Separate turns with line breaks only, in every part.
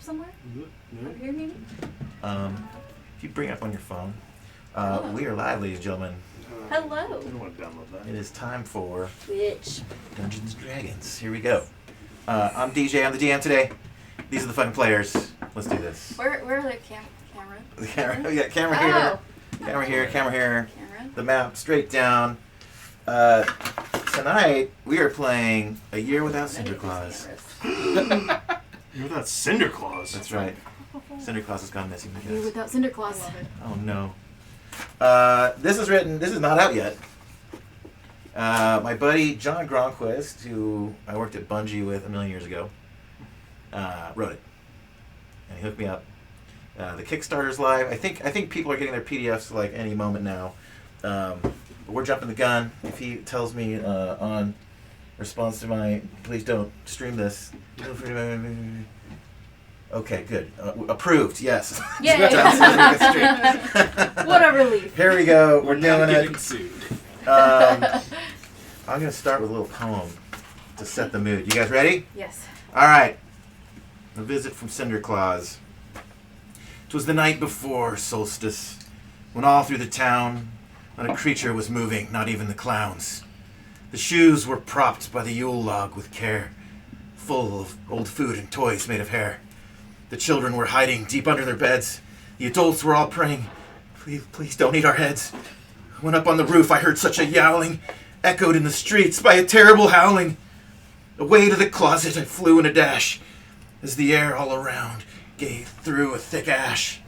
somewhere?
Mm-hmm.
Over here, maybe?
If you bring it up on your phone, we are live, ladies and gentlemen.
Hello.
I don't want to download that.
It is time for
Which?
Dungeons & Dragons. Here we go. I'm DJ. I'm the DM today. These are the fucking players. Let's do this.
Where are the camera?
The camera. We got camera here. Camera here. Camera here.
Camera.
The map straight down. Tonight we are playing A Year Without Cinderclaws.
You're that Cinderclaws.
That's right. Cinderclaws has gone missing.
A Year Without Cinderclaws.
Oh no. This is not out yet. My buddy John Gronquist, who I worked at Bungie with a million years ago, wrote it. And he hooked me up. The Kickstarter's live. I think people are getting their PDFs like any moment now. But we're jumping the gun. If he tells me on response to my please don't stream this. Okay, good. Approved, yes.
Yay! What a relief.
Here we go. We're doing
getting
it.
sued.
I'm going to start with a little poem to set the mood. You guys ready?
Yes.
All right. A visit from Cinderclaws. 'Twas the night before solstice, when all through the town not a creature was moving, not even the clowns. The shoes were propped by the Yule log with care, full of old food and toys made of hair. The children were hiding deep under their beds. The adults were all praying, please don't eat our heads. When up on the roof I heard such a yowling, echoed in the streets by a terrible howling. Away to the closet I flew in a dash, as the air all around gave through a thick ash.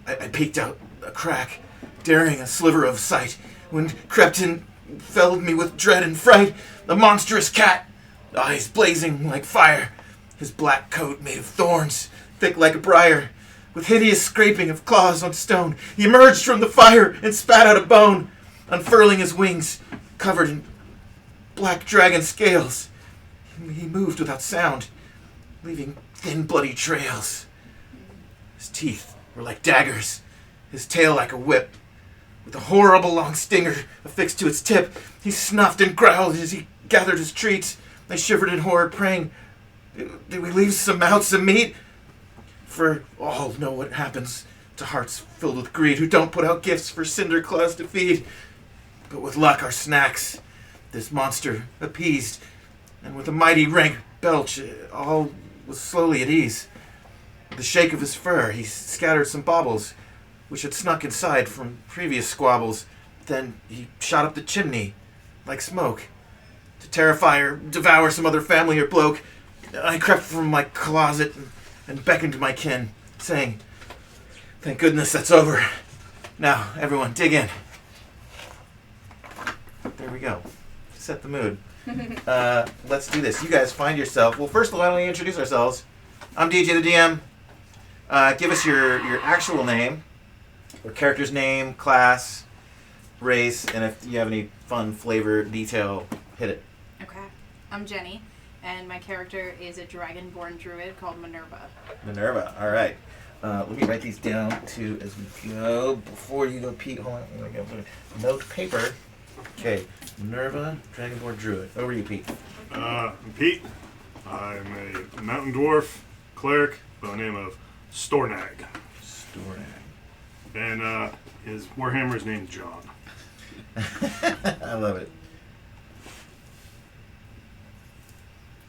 I peeked out a crack, daring a sliver of sight, when crept in, filled me with dread and fright, a monstrous cat, eyes blazing like fire, his black coat made of thorns, thick like a briar, with hideous scraping of claws on stone. He emerged from the fire and spat out a bone, unfurling his wings, covered in black dragon scales. He moved without sound, leaving thin bloody trails. His teeth were like daggers, his tail like a whip, with a horrible long stinger affixed to its tip. He snuffed and growled as he gathered his treats. I shivered in horror, praying, did we leave some mouths of meat? For all know what happens to hearts filled with greed, who don't put out gifts for Cinderclaws to feed. But with luck our snacks this monster appeased, and with a mighty rank belch all was slowly at ease. With the shake of his fur he scattered some baubles, which had snuck inside from previous squabbles. Then he shot up the chimney like smoke, to terrify or devour some other family or bloke. I crept from my closet and beckoned to my kin, saying, thank goodness that's over. Now, everyone, dig in. There we go. Set the mood. Let's do this. You guys find yourself. Well, first of all, why don't we introduce ourselves? I'm DJ the DM. Give us your actual name, or character's name, class, race, and if you have any fun flavor detail, hit it.
Okay. I'm Jenny, and my character is a dragonborn druid called Minerva.
Minerva. All right. Let me write these down too as we go. Before you go, Pete, hold on. Let me go. Note paper. Okay. Minerva, dragonborn druid. Over to you, Pete.
I'm Pete. I'm a mountain dwarf cleric by the name of Stornag.
Stornag.
And his warhammer's named John.
I love it.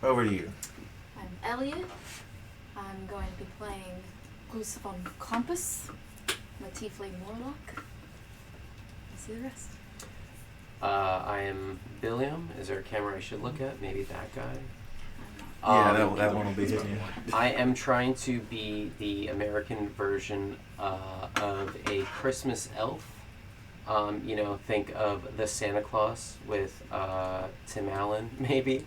Over to you.
I'm Elliot. I'm going to be playing Goose von Compass, my tiefling warlock. Let's see the rest.
I am Billiam. Is there a camera I should look at? Maybe that guy?
Yeah, that one will be hitting you.
I am trying to be the American version of a Christmas elf. Think of the Santa Claus with Tim Allen, maybe.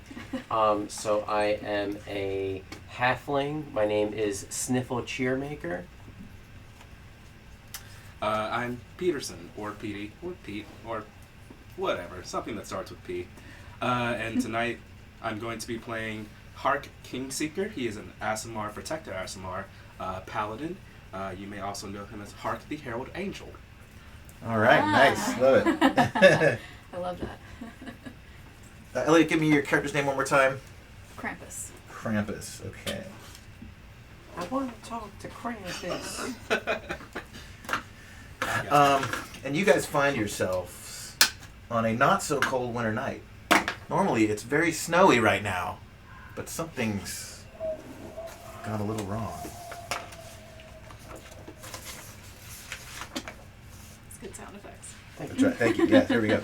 So I am a halfling. My name is Sniffle Cheermaker.
I'm Peterson, or Petey, or Pete, or whatever. Something that starts with P. And tonight I'm going to be playing Hark Kingseeker. He is an Aasimar, Protector Aasimar, Paladin. You may also know him as Hark the Herald Angel.
All right, nice. Love it.
I love that.
Elliot, give me your character's name one more time.
Krampus.
Krampus. Okay.
want to talk to Krampus.
And you guys find yourselves on a not so cold winter night. Normally it's very snowy right now, but something's gone a little wrong.
It's good sound effects.
That's right. Thank you. Yeah, there we go.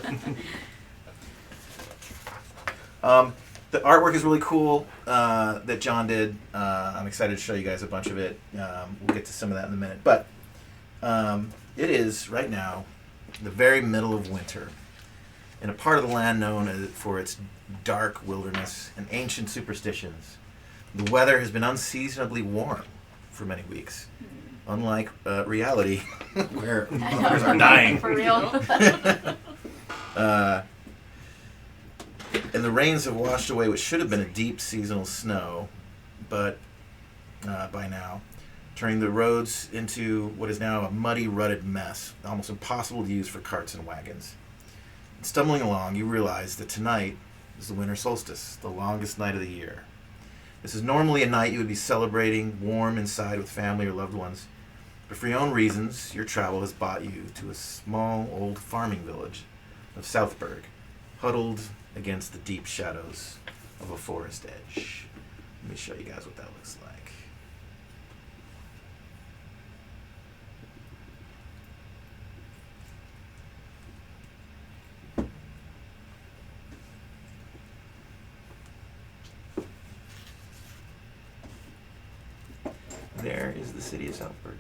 The artwork is really cool that John did. I'm excited to show you guys a bunch of it. We'll get to some of that in a minute. But it is, right now, the very middle of winter in a part of the land known for its dark wilderness and ancient superstitions. The weather has been unseasonably warm for many weeks. Unlike reality, where others are dying.
For real.
And the rains have washed away what should have been a deep seasonal snow, but by now, turning the roads into what is now a muddy, rutted mess, almost impossible to use for carts and wagons. And stumbling along, you realize that tonight is the Winter Solstice, the longest night of the year. This is normally a night you would be celebrating warm inside with family or loved ones, but for your own reasons, your travel has brought you to a small, old farming village of Southburg, huddled against the deep shadows of a forest edge. Let me show you guys what that looks like. There is the city of Southburg.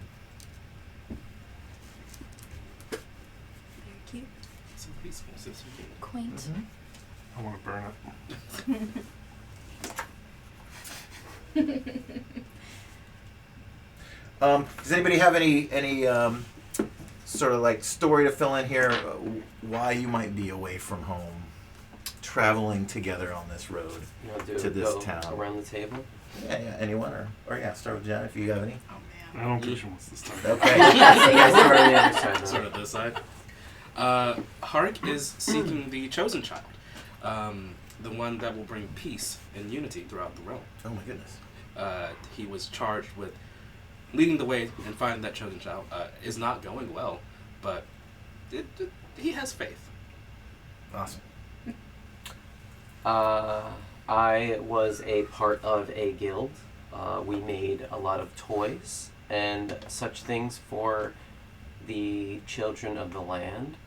Very cute.
So peaceful, so sweet.
Quaint.
I want to burn it.
Does anybody have any sort of like story to fill in here? Why you might be away from home, traveling together on this road
You want to
to this
go
town?
around the table?
Yeah, anyone or yeah, start with Jen if you have any.
Oh
I
man.
don't think she wants to start.
Okay.
I start on the other side. then.
Sort of this side. Hark is seeking the chosen child, the one that will bring peace and unity throughout the realm.
Oh my goodness.
He was charged with leading the way and finding that chosen child. Is not going well, but he has faith.
Awesome.
I was a part of a guild. We made a lot of toys and such things for the children of the land.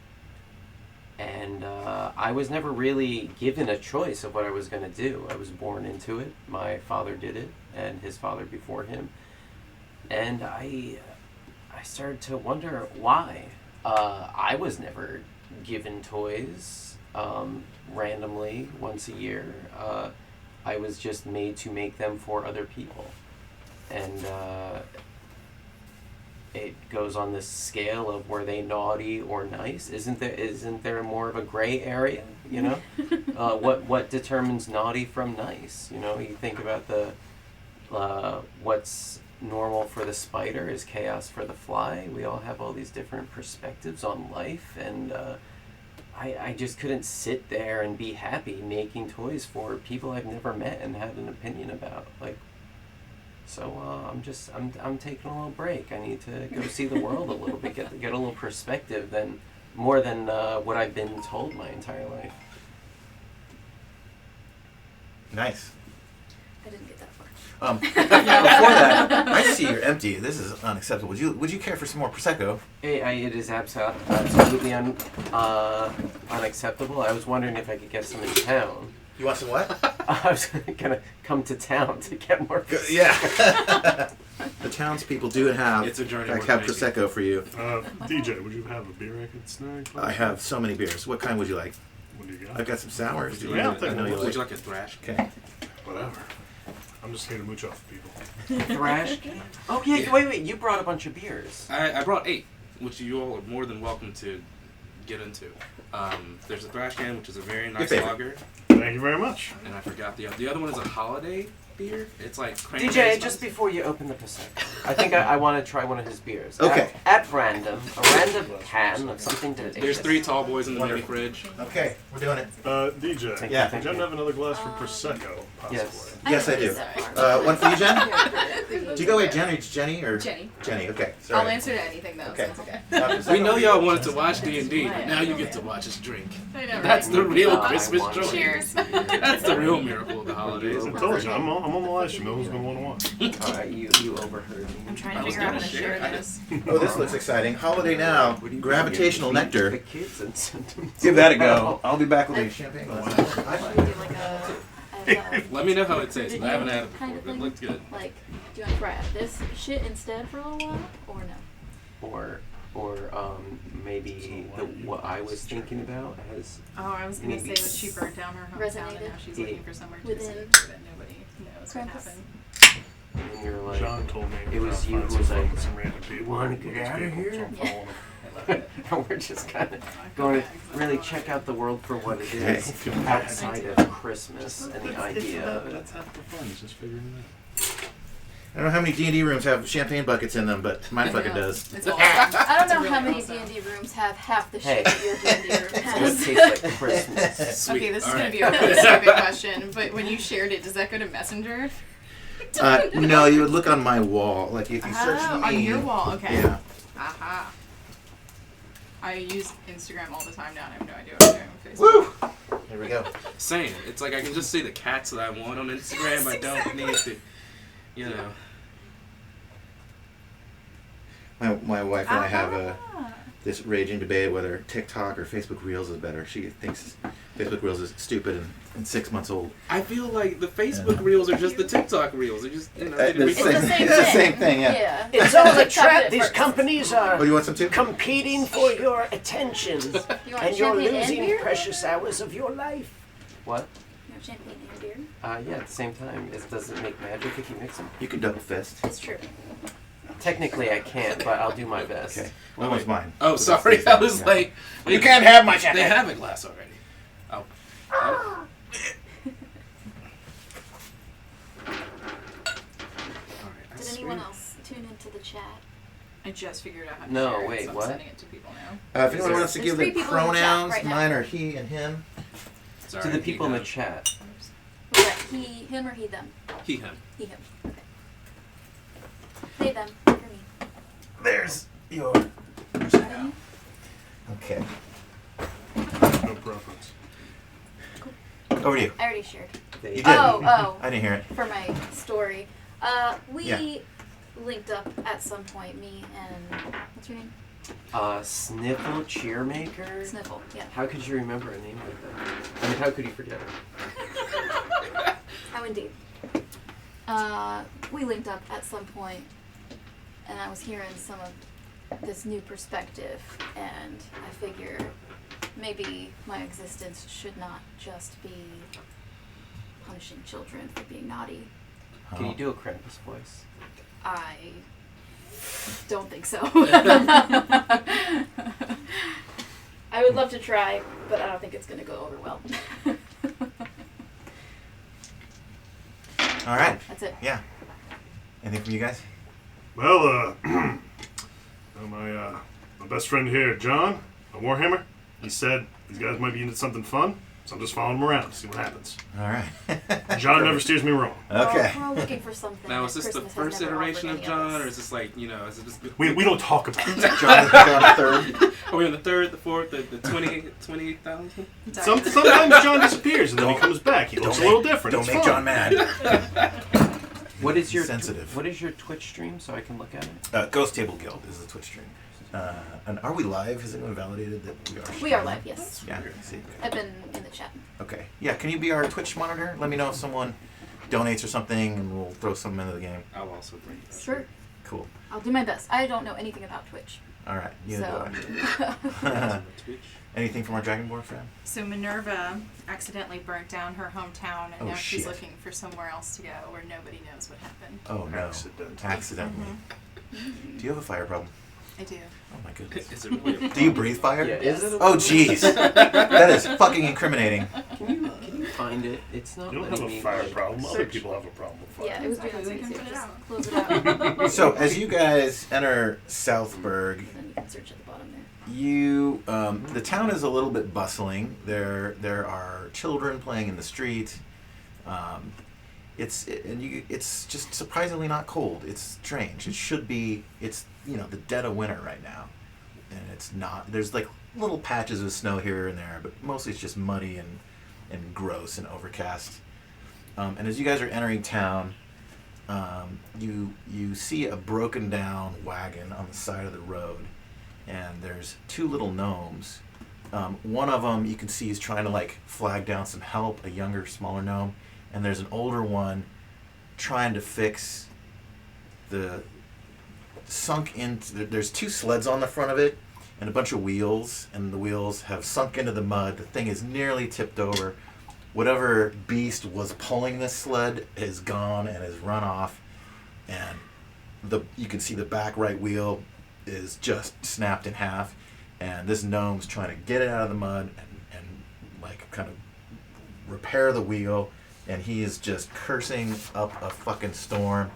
And I was never really given a choice of what I was going to do. I was born into it. My father did it, and his father before him. And I started to wonder why. I was never given toys randomly once a year. I was just made to make them for other people. And it goes on this scale of were they naughty or nice? Isn't there more of a gray area? You know, what determines naughty from nice? You know, you think about the what's normal for the spider is chaos for the fly. We all have all these different perspectives on life, and I just couldn't sit there and be happy making toys for people I've never met and had an opinion about. So I'm taking a little break. I need to go see the world a little bit, get a little perspective more than what I've been told my entire life.
Nice.
I didn't get that far.
Before that, I see you're empty. This is unacceptable. Would you care for some more prosecco?
It is absolutely unacceptable. I was wondering if I could get some in town.
You want some what?
I was gonna come to town to get more.
Yeah. The townspeople do have.
It's a journey.
I have prosecco for you.
DJ, would you have a beer I could snag?
I have so many beers. What kind would you like?
What do you got?
I've got some sours. Do you
Yeah,
want? I know you
Would
like.
you like a thrash?
Okay.
Whatever. I'm just here to mooch off people.
Thrash can? Oh yeah, wait, you brought a bunch of beers.
I brought 8, which you all are more than welcome to get into. There's a thrash can, which is a very nice
favorite.
lager,
Thank you very much.
and I forgot the other one is a holiday beer. It's like cranberry
DJ,
spice.
just before you open the Prosecco, I think I want to try one of his beers.
Okay.
At random, a random can of something delicious.
There's 3 tall boys in the mini
Wonderful.
fridge.
Okay, we're doing it.
DJ.
Yeah.
Do you have another glass for Prosecco, possibly?
Yes.
Yes, I do. One for you, Jen? Do you go with Jen or Jenny or
Jenny.
Jenny? Okay. Sorry.
I'll answer to anything though.
Okay.
So it's okay.
We know y'all wanted to watch D&D, but now you get to watch us drink.
I know,
That's
right?
the real
I
Christmas
want
joy.
to.
Cheers.
That's the real miracle of the holidays.
I told you, I'm on the list. You know who's going to want to watch.
All right, you overheard me.
I'm trying
I
to
was
figure out
gonna
how to
share
share
it.
this.
Oh, this looks exciting. Holiday now.
What do you
Gravitational
do?
nectar.
The kids and send them to
Give that a go.
hell.
I'll be back with a champagne glass.
Do like a
Let me know how it tastes. I haven't had it
kind
before,
of
but it
thing?
looked good.
Like, do you want to try out this shit instead for a little while, or no?
Or maybe what I was thinking about as
Oh, I was gonna say
Maybe.
that she burnt down her hometown and now she's looking for somewhere to
Within
escape to that nobody knows what
Krampus.
happened.
and you're like,
John told me
It was
I'll
you
find
who was
some fun
like,
with some random people.
"You wanna
with
get
these
outta
people,
here?"
so I'm
Yeah.
following them.
and we're just kind of going to really check out the world for what it
Okay.
is outside of Christmas and the idea of it.
That's half the fun, is just figuring it out.
I don't know how many D&D rooms have champagne buckets in them, but mine fucking
know.
does.
It's awesome.
I
It's
don't know
really
how many
awesome.
D&D rooms have half the
Hey.
shit that your D&D room
It's gonna
has.
taste like Christmas.
Sweet.
Okay, this is
All
gonna
right.
be a really stupid question, but when you shared it, does that go to Messenger?
No, you would look on my wall. Like if you search
Oh,
me.
on your wall, okay.
Yeah.
Aha. I use Instagram all the time now and I have no idea what I'm doing with Facebook.
Woo! There we go.
Same. It's like I can just see the cats that I want on Instagram. I don't need to, you know.
My wife and I have
Ah.
this raging debate whether TikTok or Facebook Reels is better. She thinks Facebook Reels is stupid and 6 months old.
I feel like the Facebook reels are just the TikTok reels. They're just, you know, they
It's
It's the same
It's the
thing.
same thing, yeah.
It's all a
TikTok
trap.
did it
These
first.
companies
Oh,
are
you want some too?
competing for your attention,
You want
and you're
champagne and
losing
beer?
precious hours of your life. What?
You have champagne and beer?
Yeah, at the same time. It doesn't make magic if you mix them.
You can double fist.
It's true.
Technically, I can't, but I'll do my best.
Okay. That one's mine.
Oh,
So that
sorry.
stays
I
there.
was
Yeah.
like,
You can't have my
they
champagne.
have a glass already. Oh. Oh. All right, I
Did anyone
swear.
else tune into the chat?
I just figured out how to
No,
share it,
wait,
so
what?
I'm sending it to people now.
If anyone wants to
There's
give
three
their
people in the chat
pronouns,
right now.
mine are he and him.
Sorry,
To the people in the
he,
chat.
Was that he, him, or he, them?
He, him.
He, him. Okay. They, them. For me.
There's your.
Pardon me?
Okay.
No preference.
Over to you.
I already shared.
They-
You did.
Oh,
I didn't hear it.
for my story. We
Yeah.
linked up at some point, me and, what's your name?
Sniffle Cheermaker?
Sniffle, yeah.
How could you remember a name like that? I mean, how could you forget it?
How indeed. We linked up at some point, and I was hearing some of this new perspective, and I figure maybe my existence should not just be punishing children for being naughty.
Can you do a Krampus voice?
I don't think so. I would love to try, but I don't think it's going to go over well.
All right.
That's it.
Yeah. Anything from you guys?
Well, my best friend here, John, a Warhammer, he said these guys might be into something fun, so I'm just following them around to see what happens.
All right.
John never steers me wrong.
Okay.
We're all looking for something.
Now,
that
is this the
Christmas has
first
never
iteration
offered
of
any
John,
us.
or is this like, you know, is it just...
We don't talk about it.
John is on the third.
Are we on the third, the fourth, the 28,000?
Sometimes John disappears and then he comes back. He looks a little different.
Don't
It's
make
fun.
John mad.
What is your
Sensitive.
What is your Twitch stream so I can look at it?
Ghost Table Guild is the Twitch stream. And are we live? Has anyone validated that we are?
We are
streaming?
live, yes.
Yeah. See.
I've been in the chat.
Okay. Yeah. Can you be our Twitch monitor? Let me know if someone donates or something, and we'll throw something into the game.
I'll also bring it.
Sure.
Cool.
I'll do my best. I don't know anything about Twitch.
All right. Neither
So.
do I.
Twitch.
Anything from our Dragonborn friend?
So Minerva accidentally burnt down her hometown, and
Oh,
now she's
shit.
looking for somewhere else to go where nobody knows what happened.
Oh no.
Accident.
Accidentally. Do you have a fire problem?
I do.
Oh my goodness.
Is it really a
Do you breathe fire?
Yeah, is it?
Oh jeez, that is fucking incriminating.
Can you find it? It's not
You don't
letting
have a
me.
fire
like,
problem. Other
search.
people have a problem with fire.
Yeah, it was doing
Exactly,
that
they
to me,
can
so
put it
just close it out.
So as you guys enter Southburg,
And then you can search at the bottom there.
you the town is a little bit bustling. There are children playing in the street. It's just surprisingly not cold. It's strange. It should be. It's the dead of winter right now, and it's not. There's like little patches of snow here and there, but mostly it's just muddy and gross and overcast. And as you guys are entering town, you see a broken down wagon on the side of the road, and there's two little gnomes. One of them you can see is trying to like flag down some help, a younger, smaller gnome, and there's an older one trying to fix the sunk into. There's two sleds on the front of it and a bunch of wheels, and the wheels have sunk into the mud. The thing is nearly tipped over. Whatever beast was pulling this sled is gone and has run off, and you can see the back right wheel is just snapped in half, and this gnome's trying to get it out of the mud and like kind of repair the wheel, and he is just cursing up a fucking storm.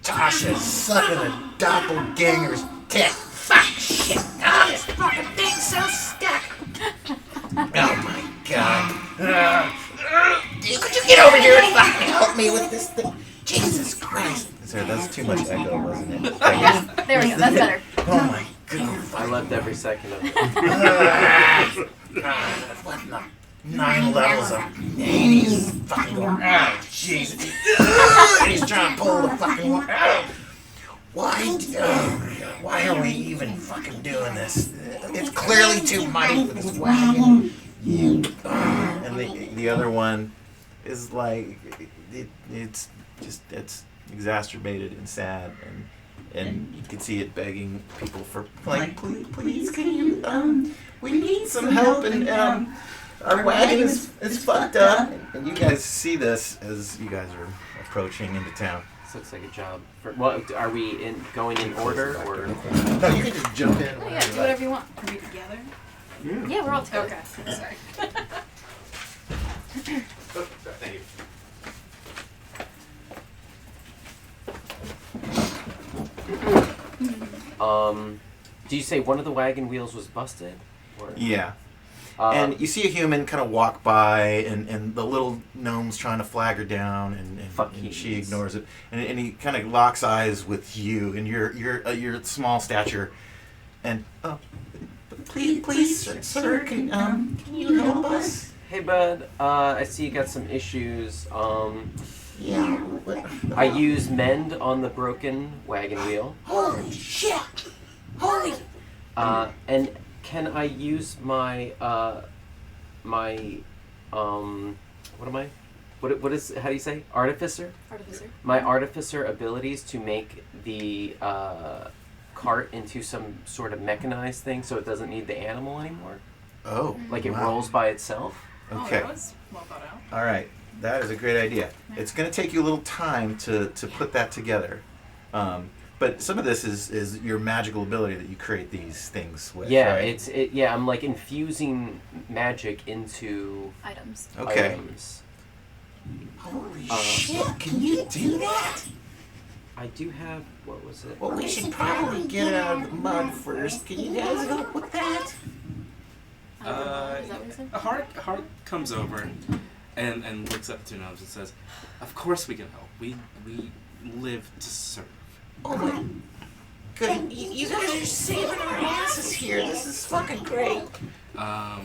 Tasha's sucking a doppelganger's dick. Fuck shit. Oh, this fucking thing's so stuck. Oh my god. Could you get over here and fucking help me with this thing? Jesus Christ. Sorry, that's too much echo, wasn't it?
Yeah, there we go. That's better.
Oh my god.
I loved every second of it.
What in the 9 levels of Hades fucking going. Oh, Jesus. He's trying to pull the fucking one. Why are we even fucking doing this? It's clearly too muddy for this wagon. And the other one is like, it's exacerbated and sad, and you can see it begging people for like, please can you we need some help, and our wagon is fucked up. And you guys see this as you guys are approaching into town.
This looks like a job. Well, are we going in order or?
No, you can just jump in.
Oh, yeah, do whatever you want.
Are we together?
Yeah, we're all together.
Okay. Sorry.
Thank you.
Do you say one of the wagon wheels was busted? Or?
Yeah. And you see a human kind of walk by, and the little gnome's trying to flag her down, and she ignores it, and he kind of locks eyes with you, and your small stature, and please, sir, can you help us?
Hey, bud. I see you got some issues.
Yeah.
I use mend on the broken wagon wheel.
Holy shit! Holy.
And can I use my what am I? What is, how do you say? Artificer?
Artificer.
My artificer abilities to make the cart into some sort of mechanized thing so it doesn't need the animal anymore?
Oh.
Like it
wow.
rolls by itself?
Okay.
Oh, that was well thought out.
All right. That is a great idea. It's going to take you a little time to put that together. But some of this is your magical ability that you create these things with.
Yeah,
right?
I'm like infusing magic into
Items.
Okay.
items.
Holy shit! Can you do that?
I do have, what was it?
Well, we should probably get it out of the mud first. Can you guys help with that?
Is that what you said?
A heart comes over and looks up to Gnomes and says, "Of course we can help. We live to serve."
Oh my. Good. You guys are saving our asses here. This is fucking great.
How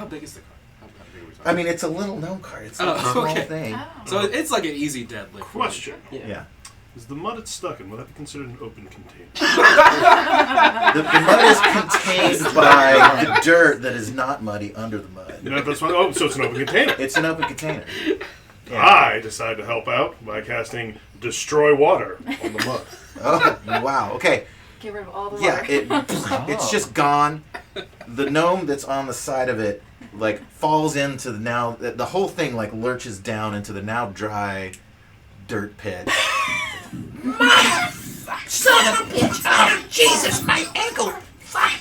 big is the car? How big are we talking?
I mean, it's a little gnome cart. It's like a small
okay.
thing.
Oh.
So it's like an easy deadlift.
Question.
Yeah.
Is the mud it's stuck in, would that be considered an open container?
The mud is contained by the dirt that is not muddy under the mud.
You know, that's what, oh, so it's an open container.
It's an open container. Yeah.
I decided to help out by casting Destroy Water on the mud.
Oh, wow. Okay.
Get rid of all the
Yeah,
water.
it's just gone. The gnome that's on the side of it, like, falls into the now... The whole thing, like, lurches down into the now dry dirt pit. Son of a bitch! Oh, Jesus, my ankle! Fuck!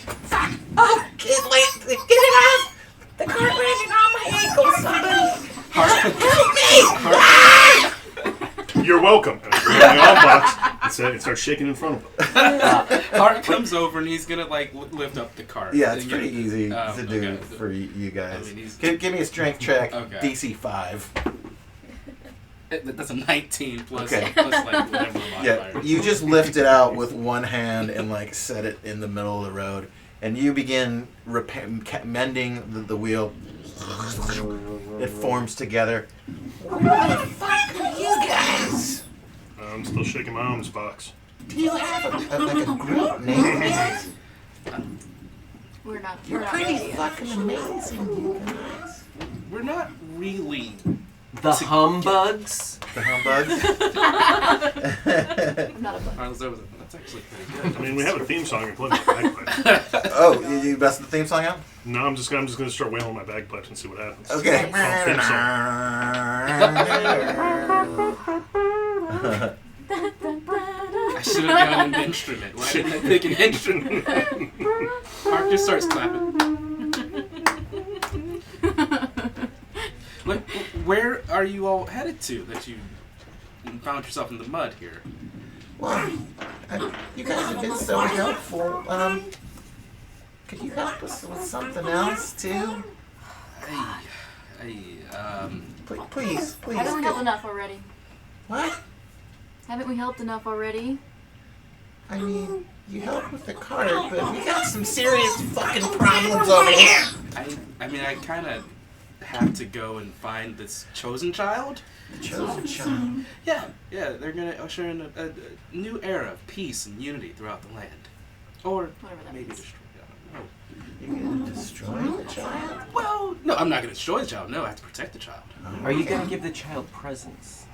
Oh, get it off! The cart landed on my ankle, somebody! Help me!
You're welcome. And I bring my arm box. It starts shaking in front of him.
Hart comes over and he's gonna like lift up the cart.
Yeah, it's pretty easy to do
okay.
for you guys.
I mean,
Give me a strength check,
Okay.
DC 5.
That's a 19 plus,
Okay.
plus like whatever the
Yeah,
modifier is.
you just lift it out with one hand and like set it in the middle of the road, and you begin mending the wheel. It forms together. Where the fuck are you guys?
I'm still shaking my arms box.
Do you have like a group name yet?
We're not.
You're
We're not
pretty
ready yet.
fucking amazing, you guys.
We're not really.
The humbugs.
The humbugs.
I'm not a bug.
That's actually pretty good.
I mean, we have a theme song and play my bagpipes.
Oh, you best the theme song out?
No, I'm just gonna start wailing my bagpipes and see what happens.
Okay.
It's called theme song.
I should have gotten an instrument. Why didn't I pick an instrument? Mark just starts clapping. Like, where are you all headed to that you found yourself in the mud here?
Well, you guys have been so helpful. Could you help us with something else too? Please.
Haven't we helped enough already?
What?
Haven't we helped enough already?
I mean, you helped with the cart, but we got some serious fucking problems over here.
I mean, I kind of have to go and find this chosen child.
The chosen child.
Yeah, they're gonna usher in a new era of peace and unity throughout the land, or
Whatever that
maybe
means.
destroy. I don't know.
You're gonna destroy the child?
Well, no, I'm not gonna destroy the child. No, I have to protect the child.
Are you gonna give the child presents?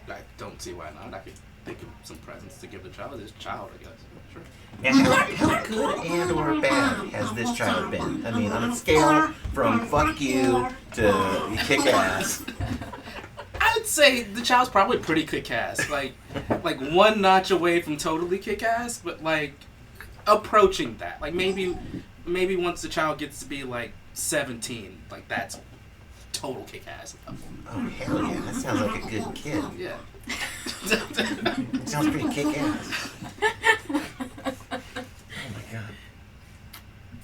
I don't see why not. I could think of some presents to give the child. This child, I guess. Sure.
And how good and or bad has this child been? I mean, on a scale from fuck you to kick ass.
I would say the child's probably pretty kick-ass. Like one notch away from totally kick-ass, but like approaching that. Like maybe once the child gets to be like 17, like that's total kick-ass.
Oh hell yeah, that sounds like a good kid.
Yeah.
Sounds pretty kick ass. Oh my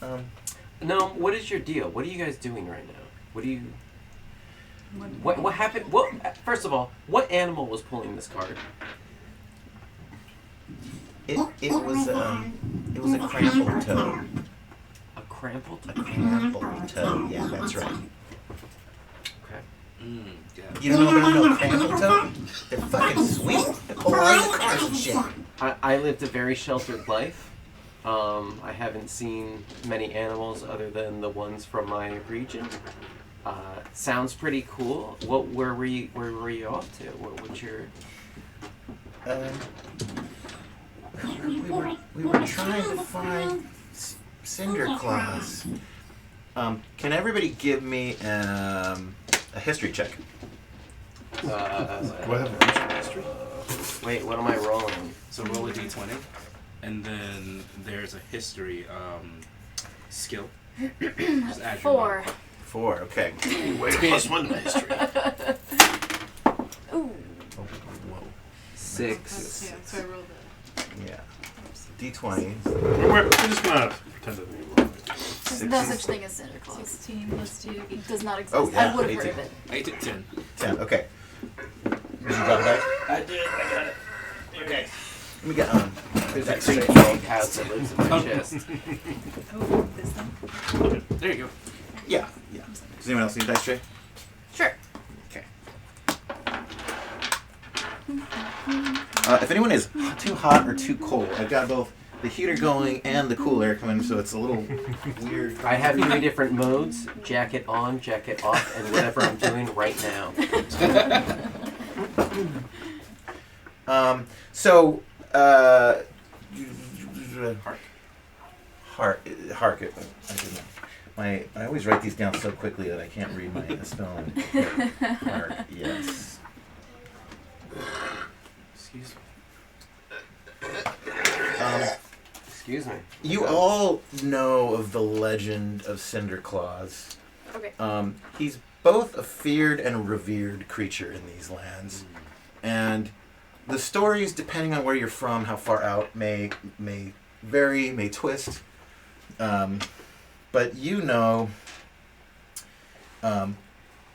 god.
No, what is your deal? What are you guys doing right now? What do you... What happened? What? First of all, what animal was pulling this cart?
It was a crampled toe.
A crampled?
A crampled toe. Yeah, that's right.
Okay.
Yeah.
You don't know about no crampled toe? They're fucking sweet. They pull all your cars and shit.
I lived a very sheltered life. I haven't seen many animals other than the ones from my region. Sounds pretty cool. Where were you off to? What's your...
We were trying to find Cinderclaws. Can everybody give me a history check?
Do I have a history?
Wait, what am I rolling?
So roll a d20, and then there's a history skill. Just add your
4.
4, okay.
Wait, +1 to history.
Ooh.
Whoa.
6.
Yeah, so I rolled
Yeah. D20.
We're just gonna pretend that we were.
There's no such thing as Cinderclaws.
16 plus 2.
It does not exist.
Oh, yeah,
I would have heard
18.
of it.
8 to 10.
10, okay. Did you got that?
I did. I got it.
Okay. Let me get
There's a
X-ray.
creepy dog house that lives in my chest.
Oh, this thing.
There you go.
Yeah. Does anyone else need dice tray?
Sure.
Okay. If anyone is too hot or too cold, I've got both the heater going and the cool air coming, so it's a little weird.
I have 3 different modes: jacket on, jacket off, and whatever I'm doing right now.
Hark. I always write these down so quickly that I can't read my spelling. Hark, yes.
Excuse me.
Excuse me.
You all know of the legend of Cinderclaws.
Okay.
He's both a feared and revered creature in these lands, and the stories, depending on where you're from, how far out, may vary, may twist. But you know that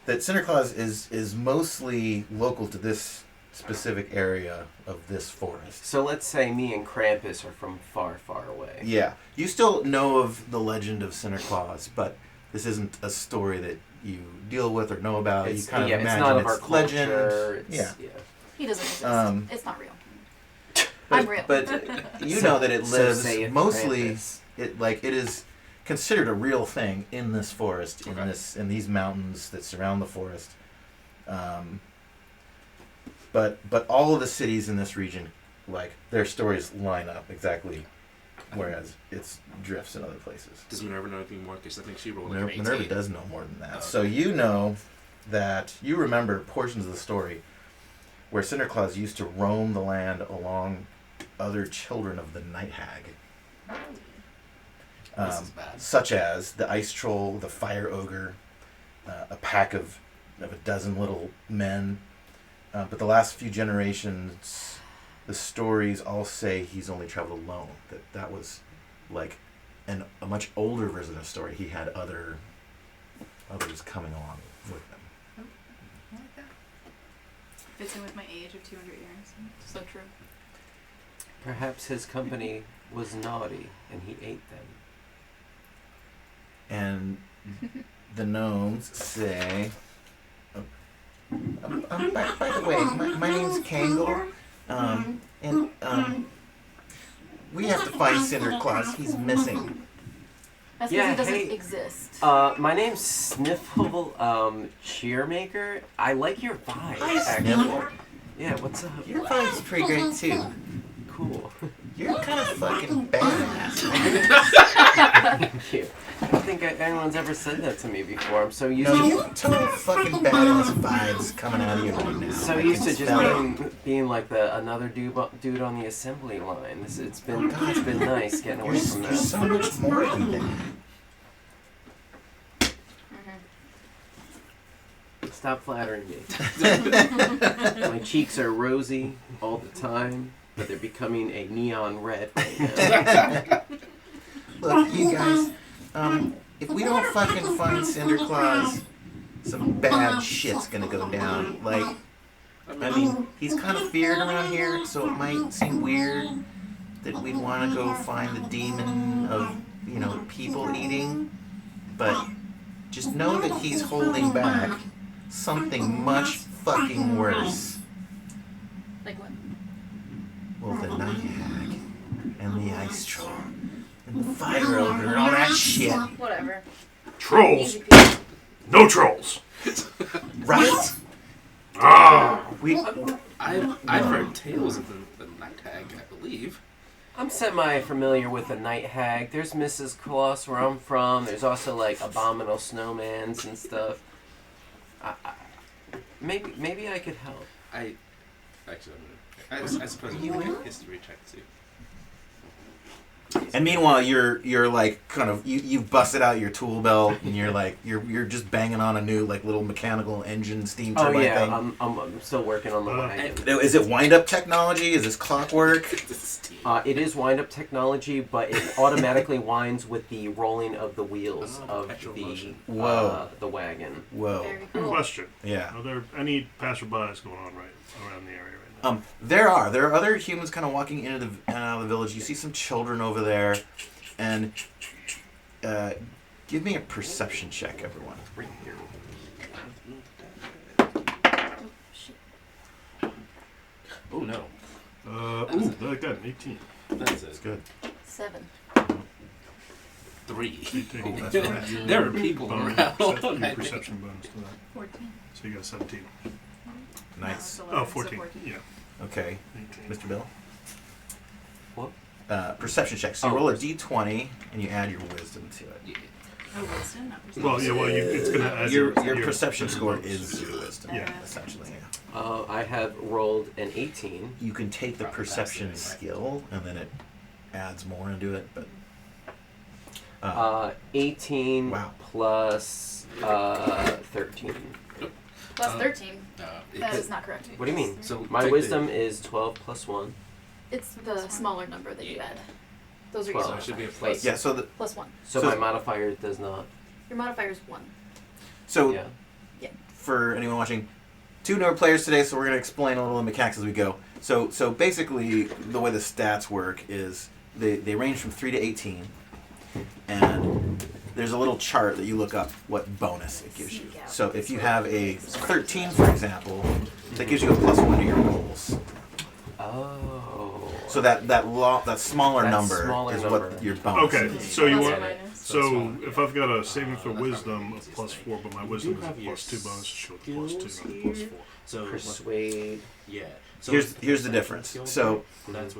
Cinderclaws is mostly local to this specific area of this forest.
So let's say me and Krampus are from far, far away.
Yeah, you still know of the legend of Cinderclaws, but this isn't a story that you deal with or know about.
It's,
you kind of
it's
imagine
not of
it's
our
legend.
culture. It's,
Yeah.
He doesn't exist. It's not real.
But,
I'm real.
But you know that it
So
lives
saith
mostly.
Krampus.
It is considered a real thing in this forest,
Okay.
in these mountains that surround the forest. But all of the cities in this region, like their stories line up exactly, whereas it's drifts in other places.
Does Minerva know anything more? Because I think she rolled like an
Minerva
18.
does know more than that.
Oh, okay.
So you know that you remember portions of the story where Cinderclaws used to roam the land along other children of the Night Hag.
This is bad.
Such as the Ice Troll, the Fire Ogre, a pack of a dozen little men. But the last few generations, the stories all say he's only traveled alone. That was like a much older version of the story. He had others coming along with him.
I like that. Fits in with my age of 200 years.
So true.
Perhaps his company was naughty and he ate them.
And the gnomes say, by the way, my name's Kangle, and we have to find Cinderclaws. He's missing.
That's because
Yeah,
he doesn't
hey.
exist.
My name's Sniffle Cheermaker. I like your vibe, actually.
Sniffle?
Yeah, what's up?
Your vibe's pretty great too.
Cool.
You're kind of fucking badass.
Thank you. I don't think anyone's ever said that to me before. I'm so used
No,
to
you have total fucking badass vibes coming out of you right now.
so
I
used
can
to just
smell it.
being like another dude on the assembly line. It's been
God.
it's been nice getting away from
You're
that.
so much more than that.
Stop flattering me. My cheeks are rosy all the time, but they're becoming a neon red right now.
Look, you guys, if we don't fucking find Cinderclaws, some bad shit's gonna go down. Like, I mean, he's kind of feared around here, so it might seem weird that we'd want to go find the demon of, people eating. But just know that he's holding back something much fucking worse.
Like what?
Well, the Night Hag and the Ice Troll and the Fire Ogre and all that shit.
Whatever.
Trolls.
Easy peasy.
No trolls.
Right?
Ah.
I've heard tales of the Night Hag, I believe.
I'm semi-familiar with the Night Hag. There's Mrs. Claus where I'm from. There's also like abominable snowmans and stuff. Maybe I could help.
I suppose you can history check too.
And meanwhile, you're like kind of you've busted out your tool belt and you're like you're just banging on a new like little mechanical engine steam
Oh
turbine
yeah,
thing.
I'm still working on the wagon.
Is it wind up technology? Is this clockwork?
It is wind-up technology, but it automatically winds with the rolling of the wheels of
perpetual
the
motion.
the wagon.
Whoa.
Very
Good
cool.
question.
Yeah.
Are there any passerbys going on right around the area right now?
There are other humans kind of walking in and out of the village. You see some children over there, and give me a perception check, everyone.
Right here.
Oh, shit.
Oh no,
I like that. 18.
that's
That's
it.
good.
7.
3.
18.
That's right.
There are people
Bonus,
around.
your perception bonus to that.
14.
So you got 17.
Nice.
No, it's 11,
Oh,
so
14.
14.
Yeah.
Okay,
18.
Mr. Bill.
What?
Perception check. So you
Oh,
roll a
perception.
d20 and you add your wisdom to it.
Yeah.
Oh, wisdom, not perception.
Well, yeah. It's gonna add
Your
your
perception score is your wisdom.
Yeah.
Essentially. Yeah.
I have rolled an 18.
You can take the
Probably
perception
faster, right?
skill and then it adds more into it, but
18
Wow.
plus 13.
Plus 13.
It
That
could-
is not correct.
What do you mean?
So
My
take
wisdom is 12 plus 1.
It's the smaller number that you add. Those are
Well,
your
So it should be a
modifiers.
plus.
yeah. So
Plus 1.
So,
So-
my modifier does not.
Your modifier is 1.
so
Yeah.
for anyone watching, 2 newer players today, so we're going to explain a little of the mechanics as we go. So basically, the way the stats work is they range from 3 to 18, and there's a little chart that you look up what bonus it gives you. So if you have a 13, for example, that gives you a +1 to your rolls.
Oh.
So that smaller
That
number
smaller
is
number.
what your bonus
Okay,
is.
so you
Plus or
want.
minus.
So if I've got a saving throw wisdom of +4, but my wisdom
do
is a
have your
+2 bonus, show the +2,
skills
not the
here.
+4.
So
Persuade.
yeah. So
Here's the difference.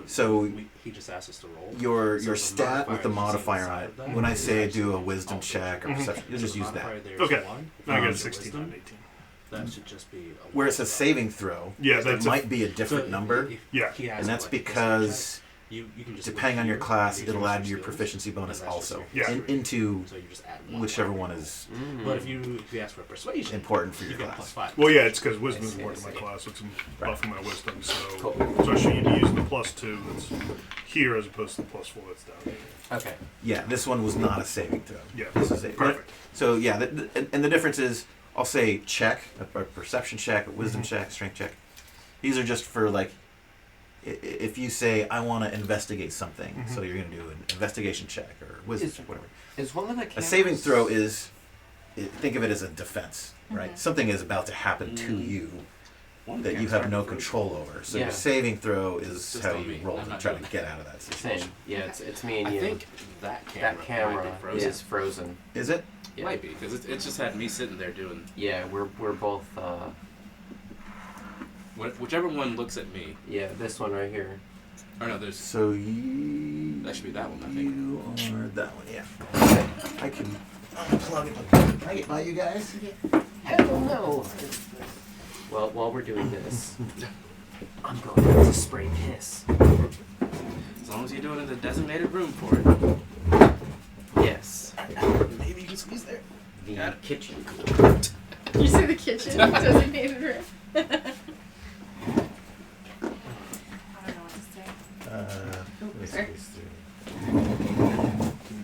So
he just asked us to roll.
your
So the
stat with the
modifier
modifier on
is
it.
inside of that.
When I say do a wisdom check or
Mhm.
perception, you'll just
The
use that.
modifier there is
Okay.
1.
I got
Um,
16
wisdom,
on 18.
That should just be a
Where it's a
1.
saving throw,
Yeah,
it
that's
might be a different
So
number,
if
Yeah.
he has
and that's
like a wisdom
because
check, you can just
depending
look
on your
here,
class,
these
it'll
are
add
your
your
skills,
proficiency bonus
and that's just
also
your
Yeah.
into
So you just add 1.
whichever one is
Mm.
But if you ask for persuasion,
important for
you
your
get
class.
+5.
Well, yeah, it's because wisdom is
I see,
important
I
in my
see.
class, so it's
Right.
buffing my wisdom. So,
Cool.
so I should be using the +2 that's here as opposed to the +4 that's down here.
Okay.
Yeah, this one was not a saving throw.
Yeah,
This is a
perfect.
So yeah, and the difference is, I'll say check, a perception check, a wisdom check, strength check. These are just for like, if you say I want to investigate something, so you're going to do an investigation check or wisdom check, whatever.
Is one of the
A
cameras...
saving throw is, think of it as a defense, right?
Mhm.
Something is about to happen to you that you have no control over. So
Yeah.
your saving throw is
Just
how
on
you
me.
roll
I'm
to
not
try to
doing
get out of that
Same.
situation.
Yeah, it's me and
I
you.
think that camera,
that camera
might be frozen.
is frozen.
Is it?
Yeah.
Might be because it just had me sitting there doing
Yeah, we're both.
whichever one looks at me.
Yeah, this one right here.
Or no, there's
So you.
that should be that one. I think.
You are that one, yeah. I can unplug it. Can I get by you guys?
Hell no! Well, while we're doing this, I'm going to spray piss.
As long as you do it in the designated room for it.
Yes.
Maybe you can squeeze there.
The
Got it.
kitchen.
You see the kitchen designated room. I don't know what to say.
Let me
Sorry.
squeeze through.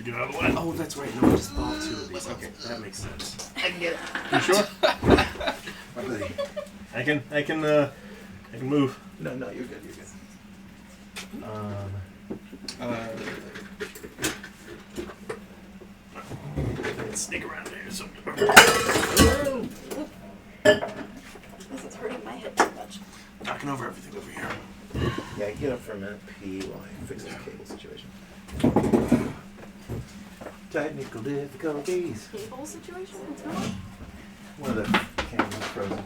Get out of the way.
Oh, that's right. No, I just bought 2 of these. Okay, that makes sense.
I can get it.
You sure?
My buddy.
I can move.
No, you're good. You're good.
Sneak around there. So.
This is hurting my head too much.
Talking over everything over here.
Yeah, get up for a minute, P, while I fix this cable situation. Technical difficulties.
Cable situation? What's going on?
One of the cameras is frozen.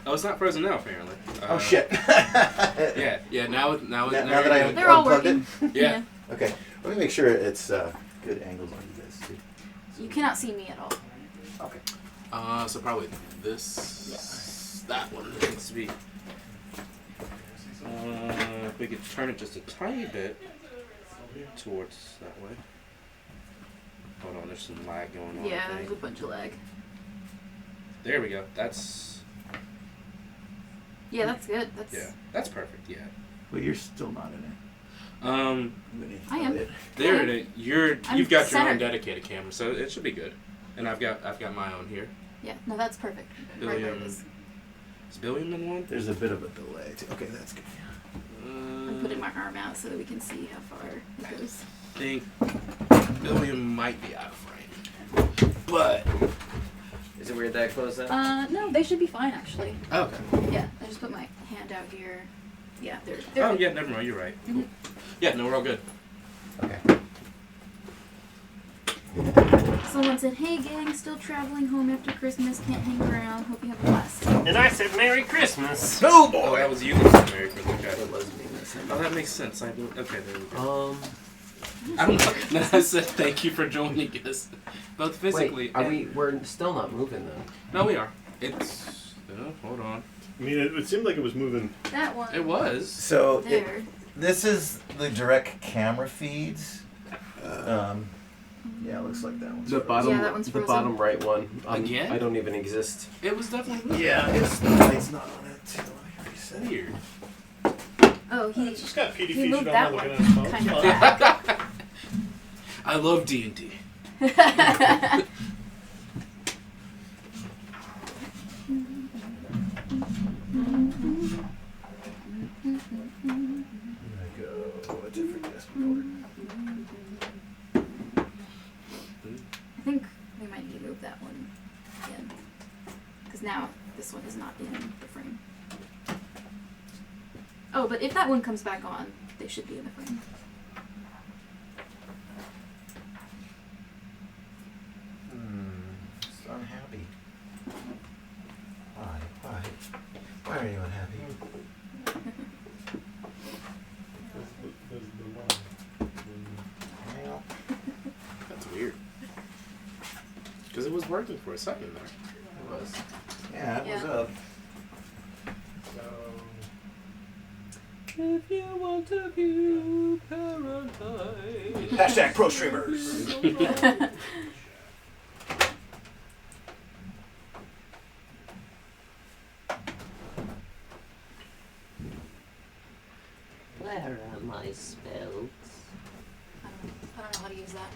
Oh, it's not frozen now, apparently.
Oh shit!
Yeah. Now
Now that I
They're all
unplugged
working.
it.
Yeah.
Okay, let me make sure it's good angles on you guys too.
You cannot see me at all.
Okay.
So probably this. That one needs to be. If we could turn it just a tiny bit towards that way. Hold on, there's some lag going on. I
Yeah,
think.
there's a bunch of lag.
There we go. That's
Yeah, that's good. That's
yeah. That's perfect. Yeah.
Well, you're still not in it.
I am.
There
Yeah.
it is. You've
I'm
got your own
centered.
dedicated camera, so it should be good. And I've got my own here.
Yeah, no, that's perfect. Right where it
Billion.
is.
Is Billiam in one?
There's a bit of a delay too. Okay, that's good.
I'm putting my arm out so that we can see how far it goes.
I think Billiam might be out of frame. But
Is it weird that I closed that?
No, they should be fine actually.
okay.
Yeah, I just put my hand out here. Yeah, they're
Oh
good.
yeah, never mind. You're right.
Mhm.
Yeah, no, we're all good.
Okay.
Someone said, "Hey gang, still traveling home after Christmas. Can't hang around. Hope you have a blast."
And I said Merry Christmas.
No
Oh,
boy.
that was you that said Merry Christmas. Okay.
It was me that said
Oh, that makes sense. Okay, there we go.
that.
I don't know. No, I said thank you for joining us, both physically.
Wait, are
and-
we're still not moving though.
No, we are. It's. Hold on.
I mean, it seemed like it was moving.
That one.
It was.
So
There.
This is the direct camera feeds. Yeah, it looks like that one's
The
frozen.
bottom,
Yeah, that one's
the
frozen.
bottom right one.
Again?
I don't even exist.
It was definitely moving.
Yeah, it's not on it. Too. Let me reset it.
Weird.
Oh, he
It's just got PD
he
featured
moved
on
that
there
one
looking at his phone.
kind of back.
I love D&D.
I'm gonna go a different desk recorder.
I think we might need to move that one again. Because now this one is not in the frame. Oh, but if that one comes back on, they should be in the frame.
It's unhappy. Why? Why are you unhappy? Well,
That's weird. Because it was working for a second there.
it was. Yeah, it was
Yeah.
up.
If you want to view paradise.
Hashtag pro streamers.
Where are my spells?
I don't know how to use that.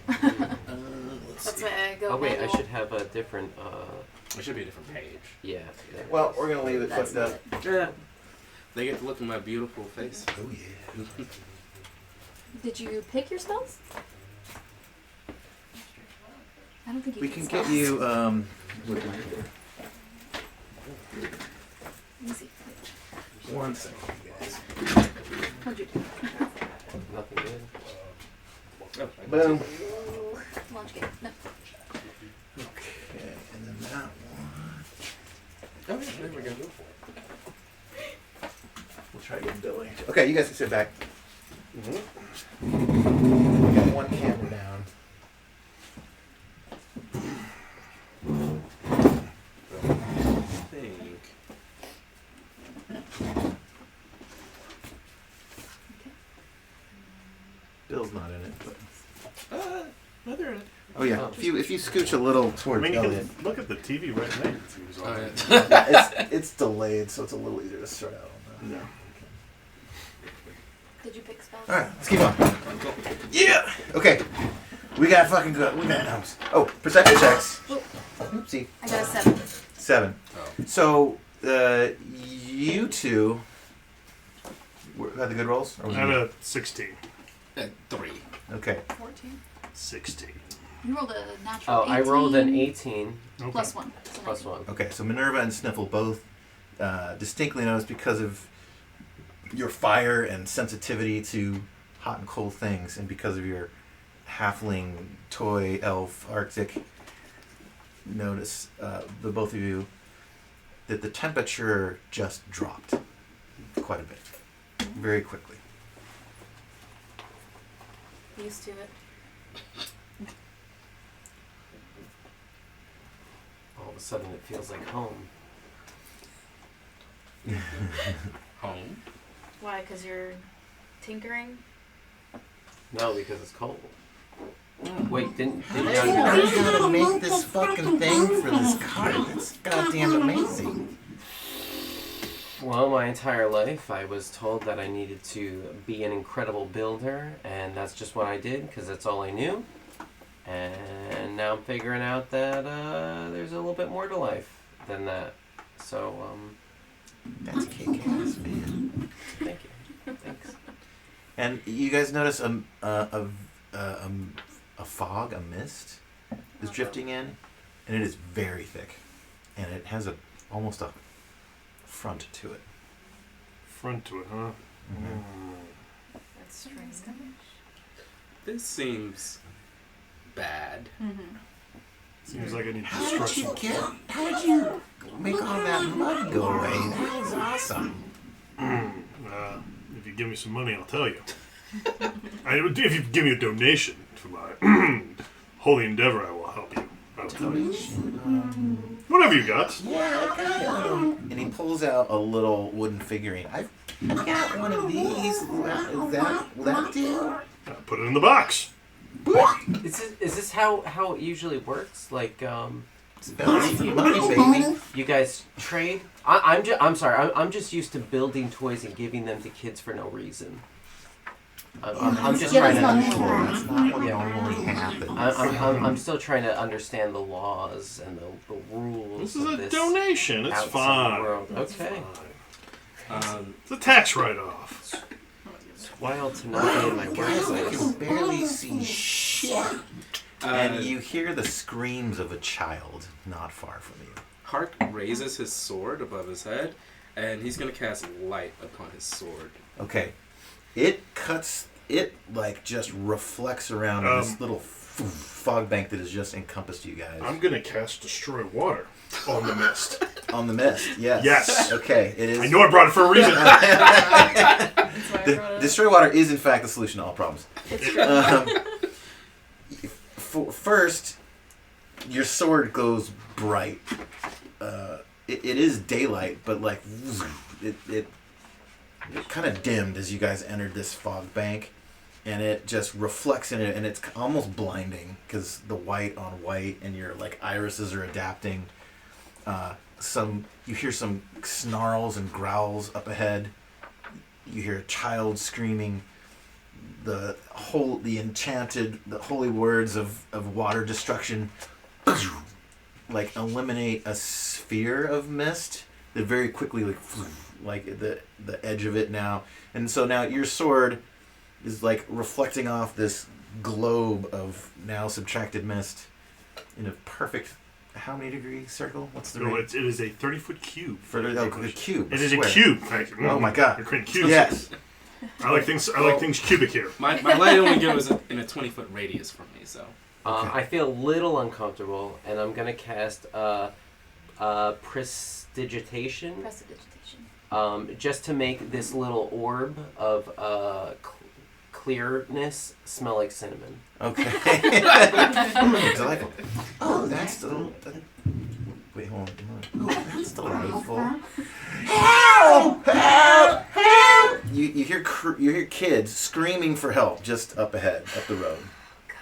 Let's
That's
see.
why I go.
Oh wait, I
manual.
should have a different.
It should be a different page.
Yeah.
Well, we're gonna leave it
That's
fucked up.
it.
Yeah. They get to look at my beautiful face.
Oh yeah.
Did you pick your spells? I don't think you
We
picked
can get
spells.
you
Let me see.
one second, guys.
What'd you do?
Nothing good.
Oh,
Boom.
Launch game. No.
Okay, and then that one.
Oh, yeah, there we go.
We'll try getting Billy. Okay, you guys can sit back.
Mm-hmm.
We got one camera down.
I think.
Bill's not in it, but
No, they're in it.
oh yeah. If you scooch a little
I
towards
mean, you
Elliot,
can look at the TV right there.
Oh, yeah.
yeah, it's delayed, so it's a little easier to sort out on that.
Yeah.
Did you pick spells?
All right, let's keep on. Yeah. Okay. We got fucking good. We got gnomes. Oh, perception checks.
Oh.
Oopsie.
I got a 7.
7.
Oh.
So, you two had the good rolls? Or was
I had
it-
a 16.
3.
Okay.
14.
16.
You rolled a natural
Oh,
18.
I rolled an 18
Okay.
Plus 1. So
plus
19.
1.
Okay, so Minerva and Sniffle both distinctly noticed because of your fire and sensitivity to hot and cold things, and because of your halfling, toy, elf, arctic, notice, the both of you, that the temperature just dropped quite a bit, very quickly.
Used to it.
All of a sudden, it feels like home.
Home.
Why? Because you're tinkering?
No, because it's cold. Wait, didn't
How
you
did you
not?
know how to make this fucking thing for this card? It's goddamn amazing.
Well, my entire life, I was told that I needed to be an incredible builder, and that's just what I did because that's all I knew. And now I'm figuring out that there's a little bit more to life than that. So,
That's kick-ass, man.
thank you. Thanks.
And you guys notice a fog, a mist, is drifting in, and it is very thick, and it has almost a front to it.
Front to it, huh?
That's strange.
This seems bad.
Mm-hmm.
Seems like I need
How did
destruction.
how did you make all that mud go away? That was awesome.
If you give me some money, I'll tell you. If you give me a donation for my holy endeavor, I will help you. I'll tell you.
Donation.
Whatever you got.
Yeah, I got it. And he pulls out a little wooden figurine. I've got one of these. Will that do?
Put it in the box.
Is this how it usually works? Like,
Money, baby.
you guys trade? I'm sorry. I'm just used to building toys and giving them to kids for no reason. I'm just trying to.
That's not what normally happens.
I'm still trying to understand the laws and the rules.
This is
of
a
this
donation. It's
outside
fine.
world.
It's
Okay.
fine. It's a tax write-off.
It's wild to not be in my
Guys, I
workplace.
can barely see shit. And you hear the screams of a child not far from you.
Hark raises his sword above his head, and he's gonna cast light upon his sword.
Okay. It like just reflects around in this little fog bank that has just encompassed you guys.
I'm gonna cast Destroy Water on the mist.
On the mist, yes.
Yes.
Okay, it is.
I know I brought it for a reason.
That's why I brought it up.
Destroy water is in fact the solution to all problems.
It's true.
First, your sword goes bright. It is daylight, but like it kind of dimmed as you guys entered this fog bank, and it just reflects in it, and it's almost blinding because the white on white, and your like irises are adapting. You hear some snarls and growls up ahead. You hear a child screaming the holy words of water destruction like eliminate a sphere of mist that very quickly like the edge of it now, and so now your sword is like reflecting off this globe of now subtracted mist in a perfect how many degree circle? What's the
No,
rate?
it is a 30-foot cube.
For the cube.
It is a
square.
cube. Thank you.
Oh my god.
You're creating cubes.
Yes.
I like things cubic here.
My light only goes in a 20-foot radius from me, so.
Okay.
I feel a little uncomfortable, and I'm gonna cast prestidigitation.
Prestidigitation.
Just to make this little orb of clearness smell like cinnamon.
Okay. Delightful. Oh, that's wait, hold on. Oh, that's delightful. Help! Help! Help! You hear kids screaming for help just up ahead, up the road.
God.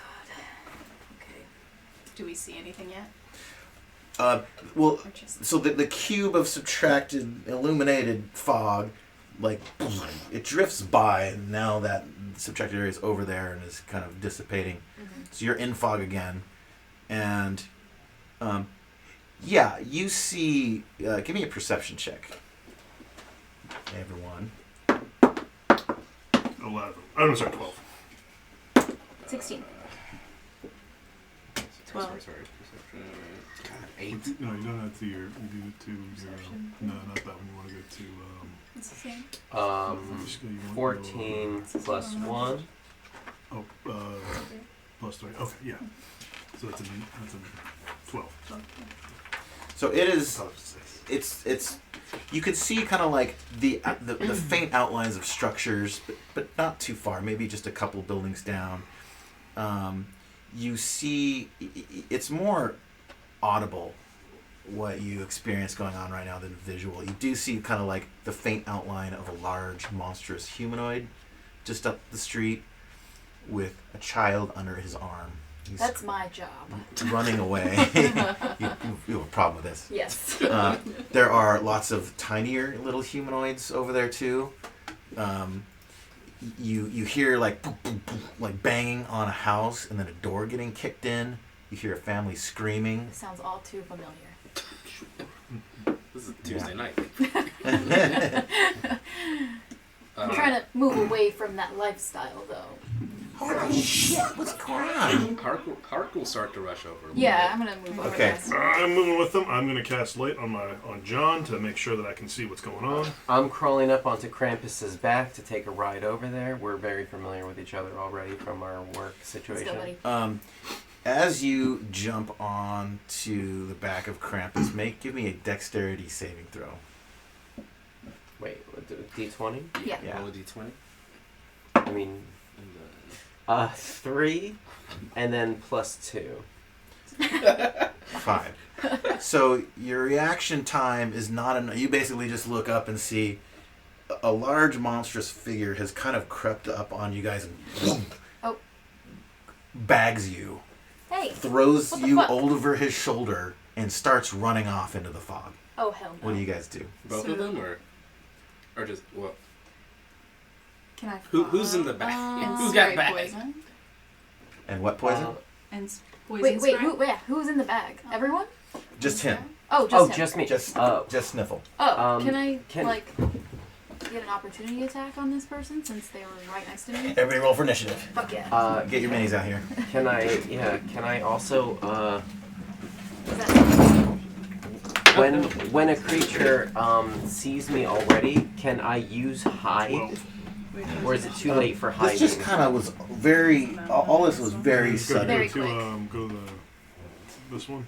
Okay.
Do we see anything yet?
Well,
Or just
so the cube of subtracted, illuminated fog, like, it drifts by, and now that subtracted area is over there and is kind of dissipating.
Mm-hmm.
So you're in fog again, and yeah, you see. Give me a perception check, everyone.
11. Oh, no, sorry, 12.
16.
12.
Sorry. Perception. God, 8.
No, you don't have to. You do it to your.
Perception.
No, not that one. You want to go to.
It's the same.
you want to go,
14 plus 1.
Oh, plus 3. Okay, yeah. So that's a 12.
So it
I
is.
thought it was 6.
It's. You could see kind of like the faint outlines of structures, but not too far. Maybe just a couple buildings down. You see, it's more audible what you experience going on right now than visual. You do see kind of like the faint outline of a large, monstrous humanoid just up the street with a child under his arm. He's
That's my job.
running away. you have a problem with this.
Yes.
There are lots of tinier little humanoids over there too. You hear like boop, boop, boop, like banging on a house, and then a door getting kicked in. You hear a family screaming.
It sounds all too familiar.
This is Tuesday night.
I'm trying to move away from that lifestyle, though.
Holy shit! What's going on?
Hark will start to rush over. A
Yeah,
little
I'm gonna move over
Okay.
this.
I'm moving with them. I'm going to cast light on John to make sure that I can see what's going on.
I'm crawling up onto Krampus's back to take a ride over there. We're very familiar with each other already from our work
Let's
situation.
go, buddy.
As you jump on to the back of Krampus, give me a dexterity saving throw.
Wait, D20?
Yeah.
Yeah.
Roll a d20.
I mean,
And,
3, and then plus 2.
5. So your reaction time is not enough. You basically just look up and see a large monstrous figure has kind of crept up on you guys and
Oh.
bags you,
Hey.
throws
What the
you
fuck?
over his shoulder, and starts running off into the fog.
Oh hell no.
What do you guys do?
Both of them, or just what?
Can I
Who's in the back?
and
Who
spray
got back?
poison?
And what poison?
And poison
Wait,
spray?
who's in the bag? Everyone?
Just him.
Oh, just
Oh,
him.
just me.
Just sniffle.
Oh,
Um,
can I
can-
like get an opportunity attack on this person since they were right next to me?
Everybody roll for initiative.
Fuck yeah.
Get your minis out here.
Can I also
Is that
when a creature sees me already, can I use hide? Or is it too late for hiding?
This just kind of was very. All this was very
Go
sudden.
Very
to
quick.
go to this one.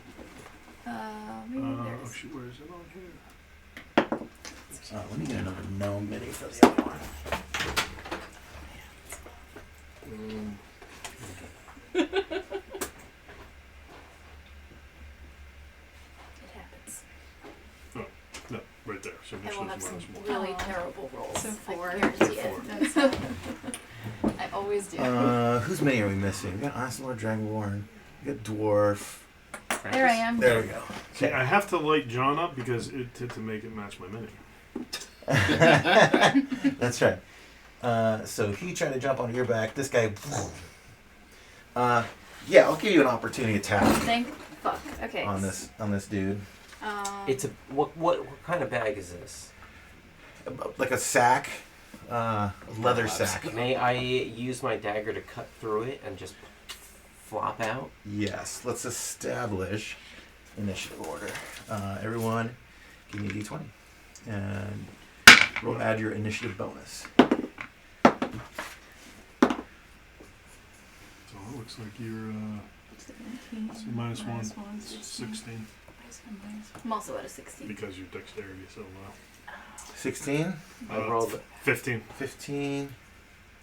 maybe
Oh
there's
shoot, where is it on here?
Let me get another gnome mini for the other one.
it happens.
No, right there. So
I will have some
minus 1.
really
Oh.
terrible rolls.
So
I
4.
guarantee it.
Four.
That's
I always do.
Whose mini are we missing? We got Ice Lord Dragonborn. We got Dwarf.
There I am.
There we go.
See, I have to light John up because to make it match my mini.
That's right. So he tried to jump onto your back. This guy. Yeah, I'll give you an opportunity attack
Thank fuck. Okay.
on this dude.
It's a what kind of bag is this?
Like a sack, leather sack.
May I use my dagger to cut through it and just flop out?
Yes. Let's establish initiative order. Everyone, give me a d20, and we'll add your initiative bonus.
So it looks like you're minus 1, 16
I'm also at a 16.
because your dexterity is so low.
16,
I rolled
15.
15,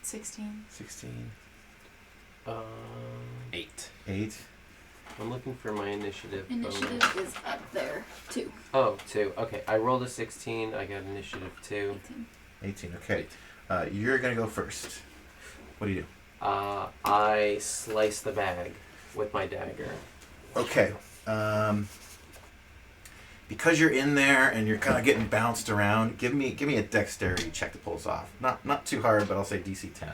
16.
16,
um,
8.
8.
I'm looking for my initiative.
Initiative
bonus.
is up there. 2.
Oh, 2. Okay, I rolled a 16. I got initiative 2.
18.
18. Okay. You're gonna go first. What do you do?
I slice the bag with my dagger.
Okay. Because you're in there and you're kind of getting bounced around, give me a dexterity check to pull this off. Not too hard, but I'll say DC 10.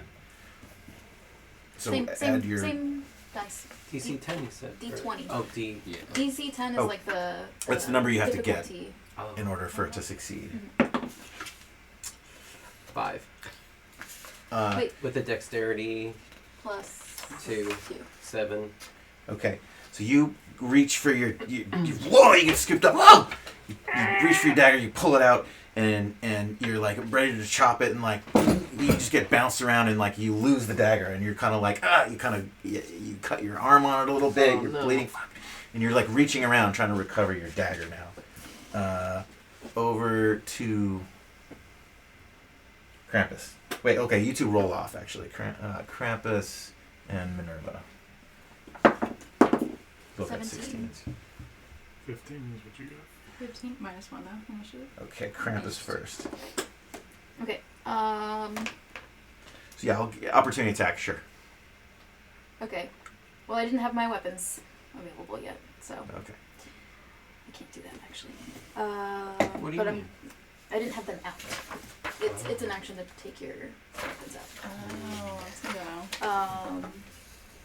So add your.
Same dice.
DC 10, you said?
D20.
Oh, D.
Yeah.
DC 10 is
Oh.
like the.
That's the number you have to get.
difficulty.
Oh,
in order for it to succeed.
5.
Wait.
With the dexterity,
Plus
2.
2.
7.
Okay, so you reach for whoa! You get scooped up. Whoa! You reach for your dagger, you pull it out, and you're like ready to chop it, and like you just get bounced around, and like you lose the dagger, and you're kind of like you cut your arm on it a little bit.
Oh,
you're
no.
bleeding, and you're like reaching around trying to recover your dagger now. Over to Krampus. Wait, okay, you two roll off actually. Krampus and Minerva. Both at
17.
16s.
15 is what you got.
15 minus 1 though. Initiative.
Okay, Krampus first.
Okay.
So yeah, opportunity attack, sure.
Okay. Well, I didn't have my weapons available yet, so
Okay.
I can't do that actually.
What do you
but
mean?
I didn't have them out. It's an action to take your weapons out.
Oh, that's good to know.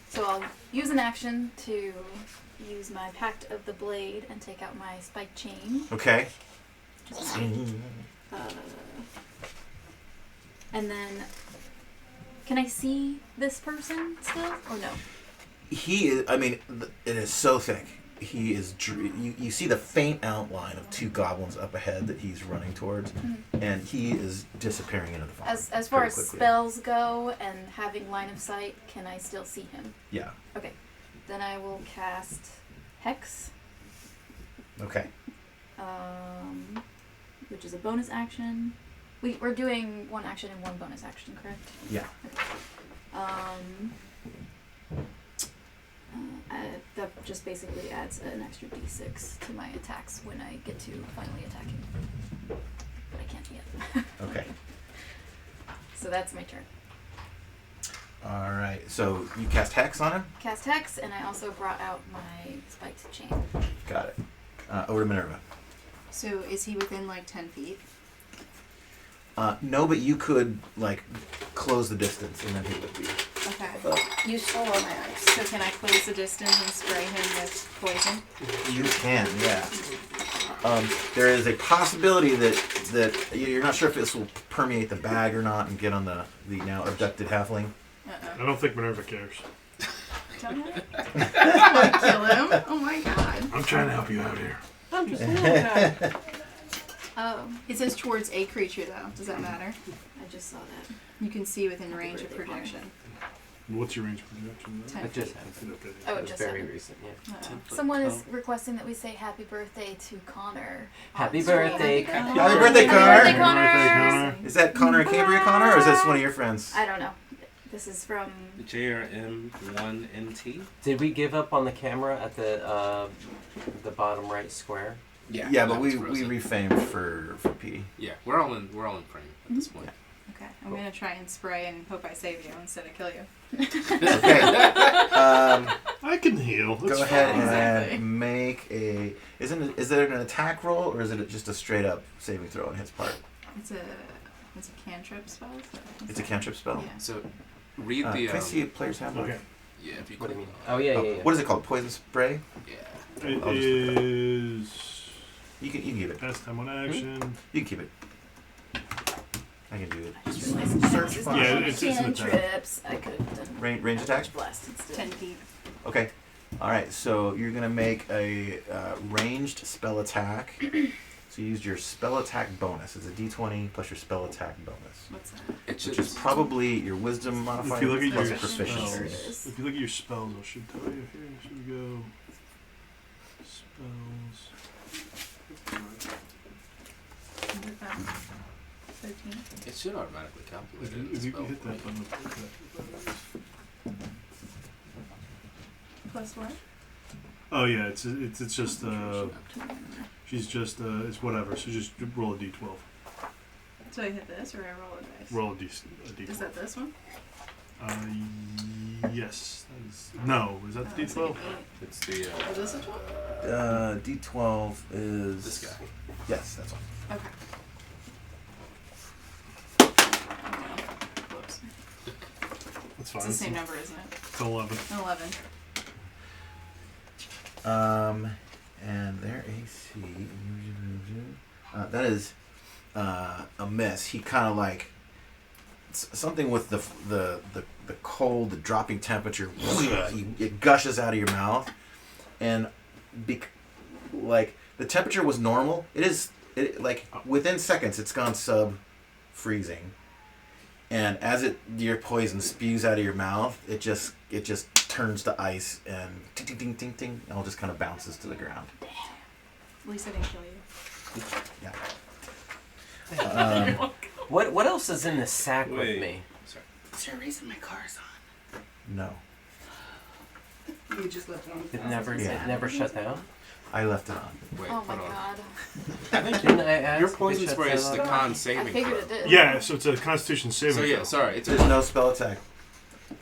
So I'll use an action to use my Pact of the Blade and take out my spike chain.
Okay.
And then, can I see this person still, or no?
He is, I mean, it is so thick. He is, you see the faint outline of two goblins up ahead that he's running towards, and he is disappearing into the fog.
As far
pretty
as
quickly.
spells go and having line of sight, can I still see him?
Yeah.
Okay. Then I will cast Hex,
Okay.
which is a bonus action. We're doing one action and one bonus action, correct?
Yeah.
That just basically adds an extra d6 to my attacks when I get to finally attack him. But I can't yet.
Okay.
So that's my turn.
All right. So you cast Hex on him?
Cast Hex, and I also brought out my spiked chain.
Got it. Over to Minerva.
So is he within like 10 feet?
No, but you could, like, close the distance and then he would be.
Okay.
You stole all my ice.
So can I close the distance and spray him with poison?
You can, yeah. There is a possibility that you're not sure if this will permeate the bag or not and get on the now abducted halfling.
I don't think Minerva cares.
Don't I? Kill him? Oh my god.
I'm trying to help you out here.
I'm just a little guy.
It says towards a creature though. Does that matter?
I just saw that.
You can see within range of projection.
What's your range of projection?
10
It just
feet.
happened.
Okay.
Oh,
It
it
was
just
very
happened.
recent, yeah.
Someone is requesting that we say happy birthday to Connor.
Happy
on stream.
birthday,
Happy
Connor.
Happy birthday, Connor.
Happy birthday,
Happy birthday,
Is that Connor and Cambria Connor, or is that one of your friends?
I don't know. This is from.
JRM1MT?
Did we give up on the camera at the bottom right square?
Yeah.
Yeah, but
that
we
was frozen.
refamed for Petey.
Yeah, we're all in frame at this point.
Okay, I'm gonna try and spray and hope I save you instead of kill you.
Okay.
I can heal. That's
Go ahead
fine.
Exactly.
and make a. Is there an attack roll or is it just a straight up saving throw on his part?
It's a cantrip spell. So
It's a cantrip spell.
Yeah.
So, read the.
Can I see a player's handbook?
Okay.
Yeah, if you
What do you
click
mean?
on
Oh, yeah, yeah, yeah.
What is it called? Poison spray?
Yeah.
It
I'll just look it
is.
You can keep it.
Past time on action.
You can keep it. I can do it.
I just realized
Search
this
file.
Yeah,
is
it's an attack.
cantrips. I could have done
Range attack?
blast instead.
10 feet.
Okay. All right. So you're gonna make a ranged spell attack. So you used your spell attack bonus. It's a D20 plus your spell attack bonus,
What's that?
It's
which is
just.
probably your wisdom modifier
If you look at
plus
your
proficiency.
spells, if you look at your spells, I should tell you. Here, should we go? Spells.
13.
It should automatically calculate
If
it.
you,
in
if you
spell
hit that
point.
button,
Plus what?
oh yeah, it's just she's just it's whatever. So just roll a d12.
So I hit this or I roll a dice?
Roll a d12.
Is that this one?
Yes. That is, no, is that the
It's
d12?
like an 8.
It's the.
Oh, this is one?
D12 is
This guy.
Yes, that's one.
Okay. Whoops.
That's fine.
It's the same number, isn't it?
It's 11.
11.
And their AC. That is a miss. He kind of like something with the cold, the dropping temperature. It gushes out of your mouth, and like the temperature was normal. Like within seconds, it's gone sub freezing, and as your poison spews out of your mouth, it just turns to ice and ting ting ting ting ting, and all just kind of bounces to the ground.
At least I didn't kill you.
Yeah.
What else is in the sack
Wait.
with me?
Sorry.
Is there a reason my car's
No,
on? You just left it on.
Yeah.
It never shut down?
I left it on.
Wait,
Oh my
hold on.
god.
I think
Didn't I ask
your
if it
poison
shuts
spray is
down?
the con
I
saving
figured
throw.
it did.
Yeah, so it's a Constitution saving
So yeah,
throw.
sorry. It's
There's no spell attack.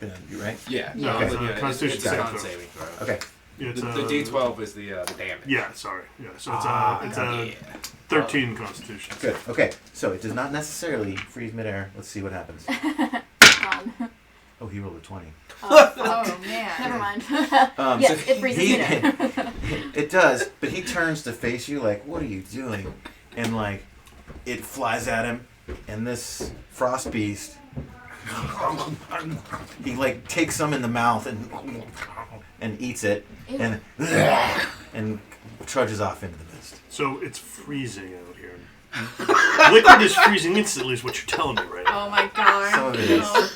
You right?
Yeah.
Yeah.
No,
Okay.
yeah,
Constitution
it's a
saving
con
throw.
saving throw.
Okay.
Yeah, it's
The D12 is the damage.
Yeah, sorry. Yeah, so it's
Yeah.
a 13 Constitution.
Good. Okay. So it does not necessarily freeze midair. Let's see what happens.
Gone.
Oh, he rolled a 20.
Oh, man.
Never mind.
So
Yes, it freezes me there.
It does, but he turns to face you like, "What are you doing?" And like, it flies at him, and this frost beast, he like takes some in the mouth and eats it,
Ew.
and trudges off into the mist.
So it's freezing out here. Liquid is freezing instantly is what you're telling me right now.
Oh my god.
Some of it is.
No.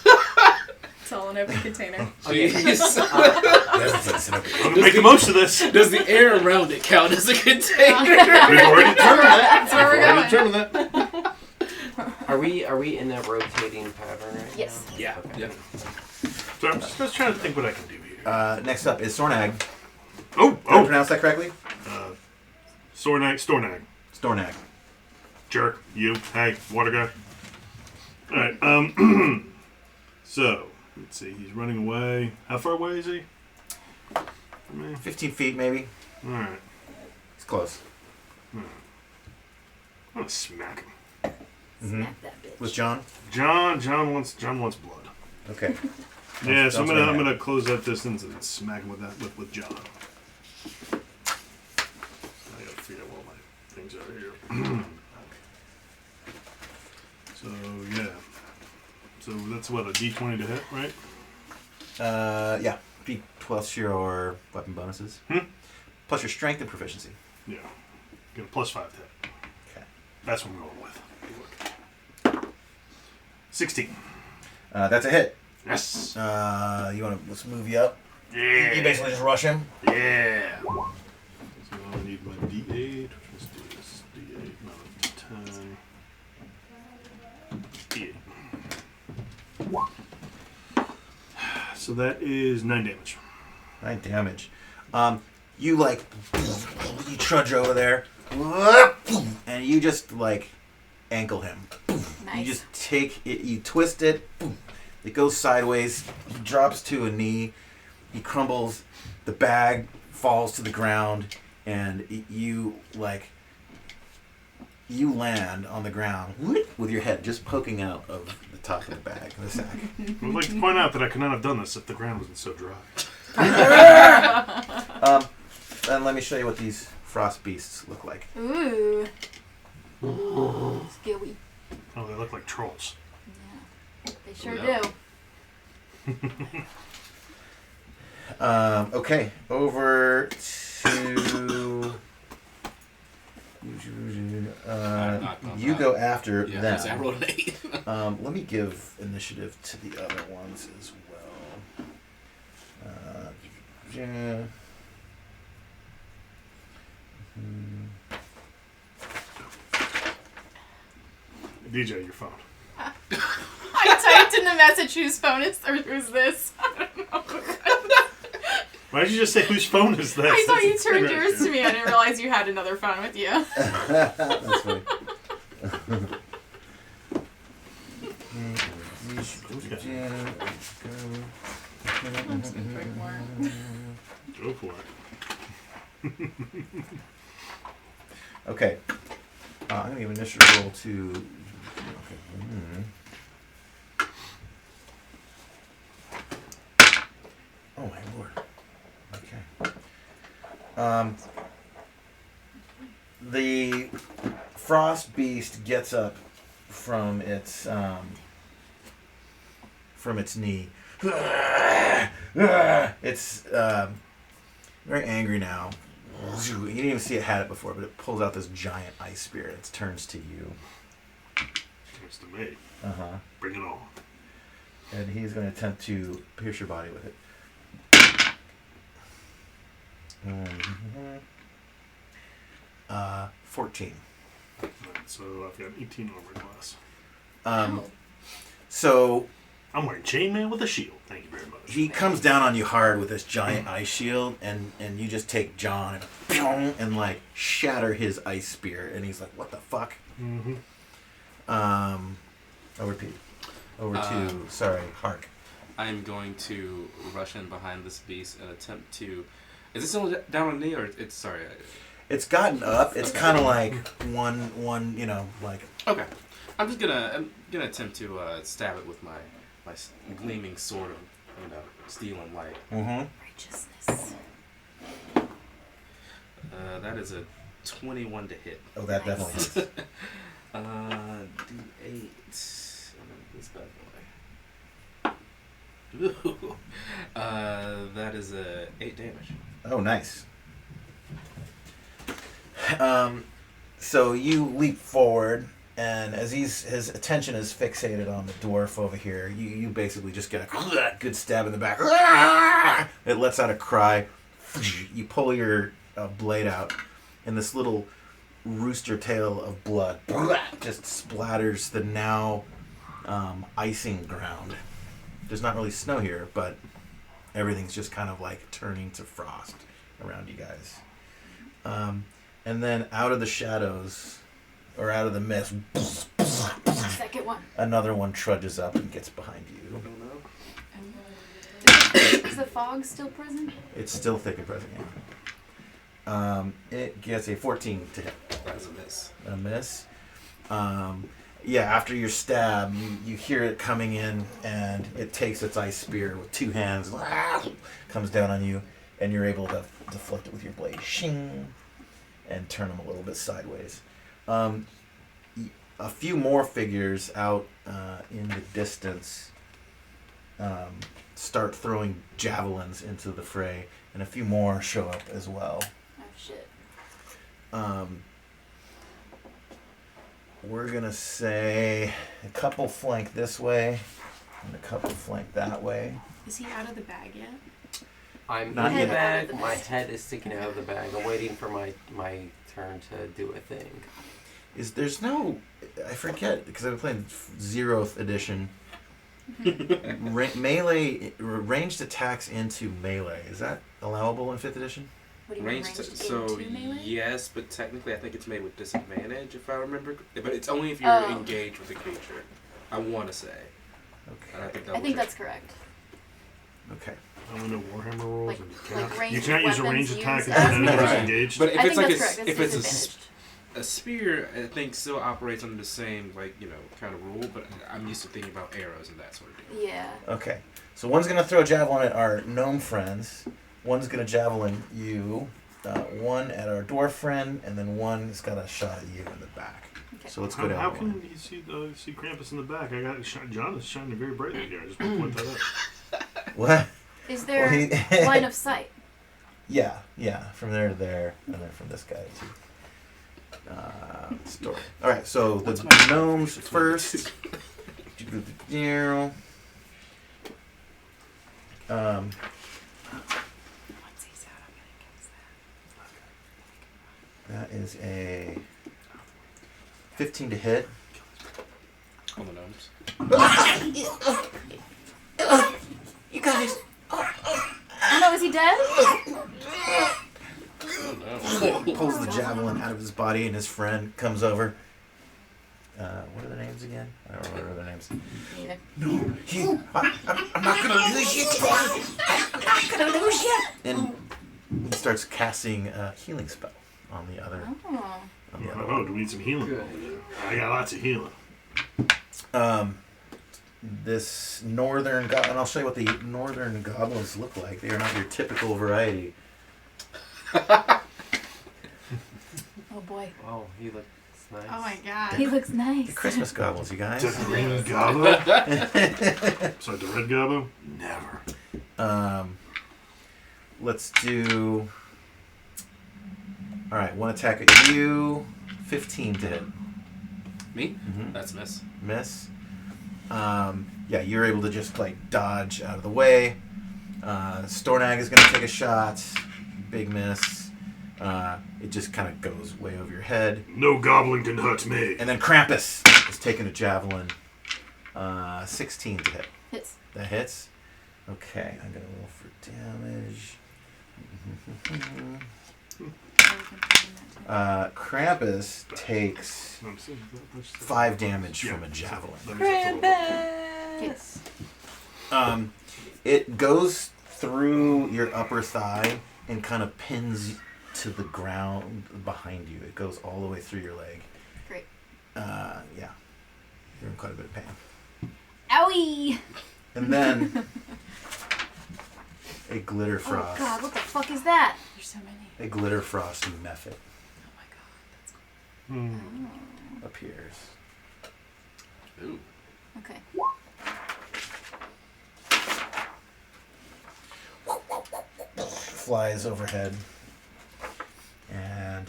It's all in every container.
Jeez.
I'm going to make the most of this.
Does the air around it count as a container?
We've already determined that.
That's where we're going.
Determined that.
Are we in a rotating pattern right
Yes.
now?
Yeah.
Okay.
Yep.
So I'm just trying to think what I can do here.
Next up is Stornag.
Oh,
Did I
oh.
pronounce that correctly?
Stornag.
Stornag.
Jerk. You. Hey, water guy. All right. So let's see. He's running away. How far away is he? From me?
15 feet, maybe.
All right.
It's close.
I'm gonna smack him.
Smack that bitch.
With John?
John wants blood.
Okay.
Yeah, so I'm
Don't say that.
gonna close that distance and smack him with that with John. I gotta figure out what my things are here. So yeah. So that's what, a D20 to hit, right?
Yeah. Plus your weapon bonuses. Plus your strength and proficiency.
Yeah. Get a +5 to hit.
Okay.
That's what I'm going with. 16.
That's a hit.
Yes.
Let's move you up.
Yeah.
You basically just rush him.
Yeah. So I need my D8. Let's do this. D8, no, 10. D8. So that is 9 damage.
9 damage. You trudge over there, and you just ankle him.
Nice.
You just take it, you twist it, it goes sideways, he drops to a knee, he crumbles, the bag falls to the ground, and you land on the ground with your head just poking out of the top of the bag, the sack.
I would like to point out that I could not have done this if the ground wasn't so dry.
And let me show you what these frost beasts look like.
Ooh. Skilly.
Oh, they look like trolls.
Yeah. They sure
Yeah.
do.
Okay, over to you go after
Yeah,
them.
so I rolled an 8.
Let me give initiative to the other ones as well. Yeah.
DJ, your phone.
I typed in the message whose phone is or who's this. I don't know.
Why did you just say whose phone is this?
I thought you turned yours to me. I didn't realize you had another phone with you.
That's funny.
I'm just gonna drink more.
Go for it.
Okay. I'm going to give initiative roll to... Okay. Oh, my lord. Okay. The frost beast gets up from its knee. It's very angry now. You didn't even see it had it before, but it pulls out this giant ice spear. It turns to you.
Turns to me.
Uh-huh.
Bring it on.
And he's going to attempt to pierce your body with it. 14.
Right, so I've got 18 armor class.
So
I'm wearing chainmail with a shield. Thank you very much.
he comes down on you hard with this giant ice shield, and you just take John and shatter his ice spear, and he's like, "What the fuck?"
Mm-hmm.
Over Pete. Over to Hark.
I'm going to rush in behind this beast and attempt to. Is it still down on knee or it's sorry?
It's gotten up. It's kind of like one.
Okay, I'm gonna attempt to stab it with my gleaming sword of steel and light.
Mm-hmm.
Righteousness.
That is a 21 to hit.
Oh, that definitely is.
D8. This bad boy. Ooh. That is a 8 damage.
Oh, nice. So you leap forward, and as his attention is fixated on the dwarf over here, you basically just get a good stab in the back. It lets out a cry. You pull your blade out, and this little rooster tail of blood just splatters the now icing ground. There's not really snow here, but everything's just kind of turning to frost around you guys. And then out of the shadows, or out of the mist,
second one.
another one trudges up and gets behind you.
I don't know.
Is the fog still present?
It's still thick and present, yeah. It gets a 14 to hit.
That's a miss.
A miss. Yeah, after your stab, you hear it coming in, and it takes its ice spear with 2 hands, comes down on you, and you're able to deflect it with your blade, shing, and turn them a little bit sideways. A few more figures out in the distance start throwing javelins into the fray, and a few more show up as well.
Oh shit.
We're gonna say a couple flank this way, and a couple flank that way.
Is he out of the bag yet?
I'm
Not
in the
yet.
bag.
Out of the
My
bag.
head is sticking out of the bag. I'm waiting for my turn to do a thing.
There's no, I forget because I've been playing 0th edition. Melee ranged attacks into melee. Is that allowable in 5th edition?
What do you mean
Ranged,
ranged
so
into melee?
yes, but technically I think it's made with disadvantage if I remember. But it's only if you're
Oh.
engaged with a creature. I want to say. And I
Okay.
think,
I think that's correct.
Okay.
I don't know Warhammer rules.
Like-
and
like
you
ranged
cannot use a
weapons
ranged attack
used
if
as
the enemy's
melee.
engaged.
But if
I
it's
think
like
that's correct. That's
if it's
disadvantaged.
a spear, I think still operates under the same kind of rule. But I'm used to thinking about arrows and that sort of deal.
Yeah.
Okay. So one's gonna throw a javelin at our gnome friends. One's gonna javelin you. One at our dwarf friend, and then one's got a shot at you in the back.
Okay.
So let's go
How
down.
can
one.
you see Krampus in the back? I got John is shining very brightly here. I just want to point that out.
What?
Is there
Well,
line of sight?
Yeah, from there to there, and then from this guy to story. All right, so the gnomes first.
Once he's out, I'm gonna guess
That is a 15 to hit.
On the gnomes.
You guys.
Oh no, is he dead?
Oh no.
Pulls the javelin out of his body, and his friend comes over. What are their names again? I don't remember their names.
Neither.
No, I'm not gonna lose you. I'm not gonna lose you. And he starts casting a healing spell on the other.
Oh.
On the other
Oh,
one.
do we need some healing?
Good.
I got lots of healing.
This northern goblin, and I'll show you what the northern goblins look like. They are not your typical variety.
Oh boy.
Oh, he looks nice.
Oh my god.
He looks
The
nice.
Christmas goblins, you guys.
The green gobbo? Sorry, the red gobbo? Never.
Let's do. All right, one attack at you, 15 to hit.
Me?
Mhm.
That's a miss.
Miss. Yeah, you're able to just like dodge out of the way. Stornag is gonna take a shot. Big miss. It just kind of goes way over your head.
No goblin can hurt me.
And then Krampus is taking a javelin. 16 to hit.
Hits.
That hits. Okay, I'm gonna roll for damage. Krampus takes 5 damage from a javelin.
Hits.
It goes through your upper thigh and kind of pins to the ground behind you. It goes all the way through your leg.
Great.
Yeah, you're in quite a bit of pain.
Owie!
And then a glitter
Oh
frost.
god, what the fuck is that?
There's so many.
A glitter frost method
Oh my god, that's cool.
appears.
Ooh.
Okay.
Flies overhead. And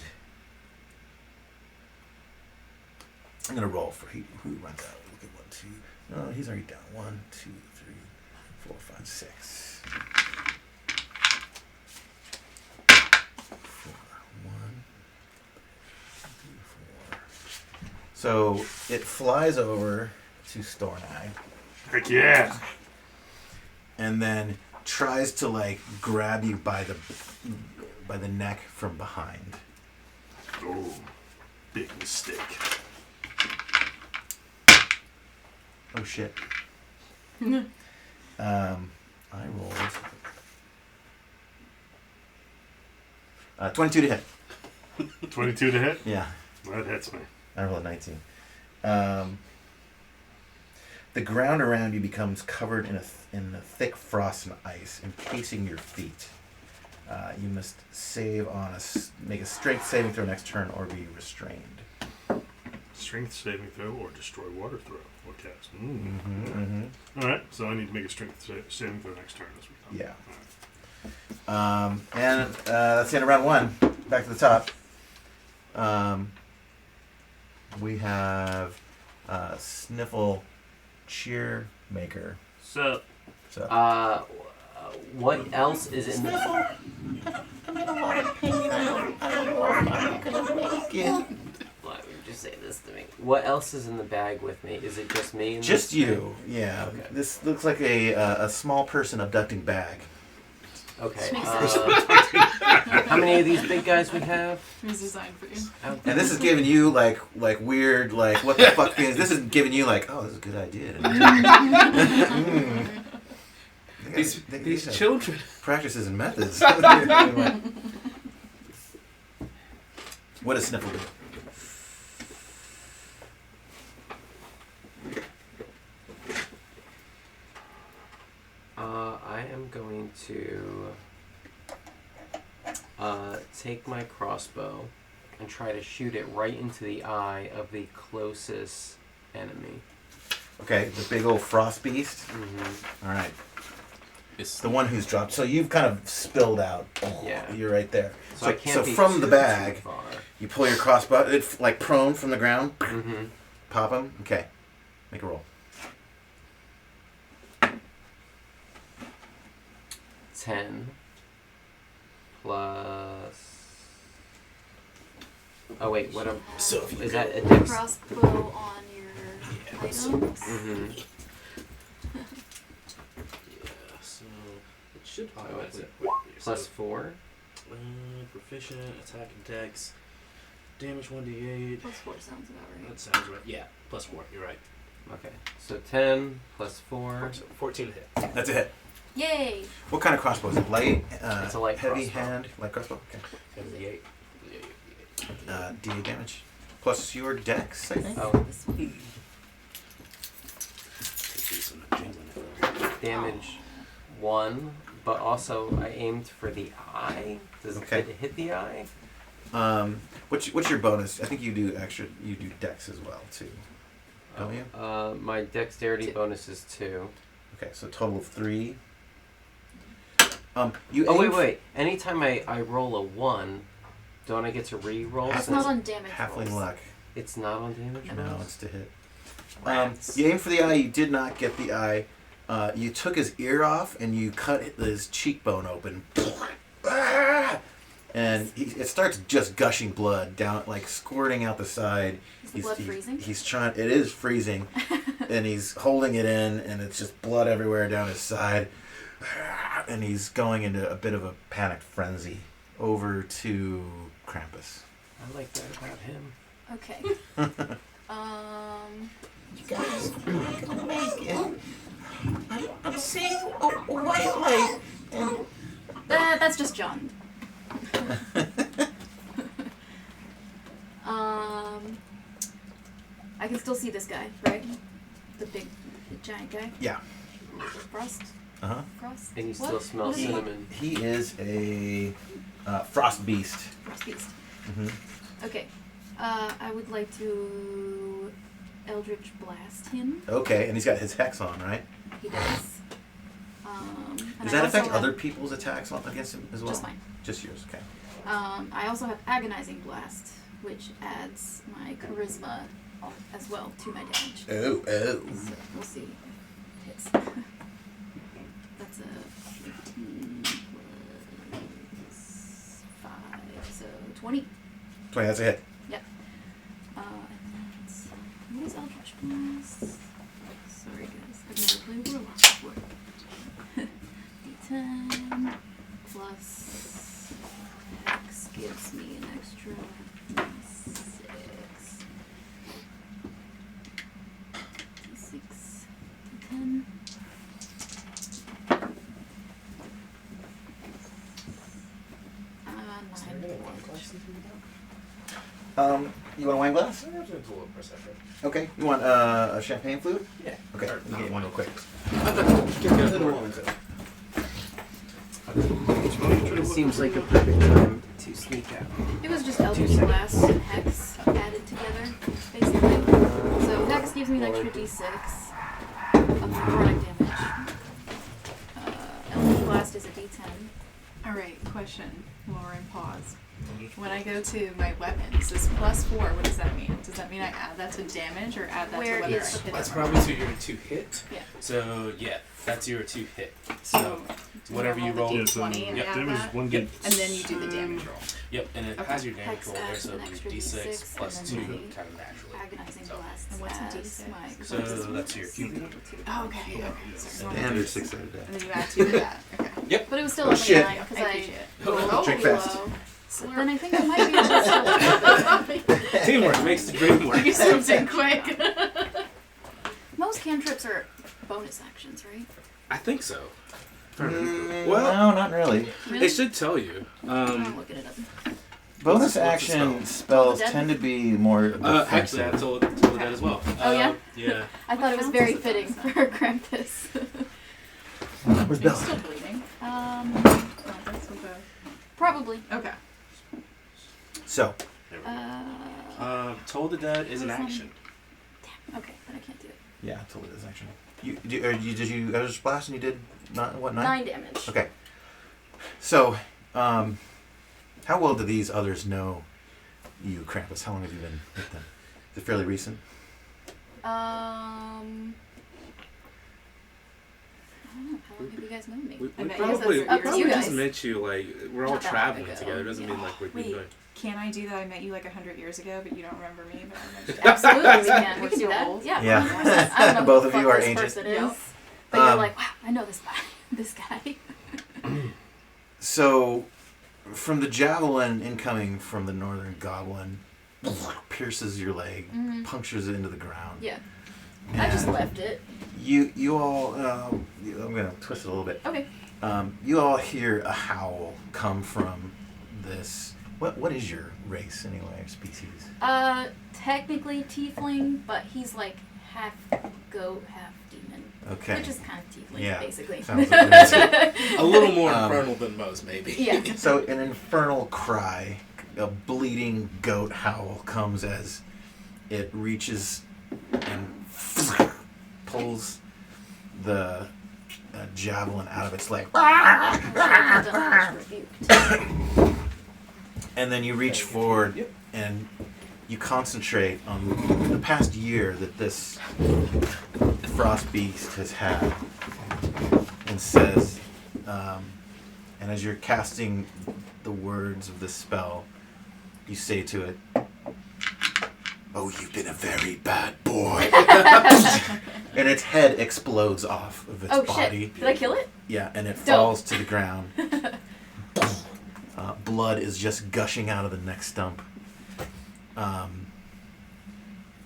I'm gonna roll for who runs out. Look at 1, 2. No, he's already down. 1, 2, 3, 4, 5, 6. 4, 1, 2, 4. So it flies over to Stornai
Heck yeah.
and then tries to like grab you by the neck from behind.
Oh, big mistake.
Oh shit. I rolled 22 to hit.
22 to hit?
Yeah,
That hits me.
I rolled a 19. The ground around you becomes covered in a thick frost and ice, encasing your feet. You must make a strength saving throw next turn or be restrained.
Strength saving throw or destroy water throw or cast.
Mm-hmm.
Alright, so I need to make a strength saving throw next turn. As we
Yeah.
Alright.
And that's the end of round one. Back to the top. We have Sniffle Cheermaker.
So,
So
what else is in the...
I'm in a lot of pain. I don't know if I'm gonna make it.
Why would you say this to me? What else is in the bag with me? Is it just me?
just you. Yeah.
Okay.
This looks like a small person abducting bag.
Okay.
Makes
How many of these big guys we have?
It was designed for you.
And this is giving you like weird what the fuck feelings. This is giving you like, oh, this is a good idea.
These children.
Practices and methods. What does Sniffle do?
I am going to take my crossbow and try to shoot it right into the eye of the closest enemy.
Okay, the big old frost beast.
Mm-hmm.
All right,
It's
the one who's dropped. So you've kind of spilled out. Oh,
Yeah.
you're right there.
So I can't be
from the
too
bag,
far.
you pull your crossbow. It's like prone from the ground.
Mm-hmm.
Pop him. Okay, make a roll.
10 plus... Oh wait, what am...
So if you
Is that a
The
dex?
crossbow on your items.
Mm-hmm.
Yeah, so it should
Oh,
automatically.
Plus 4?
Proficient, attack and dex, damage 1d8.
Plus 4 sounds about right.
That sounds right. Yeah, plus 4. You're right.
Okay, so 10 plus 4.
So 14 to hit.
That's a hit.
Yay!
What kind of crossbow is it? Light?
It's a light
heavy
crossbow.
hand? Light crossbow? Okay.
78.
D8 damage. Plus your dex, I think?
Oh,
This one.
damage 1, but also I aimed for the eye. Does
Okay.
it hit the eye?
What's your bonus? I think you do dex as well too. Don't you?
My dexterity
2.
bonus is 2.
Okay, so total of 3. You
Oh,
aim
wait. Anytime I roll a 1, don't I get to re-roll?
It's not on damage
Halfling
rolls.
luck.
It's not on damage
No,
rolls?
it's to hit.
Rats.
You aim for the eye. You did not get the eye. You took his ear off and you cut his cheekbone open. And it starts just gushing blood down, like squirting out the side.
Is the blood freezing?
He's trying. It is freezing, and he's holding it in, and it's just blood everywhere down his side. And he's going into a bit of a panicked frenzy. Over to Krampus.
I like that about him.
Okay.
You guys aren't gonna make it. I'm seeing a white light, and
That's just John. I can still see this guy, right? The giant guy.
Yeah.
Frost. Frost.
And you
What?
still smell
What is he?
cinnamon.
He is a frost beast.
Frost beast.
Mm-hmm.
Okay. I would like to Eldritch Blast him.
Okay, and he's got his hex on, right?
He does. And
Does
I
that
also
affect
have-
other people's attacks against him as well?
Just mine.
Just yours, okay.
I also have Agonizing Blast, which adds my Charisma as well to my damage.
Oh.
So we'll see if it hits. That's a 15 plus 5, so 20.
20, that's a hit.
Yep. And that's, what is Eldritch Blast? Sorry guys, I've never played Warlock before. D10 plus Hex gives me an extra 6. D6
You want a wine glass?
I'm going to do a little perception.
Okay. You want a champagne flute?
Yeah.
Okay.
Or
Let me
not
get one real quick.
It seems like a perfect time to sneak out.
It was just Eldritch Blast and Hex added together, basically. So Hex gives me an extra d6 of necrotic damage. Eldritch Blast is a d10.
Alright, question while we're in pause. When I go to my weapons, this +4, what does that mean? Does that mean I add that to damage or add that
Where
to whether
is-
I hit
That's
it?
probably to your 2 hit.
Yeah.
So, yeah, that's your 2 hit.
So,
So, whatever you roll.
the
Yeah, so
D20 and
yeah,
add
damage
that,
is 1d.
and then you do the damage roll.
Yep, and it
Okay.
has your damage
Hex
roll there,
adds
so
an
it'll be
extra
d6
d6
plus
and
2
then the
kind of naturally.
Agonizing
So-
Blast
And what's a
as
D6?
my
So that's your Q.
Oh, okay. Sorry.
And there's 6 sided
And then you add 2 to that. Okay.
Yep.
But it was still
Oh,
only
shit.
9 because
I appreciate it.
Oh,
Drink
below.
fast.
So then I think I might be able to still
Teamwork makes the dream work.
You swooped in quick.
Most cantrips are bonus actions, right?
I think so. Well,
no, not really.
Really?
it should tell you.
I'm looking it up.
Bonus
What's the
action
spell?
spells
Dead?
tend to be more
Actually, I
defensive.
told that as well.
Oh, yeah?
Yeah.
I thought it was
counts
very
as a
fitting
bonus
for Krampus.
Where's
Are you
Bella?
still bleeding? That's with
Probably.
okay.
So,
Toll the Dead is an
What's on-
action.
Okay, but I can't do it.
yeah, totally is action. Did you Eldritch Blast and you did what 9?
9 damage.
Okay. So, how well do these others know you, Krampus? How long have you been with them? Is it fairly recent?
I don't know. How long have you guys known me?
We
I bet
probably,
that's up to you
just
guys.
met you, like, we're all
Not that long
traveling
ago.
together. It doesn't mean like we've been
Wait.
doing.
Can I do that? I met you like 100 years ago, but you don't remember me. But I met you.
Absolutely, we can. We
We're
can do
so
that.
old.
Yeah.
Yeah.
100%. I don't know
Both
who
of
the
you
fuck
are
this
ancient.
person
Yep.
is, but you're
Um,
like, wow, I know this guy.
So, from the javelin incoming from the northern goblin, pierces your leg,
Mhm.
punctures it into the ground.
Yeah. I just
And
left it.
You all, I'm gonna twist it a little bit.
Okay.
You all hear a howl come from this. What is your race anyway, or species?
Technically tiefling, but he's like half goat, half demon.
Okay.
Which is kind of tiefling,
Yeah.
basically.
Sounds like it.
A little more
Um,
infernal than most, maybe.
Yeah.
So an infernal cry, a bleeding goat howl comes as it reaches and pulls the javelin out of its leg. And then you reach forward
Yep.
and you concentrate on the past year that this frost beast has had, and says, and as you're casting the words of the spell, you say to it, "Oh, you've been a very bad boy." And its head explodes off of its
Oh
body.
shit! Did I kill it?
Yeah, and it
Dope.
falls to the ground. Blood is just gushing out of the neck stump.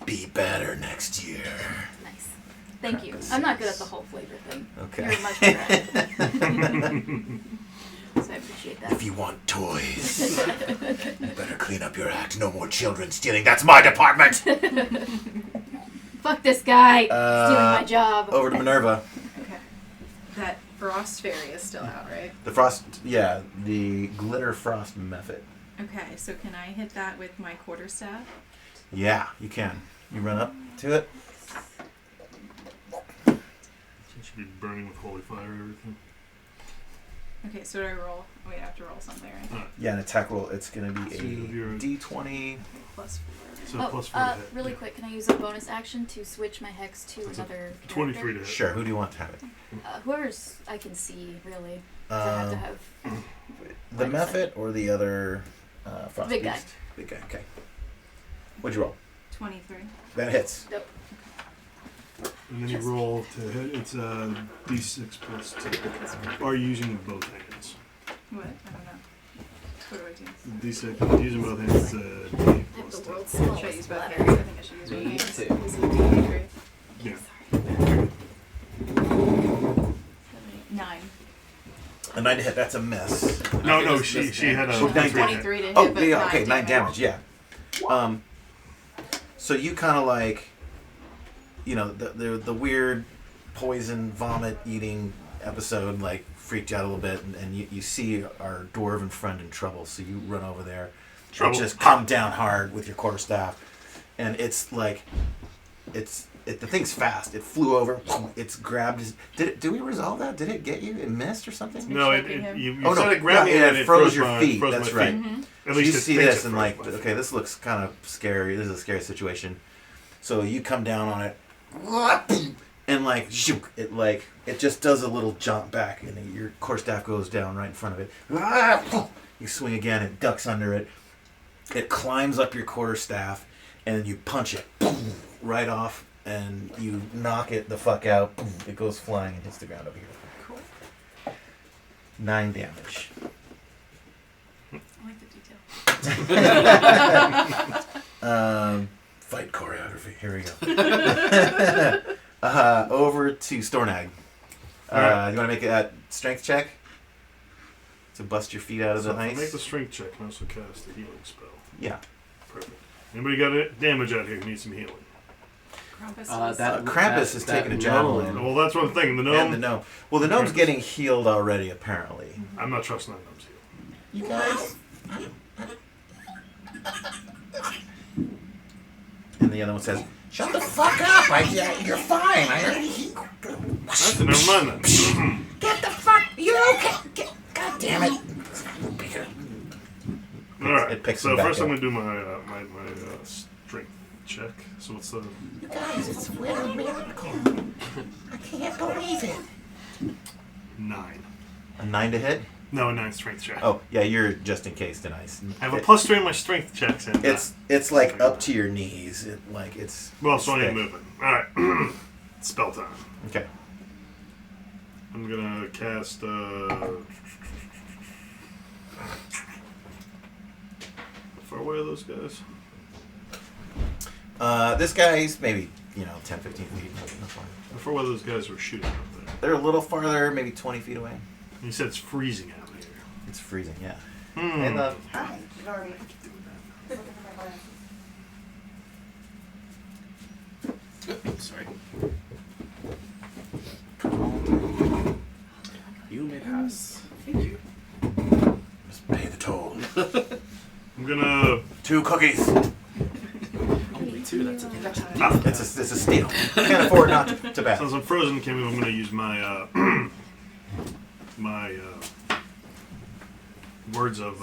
Be better next year.
Nice. Thank you. I'm not good at the whole flavor thing.
Okay.
You're much better at it. So I appreciate that.
If you want toys, you better clean up your act. No more children stealing. That's my department.
Fuck this guy! Stealing my job.
Over to Minerva.
Okay. That frost fairy is still out, right?
The frost, yeah, the glitter frost method.
Okay, so can I hit that with my quarterstaff?
Yeah, you can. You run up to it.
It should be burning with holy fire or everything.
Okay, so do I roll? Wait, I have to roll something, right?
Yeah, an attack roll. It's going to be
So
a
you're-
D20.
+4.
So
Oh,
plus 4 to hit.
really quick, can I use a bonus action to switch my hex to
That's a
another
23
character?
to hit.
Sure, who do you want to have it?
Whoever's I can see, really. 'Cause I have to have...
The
like
method or the other frost
Big guy.
beast? Big guy, okay. What'd you roll?
23.
That hits.
Nope.
And then you roll to hit. It's a d6 plus 2. Are you using both hands?
What? I don't know. What do I do?
D6. Using both hands. It's a d8
I have
plus
the
2.
world's
Should I
smallest
use both
bladder.
hands? I think I should use both
Me
hands.
too.
This is a D8, right?
Yeah.
9.
A 9 to hit. That's a miss.
No, she had a
Oh, 9
23 to hit,
Oh,
but
yeah, okay,
9
9 damage, yeah. So you kind of like, you know, the weird poison vomit eating episode like freaked you out a little bit, and you see our dwarven friend in trouble, so you run over there and just come down hard with your quarterstaff, and it's like, the thing's fast. It flew over. It's grabbed his. Did we resolve that? Did it get you? It missed or something?
No,
choking him.
you
Oh,
said
no.
it grabbed me
Yeah,
and
it
it
froze your
my,
feet.
froze
That's
my
right.
feet.
Mm-hmm.
At
So
least
you
it
see
thinks
this
it
and
froze
like,
my feet.
okay, this looks kind of scary. This is a scary situation. So you come down on it, and like, shook, it just does a little jump back, and your quarterstaff goes down right in front of it. You swing again, it ducks under it. It climbs up your quarterstaff, and then you punch it right off, and you knock it the fuck out. It goes flying and hits the ground over here.
Cool.
9 damage.
I like the detail.
Fight choreography. Here we go. Over to Stornag.
Alright.
You want to make a strength check to bust your feet out of
So
the
if I make
ice?
the strength check and also cast the healing spell.
Yeah.
Perfect. Anybody got damage out here who needs some healing?
Krampus is-
Krampus is taking a javelin.
Well, that's one thing. The gnome.
And the gnome. Well, the gnome's
Krampus.
getting healed already, apparently.
I'm not trusting that gnome's heal.
You guys,
And the other one says,
shut the fuck up. You're fine. I already.
Never mind then.
Get the fuck. You're okay. God damn it.
All right.
It picks
so
him back
first I'm
up.
gonna do my strength check. So what's the
You guys, it's a weird miracle. I can't believe it.
9?
a 9 to hit?
No, a 9 strength check.
Oh, yeah, you're just in case tonight.
I have a +3 in my strength checks. And
It's like up to your knees.
well, so I
thick.
ain't moving. All right. Spell time.
Okay.
I'm gonna cast. How far away are those guys?
This guy's maybe 10, 15 feet.
How far away those guys were shooting up there?
They're a little farther, maybe 20 feet away.
You said it's freezing out here.
It's freezing, yeah.
Hmm.
And
Hi, Norby.
Sorry. You may pass.
Thank you.
just pay the toll.
I'm gonna.
2 cookies.
Only 2. That's a
It's a steal. Can't afford not to bet.
Since I'm frozen, Kimmy, I'm gonna use my my words of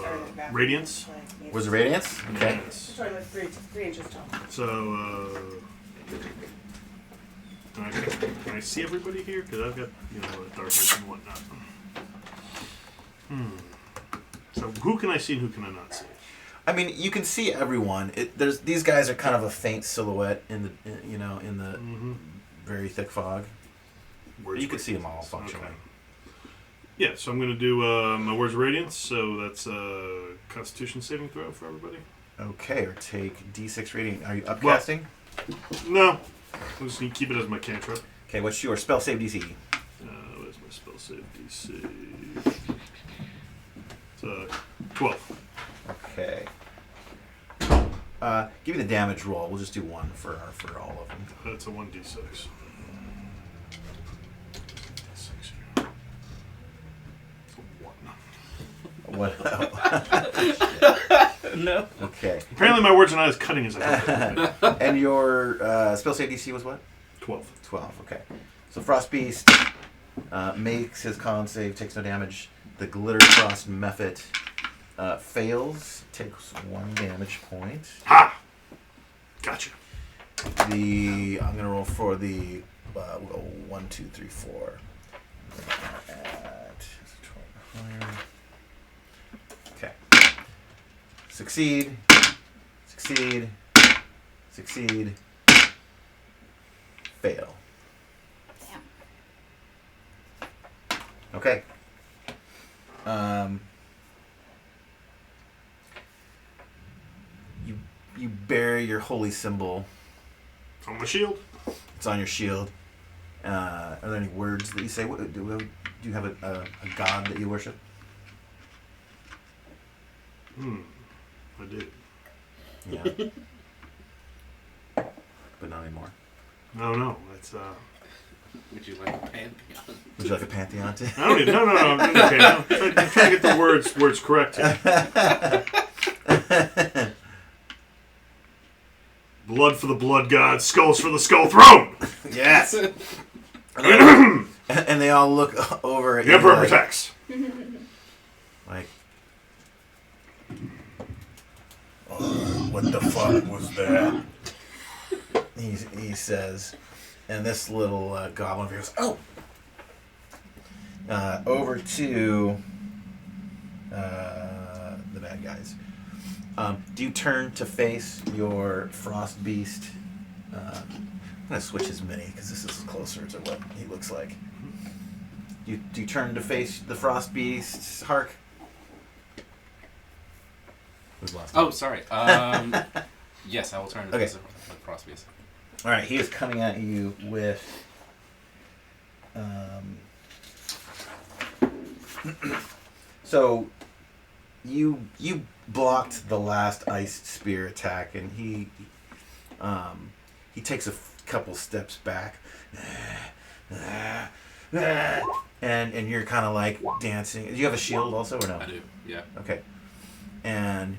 radiance.
Was it radiance? Okay.
Yes.
Sorry, like 3 inches tall.
So, can I see everybody here? Because I've got, dark vision and whatnot. So, who can I see and who can I not see?
I mean, you can see everyone. These guys are kind of a faint silhouette in the
Mm-hmm.
very thick fog.
Words
You can
of
see them all
radiance.
functionally.
Okay. Yeah, so I'm going to do my words of radiance. So that's a Constitution saving throw for everybody.
Okay, or take D6 radiant. Are you upcasting?
No, I'm just going to keep it as my cantrip.
Okay, what's your spell save DC?
Where's my spell save DC? It's 12.
Okay. Give me the damage roll. We'll just do 1 for all of them.
That's a 1d6.
What?
No.
Okay.
Apparently my words are not as cutting as I thought.
And your spell save DC was what?
12.
12. Okay. So Frost Beast makes his con save, takes no damage. The Glitter Frost Mephit fails, takes 1 damage point.
Ha! Gotcha.
I'm gonna roll for the 1, 2, 3, 4. At 12 higher. Okay. Succeed. Succeed. Succeed. Fail.
Damn.
Okay. You bury your holy symbol.
On my shield.
It's on your shield. Are there any words that you say? Do you have a god that you worship?
I do.
Yeah. But not anymore.
No. It's
Would you like a pantheon?
Would you like a pantheon too?
I don't even. No. Okay. I'm trying to get the words correct here. Blood for the blood god, skulls for the skull throne.
Yes. And they all look over at
The
you
Emperor
like,
protects.
like, what the fuck was that? He says, and this little goblin goes, oh! Over to the bad guys. Do you turn to face your frost beast? I'm going to switch his mini because this is closer to what he looks like. Do you turn to face the frost beast, Hark? Who's lost?
Oh, sorry. Yes, I will turn to
Okay.
the crossbeast.
All right, he is coming at you with. So, you blocked the last ice spear attack, and he takes a couple steps back, and you're kind of like dancing. Do you have a shield also, or no?
I do, yeah.
Okay, and.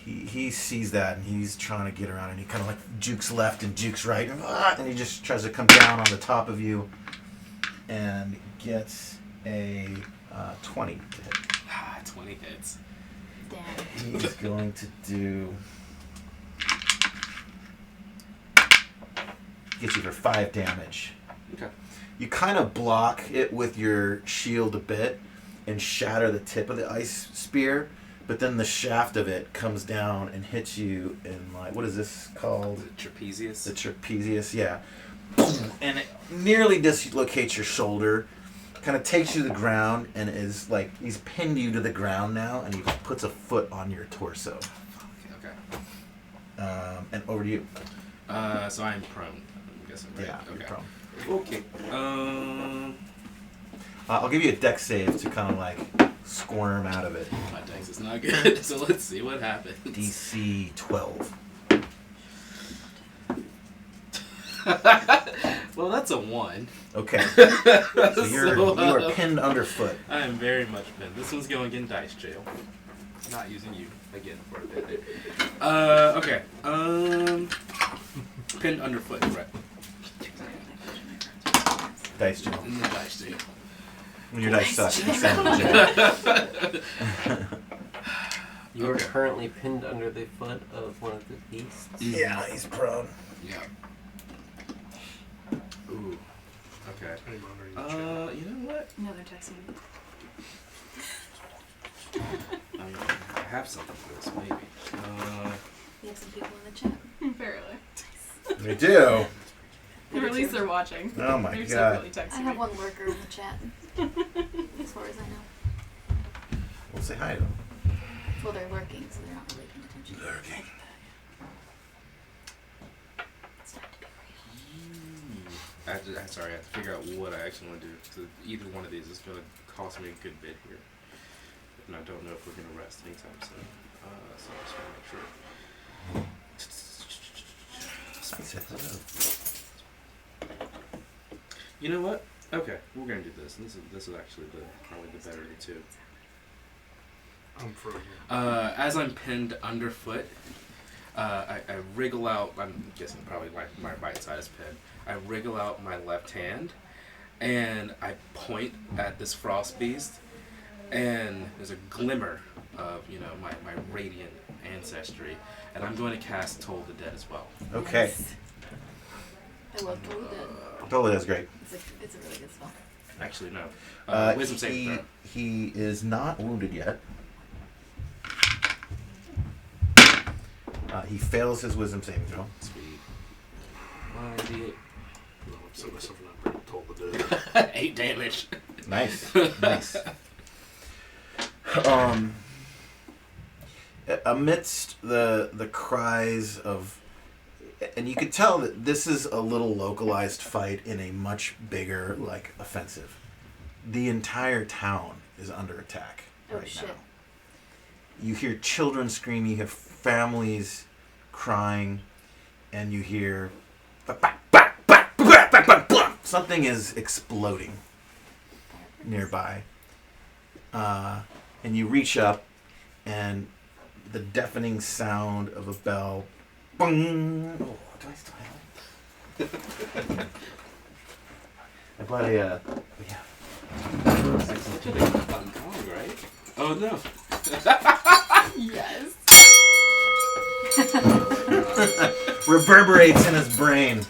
He sees that and he's trying to get around and he kind of like jukes left and jukes right and he just tries to come down on the top of you and gets a 20 to hit.
20 hits.
Damn.
He's going to do... Gets you for 5 damage.
Okay.
You kind of block it with your shield a bit and shatter the tip of the ice spear. But then the shaft of it comes down and hits you in, like, what is this called?
The trapezius.
The trapezius, yeah. And it nearly dislocates your shoulder, kind of takes you to the ground, and is like, he's pinned you to the ground now, and he puts a foot on your torso.
Okay.
And over to you.
So I'm prone, I'm guessing, right?
Yeah,
okay.
you're prone.
Okay.
I'll give you a dex save to kind of like squirm out of it.
My dex is not good, so let's see what happens.
DC 12.
Well, that's a 1.
Okay. So you
So,
are pinned underfoot.
I am very much pinned. This one's going in dice jail. Not using you again for a bit. Okay. Pinned underfoot, right?
Dice jail.
In the dice jail.
When your dice suck, you send it to jail.
You are
Okay.
currently pinned under the foot of one of the beasts.
Yeah, he's prone.
Yeah. Ooh. Okay. You know what?
No, they're texting me.
I mean, I have something for this, maybe.
We have some people in the chat.
Apparently.
We do.
Or at least they're watching.
Oh my
They're
god.
separately texting
I have
me.
one lurker in the chat, as far as I know.
We'll say hi to him.
Well, they're lurking, so they're not really paying attention.
Lurking.
It's time to be real.
I have to figure out what I actually want to do. So either one of these is going to cost me a good bit here. And I don't know if we're going to rest anytime soon. So I just want to make sure. You know what? Okay, we're going to do this. This is actually probably the better of the two.
I'm frozen.
As I'm pinned underfoot, I wriggle out. I'm guessing probably my right side is pinned. I wriggle out my left hand, and I point at this frost beast, and there's a glimmer of my radiant ancestry, and I'm going to cast Toll the Dead as well.
Okay.
I love Toll the Dead.
Totally, that's great.
It's a really good spell.
Actually, no. Wisdom saving throw.
He is not wounded yet. He fails his wisdom saving throw.
Sweet.
1d8. No, I'm set myself not bringing told the dead.
8 damage.
Nice, nice. Amidst the cries of, and you could tell that this is a little localized fight in a much bigger offensive. the entire town is under attack
Oh,
right
shit.
now. You hear children screaming, you hear families crying, and you hear something is exploding nearby. And you reach up, and the deafening sound of a bell. Bung! Oh, do I still have it? I bought a, yeah.
Hong Kong, right? Oh no.
Yes.
Reverberates in his brain.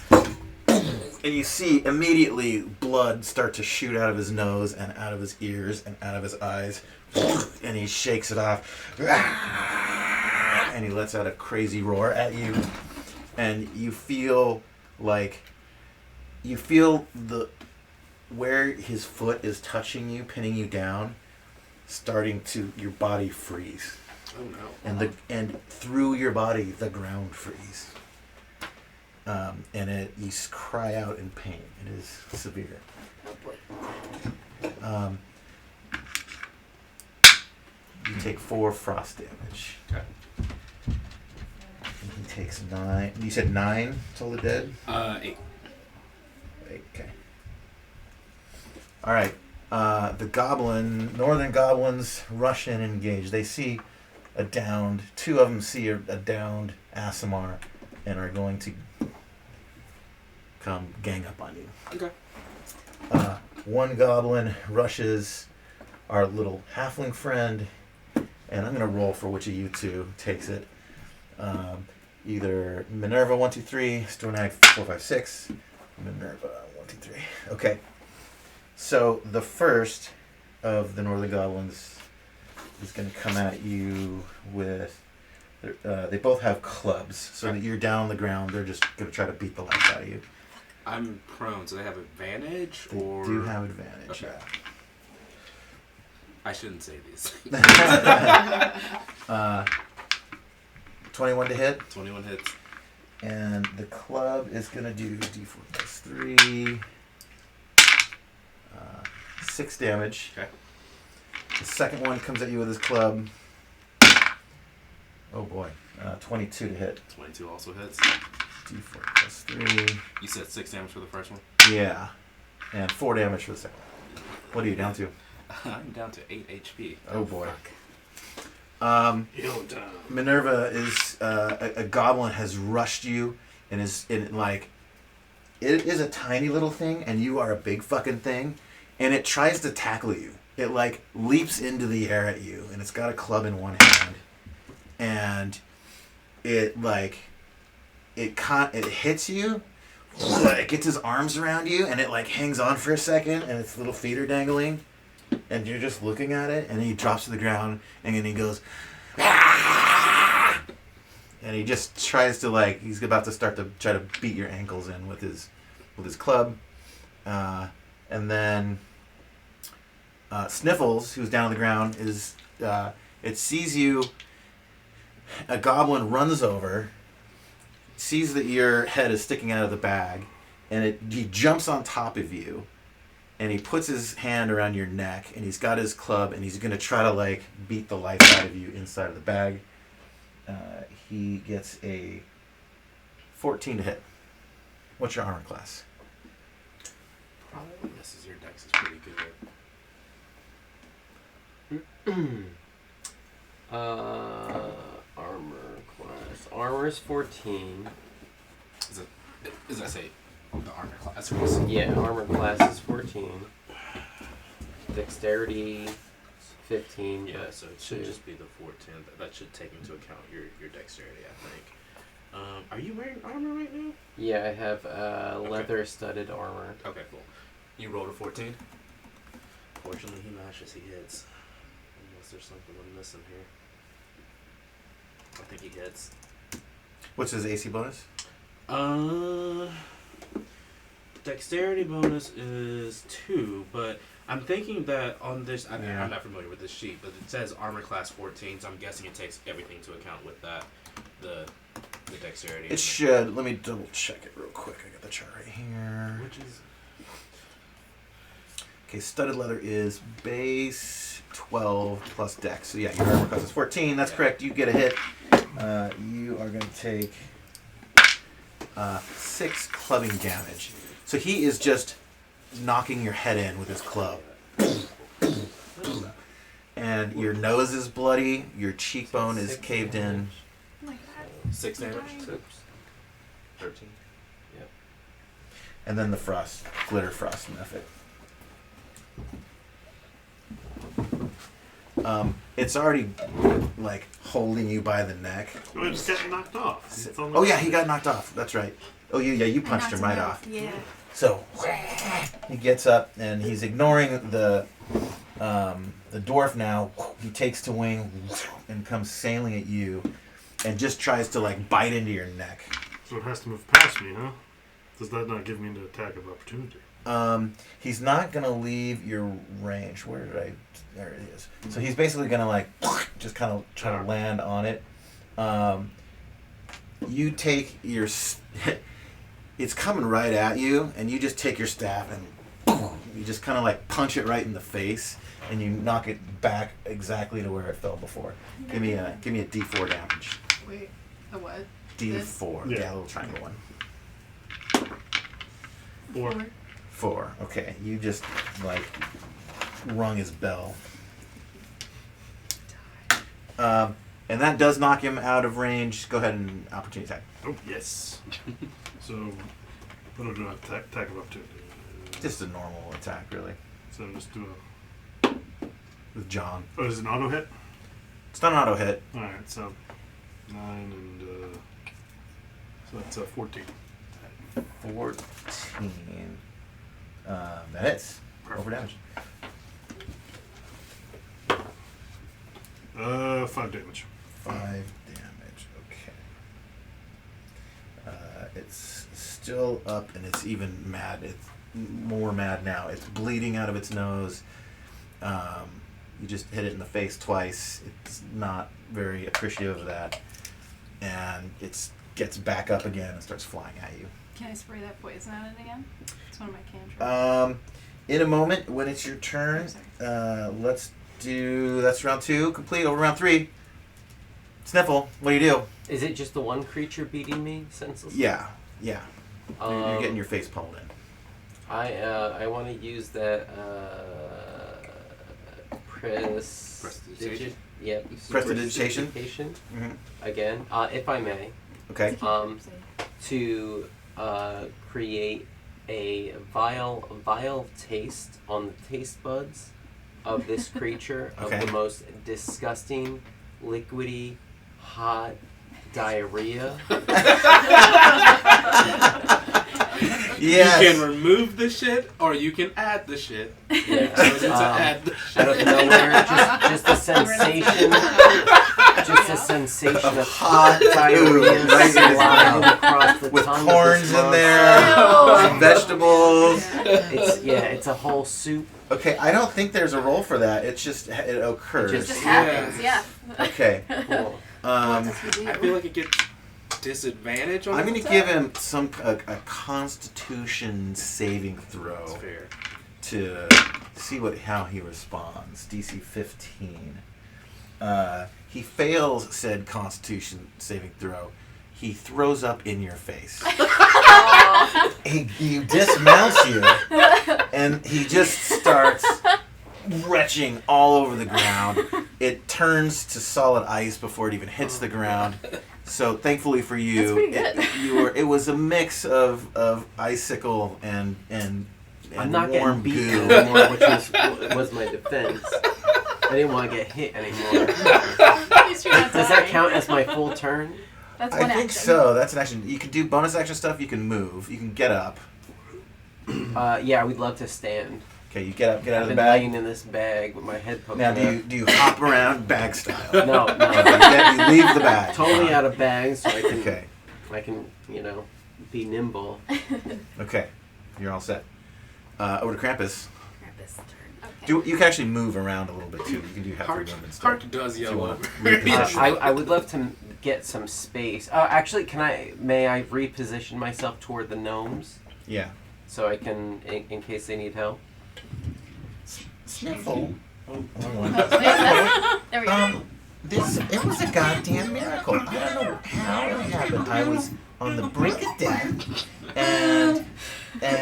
And you see immediately blood start to shoot out of his nose and out of his ears and out of his eyes. And he shakes it off. And he lets out a crazy roar at you. And you feel like the where his foot is touching you, pinning you down, starting to your body freeze.
Oh no.
And through your body the ground freeze. And you cry out in pain. It is severe.
Oh boy.
You take 4 frost damage.
Okay.
And he takes 9. You said 9 till the dead?
8.
Okay. Alright. The northern goblins rush in and engage. They see a downed, 2 of them see a downed Aasimar and are going to come gang up on you.
Okay.
1 goblin rushes our little halfling friend, and I'm going to roll for which of you 2 takes it. Either Minerva 1, 2, 3, Stornag 4, 5, 6. Minerva 1, 2, 3. Okay. So the first of the northern goblins is going to come at you with. They both have clubs, so that you're down on the ground. They're just going to try to beat the life out of you.
I'm prone, so they have advantage,
They
or
do have advantage.
Okay. I shouldn't say these.
Yeah. 21 to hit.
21 hits.
And the club is going to do d4 plus 3. 6 damage.
Okay.
The second one comes at you with his club. Oh boy. 22 to hit.
22 also hits.
d4 plus 3.
You said 6 damage for the first one?
Yeah. And 4 damage for the second one. What are you down to?
I'm down to 8 HP.
Oh boy.
Heal time.
Minerva is a goblin has rushed you and is it is a tiny little thing and you are a big fucking thing and it tries to tackle you. It leaps into the air at you and it's got a club in one hand and it hits you. It gets his arms around you and it hangs on for a second and its little feet are dangling. And you're just looking at it, and he drops to the ground, and then he goes, "Ah!" And he just tries to he's about to start to try to beat your ankles in with his club, and then Sniffles, who's down on the ground, it sees you. A goblin runs over, sees that your head is sticking out of the bag, and he jumps on top of you. And he puts his hand around your neck, and he's got his club, and he's going to try to, beat the life out of you inside of the bag. He gets a 14 to hit. What's your armor class?
Probably misses. Your dex is pretty good.
Armor class. Armor is 14.
Does that say the armor class? Was?
Yeah, armor class is 14. Dexterity 15.
Yeah, so it should
2.
just be the 410. That should take into account your dexterity, I think. Are you wearing armor right now?
Yeah, I have leather studded armor.
Okay, cool. You rolled a 14?
Fortunately, he matches, he hits. Unless there's something I'm missing here. I think he hits.
What's his AC bonus?
Dexterity bonus is 2, but I'm thinking that on this, I'm not familiar with this sheet, but it says armor class 14, so I'm guessing it takes everything into account with that, the dexterity.
It should. Let me double check it real quick. I got the chart right here.
Which is...
Okay, studded leather is base 12 plus dex. So yeah, your armor class is 14. That's correct. You get a hit. You are going to take 6 clubbing damage. So he is just knocking your head in with his club. And your nose is bloody. Your cheekbone is caved in.
Oh my god.
6 damage.
Oops.
13.
And then the glitter frost method. It's already like holding you by the neck.
Oh, it just got knocked off. It's on the
Oh yeah, he got knocked off. That's right. Oh you punched him right off.
Yeah.
So he gets up and he's ignoring the dwarf now. He takes to wing and comes sailing at you, and just tries to like bite into your neck.
So it has to move past me, huh? Does that not give me an attack of opportunity?
He's not gonna leave your range. Where did I? There it is. So he's basically gonna like just kind of try to land on it. You take your. It's coming right at you, and you just take your staff and you just kind of like punch it right in the face, and you knock it back exactly to where it fell before. Give me a D4 damage.
Wait, a what?
D4.
Yeah.
Yeah, a little triangle one.
4.
4. Okay, you just like rung his bell. And that does knock him out of range. Go ahead and opportunity attack.
Oh, yes. So, what do I do? Attack of opportunity.
Just a normal attack, really.
So just do
With John.
Oh, is it an auto hit?
It's not an auto hit.
Alright, so 9 and so that's 14.
14. That hits. Roll for damage.
5 damage.
5 damage. Okay. It's still up, and it's even mad. It's more mad now. It's bleeding out of its nose. You just hit it in the face twice. It's not very appreciative of that. And it gets back up again and starts flying at you.
Can I spray that poison at it again? It's one of my cantrips.
In a moment, when it's your turn, let's do... That's round 2. Complete. Over round 3. Sniffle, what do you do?
Is it just the one creature beating me senselessly?
Yeah. You're getting your face pummeled in.
I want to use that
Prestidigitation?
Yep.
Prestidigitation?
Prestidigitation again, if I may.
Okay.
To create a vile taste on the taste buds of this creature of
Okay.
the most disgusting, liquidy, hot diarrhea.
Yes.
You can remove the shit, or you can add the shit.
Yeah.
Chosen to add the shit.
Out of nowhere, just a sensation, of hot diarrhea
right in his
sliding
mouth.
across the
With
tongue
corns
of this
in
monster.
there, some vegetables.
It's a whole soup.
Okay, I don't think there's a roll for that. It occurs.
It
It just happens, yeah.
Okay.
Cool.
What does he do?
I feel like it gets disadvantage on
I'm
the
going to
attack.
give him a Constitution saving throw
That's fair.
to see how he responds. DC 15. He fails said Constitution saving throw. He throws up in your face. He dismounts you, and he just starts retching all over the ground. It turns to solid ice before it even hits the ground. So thankfully for you,
That's pretty good.
it was a mix of icicle and
I'm not
warm
getting beat
goo.
anymore, which was my defense. I didn't want to get hit anymore.
At least you're not
Does that
dying.
count as my full turn?
That's
I
one
think
action.
so. That's an action. You can do bonus action stuff. You can move. You can get up.
Yeah, we'd love to stand.
Okay, you get up, get out
I've
of the
been
bag.
laying in this bag with my head poked
Now,
out.
do you hop around bag style?
No,
You leave the bag.
totally out of bags, so
Okay.
I can be nimble.
Okay. You're all set. Over to Krampus.
Krampus' turn.
Okay.
You can actually move around a little bit too. You can do half free movement stuff.
Hark does
If you
yell
want
over.
to reposition.
I would love to get some space. Actually, may I reposition myself toward the gnomes
Yeah.
so I can, in case they need help?
Sniffle. Wrong one.
There we go.
It was a goddamn miracle. I don't know how it happened. I was on the brink of death, and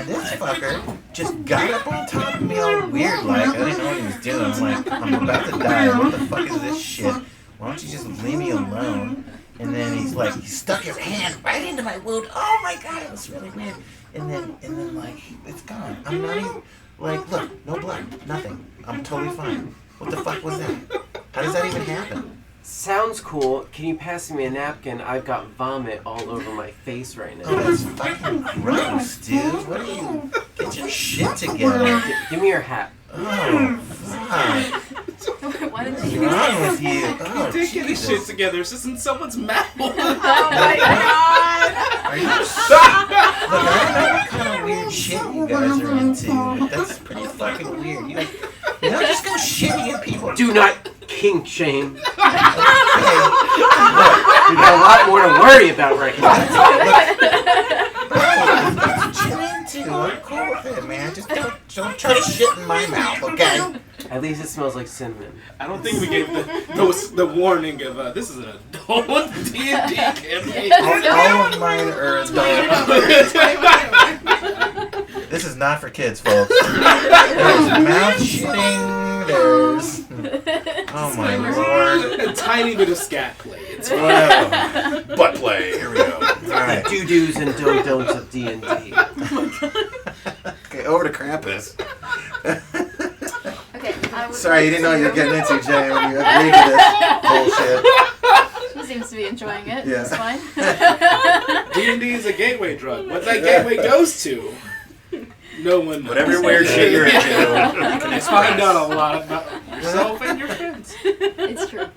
this fucker just got up on top of me all weird like. I didn't know what he was doing. I'm like, I'm about to die. What the fuck is this shit? Why don't you just leave me alone? And then he's like, he stuck his hand right into my wound. Oh my god, it was really weird. And then like, it's gone. I'm not even, like, look, no blood, nothing. I'm totally fine. What the fuck was that? How does that even happen?
Sounds cool. Can you pass me a napkin? I've got vomit all over my face right now.
Oh, that's fucking gross, dude. What are you? Get your shit together.
Give me your hat.
Oh, fuck.
Why did
What's
you
wrong with you? Oh,
Did get his shit
Jesus.
together. It's just in someone's mouth.
Oh my god!
Are you Look, I don't know what kind of weird shit you guys are into, but that's pretty fucking weird. You know, just go shitting at people.
Do not kink shame.
Okay.
You got a lot more to worry about right now.
That's what you're into. I'm cool with it, man. Just don't try to shit in my mouth, okay?
At least it smells like cinnamon.
I don't think we gave the warning of this is an adult D&D campaign.
All of mine are adult. This is not for kids, folks. There's mouth shitting. There's. Oh my lord.
A tiny bit of scat play. It's
Whatever. Butt play. Here we go. All right.
Do-dos and don't-don'ts of D&D.
Okay, over to Krampus.
Okay, I would
Sorry, you
like
didn't know what you were
to-
getting into, Jay, when you agreed to this bullshit.
She seems to be enjoying it.
Yeah.
It's fine.
D&D is a gateway drug. What that gateway goes to, no one knows.
Whatever weird shit you're into, you can
You find
express.
out a lot about yourself and your friends.
It's true.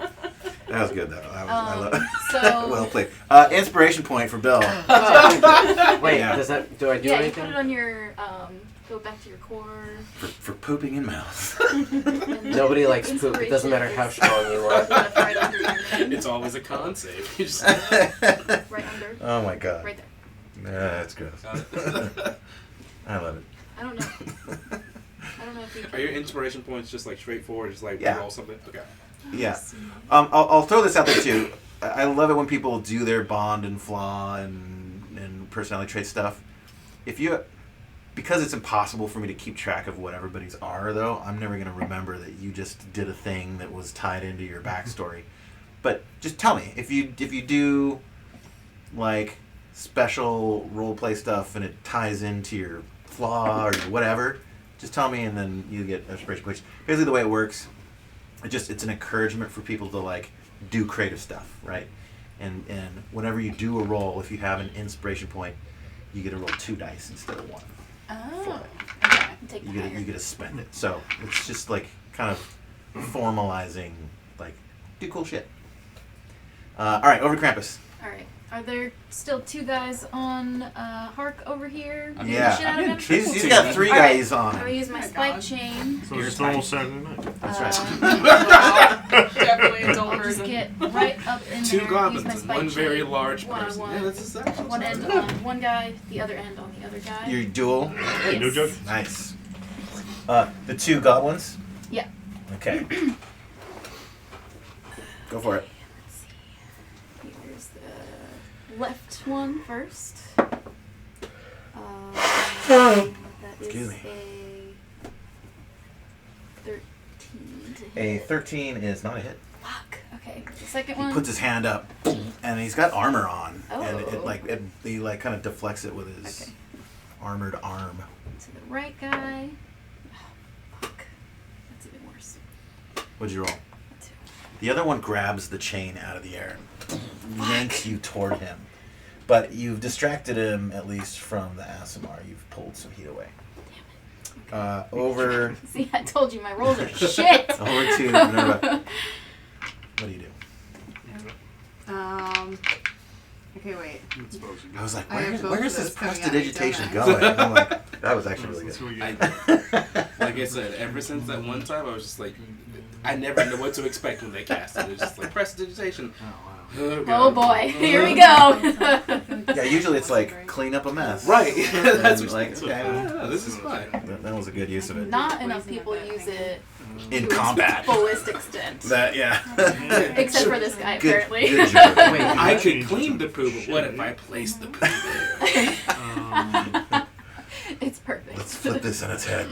That was good, though. I love it.
So
Well played. Inspiration point for Bill.
Wait,
Yeah.
do I do
yeah, you
anything?
put it on your go back to your core.
For pooping in mouth.
and
Nobody likes poop. It doesn't matter how strong you are.
Left, right under your chin.
It's always a con save. You just-
Right under.
Oh my god.
Right there.
That's gross. I love it.
I don't know. I don't know if you
Are your inspiration points just like straightforward, just like
Yeah.
roll something? Okay.
Yeah. I'll throw this out there too. I love it when people do their bond and flaw and personality trait stuff. Because it's impossible for me to keep track of what everybody's are, though, I'm never going to remember that you just did a thing that was tied into your backstory. But just tell me if you do like special role play stuff and it ties into your flaw or your whatever. Just tell me, and then you get inspiration points. Basically, the way it works, it's an encouragement for people to like do creative stuff, right? And whenever you do a roll, if you have an inspiration point, you get to roll 2 dice instead of 1.
Oh. Okay.
take the
You
higher.
get to spend it. So it's just like kind of formalizing, like do cool shit. All right, over to Krampus.
All right. Are there still 2 guys on Hark over here?
I'm
Beating
Yeah.
the shit out of him?
He's got 3
All right.
guys on
I'm gonna
him.
use my
My
spike
God.
chain.
So it's almost Saturday night.
That's right.
Definitely adult
I'll just
version.
get right up in
2
there.
goblins
use my
and
spike
1 very
chain,
large
one on
person.
one.
Yeah, this is actually
One end on one guy, the other end on the other guy.
Your duel.
Hey, no joke.
Nice. The 2 goblins.
Yeah.
Okay. Go for it.
Let's see. Here's the left one first. That is
Excuse me.
a 13 to hit.
A 13 is not a hit.
Fuck. Okay. The second
He
one.
puts his hand up, and he's got armor on, and
Oh.
he like kind of deflects it with his
Okay.
armored arm.
To the right guy. Oh, fuck. That's even worse.
What'd you roll?
A 2.
The other one grabs the chain out of the air and yanks you toward him. But you've distracted him, at least from the ASMR. You've pulled some heat away. Over
See, I told you my rolls are shit.
over to Minerva. What do you do?
Okay, wait.
I was like,
I have both
where's
of
this
those coming out,
prestidigitation
don't
going? And I'm like, that was actually really
That's
good.
what we get.
Like I said, ever since that one time, I was just like, I never know what to expect when they cast it. It's just like prestidigitation.
Oh, wow.
Oh boy, here we go.
Yeah, usually it's like clean up a mess.
Right. That's
And,
what
like, okay,
yeah, this is fine.
that was a good use of it.
Not enough people use it
In
to its
combat.
fullest extent.
That, yeah.
Except for this guy,
Good-
apparently.
good job.
Wait,
I could clean the poo, but what if I place the poo there?
It's perfect.
Let's flip this on its head.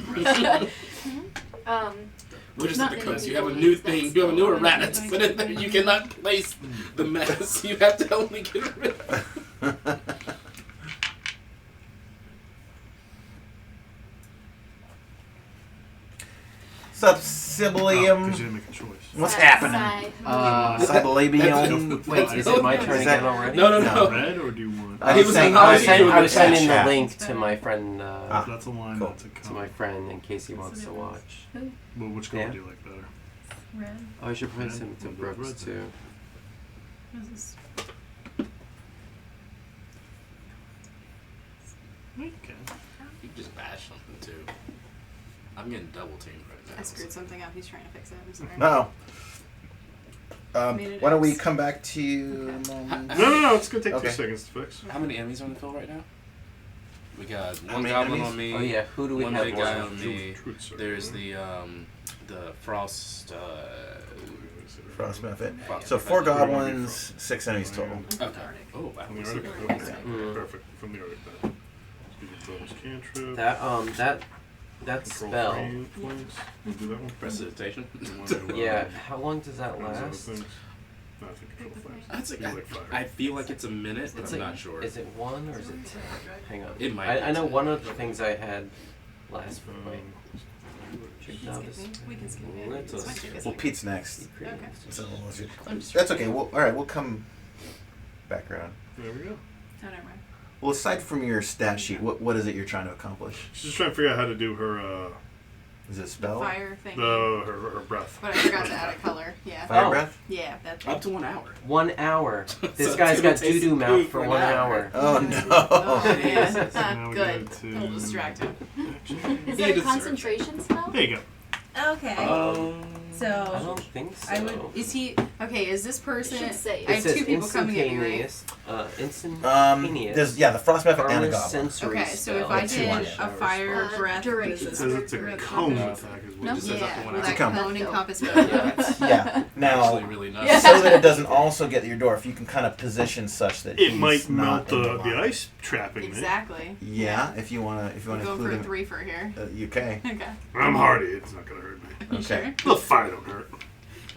Which is
Not
because
many
you have a
people
new
use that
thing, you have a new
spell.
errata to put in there. You cannot place the mess. You have to only get rid of it.
Sup,
Because
Sibilium?
you didn't make a choice.
What's
Sigh-
happening? Sibilium?
Wait, is it my turn
Is that-
again already?
No.
Red or do you want?
I
He
was
was
saying,
in-
I
I
was
was
saying,
I was sending the
chat.
link to my friend,
That's a line.
cool.
That's a
to
color.
my friend in case he wants to watch.
Well, which color
Yeah.
do you like better?
Red.
Oh, I should probably
Red?
send it to
We'll do
Brooks
red
too.
then.
What is this?
You can.
You just bash something too. I'm getting double teamed right now.
I screwed something up. He's trying to fix it. I'm sorry.
Uh-oh.
Made it
Why don't we
X.
come back to you in a moment?
No. It's gonna take
Okay.
2 seconds to fix.
How many enemies are on the field right now? We got
How
one
many
goblin
enemies?
on me.
Oh yeah, who do we
one
have
big guy
left?
on me.
Truth, sir.
There's the frost.
Frost method.
Frost
So 4
method.
goblins, 6 enemies total.
Okay. Oh wow.
From the
Let's see
Arctic?
what I
Okay.
got.
Mm.
Perfect. From the Arctic then. You can throw this cantrip.
That
Control
spell.
frame points. You do that one?
Precipitation.
You wanna do,
Yeah, how long does that
those other
last?
things? No, I think control flames.
That's
It's
like,
like fire.
I feel like it's a minute, but
It's
I'm
like-
not sure.
Is it 1 or is it 10? Hang on.
It might
I
be
know
10.
one of the things I had last
Um,
wait. Check
Skip
out
me.
this.
We can skip it.
Let's
It's my
us-
turn,
Well,
isn't it?
Pete's next.
Okay.
So
I'm just
that's okay. All right, we'll come back around.
There we go.
Oh, never mind.
Well, aside from your stat sheet, what is it you're trying to accomplish?
She's just trying to figure out how to do her
Is it a spell?
Fire thing.
her breath.
But I forgot to add a color. Yeah.
Fire
Oh.
breath?
Yeah, that's
Up to 1 hour.
1 hour. This
So
guy's
it's
got
gonna taste
doo-doo
food
mouth for
for
1
an
hour.
hour.
Oh no!
Oh, man.
Now
Ah,
we
good.
go to-
It'll distract him.
Is
He
that a
deserves
concentration spell?
There you go.
Okay.
I
so
don't think so.
I would. Is he okay? Is this person?
should say
I
It
have
says
2 people coming at me, right?
instantaneous.
There's the frost method and a
Armor
goblin.
sensory
Okay, so if
spell.
I
Yeah, 2
did
on
a
showers.
fire breath,
duration.
what is
It
this?
says it's a
Breath-
cone
No.
attack is what
No,
it says.
up to
yeah,
1
will
hour.
that
cone.
cone encompass both?
Yeah. Now,
Actually, really nice.
Yeah.
so that it doesn't also get your dwarf, you can kind of position such that
It
he's
might
not
melt
in
the
line.
ice trapping me.
Exactly.
Yeah, if you wanna
We're going
include
for a
him.
3 for here.
Okay.
Okay.
I'm hardy. It's not gonna hurt me.
You
Okay.
sure?
The fire don't hurt.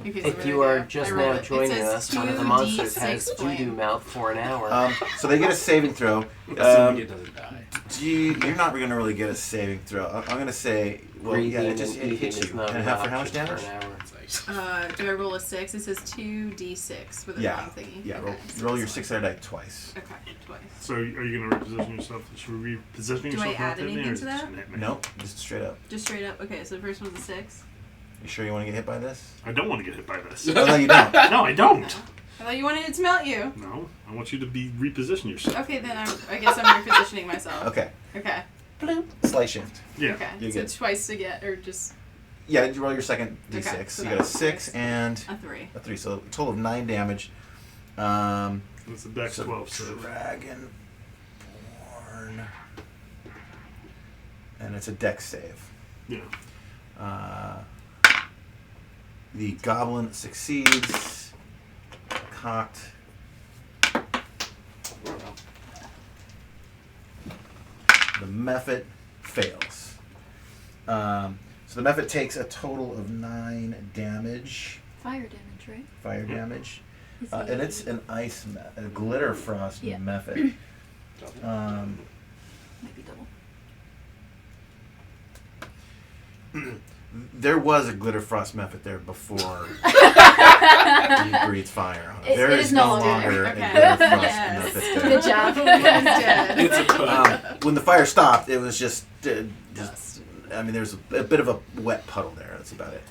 Okay, so
If
there
you
we
are
go.
just
I rolled
now
it. It
joining
says
us, one of the monsters has
2d6
doo-doo
flame.
mouth for an hour.
So they get a saving throw.
Assuming it doesn't die.
You're not going to really get a saving throw. I'm going to say, well, yeah,
Breathing
it just
and
it
eating
hits
is
you.
not
And
an
for how much
option
damage?
for an hour.
It's like,
Do I roll a 6? It says 2d6 with a
Yeah.
long thingy.
Yeah,
Okay, so
roll your
it's
6-sided die twice.
Okay, twice.
So are you gonna reposition yourself? Should we reposition yourself?
Do I
not
add
hit me, or
anything
is
to
it just
that?
gonna hit me?
Nope, just straight up.
Just straight up. Okay, so the first one's a 6.
You sure you want to get hit by this?
I don't want to get hit by this.
Oh, no, you don't.
No, I don't.
I thought you wanted it to melt you.
No, I want you to reposition yourself.
Okay, then I guess I'm repositioning myself.
Okay.
Okay.
Slight shift.
Yeah.
Okay.
You're
so
good.
twice to get, or just
Yeah, you roll your second d6.
Okay, so
you
that
got a
was
6
six.
and
a 3.
a 3, so a total of 9 damage.
It's a dex 12 save.
Dragonborn. And it's a dex save.
Yeah.
The goblin succeeds. Cocked. The method fails. So the method takes a total of 9 damage,
Fire damage, right?
fire damage.
Is
And it's an ice, a glitter frost
Yeah.
method.
might be double.
There was a glitter frost method there before he breathes fire on it.
It-
There
it
is
is no
no
longer
longer
there.
a
Okay.
glitter frost
Yes.
method there.
Good job.
dead.
It's a put.
When the fire stopped, it was just
Dust.
I mean, there's a bit of a wet puddle there. That's about it.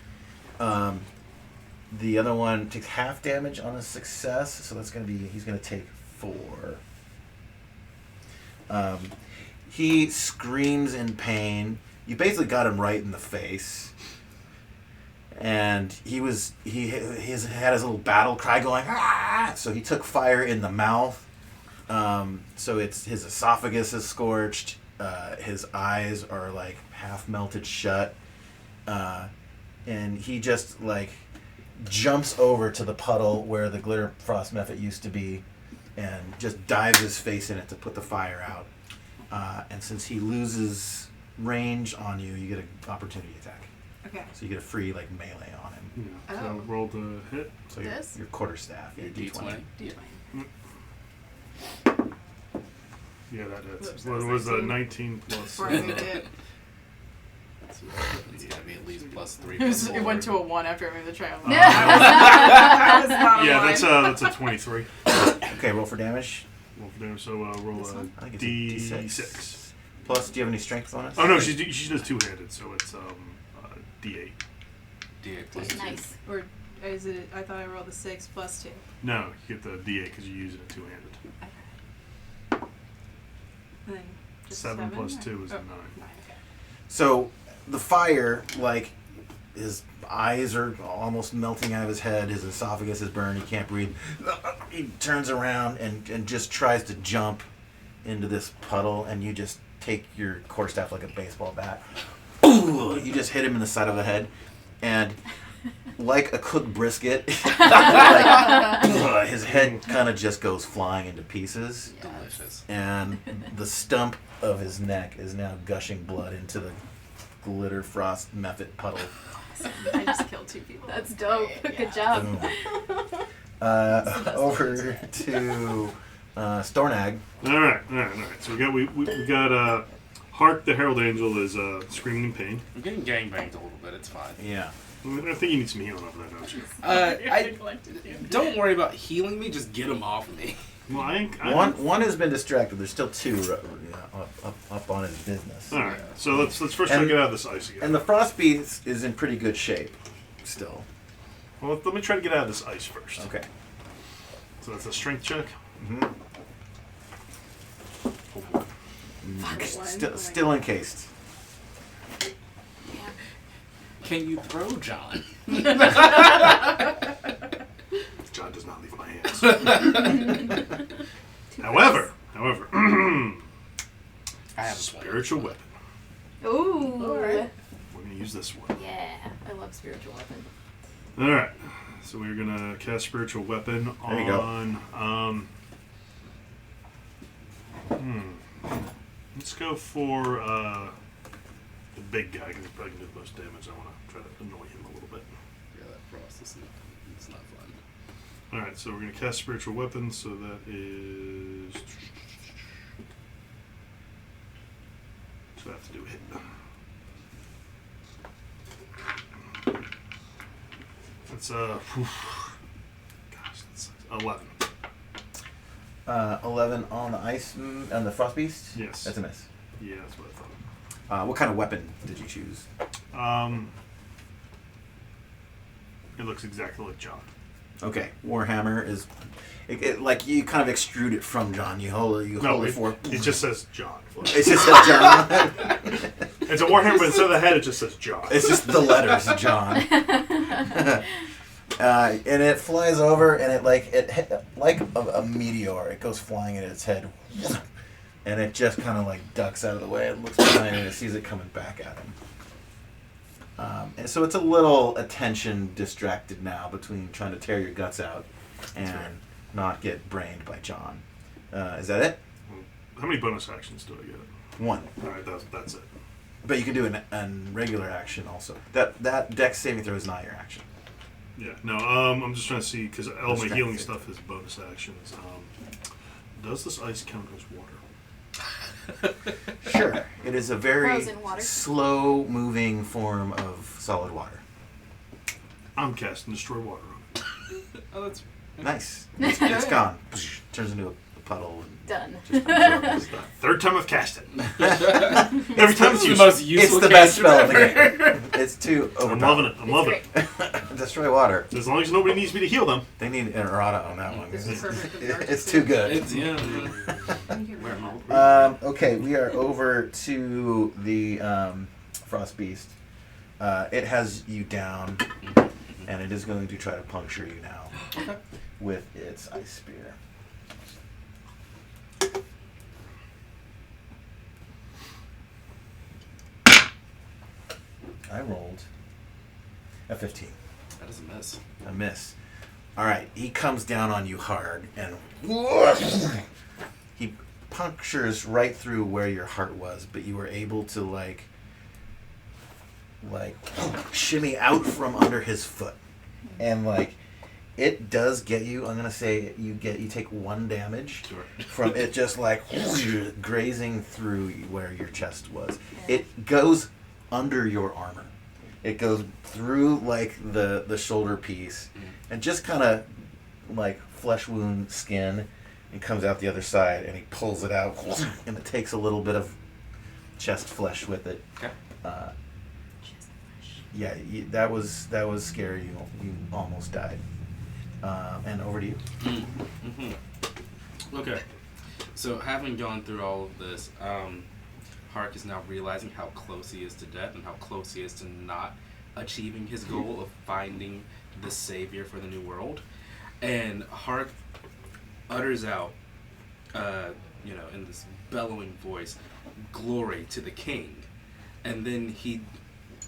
The other one takes half damage on a success, so that's going to be, he's going to take 4. He screams in pain. You basically got him right in the face.
and he had his little battle cry going, ah! So he took fire in the mouth. So his esophagus is scorched. His eyes are like half melted shut. And he just like jumps over to the puddle where the glitter frost method used to be and just dives his face in it to put the fire out. And since he loses range on you, you get an opportunity attack.
Okay.
So you get a free like melee on him.
Yeah. So
Oh.
roll to hit.
So
This?
your quarterstaff, your D20.
D20.
Yeah, that is.
Whoops,
What
that
was
was
19 plus?
Before I moved it.
It's gotta be at least +3.
It went to a 1 after I moved the tray.
Yeah.
I was not
Yeah,
aligned.
that's a 23.
Okay, roll for damage.
Roll for damage. So roll
This
a
one?
I think it's a
D6.
Plus, do you have any strength bonus?
Oh no, she does two-handed, so it's D8.
D8 plus 2.
Nice.
Or is it? I thought I rolled a 6 plus 2.
No, you get the D8 because you're using it two-handed.
And then just
7 plus
or-
2 is
oh,
9.
9. Okay.
So the fire, like his eyes are almost melting out of his head. His esophagus is burned. He can't breathe. He turns around and just tries to jump into this puddle, and you just take your quarterstaff like a baseball bat. You just hit him in the side of the head, and like a cooked brisket, his head kind of just goes flying into pieces,
Delicious.
and the stump of his neck is now gushing blood into the glitter frost method puddle.
I just killed 2 people.
That's dope.
Yeah.
Good job.
Boom. Over to Stornag.
All right. So we got Hark the Herald Angel is screaming in pain.
I'm getting gangbanged a little bit. It's fine.
Yeah.
I think you need some healing over that, don't you?
Don't worry about healing me. Just get him off me.
Well,
One has been distracted. There's still 2 up on his business.
All right. So let's first try to get out of this ice again.
And the frost beast is in pretty good shape still.
Well, let me try to get out of this ice first.
Okay.
So that's a strength check.
Mm-hmm. Still encased.
Yeah.
Can you throw John?
John does not leave my hands. However,
I have a
spiritual weapon.
Ooh.
Alright.
We're gonna use this one.
Yeah. I love spiritual weapon.
All right. So we're gonna cast spiritual weapon
There you go.
on. Let's go for the big guy because he's probably gonna do the most damage. I want to try to annoy him a little bit.
Yeah, that frost is it's not fun.
All right. So we're gonna cast spiritual weapon. So that is. So I have to do a hit. That's gosh, that's 11.
11 on the ice on the frost beast.
Yes.
That's a miss.
Yeah, that's what I thought.
What kind of weapon did you choose?
It looks exactly like John.
Okay, Warhammer is like you kind of extrude it from John. You hold it for.
It just says John.
It just says John.
It's a Warhammer, but instead of the head, it just says John.
It's just the letters John. And it flies over, and it hit like a meteor. It goes flying at its head, and it just kind of like ducks out of the way. It looks behind it and it sees it coming back at him. And so it's a little attention distracted now between trying to tear your guts out and not get brained by John. Is that it?
How many bonus actions do I get?
1.
All right, that's it.
But you can do a regular action also. That Dex saving throw is not your action.
Yeah. No. I'm just trying to see because all my
Distracted.
healing stuff is bonus actions. Does this ice count as water?
Sure. It is a very
Frozen water.
slow-moving form of solid water.
I'm casting Destroy Water on it.
Oh, that's
Nice. It's gone. Turns into a puddle. And
Done.
just absorbs
It's the third time I've cast it. Every time it's
the
useful.
most useful.
It's the best
cantrip
spell in the
ever.
game. It's too
I'm loving it. I'm
It's
loving
great.
it.
Destroy water.
As long as nobody needs me to heal them.
They need an errata on that one.
This is perfect for dark
It's
too.
too good.
It's
Okay, we are over to the Frost Beast.
It has you down, and it is going to try to puncture you now
Okay.
with its ice spear. I rolled a 15.
That is a miss.
A miss. All right, he comes down on you hard, and he punctures right through where your heart was, but you were able to like shimmy out from under his foot, and like it does get you. I'm gonna say you take 1 damage
Sure.
from it just like grazing through where your chest was. It goes under your armor. It goes through like the shoulder piece and just kind of like flesh wound skin and comes out the other side, and he pulls it out and it takes a little bit of chest flesh with it.
Okay.
Yeah, that was scary. You almost died. And over to you.
Okay. So having gone through all of this, Hark is now realizing how close he is to death and how close he is to not achieving his goal of finding the savior for the new world. And Hark utters out, in this bellowing voice, "Glory to the king." And then he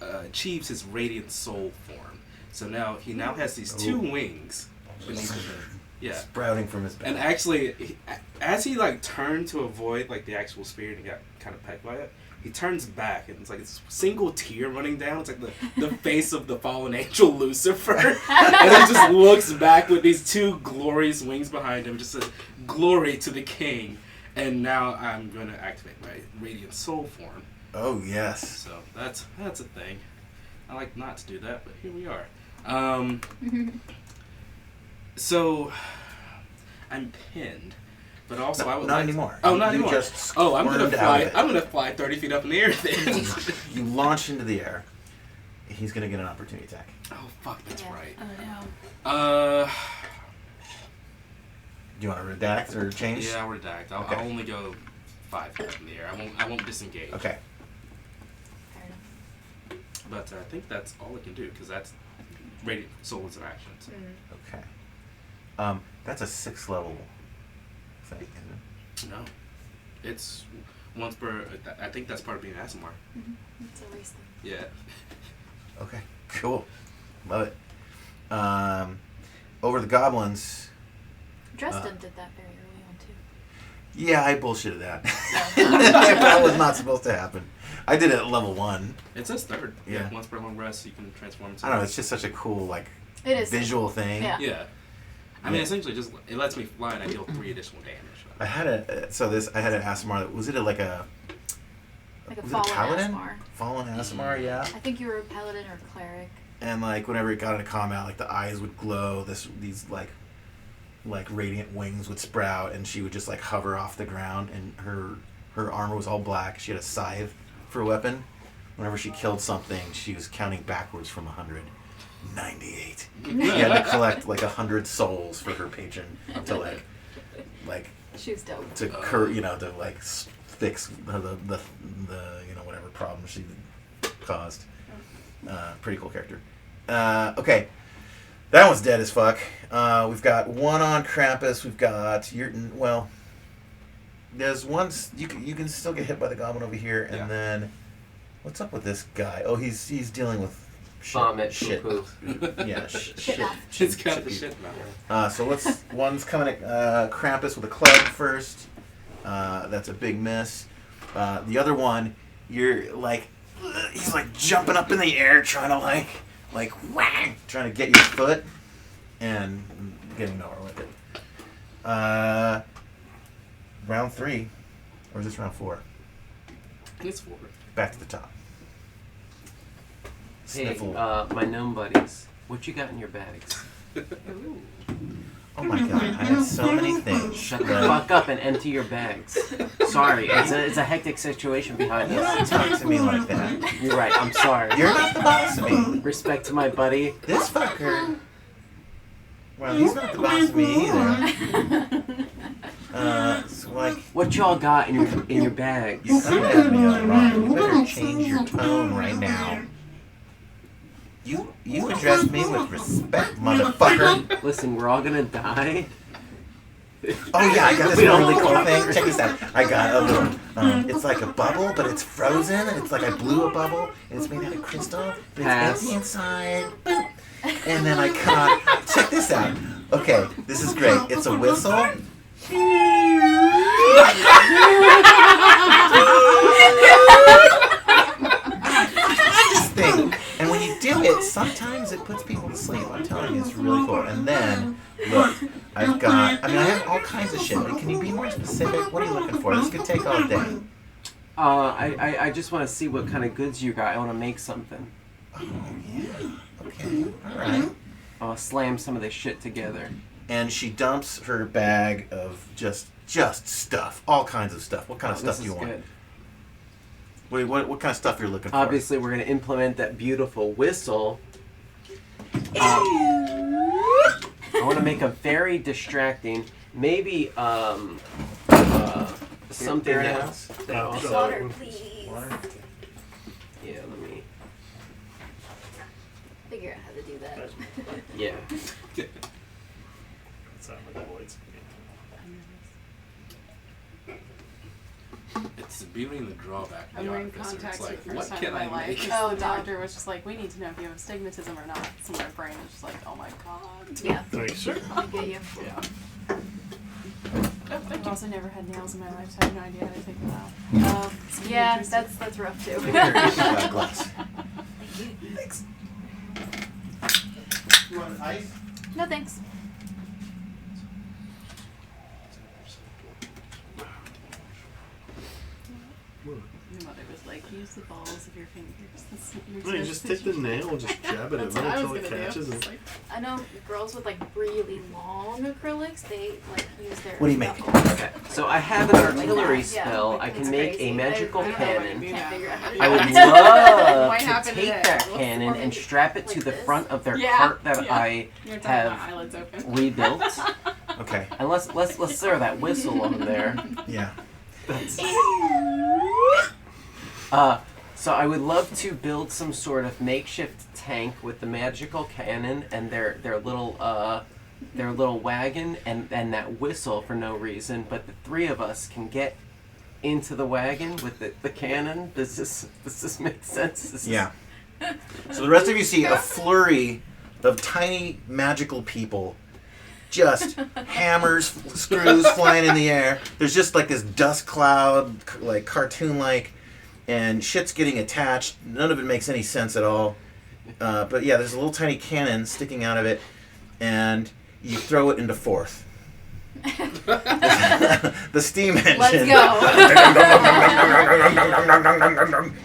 achieves his radiant soul form. So now he has these 2 wings beneath him. Yeah.
Sprouting from his back.
And actually, as he like turned to avoid like the actual spear and he got kind of pecked by it, he turns back and it's like this single tear running down. It's like the face of the fallen angel Lucifer, and he just looks back with these 2 glorious wings behind him. Just says, "Glory to the king." And now I'm going to activate my radiant soul form.
Oh yes.
So that's a thing. I like not to do that, but here we are. So I'm pinned, but also I would
not
like
anymore.
Oh, not
You
anymore.
just
I'm gonna
squirmed out of
fly.
it.
I'm gonna fly 30 feet up in the air. Then.
You launch into the air. He's gonna get an opportunity attack.
Oh fuck, that's
Yeah.
right.
Oh no.
Do you want to redact or change?
Yeah, I'll redact. I'll only go 5 feet up in the air. I won't disengage.
Okay.
Fair enough.
But I think that's all it can do because that's radiant soul is an action. So.
Okay. That's a 6th level thing, isn't it?
No, it's once per. I think that's part of being Asimar.
It's a race thing.
Yeah.
Okay. Cool. Love it. Over the goblins.
Dresden did that very early on too.
Yeah, I bullshitted that. That was not supposed to happen. I did it at level 1.
It says 3rd.
Yeah.
Once per long rest, you can transform into.
I don't know. It's just such a cool like
It is
visual thing.
Yeah.
Yeah. I mean, essentially, just it lets me fly and I deal 3 additional damage.
I had I had an Asimar that was it like a
like a
was it a
fallen
paladin?
Asmar.
Fallen Asimar, yeah.
I think you were a paladin or a cleric.
And like whenever it got into combat, like the eyes would glow. These like radiant wings would sprout, and she would just like hover off the ground. And her armor was all black. She had a scythe for a weapon. Whenever she killed something, she was counting backwards from 100. 98. She had to collect like 100 souls for her patron to like
She was dope.
to to like fix the whatever problem she caused. Pretty cool character. Okay, that one's dead as fuck. We've got one on Krampus. We've got there's one you can still get hit by the goblin over here, and then what's up with this guy? Oh, he's dealing with
Vomit,
shit.
poo.
Yeah, shit.
It's got the shit mouth.
So one's coming at Krampus with a club first. That's a big miss. The other one, you're like, he's like jumping up in the air trying to like whang, trying to get your foot and getting nowhere with it. Round 3, or is this round 4?
It's 4.
Back to the top.
Hey,
Sniffle.
my gnome buddies, what you got in your bags?
Oh my god, I had so many things.
Shut the fuck up and empty your bags. Sorry, it's a hectic situation behind
You don't
us.
talk to me like that.
You're right, I'm sorry.
You're not the boss of me.
Respect to my buddy.
This fucker. Well, he's not the boss of me either. So like,
What y'all got in your bags?
you come at me all wrong. You better change your tone right now. You address me with respect, motherfucker.
Listen, we're all gonna die.
Oh yeah, I got this really cool thing. Check this out. I got a little. It's like a bubble, but it's frozen. It's like I blew a bubble, and it's made out of crystal. And it's
Pass.
empty inside. Boop. And then I cut. Check this out. Okay, this is great. It's a whistle. This thing. And when you do it, sometimes it puts people to sleep. I'm telling you, it's really cool. And then, look, I have all kinds of shit. But can you be more specific? What are you looking for? This could take all day.
I just want to see what kind of goods you got. I want to make something.
Oh, yeah. Okay. All right.
I'll slam some of this shit together.
And she dumps her bag of just stuff. All kinds of stuff. What kind of stuff do you want?
Good.
Wait, what kind of stuff you're looking for?
Obviously, we're going to implement that beautiful whistle. I want to make a very distracting, maybe something else that also.
Water, please.
Yeah, let me.
Figure out how to do that.
Yeah.
It's the beauty and the drawback of
I'm
the
wearing
artificer.
contacts
It's
for
like,
the
what
first time
can
in my
I
life.
make?
Because the doctor was just like, we need to know if you have astigmatism or not. So my brain was just like, oh my god.
Yeah,
Thanks, sir.
I get you.
Yeah.
I've also never had nails in my life, so I have no idea how to take them out. It's gonna be
Yeah,
interesting.
that's rough too.
Here, here's a glass.
Thanks.
You want ice?
No thanks.
Your mother was like, use the balls of your fingers. That's your
No, you just take the nail and just jab it in
That's what
there
I
until
was
it
gonna
catches.
do.
And
It's like,
I know girls with like really long acrylics, they like use their.
What do you make?
knuckles.
Okay. So I have an artillery
Yeah,
spell. I
it's
can make
crazy.
a magical
I don't know what
cannon.
you mean.
Can't figure out how to do
I would
that.
love
Might
to
happen
take
today.
that
Let's
cannon and strap it to
like
the
this.
front of their
Yeah,
cart that
yeah.
I
You're talking about
have
eyelids open.
rebuilt.
Okay.
And let's throw that whistle on there.
Yeah.
So I would love to build some sort of makeshift tank with the magical cannon and their little wagon and that whistle for no reason, but the three of us can get into the wagon with the cannon. Does this make sense?
Yeah. So the rest of you see a flurry of tiny magical people. Just hammers, screws flying in the air. There's just like this dust cloud, like cartoon-like, and shit's getting attached. None of it makes any sense at all. But yeah, there's a little tiny cannon sticking out of it, and you throw it into fourth. The steam engine.
Let's go.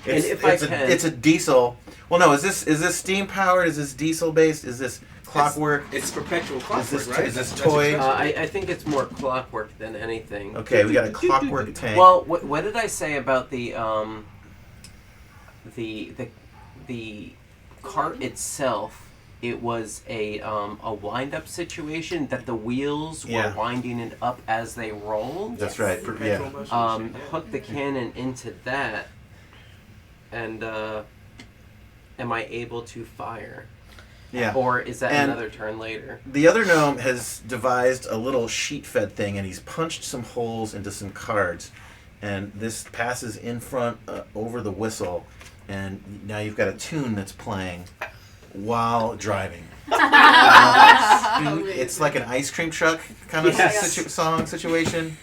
It's a diesel. Well, no, is this steam powered? Is this diesel based? Is this clockwork?
It's perpetual clockwork, right?
Is this
That's
toy?
your
I think it's more clockwork than anything.
Okay, we got a clockwork tank.
Well, what did I say about the cart itself? It was a wind-up situation that the wheels
Yeah.
were winding it up as they rolled.
That's right. Yeah.
perpetual motion.
Hook the cannon into that, and am I able to fire?
Yeah.
Or is that
And-
another turn later?
The other gnome has devised a little sheet-fed thing, and he's punched some holes into some cards, and this passes in front over the whistle, and now you've got a tune that's playing while driving. It's like an ice cream truck kind of
Yes.
song situation.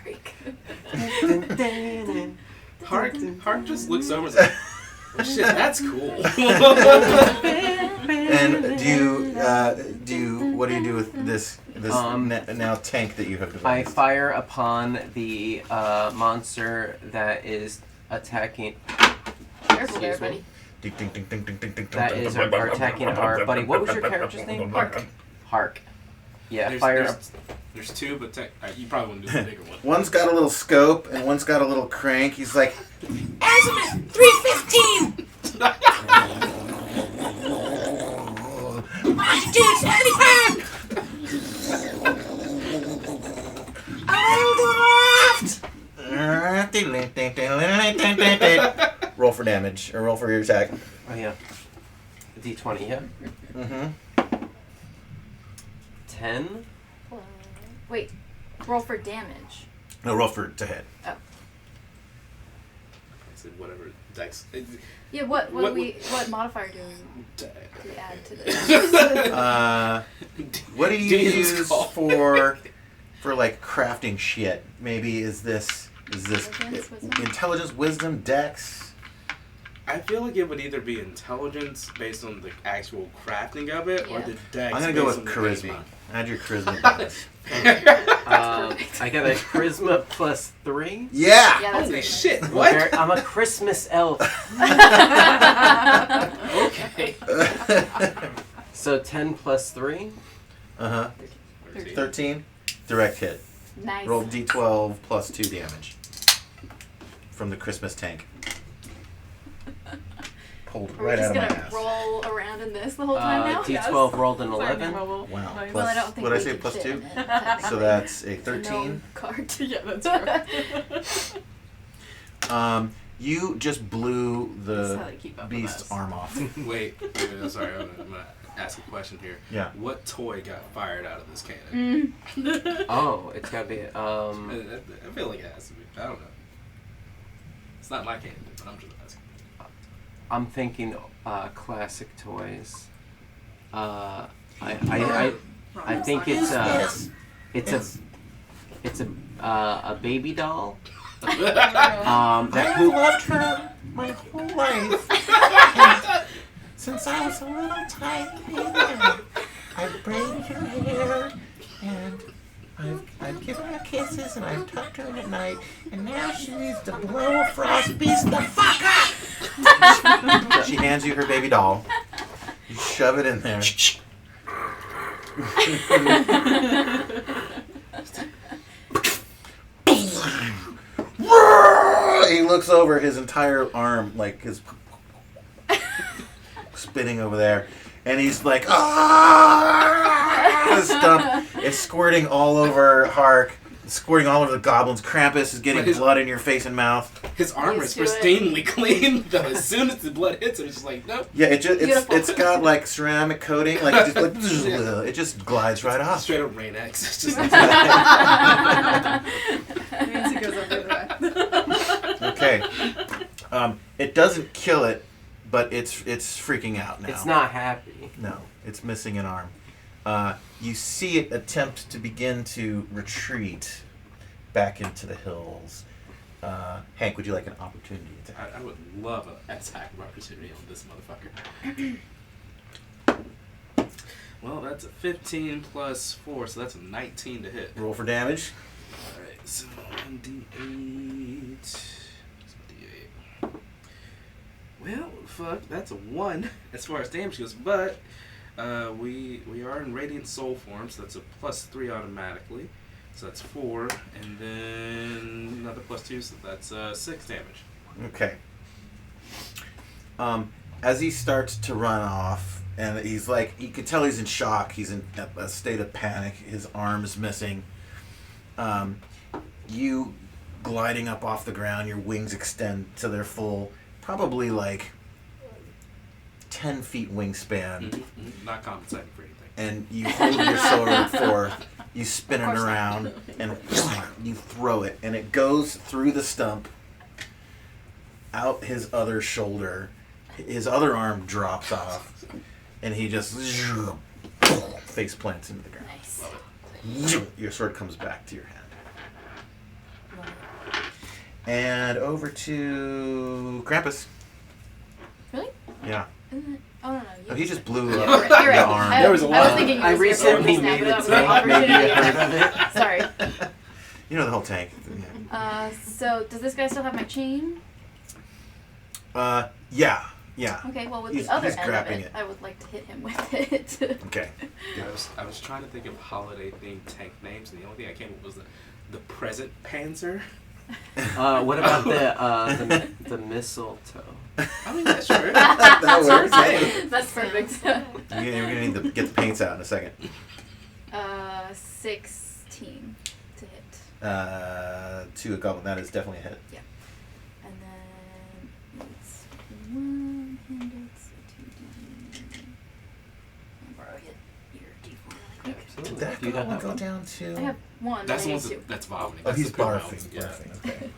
Freak.
Hark just looks over and is like, oh, shit, that's cool.
And what do you do with this now tank that you have
I
devised?
fire upon the monster that is attacking.
Careful there,
Excuse me.
buddy.
Ding, ding, ding, ding, ding, ding, ding,
That
ding,
is
ding,
our
ding,
attacking
ding,
our
ding,
buddy.
ding,
What was
ding,
your
ding,
character's
ding,
name?
ding, ding.
Hark. Yeah, fire up.
There's two, but you probably wouldn't do the bigger one.
One's got a little scope and one's got a little crank. He's like,
Azimuth 315. Longitude 75.
roll for damage or roll for your attack.
Oh yeah. D20, yeah.
Mm-hmm.
10.
Wait, roll for damage.
No, roll for to hit.
Oh.
I said whatever dex.
Yeah, what
What-
modifier do we add to this?
What do you
Demon's
use
call.
for like crafting shit? Maybe is this
Intelligence, wisdom?
intelligence, wisdom, dex?
I feel like it would either be intelligence based on the actual crafting of it, or
Yeah.
the dex.
I'm gonna go
based
with
on the
charisma.
aiming.
Add your charisma bonus.
I got a charisma plus 3.
Yeah.
Yeah, that's
Holy
right.
shit! What?
I'm a Christmas elf.
Okay.
So 10 plus 3.
Uh-huh. 13. Direct hit.
Nice.
Roll d12 plus 2 damage from the Christmas tank. Pulled
Are we
right
just
out of my
gonna
ass.
roll around in this the whole time now?
D12 rolled an
Sorry,
11.
Mobile.
Wow.
Nice.
Well, I don't
Plus,
think
what'd I
we
say,
can
plus
fit
2?
in it, technically.
So that's a
It's a
13.
gnome card.
Yeah, that's true.
You just blew
That's how
the
they keep up with
beast's
us.
arm off.
Wait, I'm sorry. I'm gonna ask a question here.
Yeah.
What toy got fired out of this cannon?
Oh, it's gotta be.
I feel like it has to be. I don't know. It's not my cannon, but I'm just asking.
I'm thinking classic toys. I think it's a baby doll. That poop.
loved her my whole life. Since I was a little tiny baby, I've braided her hair, and I've given her kisses, and I've tucked her in at night, and now she needs to blow a frost beast the fuck up! She hands you her baby doll. You shove it in there. He looks over, his entire arm, like his spinning over there, and he's like, ah! The stump is squirting all over Hark, squirting all over the goblins. Krampus is getting blood in your face and mouth.
His armor is
Used to it.
pristinely clean, though. As soon as the blood hits it, it's just like, nope.
Yeah, it's
Beautiful.
it's got like ceramic coating, like it just glides right off.
Straight up Rain X. It's just like,
It means it goes up the other way.
Okay, it doesn't kill it, but it's freaking out now.
It's not happy.
No, it's missing an arm. You see it attempt to begin to retreat back into the hills. Hank, would you like an opportunity attack?
I would love an attack of opportunity on this motherfucker. Well, that's a 15 plus 4, so that's a 19 to hit.
Roll for damage.
Alright, so 1d8. Well, fuck, that's a 1 as far as damage goes, but we are in Radiant Soul form, so that's a plus 3 automatically. So that's 4, and then another plus 2, so that's 6 damage.
Okay. As he starts to run off, and he's like, you can tell he's in shock. He's in a state of panic. His arm's missing. You gliding up off the ground, your wings extend to their full, probably like 10 feet wingspan,
Not compensating for anything.
and you hold your sword forth. You spin it
Of course not.
around, and you throw it, and it goes through the stump, out his other shoulder. His other arm drops off, and he just face plants into the ground.
Nice.
Your sword comes back to your hand.
Love it.
And over to Krampus.
Really?
Yeah.
Isn't it? Oh, no, no.
Oh, he just blew
You're
up
right. You're
the
right.
arm.
I,
There was a
I
lot.
was thinking you
I
was here for
recently
this now,
made
but
a
that was an
tank. Maybe you
opportunity.
heard of it.
Sorry.
You know the whole tank.
So does this guy still have my chain?
Yeah.
Okay, well with
He's-
the other
he's
end of
grabbing
it,
it.
I would like to hit him with it.
Okay.
I was trying to think of holiday themed tank names, and the only thing I came up with was the present Panzer.
What about the mistletoe?
I mean, that's true.
That works.
That's perfect.
You're gonna need to get the paints out in a second.
16 to hit.
To a goblin, that is definitely a hit.
And then it's one-handed, so 2d.
Did that
Do you not
one
have
go
one?
down to?
I have one.
That's
I
the
need
one
two.
that's vomiting.
Oh,
That's
he's
the poo
barfing.
mouth. Yeah.
Barfing. Okay.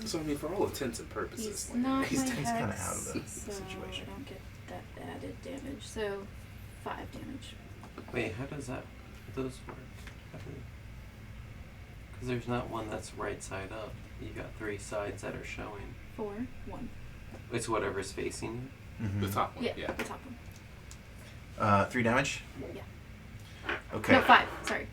So I mean, for all intents and purposes,
He's
like,
not
he's-
my
he's kinda
hex,
out of the
so
situation.
I don't get that added damage. So 5 damage.
Wait, how does those work? Because there's not one that's right side up. You got 3 sides that are showing.
4, 1.
It's whatever's facing you.
Mhm.
the top one.
Yeah,
Yeah.
the top one.
3 damage.
Yeah.
Okay.
No, 5. Sorry.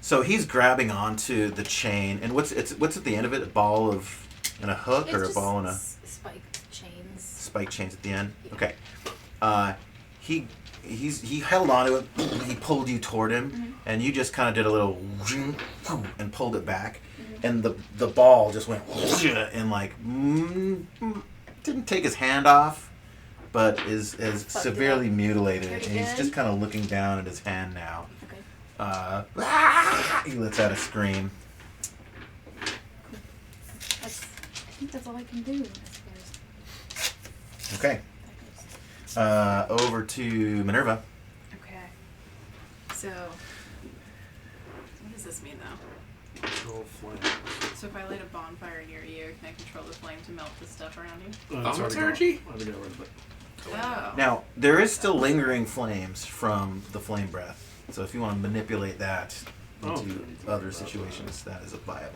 So he's grabbing onto the chain, and what's at the end of it? A ball of and a hook,
It's
or a
just
ball and a
spiked chains.
spike chains at the end.
Yeah.
Okay. He held onto it. He pulled you toward him,
Mhm.
and you just kind of did a little and pulled it back, and the ball just went and like didn't take his hand off, but is severely mutilated,
Pretty
and he's
good.
just kind of looking down at his hand now.
Okay.
He lets out a scream.
I think that's all I can do, I suppose.
Okay.
That goes.
Over to Minerva.
Okay. So, what does this mean though?
Control flame.
So if I light a bonfire near you, can I control the flame to melt the stuff around you?
Thaumaturgy?
I think I read that.
Oh.
Now, there is still lingering flames from the flame breath. So if you want to manipulate that into other situations, that is viable.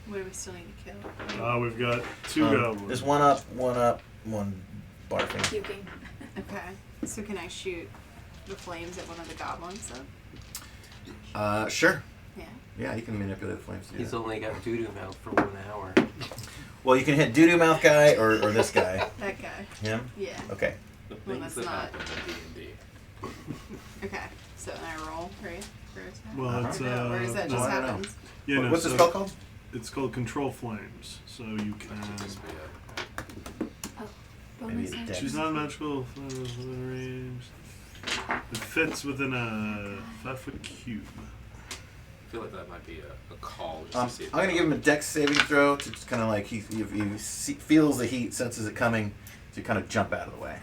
What do we still need to kill?
We've got 2 goblins.
There's one up, one barfing.
Puking.
Okay. So can I shoot the flames at one of the goblins though?
Sure.
Yeah.
Yeah, you can manipulate the flames.
He's only got doo-doo mouth for 1 hour.
Well, you can hit doo-doo mouth guy or this guy.
That guy.
Him?
Yeah.
Okay.
The
Well,
things
that's
that
not-
happen in D&D.
Okay. So then I roll, right? For attack?
Well, it's
Or no, or is that
no,
just
I don't know.
happens?
yeah, no,
What's the
so
spell called?
It's called Control Flames. So you can.
That should just be
Oh,
Maybe
bonus
it's
action.
dead.
She's not magical. Within range. It fits within a 5-foot cube.
I feel like that might be a call. Just
I'm
to see if
going to give him a dex saving throw to just kind of like he feels the heat, senses it coming, to kind of jump out of the way.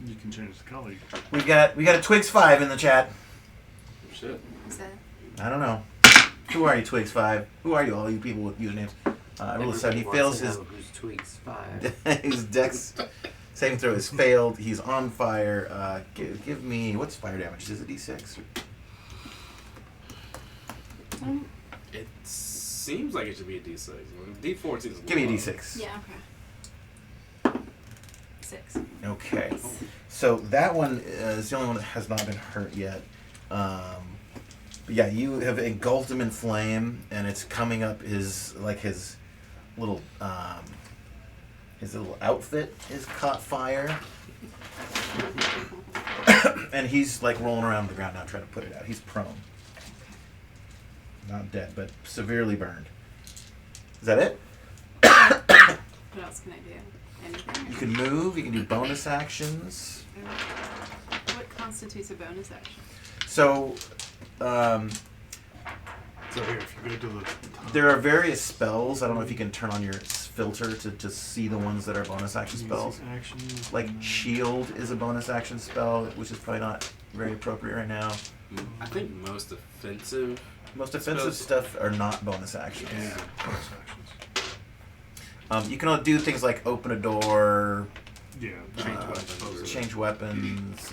You can change the color.
We got a Twigs 5 in the chat.
Shit.
Is that?
I don't know. Who are you, Twigs 5? Who are you, all you people with usernames? I roll a 7. He
Everybody
fails
wants
his
to know who's Tweaks 5.
his dex saving throw is failed. He's on fire. Give me, what's fire damage? Is it D6?
It seems like it should be a D6. D4 seems.
Give me a
low.
D6.
Yeah.
Okay. 6.
Okay. So that one is the only one that has not been hurt yet. But yeah, you have engulfed him in flame, and it's coming up his little outfit is caught fire, and he's like rolling around on the ground now trying to put it out. He's prone, not dead, but severely burned. Is that it?
What else can I do? Anything?
You can move. You can do bonus actions.
What constitutes a bonus action?
So.
So here, if you go to the top.
There are various spells. I don't know if you can turn on your filter to see the ones that are bonus action spells.
Actions.
Like Shield is a bonus action spell, which is probably not very appropriate right now.
I think most offensive.
Most offensive stuff are not bonus actions.
Yeah, bonus actions.
You can do things like open a door,
Yeah,
Change
I
weapons.
suppose it-
change weapons, just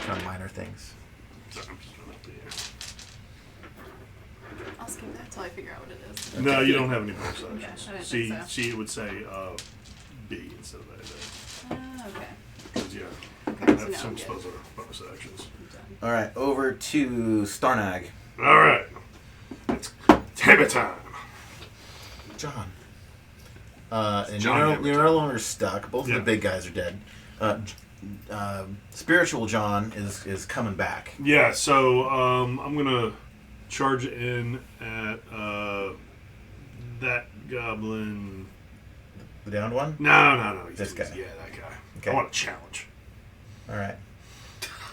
kind of minor things.
Sorry, I'm just trying to be here.
I'll skip that till I figure out what it is.
No, you don't have any bonus actions.
Yeah, I didn't
See,
think so.
see, it would say B instead of A.
Okay.
Because yeah,
Okay,
you
so
have
now
some
I'm good.
spells that are bonus actions.
I'm done.
All right, over to Starnag.
All right, it's Hammer time.
John. And
John
you're
Hammer
no longer stuck. Both of
Yeah.
the big guys are dead. Spiritual John is coming back.
Yeah, so I'm gonna charge in at that goblin.
The downed one?
No.
This guy.
Yeah, that guy.
Okay.
I want a challenge.
All right.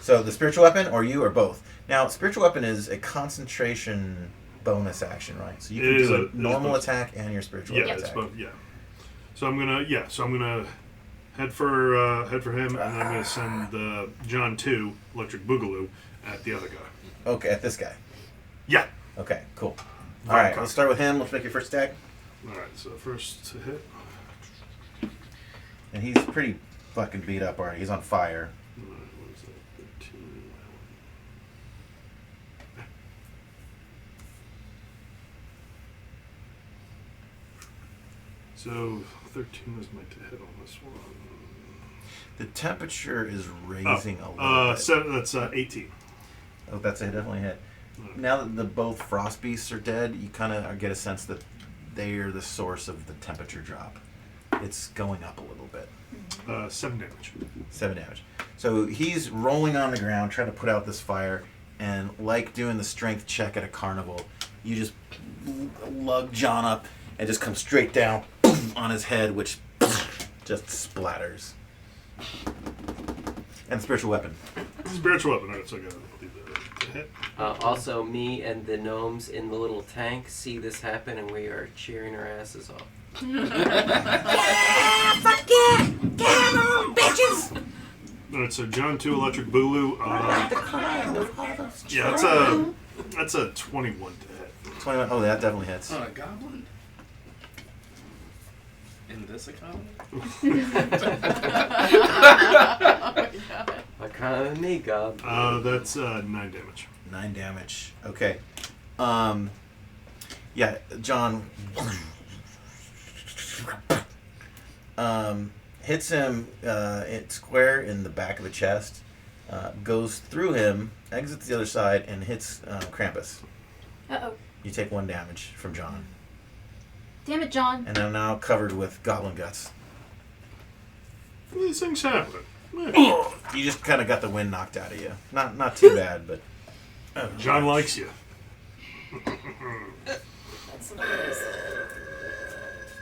So the spiritual weapon, or you, or both. Now, spiritual weapon is a concentration bonus action, right? So you can
It is
do
a-
a
it is
normal
both.
attack and your spiritual
Yeah,
attack.
it's both. Yeah. So I'm gonna Head for him, and I'm going to send John 2, Electric Boogaloo, at the other guy.
Okay, at this guy.
Yeah.
Okay, cool. All right, let's start with him. Let's make your first attack.
All right, so first to hit.
And he's pretty fucking beat up already. He's on fire.
What was that? 13. So 13 is my to hit on this one.
The temperature is raising a little bit.
So that's 18.
Oh, that's definitely a hit. Now that both frost beasts are dead, you kind of get a sense that they are the source of the temperature drop. It's going up a little bit.
7 damage.
7 damage. So he's rolling on the ground, trying to put out this fire, and like doing the strength check at a carnival, you just lug John up and just come straight down on his head, which just splatters. And spiritual weapon.
Spiritual weapon. Alright, so I got to leave the hit.
Also, me and the gnomes in the little tank see this happen, and we are cheering our asses off.
Alright, so John 2, Electric Boogaloo. Yeah, that's a 21 to hit.
21. Oh, that definitely hits.
Oh, a goblin? In this economy?
Economy, God.
That's 9 damage.
9 damage. Okay. Yeah, John hits him square in the back of the chest, goes through him, exits the other side, and hits Krampus.
Uh-oh.
You take 1 damage from John.
Damn it, John.
And I'm now covered with goblin guts.
These things happen.
You just kind of got the wind knocked out of you. Not too bad, but...
John likes you.
That's hilarious.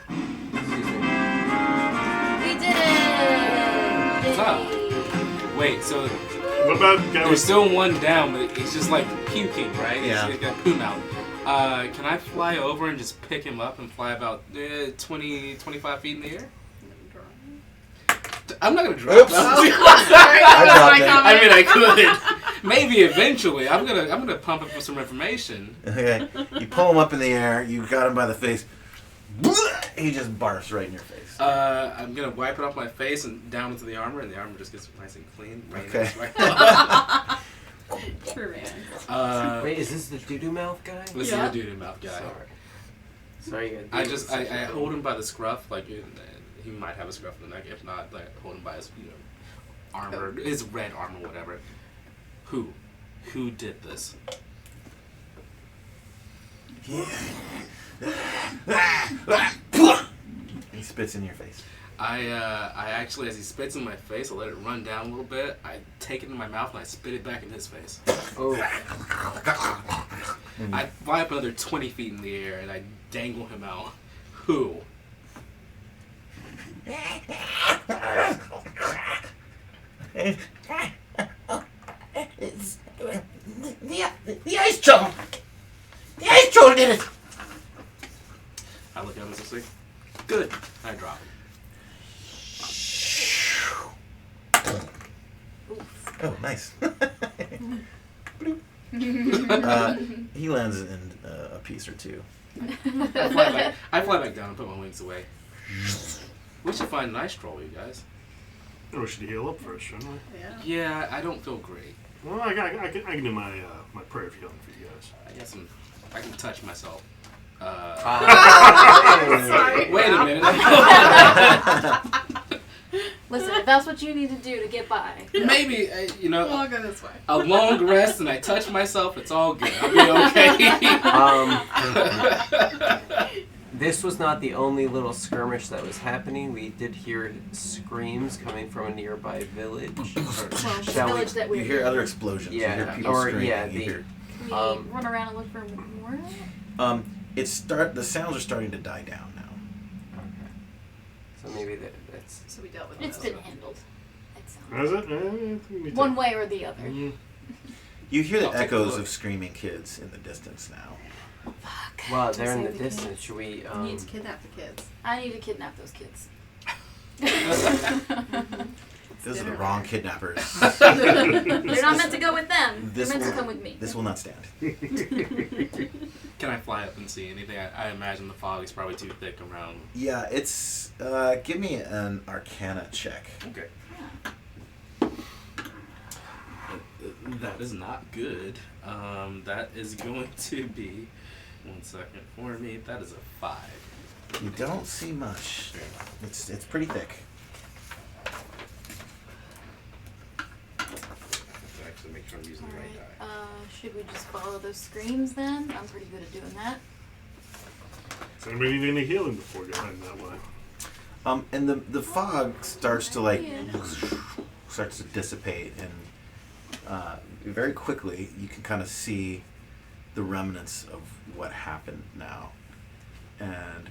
Excuse me.
We did it!
What's up? Wait, so
What about guy
there's
with
still one down, but he's just like puking, right?
Yeah.
He's got poo mouth. Can I fly over and just pick him up and fly about 20, 25 feet in the air? I'm not gonna drop
Oops.
him.
Sorry,
I
that
dropped
was
it.
my
I mean,
comment.
I could. Maybe eventually. I'm gonna pump him for some information.
Okay, you pull him up in the air, you got him by the face, he just barfs right in your face.
I'm gonna wipe it off my face and down into the armor, and the armor just gets nice and clean.
Okay.
Right.
True, man.
Wait, is this the doo-doo mouth guy?
This
Yeah.
is the dude mouth guy.
Sorry, you
I hold him by the scruff, like he might have a scruff in the neck. If not, like hold him by his armor, his red armor, whatever. Who did this?
He spits in your face.
I actually, as he spits in my face, I let it run down a little bit. I take it in my mouth and I spit it back in his face.
Oh,
I fly up another 20 feet in the air and I dangle him out. Who?
It's the ice troll. The ice troll did it.
I look at him and say, "Good." I drop him.
Oh, nice. He lands in a piece or two.
I fly back down and put my wings away. We should find an ice troll, you guys.
Oh, we should heal up first, shouldn't we?
Yeah.
Yeah, I don't feel great.
Well, I can do my my prayer of healing for you guys.
I can touch myself.
Sorry.
Wait a minute.
Listen, if that's what you need to do to get by.
Maybe
I'll go this way.
a long rest and I touch myself. It's all good. I'll be okay.
This was not the only little skirmish that was happening. We did hear screams coming from a nearby village.
Well, the
Shall we-
village that we're
You hear
in.
other explosions.
Yeah,
You hear people
or,
screaming.
yeah,
you hear,
Can we run around and look for more?
the sounds are starting to die down now.
So maybe that's.
So we dealt with
It's
it.
been handled. It sounds.
Has it? Me too.
One way or the other.
You hear the
I'll take a
echoes
look.
of screaming kids in the distance now.
Wow, they're in
Save
the
the
distance. Should we?
We need to kidnap the kids.
I need to kidnap those kids.
Those are the wrong kidnappers.
They're not meant to go with them. They're
This
meant to
will-
come with me.
This will not stand.
Can I fly up and see anything? I imagine the fog is probably too thick around.
Yeah, it's. Give me an Arcana check.
Okay. That is not good. That is going to be 1 second for me. That is a 5.
You don't see much. It's pretty thick.
Actually, make sure I'm using the right die.
Alright, should we just follow those screams then? I'm pretty good at doing that.
Does anybody need any healing before going that way?
And the fog starts to like
Yeah.
starts to dissipate, and very quickly you can kind of see the remnants of what happened now. And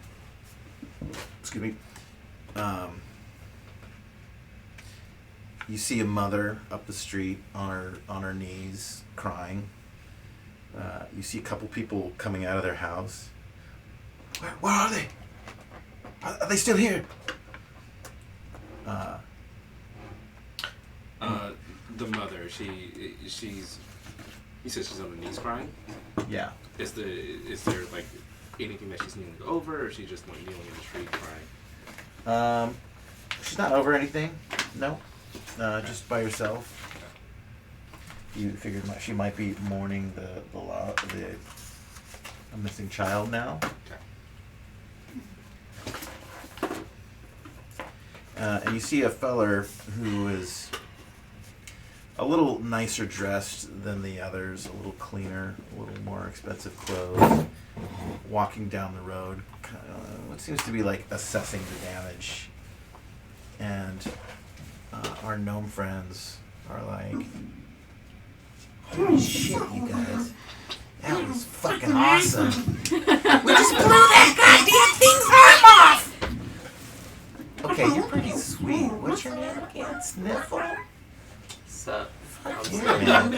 excuse me, you see a mother up the street on her knees crying. You see a couple people coming out of their house. Where are they? Are they still here?
The mother, she's. You said she's on her knees crying.
Yeah.
Is there like anything that she's kneeling over, or is she just like kneeling in the street crying?
She's not over anything. No. Just by herself. You figured she might be mourning a missing child now. And you see a feller who is a little nicer dressed than the others, a little cleaner, a little more expensive clothes, walking down the road, what seems to be like assessing the damage. And our gnome friends are like, holy shit, you guys. That was fucking awesome.
We just blew that goddamn thing's arm off!
Okay, you're pretty sweet. What's your name again? Sniffle?
Sup?
Yeah, man.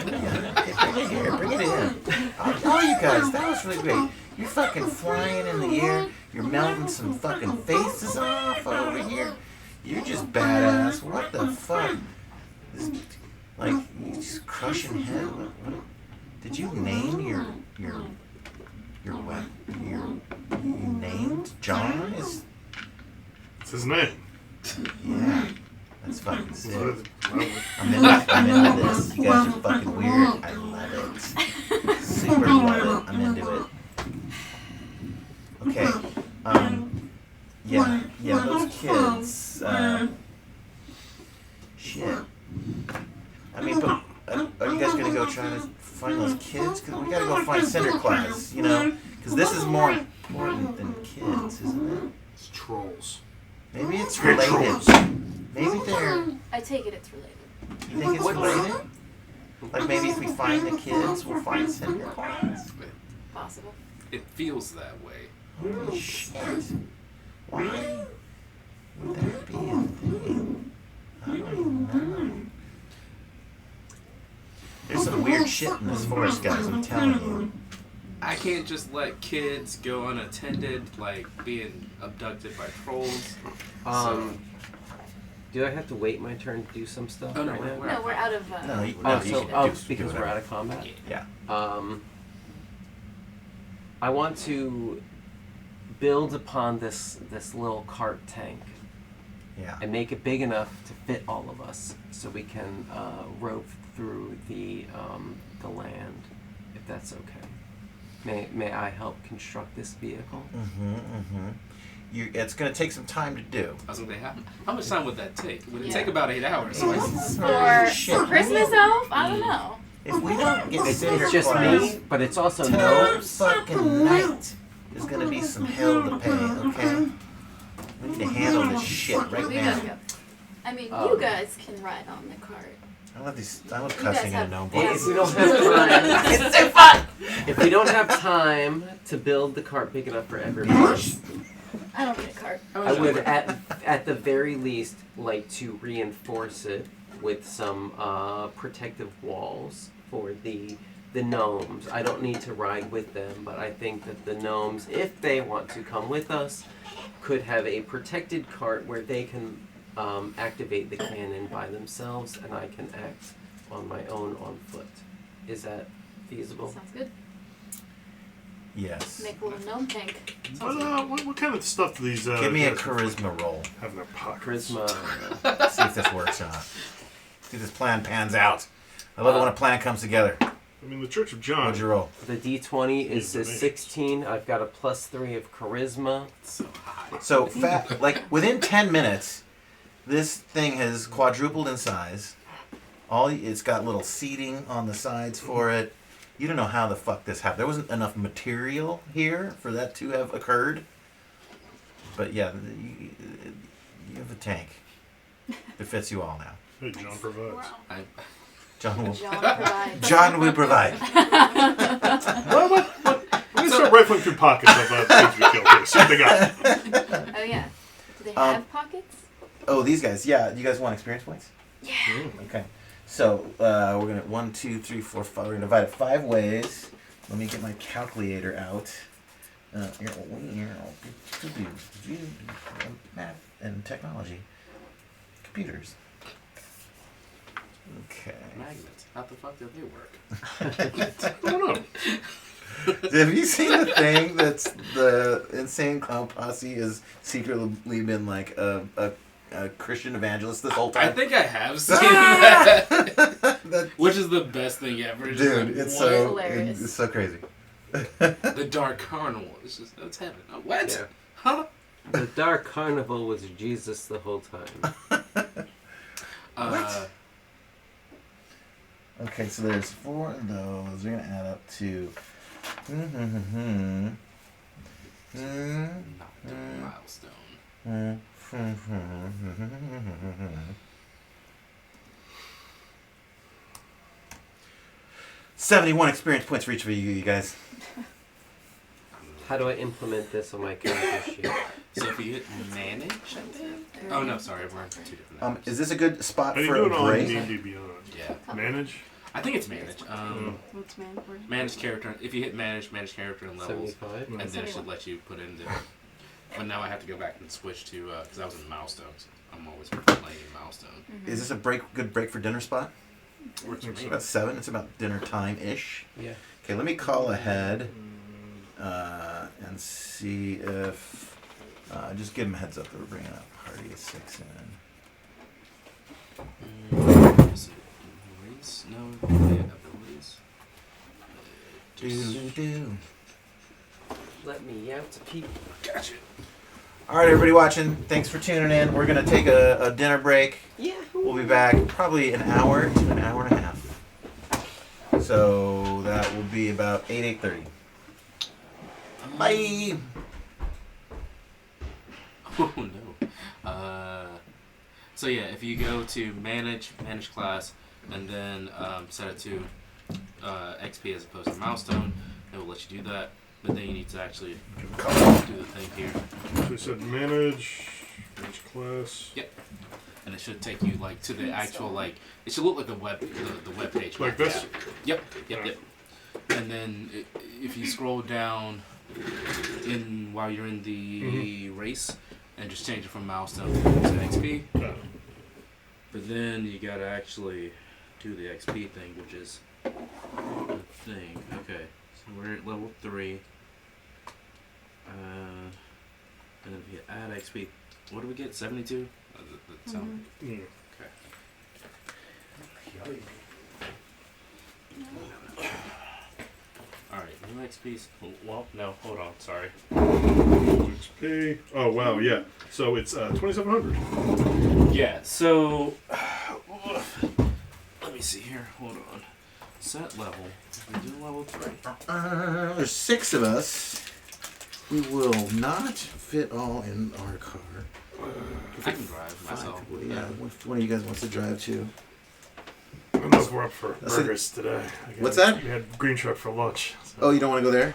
Okay, bring it here. Bring it in. Oh, you guys, that was really great. You're fucking flying in the air. You're melting some fucking faces off over here. You're just badass. What the fuck? Like, you just crushing head. What? Did you name your weapon? You named John?
It's his name.
Yeah. That's fucking sick.
Well,
I'm into this. You guys are fucking weird. I love it. Super love it. I'm into it. Okay. Yeah, those kids. Shit. I mean, but are you guys gonna go try to find those kids? Cause we gotta go find Cinderclaws, you know? Cause this is more important than kids, isn't it?
it's trolls.
Maybe it's related. Maybe they're.
I take it it's related.
You think it's related? Like maybe if we find the kids, we'll find Cinderclaws?
Possible.
It feels that way.
Holy shit. Why would that be a thing? I don't even know. There's some weird shit in this forest, guys, I'm telling you.
I can't just let kids go unattended, like being abducted by trolls.
Do I have to wait my turn to do some stuff
Oh, no,
right now?
No, we're out of.
No, you
Oh,
can do
because we're
whatever.
out of combat?
Yeah.
I want to build upon this little cart tank
Yeah.
and make it big enough to fit all of us, so we can rove through the land, if that's okay. May I help construct this vehicle?
It's going to take some time to do.
I was gonna say, how much time would that take? Would it
Yeah.
take about 8 hours? So
For Christmas elf? I don't know.
If we don't get
It's
Cinderclaws,
just me, but it's also
tonight
gnomes.
fucking night is going to be some hell to pay, okay? We need to handle this shit right
We gotta
now.
go. I mean,
Oh.
you guys can ride on the cart.
I love
guys
cussing in a
have-
gnome
Yeah.
If
voice.
we don't have time,
It's so fun!
if we don't have time to build the cart big enough for everybody,
I don't need a cart.
I would at the very least like to reinforce it with some protective walls for the gnomes. I don't need to ride with them, but I think that the gnomes, if they want to come with us, could have a protected cart where they can activate the cannon by themselves, and I can act on my own on foot. Is that feasible?
Sounds good.
Yes.
Make a little gnome tank.
What kind of stuff do these
Give me a
guys
charisma roll.
have in their pockets?
Charisma.
See if this works or not. See if this plan pans out. I love it when a plan comes together.
I mean, the Church of John.
What'd you roll?
The D20 is a 16. I've got a +3 of charisma.
So high.
So, like, within 10 minutes, this thing has quadrupled in size. It's got little seating on the sides for it. You don't know how the fuck this happened. There wasn't enough material here for that to have occurred. But yeah, you have a tank. It fits you all now.
Hey, John provides.
I,
John will.
John provides.
John will provide.
What? We're gonna start rifling through pockets of things we killed here. See what they got.
Oh yeah. Do they have pockets?
Oh, these guys. Yeah, you guys want experience points?
Yeah.
Okay. So we're gonna 1, 2, 3, 4, 5. We're gonna divide it 5 ways. Let me get my calculator out. Math and technology, computers. Okay.
magnets. How the fuck do they work?
I don't know.
Have you seen the thing that's the Insane Clown Posse has secretly been like a Christian evangelist this whole time?
I think I have seen that. Which is the best thing ever. It's
Dude,
like,
it's
what?
so
Hilarious.
it's so crazy.
The Dark Carnival. It's just, that's heaven. Oh, what?
Yeah.
Huh?
The Dark Carnival was Jesus the whole time.
What? Okay, so there's 4 of those. We're gonna add up to.
Not the milestone.
71 experience points for each of you guys.
How do I implement this on my character sheet?
So if you hit manage, I think. Oh no, sorry, we're on 2 different.
Is this a good spot
How do you
for
do
a
it on
break?
D&D Beyond?
Yeah,
Manage?
I think it's manage.
What's man for?
Manage character. If you hit manage character and levels,
75?
and then it should let you put in the. But now I have to go back and switch to because I was in milestones. I'm always playing milestone.
Is this a good break for dinner spot?
Works for
It's
me.
about 7. It's about dinner time ish.
Yeah.
Okay, let me call ahead and see if. Just give them a heads up that we're bringing a party of 6 in.
Is it race? No, yeah, abilities.
Do.
Let me out to people.
Gotcha.
All right, everybody watching, thanks for tuning in. We're going to take a dinner break.
Yeah.
We'll be back probably an hour to an hour and a half. So that will be about 8:30. Bye.
Oh no. So yeah, if you go to manage class, and then set it to XP as opposed to milestone, it will let you do that. But then you need to actually do the thing here.
So we said manage class.
Yep. And it should take you like to the actual like. It should look like the web page.
Like this?
Yep. And then if you scroll down while you're in the race, and just change it from milestone to XP.
Oh.
But then you gotta actually do the XP thing, which is the thing. Okay, so we're at level 3. And then if you add XP, what do we get? 72? That sound
Mm.
Alright, new XP's. Well, no, hold on, sorry.
XP. Oh, wow, yeah. So it's 2,700.
Yeah, so. Let me see here, hold on. Set level. We do level 3.
There's 6 of us. We will not fit all in our car.
I can drive myself.
Yeah, which one of you guys wants to drive to?
I don't know if we're up for
That's
burgers today.
What's that?
We had green truck for lunch. So.
Oh, you don't want to go there?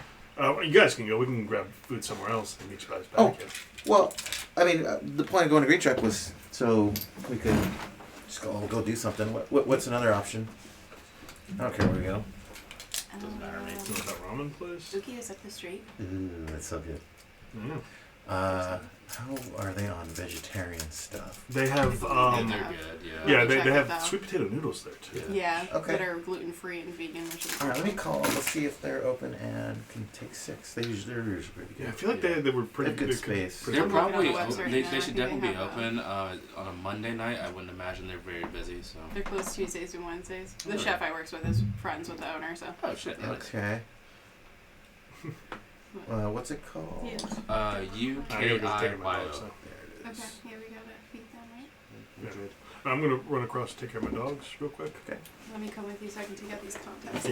You guys can go. We can grab food somewhere else and meet you guys back.
Oh. Well, I mean, the point of going to Green Truck was so we could just all go do something. What's another option? I don't care where we go.
Doesn't matter to me. You know that ramen place?
Suki is up the street.
Ooh, that's so good.
Mm.
How are they on vegetarian stuff?
They have
Yeah, they're good. Yeah.
yeah,
Let me
they
check it,
have
though.
sweet potato noodles there too.
Yeah,
Okay.
that are gluten free and vegan, which is
All right, let me call. Let's see if they're open and can take 6. They're usually pretty
Yeah, I
good.
feel like they were pretty
They have good
they
space.
pretty
They're
good.
probably
on the website
they
now. I
should
think
definitely
they
be
have
open on a Monday night. I wouldn't imagine they're very busy. So.
they're closed Tuesdays and Wednesdays. The
Really?
chef I works with is friends with the owner, so.
Oh shit! Nice.
Okay. What's it called?
Yeah.
I gotta go take care of my
UKIYO.
dogs. So.
There it is.
Okay, yeah, we gotta feed them, right?
Yeah. I'm gonna run across and take care of my dogs real quick.
Let me come with you so I can take out these contacts.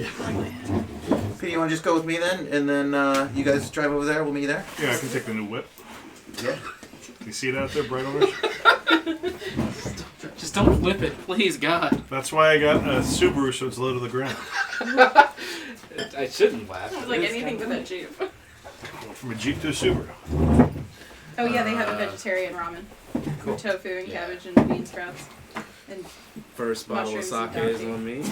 Pete, you want to just go with me then, and then you guys drive over there. We'll meet you there.
Yeah, I can take the new whip.
Yeah.
You see it out there, bright orange?
Just don't flip it, please, God.
That's why I got a Subaru, so it's low to the ground.
I shouldn't laugh.
Like anything with a Jeep.
From a Jeep to a Subaru.
Oh yeah, they have a vegetarian ramin. With tofu and cabbage and bean sprouts. And
First bottle of
Mushrooms
sake
and
is
donkey.
on me.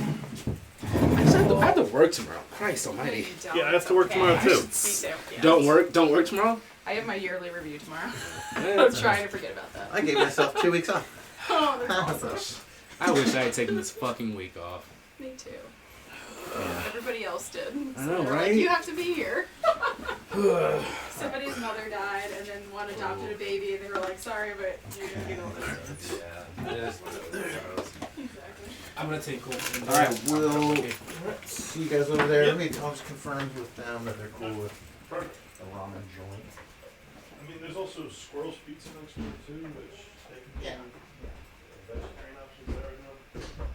I have to work tomorrow. Christ almighty.
Yeah, I have to work tomorrow too.
Me too. Yeah.
Don't work tomorrow?
I have my yearly review tomorrow.
Yeah,
I'm trying to forget about that.
I gave myself 2 weeks off.
Oh, that's awesome.
I wish I had taken this fucking week off.
Me too.
Yeah.
Everybody else did.
I know,
they're
right?
Like, you have to be here. Somebody's mother died, and then one adopted a baby, and they were like, "Sorry, but you're gonna get all this."
Yeah. It is what it is.
Exactly.
I'm gonna take Colton.
All right, we'll see you guys over there. I'll just confirm with them that they're cool with
Perfect.
a ramen joint.
I mean, there's also Squirrel's Pizza next door too, which they can do vegetarian options there right now.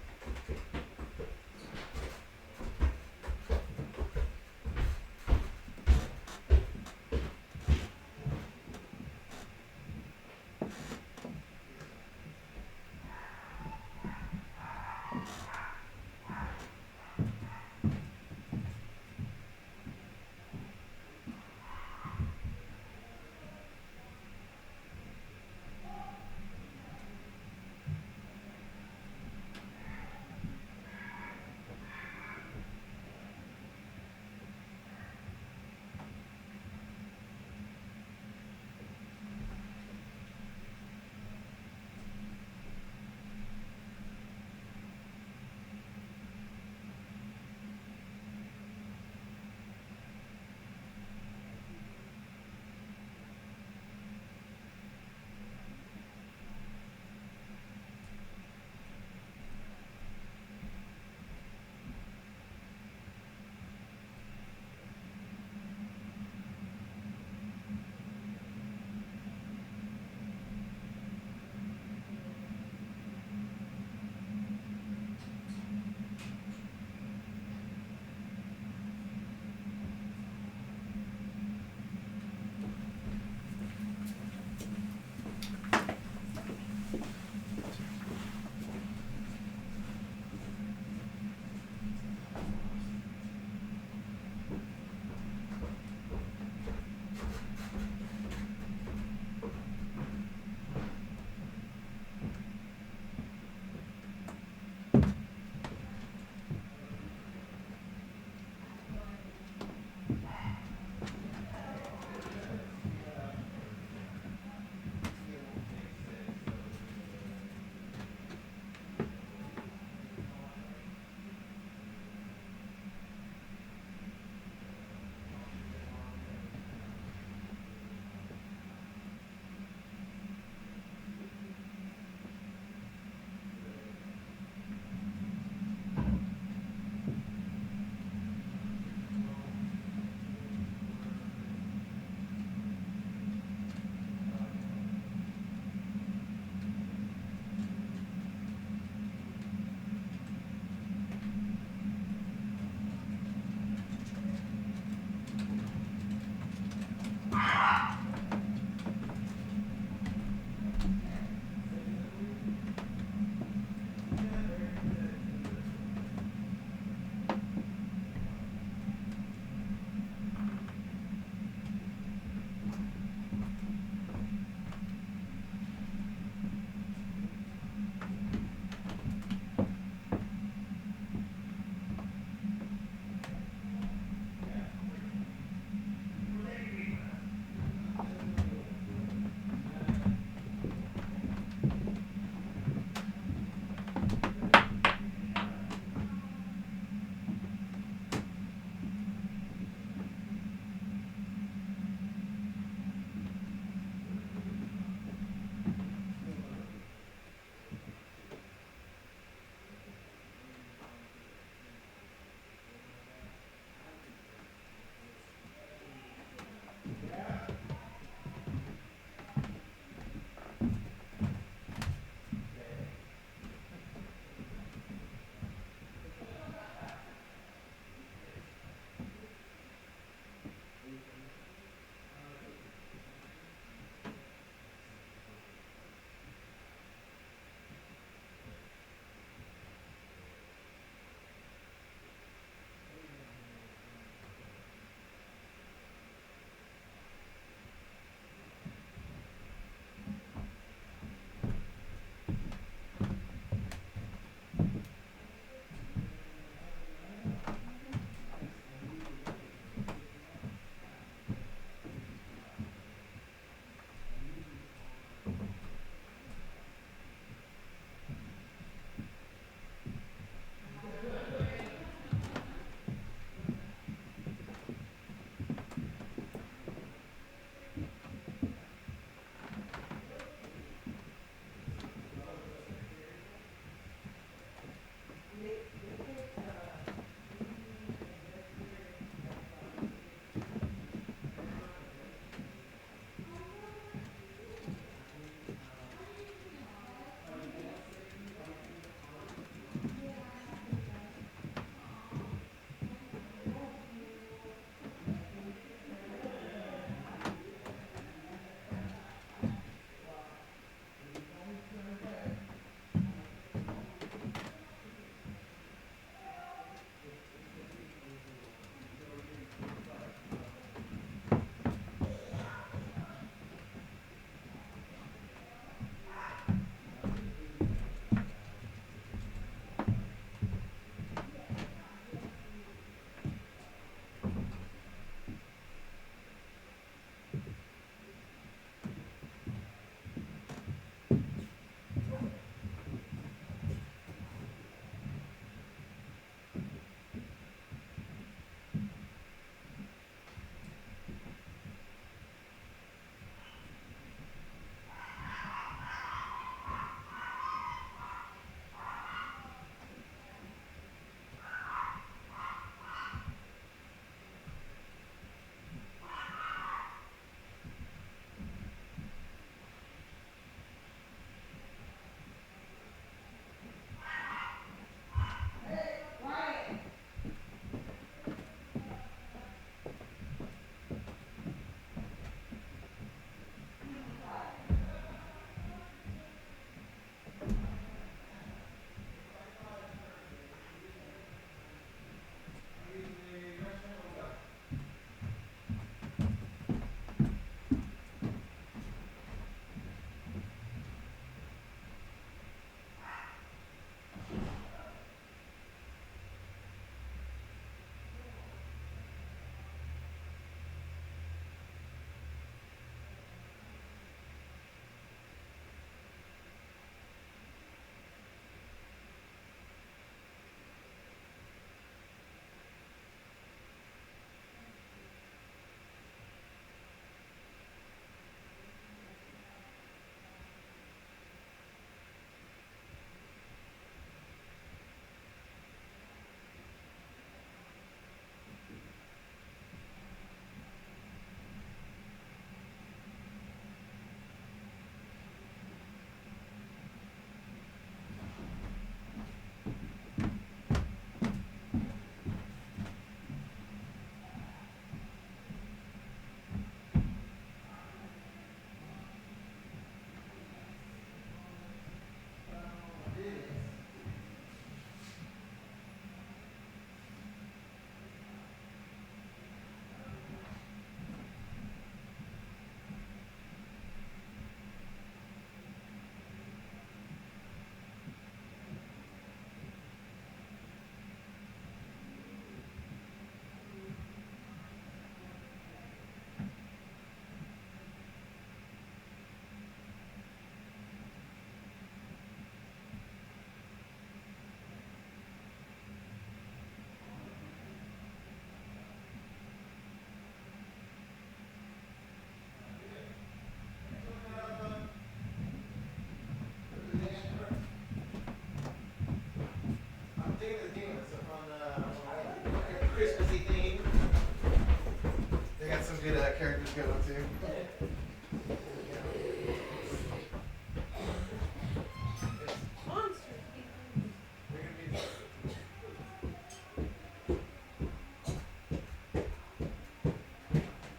characters go to.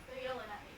They're yelling at me.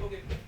Okay.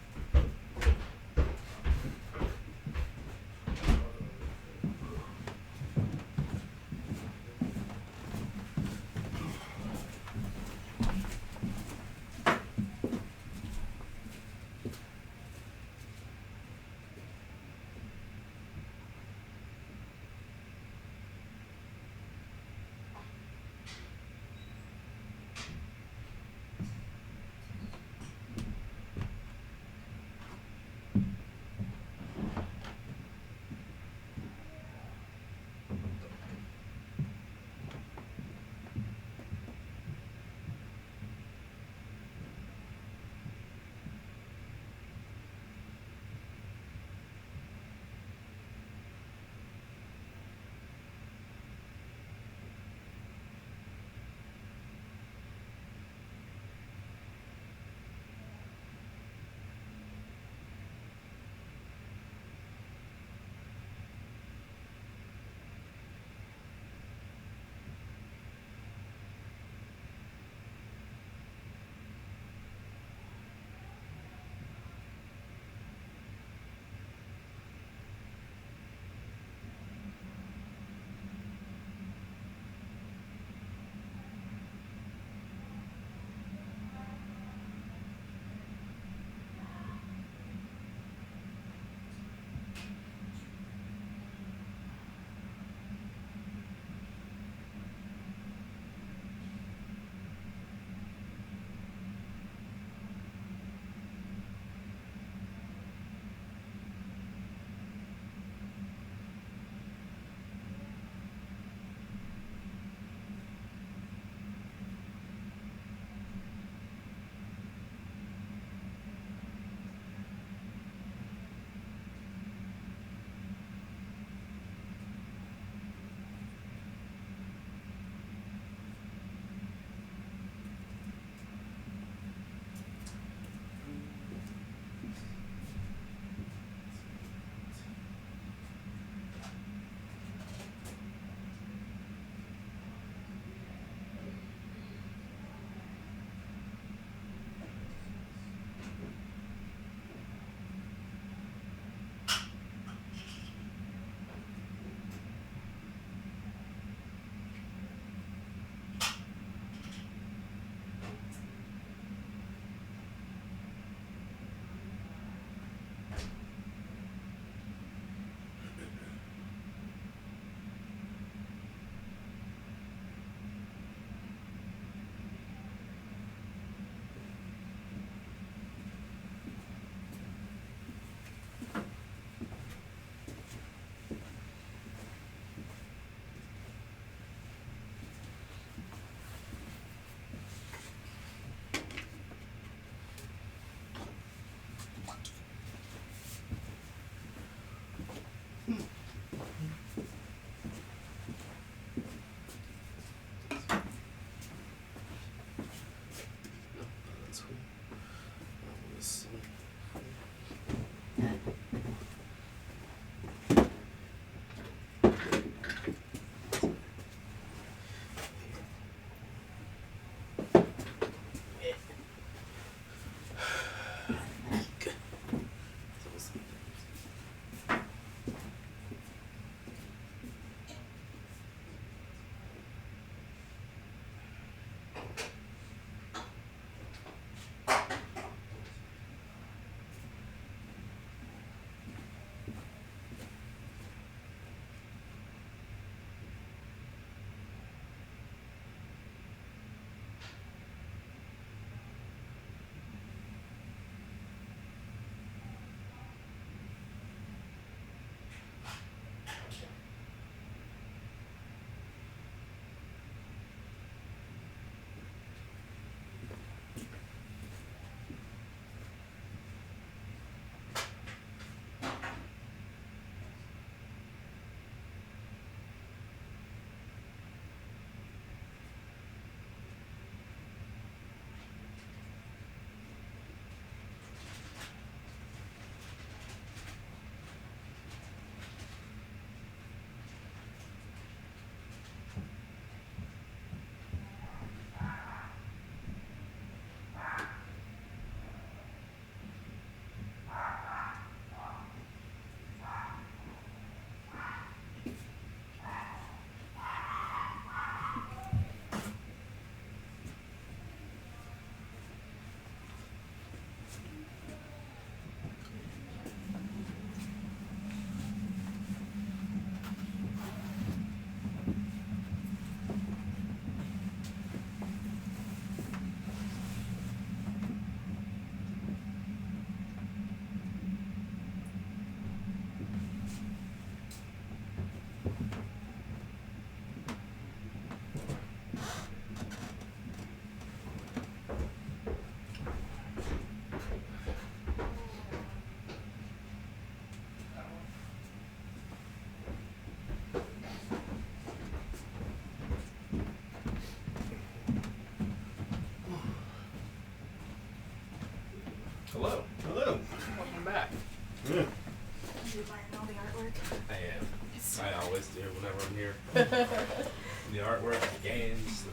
artwork, the games,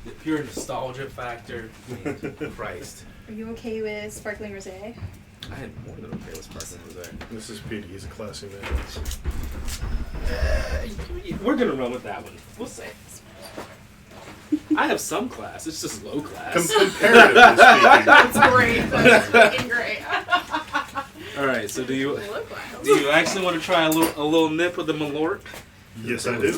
the pure nostalgia factor. I mean, Christ.
Are you okay with sparkling rosé?
I had more than okay with sparkling rosé.
This is Petey. He's a classy man.
We're gonna run with that one. We'll say. I have some class. It's just low class.
Comparatively speaking.
That's great. That's fucking great.
All right. So do you actually want to try a little nip of the Malort?
Yes, I do.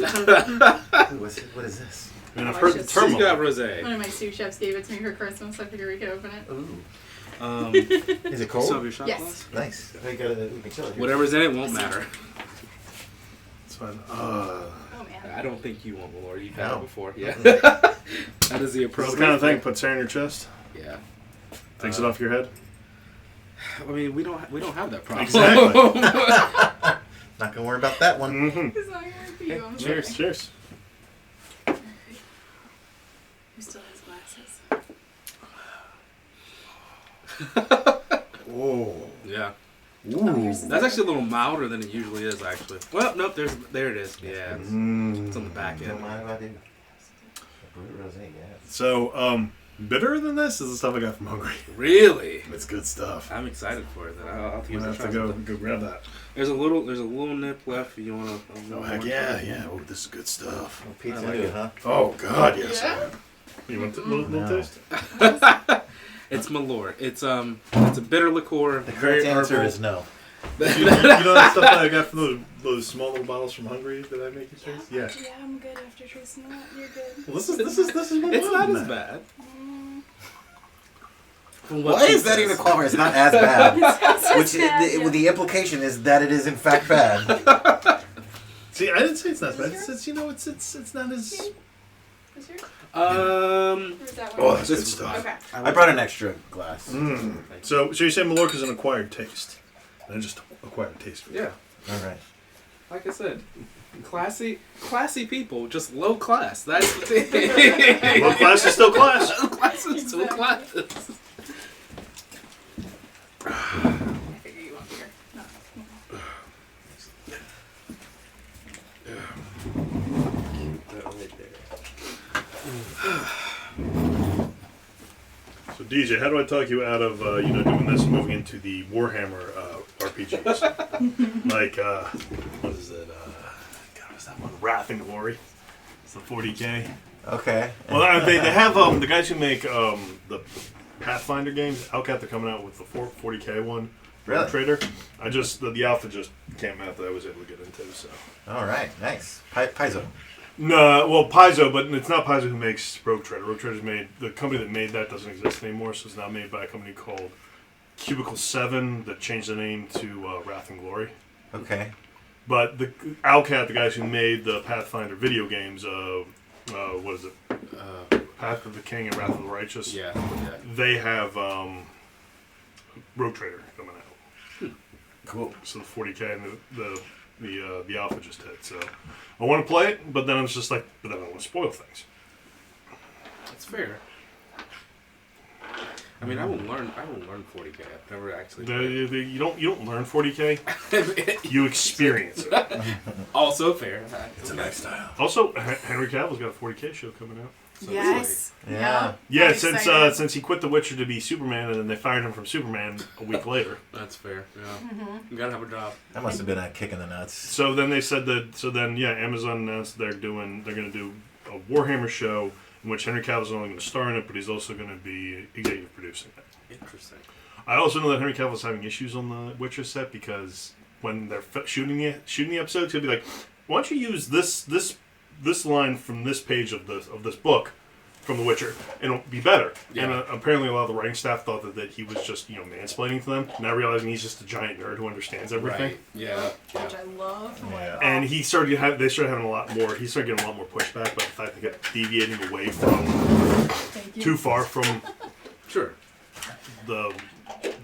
What is this?
And I've heard the
She's
term.
She's got rosé.
One of my sous chefs gave it to me for Christmas. I figured we could open it.
Ooh.
Is it cold?
Some of your shot
Yes.
glass?
Nice. We can chill it here.
Whatever's in it won't matter.
It's fine.
Oh man.
I don't think you want Malort. You've had
No.
it before. Yeah. That is the
This
approach.
is the kind of thing puts hair in your chest,
Yeah.
takes it off your head.
I mean, we don't have that problem.
Exactly.
Not gonna worry about that one.
Mm-hmm.
It's not gonna be you. I'm
Cheers.
sorry.
Cheers.
Who still has glasses?
Oh.
Yeah.
Ooh.
That's actually a little milder than it usually is, actually. Well, nope, there it is. Yeah, it's on the back
Don't
end.
mind if I do. Brut rosé, yeah.
So, bitter than this is the stuff I got from Hungary.
Really?
It's good stuff.
I'm excited for it. Then I'll
I'm
give
gonna
it a
have
try.
to go grab that.
There's a little nip left. You wanna?
Oh heck yeah, yeah. Oh, this is good stuff.
Oh, Pete's
I
into
like
it, huh?
Oh God, yes.
Yeah?
You want a little
No.
taste?
It's Malort. It's a bitter liqueur.
The
very
correct answer
herbal.
is no.
You know that stuff that I got from those small little bottles from Hungary that I make you taste? Yeah.
Yeah, I'm good after tasting that. You're good.
Well, this is more
It's not
than
as
that.
bad.
Why is that even a qualifier? It's not as bad. Which
bad, yeah.
the implication is that it is in fact bad.
See, I didn't say it's not as bad. It's not as.
Is yours?
Um.
Or is that
Oh,
one?
that's good stuff.
Okay.
I brought an extra glass.
So you say Mallorca's an acquired taste? And just acquired taste. For you.
Yeah.
All right.
Like I said, classy people, just low class. That's the thing.
Well, class is still class.
Low class is still class.
I figure you want beer. No.
So DJ, how do I talk you out of doing this, and moving into the Warhammer RPGs? Like what is it? God, what's that one? Wrath and Glory. It's the 40K.
Okay.
Well, they have the guys who make the Pathfinder games. Outcat, they're coming out with the 40K one.
Really?
Trader. The alpha just came out that I was able to get into. So.
All right. Nice. Paizo.
No, well, Paizo, but it's not Paizo who makes Rogue Trader. Rogue Trader's made, the company that made that doesn't exist anymore, so it's now made by a company called Cubicle 7 that changed the name to Wrath and Glory.
Okay.
But the Owlcat, the guys who made the Pathfinder video games, what is it? Path of the King and Wrath of the Righteous.
Yeah.
They have Rogue Trader coming out.
Cool.
So the 40K and the alpha just hit. So I want to play it, but then it's just like, but then I don't want to spoil things.
That's fair. I mean, I will learn 40K. I've never actually.
You don't learn 40K. You experience it.
Also fair.
It's a lifestyle. Also, Henry Cavill's got a 40K show coming out.
So
Yes.
Yeah.
Yeah,
I'm
since
excited.
since he quit The Witcher to be Superman, and then they fired him from Superman a week later.
That's fair. Yeah. You gotta have a job.
That must have been a kick in the nuts.
So then they said that. So then, yeah, Amazon announced they're going to do a Warhammer show in which Henry Cavill's not only going to star in it, but he's also going to be executive producing it.
Interesting.
I also know that Henry Cavill's having issues on the Witcher set because when they're shooting the episodes, he'll be like, "Why don't you use this line from this page of this book from The Witcher, and it'll be better."
Yeah.
And apparently, a lot of the writing staff thought that he was just mansplaining to them, not realizing he's just a giant nerd who understands everything.
Right. Yeah.
Which I love. I'm like,
And
oh,
they started having a lot more. He started getting a lot more pushback by the fact they kept deviating away from
thank you.
too far from
Sure.
the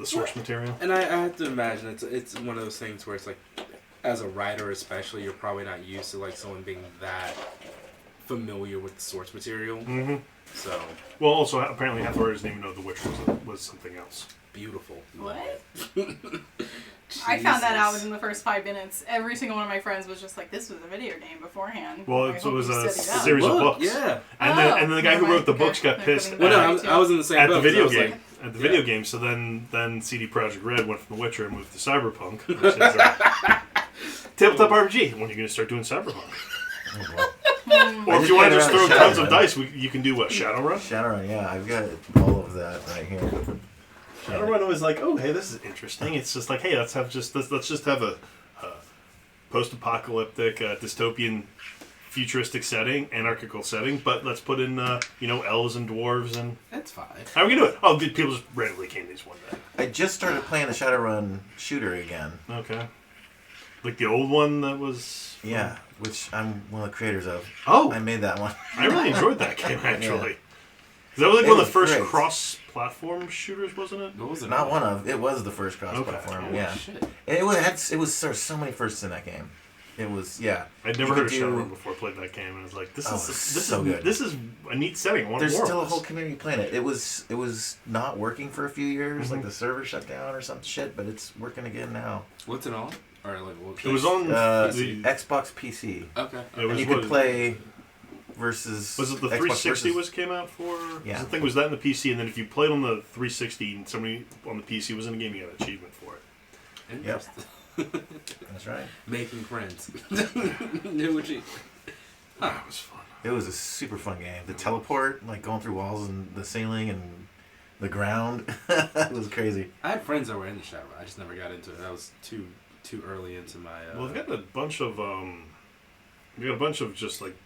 source material.
And I have to imagine it's one of those things where it's like, as a writer especially, you're probably not used to like someone being that familiar with the source material.
Mm-hmm.
So
Well, also apparently half the writers didn't even know The Witcher was something else.
beautiful.
What? I found that out
Jesus.
within the first 5 minutes. Every single one of my friends was just like, "This was a video game beforehand."
Well,
I
it
hope
was
you
a
studied up.
series of
Book,
books.
Yeah.
And then the guy who wrote the books got
They're
pissed
putting
Well,
that
no,
back,
I was in the same
at
boat.
the video
I was
game.
like,
At the
yeah.
video game, so then CD Projekt Red went from The Witcher and moved to Cyberpunk, which is tabletop RPG. When are you going to start doing Cyberpunk? Or if you want to just throw tons of dice, you can do what? Shadowrun?
Shadowrun, yeah, I've got all of that right here.
Shadowrun was like, oh, hey, this is interesting. It's just like, hey, let's just have a post-apocalyptic, dystopian, futuristic setting, anarchical setting, but let's put in elves and dwarves and
That's fine.
how are we gonna do it? Oh, people just randomly came to these one day.
I just started playing the Shadowrun shooter again.
Okay, like the old one that was.
Yeah, which I'm one of the creators of.
Oh,
I made that one.
I really enjoyed that game actually.
Yeah.
'Cause that was like
It
one of
was
the first
great.
cross-platform shooters, wasn't it?
What was it?
Not one of. It was the first cross-platform.
Okay.
Yeah,
Shit.
and there was so many firsts in that game. It was
I'd never
You
heard of
could do-
Shadowrun before I played that game, and I was like, "This
Oh,
is
so good.
This is a neat setting. I want
There's
more
still a
of
whole
this."
community playing it. It was not working for a few years, like
Mhm.
the server shut down or some shit, but it's working again now.
What's it on? Or like what?
It was on the.
Xbox PC.
Okay.
It
And
was
you could
what-
play versus.
Was it the
Xbox
360
versus-
was came out for?
Yeah.
The thing was that in the PC, and then if you played on the 360 and somebody on the PC was in the game, you got an achievement for it.
Interesting.
That's right.
Making friends. New achievement.
That was fun.
It was a super fun game. The teleport, like going through walls and the ceiling and the ground, it was crazy.
I had friends that were in the Shadowrun. I just never got into it. I was too early into my.
Well, we've got a bunch of just like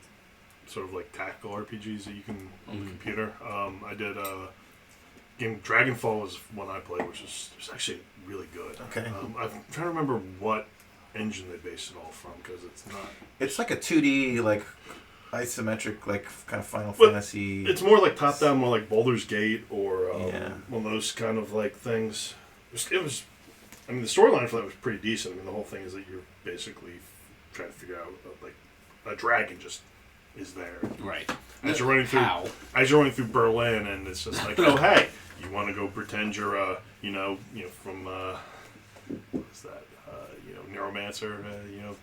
sort of like tactical RPGs that you can on the
Mhm.
computer. I did game Dragonfall was one I played, which was actually really good.
Okay.
I'm trying to remember what engine they based it all from because it's not.
It's like a 2D, like isometric, like kind of Final
But
Fantasy.
It's more like top down, more like Baldur's Gate or
Yeah.
one of those kind of like things. It was. I mean, the storyline for that was pretty decent. I mean, the whole thing is that you're basically trying to figure out like a dragon just is there.
Right.
As you're running through,
How?
as you're running through Berlin, and it's just like, oh hey, you want to go pretend you're from what's that? Neuromancer,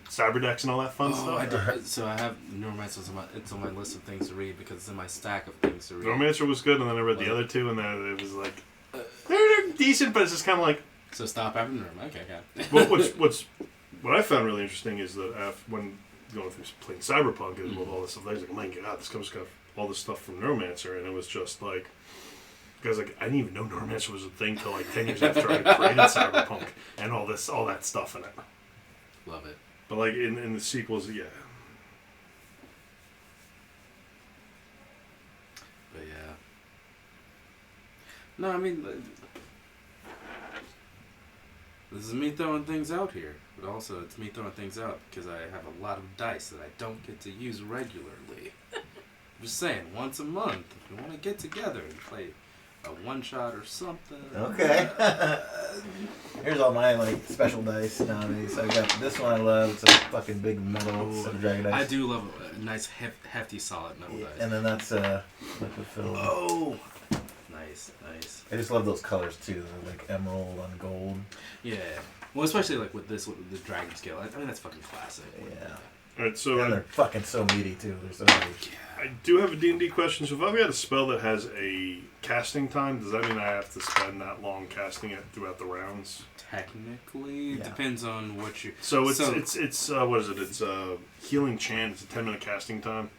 Cyberdex and all that fun
Oh,
stuff.
I did. So I have Neuromancer. It's on my list of things to read because it's in my stack of things to read.
Neuromancer was good, and then I read the other two, and then it was like they're decent, but it's just kind of like.
So stop having Neuromancer. Okay, got it.
Well, what I found really interesting is that when going through playing Cyberpunk is with all this stuff, I was like, oh my god, this comes got all this stuff from Neuromancer, and it was just like, guys, like I didn't even know Neuromancer was a thing till like 10 years after I created Cyberpunk and all that stuff in it.
Love it.
But like in the sequels, yeah.
But yeah. No, I mean, this is me throwing things out here, but also it's me throwing things out because I have a lot of dice that I don't get to use regularly. I'm just saying, once a month, if you want to get together and play a one-shot or something.
Okay. Here's all my like special dice nowadays. I got this one I love. It's a fucking big metal dragon dice.
I do love a nice, hefty, solid metal dice.
And then that's liquid filled.
Oh! Nice.
I just love those colors too, like emerald on gold.
Yeah. Well, especially like with this, with the dragon scale. I mean, that's fucking classic.
Yeah.
All right, so
And they're fucking so meaty too. They're so meaty.
I do have a D&D question. So if I've got a spell that has a casting time, does that mean I have to spend that long casting it throughout the rounds?
Technically, it
Yeah.
depends on what you.
So it's what is it? It's healing chant. It's a 10-minute casting time.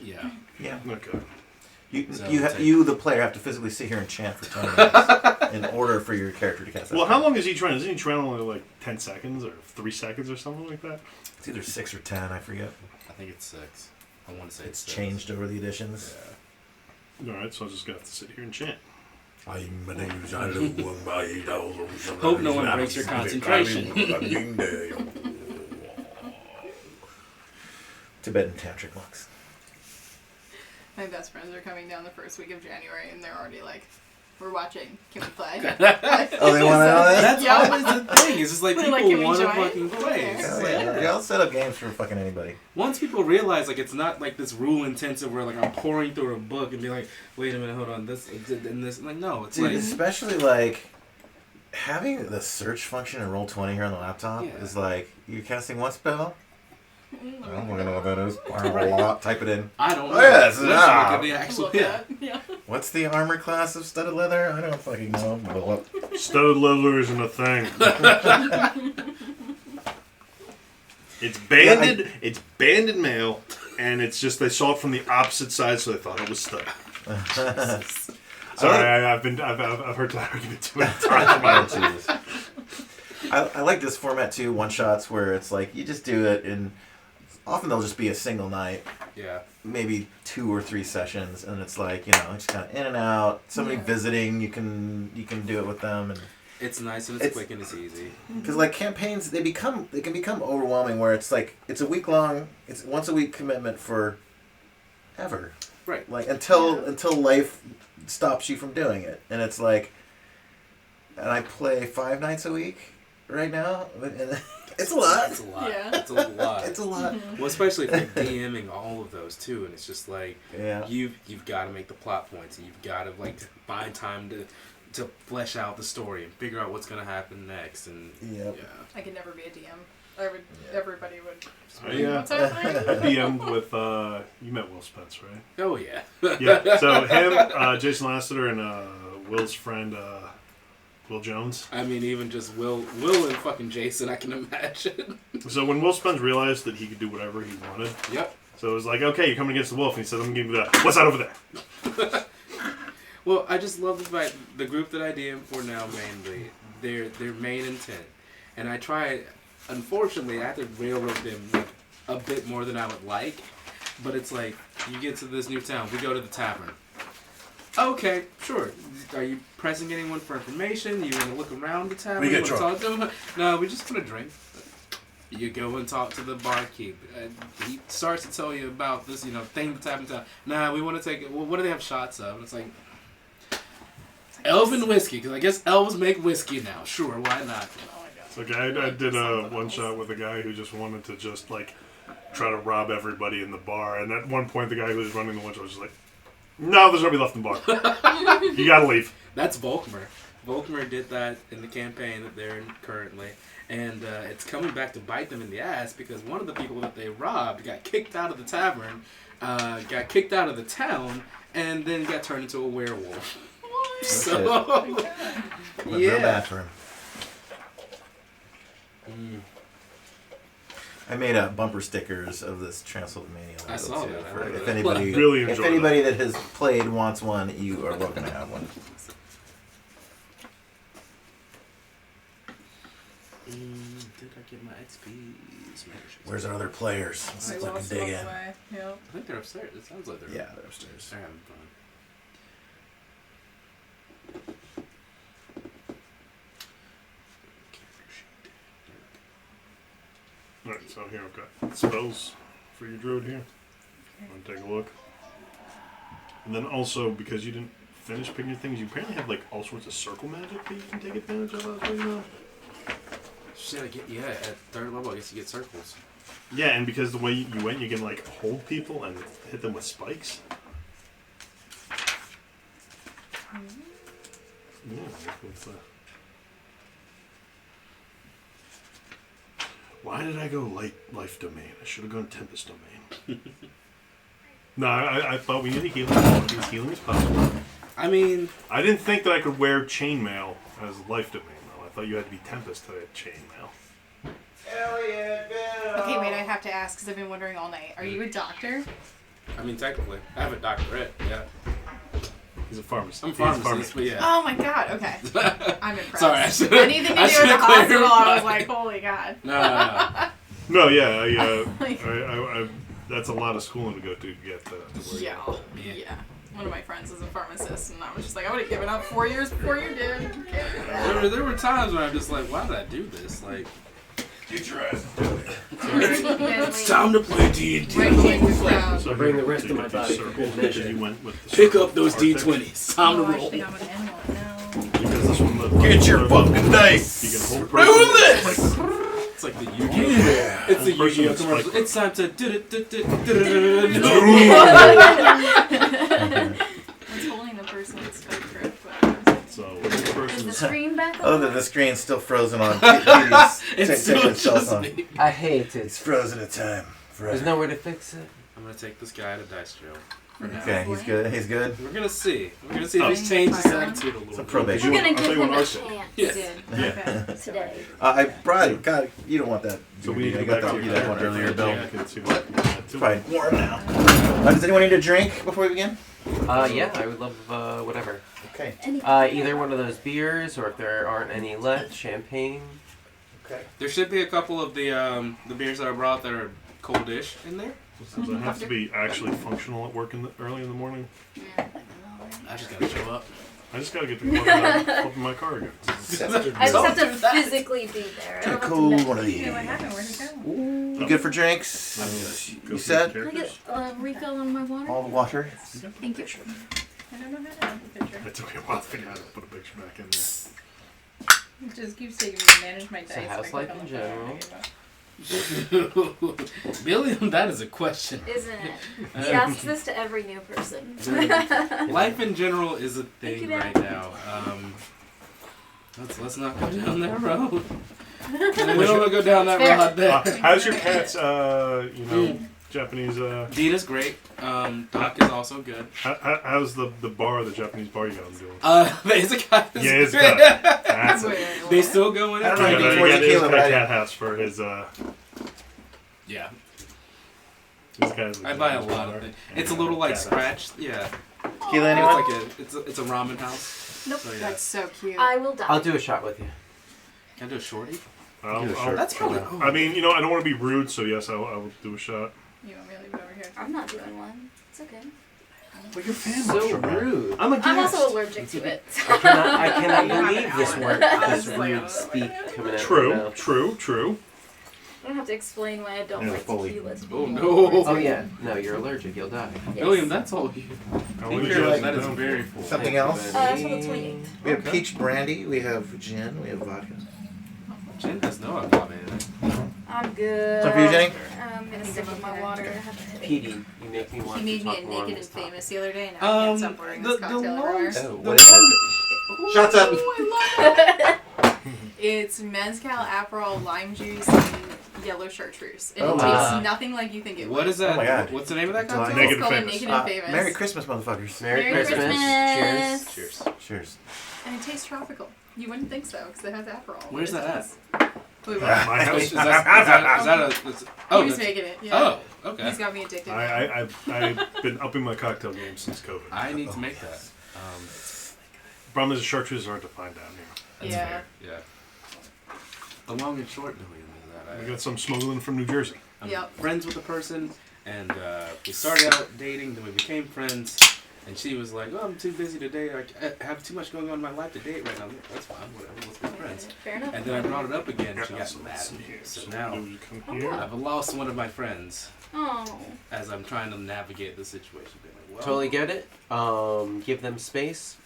Yeah.
Yeah.
Okay.
You the player have to physically sit here and chant for 10 minutes in order for your character to cast that.
Well,
spell.
how long is each round? Isn't each round only like 10 seconds or 3 seconds or something like that?
It's either 6 or 10. I forget.
I think it's 6. I want to say
It's
six.
changed over the editions.
All right, so I'm just gonna have to sit here and chant.
Hope no one breaks your concentration.
Tibetan tantric monks.
My best friends are coming down the first week of January, and they're already like, "We're watching. Can we play?"
Oh, they want to know that?
That's
Yeah.
always the thing. It's just like
They're
people
like, "Can we
want to
join?"
fucking play.
Okay.
It's
Hell
just like,
yeah. Yeah, I'll set up games for fucking anybody.
once people realize like it's not like this rule intensive where like I'm pouring through a book and be like, wait a minute, hold on, this and this. I'm like, no, it's
Dude,
like
especially like having the search function in Roll20 here on the laptop is like, you're casting what spell? I don't want to know what that is. Type it in.
I don't know.
Oh, yeah, it's
Let's look at the actual.
Love
Yeah.
that. Yeah.
What's the armor class of studded leather? I don't fucking know.
Studded leather isn't a thing. It's banded. It's banded mail, and it's just they saw it from the opposite side, so they thought it was studded. Sorry, I've heard that argument too many times.
Jesus. I like this format too. One shots where it's like you just do it, and often they'll just be a single night.
Yeah.
Maybe 2 or 3 sessions, and it's like, you know, just kind of in and out. Somebody visiting, you can do it with them, and
It's nice and it's quick and it's easy.
because like campaigns, they can become overwhelming. Where it's like it's a week long, it's once a week commitment for ever,
Right.
like until life stops you from doing it, and it's like, and I play 5 nights a week right now, and it's a lot.
It's a lot.
Yeah.
It's a lot.
It's a lot.
Well, especially if you're DMing all of those too, and it's just like
Yeah.
you've got to make the plot points, and you've got to like find time to flesh out the story and figure out what's gonna happen next, and
Yep.
yeah.
I could never be a DM. Everybody would.
I DM'd with you met Will Spence, right?
Oh yeah.
Yeah. So him, Jason Lasseter, and Will's friend Will Jones.
I mean, even just Will and fucking Jason, I can imagine.
So when Will Spence realized that he could do whatever he wanted,
Yep.
so it was like, okay, you're coming against the wolf, and he said, "I'm gonna give you that. What's that over there?"
Well, I just love the fact the group that I DM for now mainly their main intent, and I try. Unfortunately, I have to railroad them like a bit more than I would like, but it's like you get to this new town, we go to the tavern. Okay, sure. Are you pressing anyone for information? You want to look around the tavern?
We get
You wanna
drunk.
talk to them? No, we just want to drink. You go and talk to the barkeep. He starts to tell you about this, thing that's happened to. Nah, we want to take it. Well, what do they have shots of? And it's like elven whiskey, because I guess elves make whiskey now. Sure, why not?
So I did a one shot with a guy who just wanted to just like try to rob everybody in the bar, and at one point the guy who was running the one shot was just like, "No, there's nobody left in the bar. You gotta leave."
That's Volkmer. Volkmer did that in the campaign that they're in currently, and it's coming back to bite them in the ass because one of the people that they robbed got kicked out of the tavern, got kicked out of the town, and then got turned into a werewolf.
What?
So,
No
yeah.
bathroom. I made bumper stickers of this Transylvania
I
logo
saw
too.
that. I
For
like
if
that.
anybody,
Really
if
enjoyed
anybody that has played wants one, you are welcome to have one.
Did I get my XP?
Where's our other players? Let's
I
fucking
lost
dig
it
in.
on the way. Yep.
I think they're upstairs. It sounds like they're
Yeah, they're upstairs.
They're having fun.
Alright, so here I've got spells for your druid here. Want to take a look? And then also, because you didn't finish picking your things, you apparently have like all sorts of circle magic that you can take advantage of. As well.
Shit, at third level, I guess you get circles.
Yeah, and because the way you went, you can like hold people and hit them with spikes. Yeah, what's that? Why did I go life domain? I should have gone tempest domain. No, I thought we needed healing. I want to be as healing as possible.
I mean,
I didn't think that I could wear chainmail as life domain, though. I thought you had to be tempest to have chainmail.
Hell yeah, Bill!
Okay, wait, I have to ask because I've been wondering all night. Are you a doctor?
technically, I have a doctorate. Yeah,
He's a pharmacist.
I'm a
He's a
pharmacist, but yeah.
Oh my god, okay. I'm impressed.
Sorry, I should.
Anything to do with the hospital, I was like, holy god.
No.
No, yeah, I that's a lot of schooling to go to get to where
Yeah.
you are.
Yeah. One of my friends is a pharmacist, and I was just like, I would have given up 4 years before you did. You can't do that.
There were times when I'm just like, why did I do this? Like,
Get your ass.
it's time to play D&D.
Right when you're proud.
So
Bring the
here,
rest
so
of
you
my
get these
body for
circles
good
because
measure.
you went with the
Pick
circle
up those
arctic,
D20s. It's time to
Oh, I
roll.
think I'm an animal now.
Because this one,
Get your fucking dice.
You can hold
Do
person,
this.
It's like the Yu-Gi-Oh. It's the
Person
Yu-Gi-Oh
with
commercial.
spike.
It's time to
What's holding the person with spike grip?
So this
Is
person
the
is
screen back
Oh, Other than the screen's still frozen on Petey's
It's still
cell
just
phone.
me.
I hate
It's
it.
frozen in time.
There's
Forever.
nowhere to fix it.
I'm gonna take this guy to dice jail for now.
Okay, he's good. He's good.
We're gonna see. We're gonna see if he's changed his attitude a little
It's a
bit.
probation.
We're gonna
I'll
give
tell you
him
what
a
ours said.
chance
Yes.
Did. Okay.
today.
I brought. God, you don't want that.
So we need to
I
go
got
back
that,
to
you
your
that one
character
earlier,
for
Bill.
a second, see what we can add to
It's probably
it.
warm now. Does anyone need a drink before we begin?
Yeah, I would love whatever.
Okay.
Either one of those beers, or if there aren't any left, champagne.
Okay.
There should be a couple of the beers that I brought that are coldish in there.
Does it have to be actually functional at work early in the morning?
I just gotta show up.
I just gotta get the fuck open my car again.
I just have to physically be there. I don't have to
Cool
mention
one of
it.
these.
Okay, what happened? Where'd it go?
You good for drinks?
Go
You
through
said?
the
Can I get a refill on my water?
All the water.
Thank you.
I don't know how to have a picture.
It took me a while to figure out how to put a picture back in there.
It just keeps taking me to manage my dice.
So how's
and I
life
click on
in
the phone
general?
and I give up.
Billiam, that is a question.
Isn't it? He asks this to every new person.
Life in general is a
Thank
thing
you,
right
Dad.
now. Let's not go down that road. We don't want to go down that
Fair.
road there.
How's your cat's, Japanese,
Dina's great. Doc is also good.
how's the bar, the Japanese bar you got him doing?
There's a guy.
Yeah, it's got That's it.
They still going
I
in.
don't know
You
anything
got
for
his
tequila, but I-
cat house for his,
Yeah,
these guys.
I buy a lot of things. It's a little like scratched. Yeah,
Tequila, anyone?
it's like a ramen house.
Nope.
So, yeah.
That's so cute.
I will die.
I'll do a shot with you.
Can I do a shorty? That's probably.
I mean, I don't want to be rude, so yes, I will do a shot.
You want me to leave it over here?
I'm not doing one. It's okay.
But you're fan
So rude.
I'm a guest.
I'm also allergic to it.
I cannot
You have
believe
an
this
hour.
word,
I
this
was like,
rude
oh,
speak coming out of
True,
your mouth.
true.
I don't have to explain why I don't
Yeah,
like
fully.
tequila.
Oh no.
Oh yeah, no, you're allergic. You'll die.
Yes.
William, that's all you.
I
Be
want you
careful,
guys
that
to
is
know.
very full.
Something
Thank you,
else?
buddy.
Until the 28th.
We have peach brandy. We have gin. We have vodka.
Jen has no alcohol in it.
I'm good.
Some for you, Jenny?
I'm gonna stick with my water. I have a headache.
Petey, you make me want
He
to
made me
talk
a
more on
naked and
this topic.
famous the other day, and now I can't stop ordering this
the
cocktail everywhere.
ones-
Oh,
the
what is
one-
it?
Shots up.
It's mezcal, Aperol, lime juice, and yellow chartreuse. And
Oh,
it tastes
wow.
nothing like you think it would.
What is that?
Oh my God.
What's the name of that
July.
cocktail?
Naked
It's called
and
a
famous.
Naked and Famous.
Merry Christmas, motherfuckers.
Merry
Merry
Christmas.
Christmas.
Cheers.
Cheers.
And it tastes tropical. You wouldn't think so, because it has Aperol. but
Where's
it
that
does. Wait,
My
what?
house.
Is that a?
He was
that's-
making it, yeah.
Oh, okay.
He's got me addicted.
I've been upping my cocktail game since COVID.
I need to make that.
Problem is, chartreuse is hard to find down here.
Yeah.
Yeah. The long and short, William, is that
We got some smuggling from New Jersey.
I'm
Yep.
friends with the person, and we started out dating, then we became friends, and she was like, "Oh, I'm too busy to date. I have too much going on in my life to date right now." I'm like, that's fine, whatever. Let's be friends.
Fair enough.
And then I brought it up again, and she
Yeah,
got mad at me. So
So
now
you come here.
I've lost one of my friends
Oh.
as I'm trying to navigate the situation. Being like, well,
Totally get it. Give them space.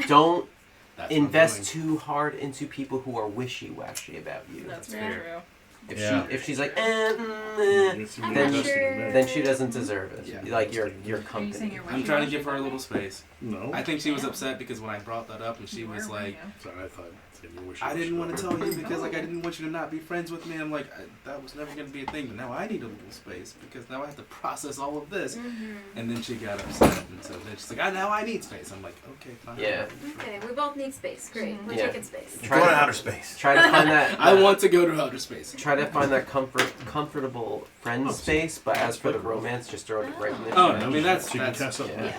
Don't
that's what I'm
invest
doing.
too hard into people who are wishy-washy about you.
That's
Yeah.
very true.
If
Yeah.
she if she's like,
It's
I'm
then
not
you-
sure.
then she doesn't deserve it.
Yeah.
Like your
Are you saying
company.
you're
I'm trying to give her a little space.
No.
I think she was upset because when I brought that up, and she was like,
Sorry, I thought you wish
I didn't want to tell you because like I didn't want you to not be friends with me. I'm like, that was never going to be a thing, but now I need a little space because now I have to process all of this.
Mm-hmm.
And then she got upset, and so then she's like, now I need space. I'm like, okay, fine.
Yeah.
Okay, we both need space. Great. We're
Yeah.
taking space.
Try
Going to
to-
outer space.
Try to find that.
I want to go to outer space.
Try to find that comfortable friend space, but as for the romance, just throw it right in the
Oh,
trash.
I mean that's
She can
that's.
cast up.
Yeah.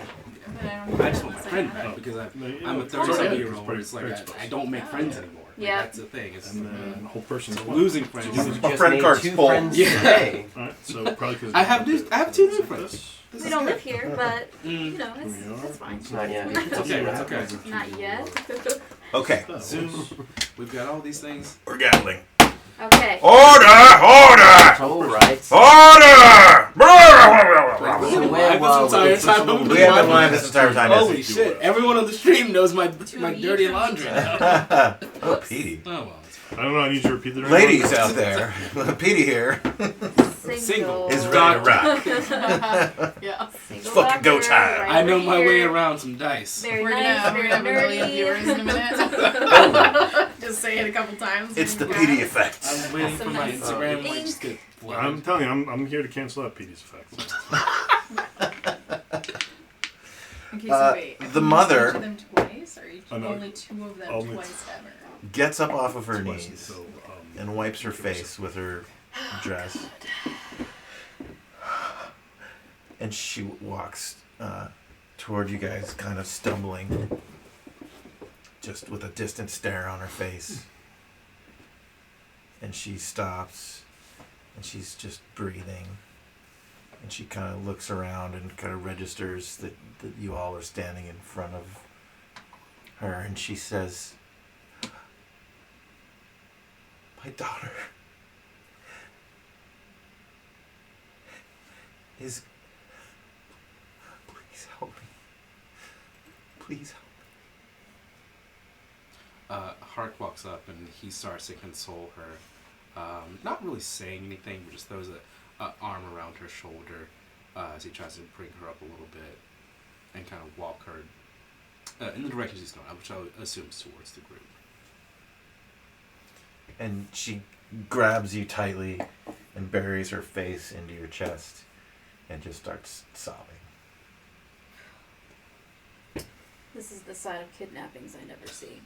I just want my friend back because I'm a 37-year-old where it's like I don't make friends anymore. Like,
Yeah.
that's the thing. It's
And then the whole person's
losing friends.
You
My
just
friend
made
card's
2
full.
friends
Yeah.
today.
Alright, so probably because
I have 2 new friends. This
We
is
don't
good.
live here, but
Mm.
you know, it's fine.
Not yet.
It's okay. It's okay.
Not yet.
Okay.
Zoom. We've got all these things.
We're gabbling.
Okay.
Order!
Alright.
Order!
So
Live
where
this
were
entire
we?
time.
We have been live this entire time.
Holy
Yes.
shit! Everyone on the stream knows my
To
my
me,
dirty
from
laundry
me.
now.
Oh, Petey.
Oh well, it's fine.
I don't know. I need you to repeat the
Ladies out there, Petey here
Single.
is ready to rock.
Yeah.
It's fucking go time.
I know my way around some dice.
Very
We're
nice,
gonna
very
have a million
nerdy.
viewers in a minute. Just say it a couple times.
It's the
Yeah.
Petey effect.
I'm waiting for my
Some
Instagram
ink.
links to flood.
I'm telling you, I'm here to cancel out Petey's effects.
Okay, so wait.
the
Have you
mother-
listened to them twice, or
Oh, no.
only two of them
Only-
twice ever?
Gets up off of her
Twice,
knees
so,
and wipes her face with her dress. And she walks toward you guys, kind of stumbling, just with a distant stare on her face. And she stops, and she's just breathing. And she kind of looks around and kind of registers that you all are standing in front of her, and she says, "My daughter is... Please help me. Please help me."
Hark walks up and he starts to console her. Not really saying anything, but just throws an arm around her shoulder as he tries to bring her up a little bit and kind of walk her in the direction he's going, which I would assume is towards the group.
And she grabs you tightly and buries her face into your chest and just starts sobbing.
This is the side of kidnappings I never see.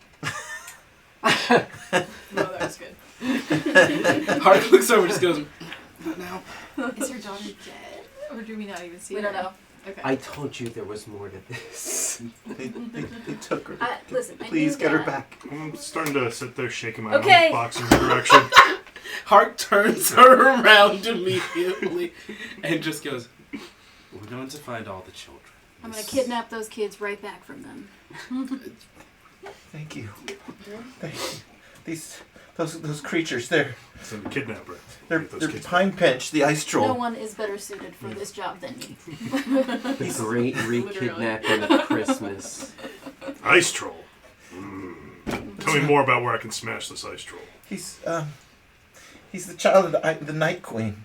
No, that was good.
Hark looks over and just goes, "Not now."
Is her daughter dead? Or do we not even see
We
her?
don't know.
Okay.
I told you there was more to this.
They took her.
Listen, I
Please
knew
get her
that.
back.
I'm starting to sit there shaking my
Okay.
own box in the direction.
Hark turns her around immediately and just goes, "We're going to find all the children.
I'm gonna kidnap those kids right back from them.
Thank you. Thank you. Those creatures, they're
So the kidnapper.
they're
Get those
they're
kids
Pine Pinch, the ice troll.
No one is better suited for this job than me.
The great re-kidnapping of Christmas.
back. Ice troll. Tell me more about where I can smash this ice troll.
He's the child of the Night Queen.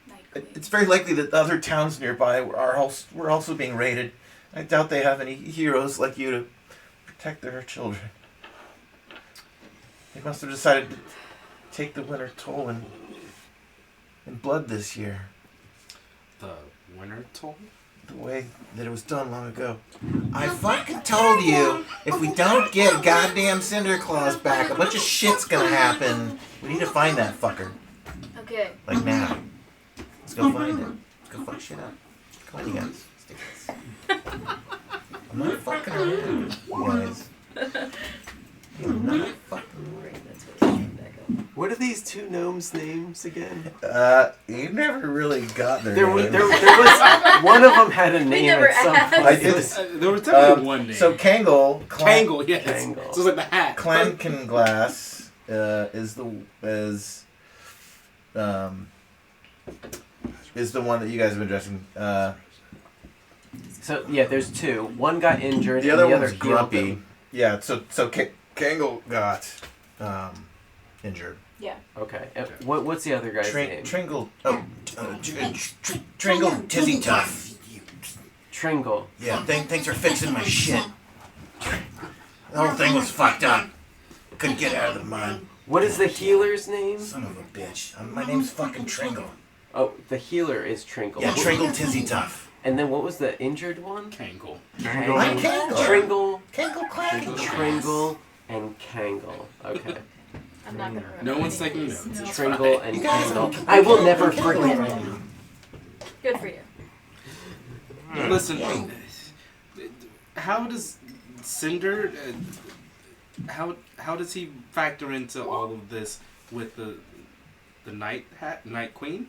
Night Queen.
It's very likely that other towns nearby were also being raided. I doubt they have any heroes like you to protect their children. They must have decided to take the winter toll in blood this year,
The winter toll?
the way that it was done long ago. I fucking told you, if we don't get goddamn Cinderclaws back, a bunch of shit's gonna happen. We need to find that fucker.
Okay.
Like now. Let's go find him. Let's go fuck shit up. Come on, you guys. Stick this. I'm not fucking around, you guys. I'm not fucking around.
That's what it came back up.
What are these two gnomes' names again?
You never really got their
There was
names.
one of them had a name
never
at some
asked.
point.
I did.
It was-
There was definitely one name.
So Kangol,
Kangle, yes.
Kangle.
So it's like the hat.
Clankinglass is the one that you guys have been dressing.
So yeah, there's two. One got injured.
The
and
other
the
one's
healed
grumpy.
him.
Yeah. So Kangol got injured.
Yeah.
Okay. What's the other guy's name?
Tringle. Tringle Tizzy Tough.
Tringle.
Yeah. Thanks for fixing my shit. The whole thing was fucked up. Couldn't get out of the mud.
What is the healer's name?
Son of a bitch. My name's fucking Tringle.
Oh, the healer is Tringle.
Yeah, Tringle Tizzy Tough.
And then what was the injured one?
Kangle.
I'm Kangol.
Tringle,
Kangol Clacky.
Tringle, and Kangle. Okay.
I'm not gonna remember.
No one's
any
taking
of these.
notes. It's
Tringle
fine.
and
You guys
Kangle.
don't-
I will never forget them.
Good for you.
Listen, how does Cinder, how does he factor into all of this with the Night Queen?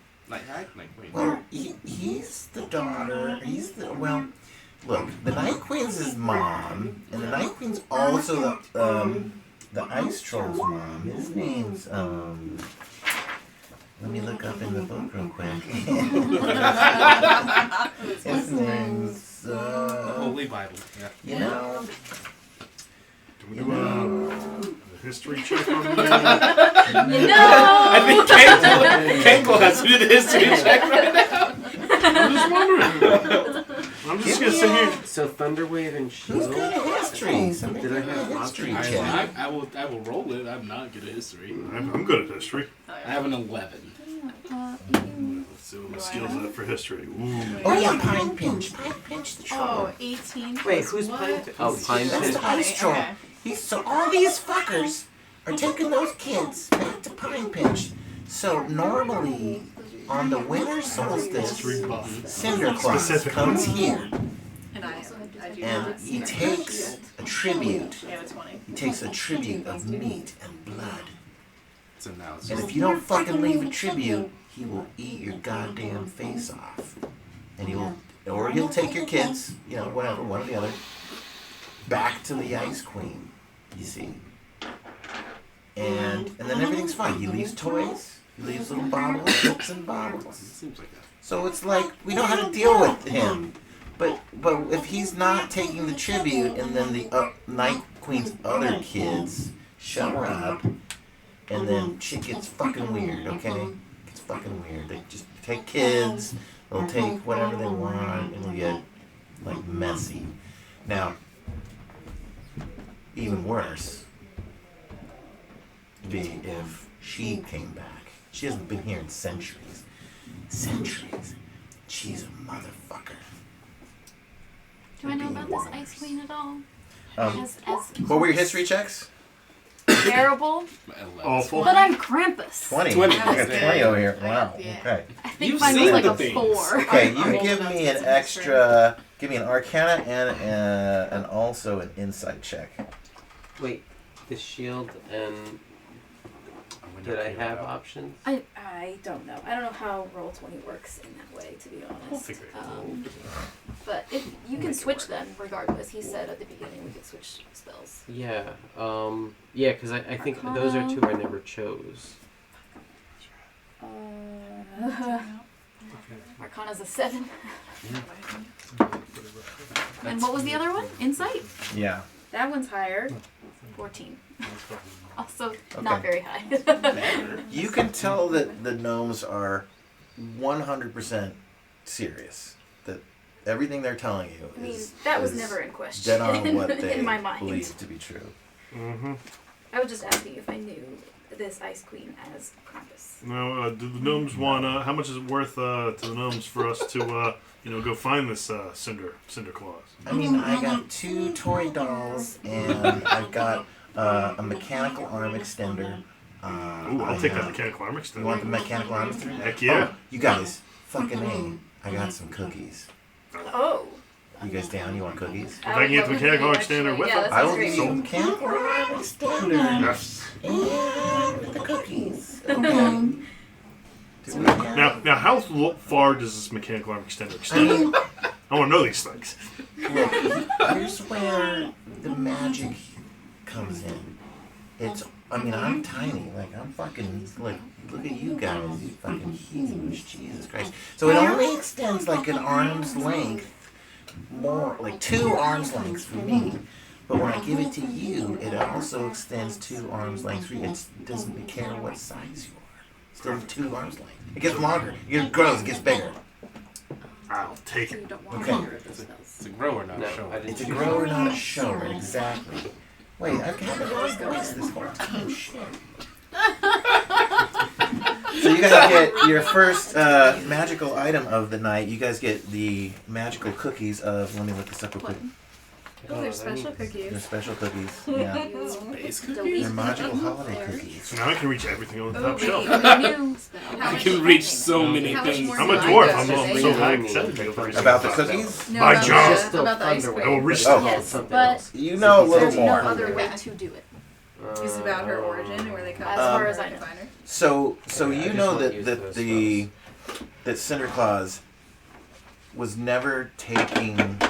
Well, he's the daughter. Look, the Night Queen's his mom, and the Night Queen's also the Ice Troll's mom. His name's let me look up in the book real quick. His name's
The Holy Bible. Yeah.
you know.
Can we do history check on me?
You know.
I think Kenko has to do the history check right now.
I'm just wondering. I'm just gonna sit here.
So Thunderwave and
Who's
Shield.
good at history? Somebody
Did I
give me
have
a history
I,
check.
I will roll it. I'm not good at history.
I'm good at history.
I have an 11.
Let's see what my skills are for history. Ooh.
Oh yeah, Pine Pinch. Pine Pinch the troll.
Oh, 18.
Wait,
plus
who's
what?
Pine? Oh, Pine
That's
Pit.
the ice troll.
Okay.
So all these fuckers are taking those kids back to Pine Pinch. So normally on the winter solstice,
History buff.
Cinderclaws
Specific.
comes here
And I do
and
not.
he takes a tribute.
I have a 20.
He takes a tribute of meat and blood.
So now it's
And
just
if you don't fucking leave a tribute, he will eat your goddamn face off. And he will, or he'll take your kids, you know, whatever, one or the other, back to the Ice Queen. You see. And then everything's fine. He leaves toys. He leaves little baubles, bits and baubles.
seems like that.
So it's like we know how to deal with him. But if he's not taking the tribute, and then the Night Queen's other kids show up, and then shit gets fucking weird. Okay, it's fucking weird. They just take kids. They'll take whatever they want. It'll get like messy. Now, even worse would be if she came back. She hasn't been here in centuries. Centuries. She's a motherfucker.
Do I know about this Ice Queen at all? As
What were your history checks?
terrible,
Awful.
but I'm Krampus.
20.
20.
I got 20 over here. Wow.
Yeah.
Okay.
I think
You've
mine was
seen
like
the
a
things.
4.
Okay,
I'm
you
old
give
enough
me
to
an
see
extra. Give me an Arcana and also an Insight check.
Wait, the Shield and did I have options?
I don't know. I don't know how Roll20 works in that way, to be honest.
We'll figure it out.
But if you can
Make it
switch
work.
then, regardless. He said at the beginning we could switch spells.
Yeah. Yeah, because I think those are two I never chose.
Arcana's a 7. And what was the other one? Insight?
Yeah.
That one's higher. 14. Also
Okay.
not very high.
You can tell that the gnomes are 100% serious. That everything they're telling you
I mean,
is
that was
is
never in question
dead on what they
in my mind.
believe to be true.
Mm-hmm.
I was just asking if I knew this Ice Queen as Krampus.
Now, do the gnomes want? How much is it worth to the gnomes for us to, go find this Cinderclaws?
I mean, I got 2 toy dolls and I've got a mechanical arm extender.
Ooh, I'll take that mechanical arm
You want the
extender.
mechanical arm extender?
Heck yeah.
Oh, you guys, fucking A. I got some cookies.
Oh.
You guys down? You want cookies?
If I can get the mechanical arm extender with
yeah,
it,
that
I
sounds
will
great.
give you mechanical arm extender.
Yes.
And with the cookies. Okay. Do we have-
Now, how far does this mechanical arm extender
I
extend?
mean,
I want to know these things.
look, here's where the magic comes in. I'm tiny. Like, I'm fucking, like, look at you guys, you fucking huge. Jesus Christ. So it only extends like an arm's length, more, like 2 arm's lengths for me. But when I give it to you, it also extends 2 arm's lengths for you. It doesn't care what size you are. Still 2 arms length. It gets longer. It grows. It gets bigger.
I'll take
So
it.
you don't want
Okay.
to hear those spells.
It's a grower, not
No,
a shower.
I didn't
It's a
choose
grower,
one.
not a shower. Exactly. Wait, I've had the wrong voice this whole time. Shit. So you guys get your first magical item of the night. You guys get the magical cookies of. Let me look this up real quick.
Oh, they're special cookies.
They're special cookies. Yeah.
Space
Delete.
cookies?
They're magical holiday cookies.
So now I can reach everything on the
Oh,
top
wait.
shelf.
A new spell.
How
I
much-
can reach so many
How much
things.
more
I'm a
do I
dwarf.
get
I'm
today?
so high accepted.
About the cookies?
No,
By
about
John.
the-
Still
about the ice
Thunderwave,
cream.
I will reach.
but
Oh.
it's
Yes,
something
but-
else.
You know a little
There's no
more.
other way to do it.
Is it about her origin, where they come
As
from,
far
where
as I
they
know.
find her?
So
Okay, I
you
just
know
won't
that
use
that
those
that Cinderclaws was never taking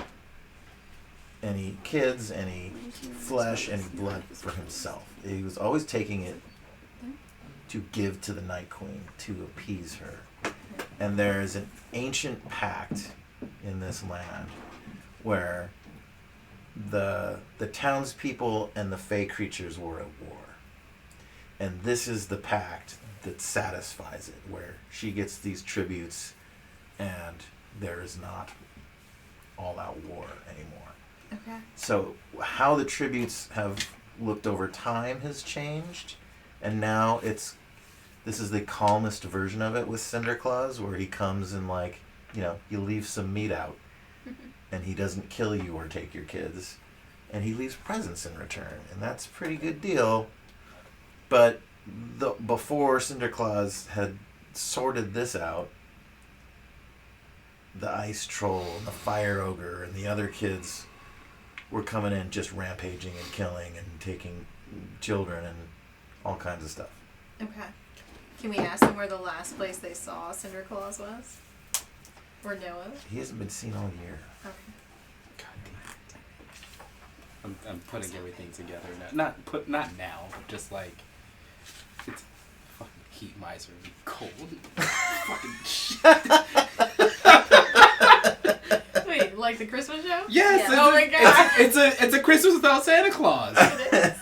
any kids, any flesh, any blood for himself. He was always taking it to give to the Night Queen, to appease her. And there's an ancient pact in this land where the townspeople and the fey creatures were at war. And this is the pact that satisfies it, where she gets these tributes and there is not all-out war anymore.
Okay.
So how the tributes have looked over time has changed, and now this is the calmest version of it with Cinderclaws, where he comes and you leave some meat out, and he doesn't kill you or take your kids, and he leaves presents in return, and that's a pretty good deal. But before Cinderclaws had sorted this out, the ice troll and the fire ogre and the other kids were coming in just rampaging and killing and taking children and all kinds of stuff.
Okay. Can we ask them where the last place they saw Cinderclaws was? Or know of?
He hasn't been seen all year.
Okay.
I'm putting everything together now. Not now, but just like it's fucking heat miser and cold. Fucking shit.
Wait, like the Christmas show?
Yes.
Yeah.
Oh my god.
It's a Christmas without Santa Claus.
It is.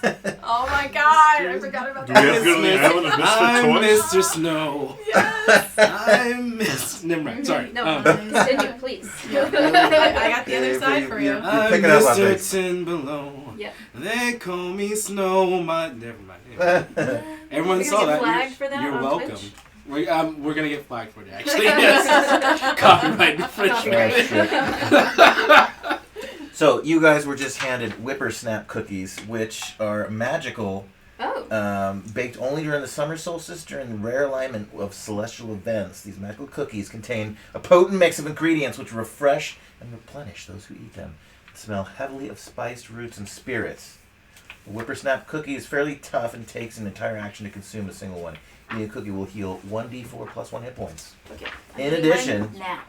Oh my god, I forgot about
Do we have
that.
to go to the island of
I'm
Misfit Toys?
Mr. Snow.
Yes.
I'm Mr. Never mind. Sorry.
No, continue, please.
I got the other side for you.
I'm
Pick it up on
Mr.
things.
Timberlow.
Yep.
They call me Snow. Never mind. Everyone
We're
saw
gonna
that.
get flagged for that
You're
on
welcome.
Twitch?
We're gonna get flagged for it actually. Yes. Copyright infringement.
Copyright.
So you guys were just handed whippersnap cookies, which are magical,
Oh.
baked only during the summer solstice during the rare alignment of celestial events. These magical cookies contain a potent mix of ingredients which refresh and replenish those who eat them. They smell heavily of spiced roots and spirits. The whippersnap cookie is fairly tough and takes an entire action to consume a single one. Eating a cookie will heal 1d4 plus 1 hit points.
Okay.
In addition,
Now.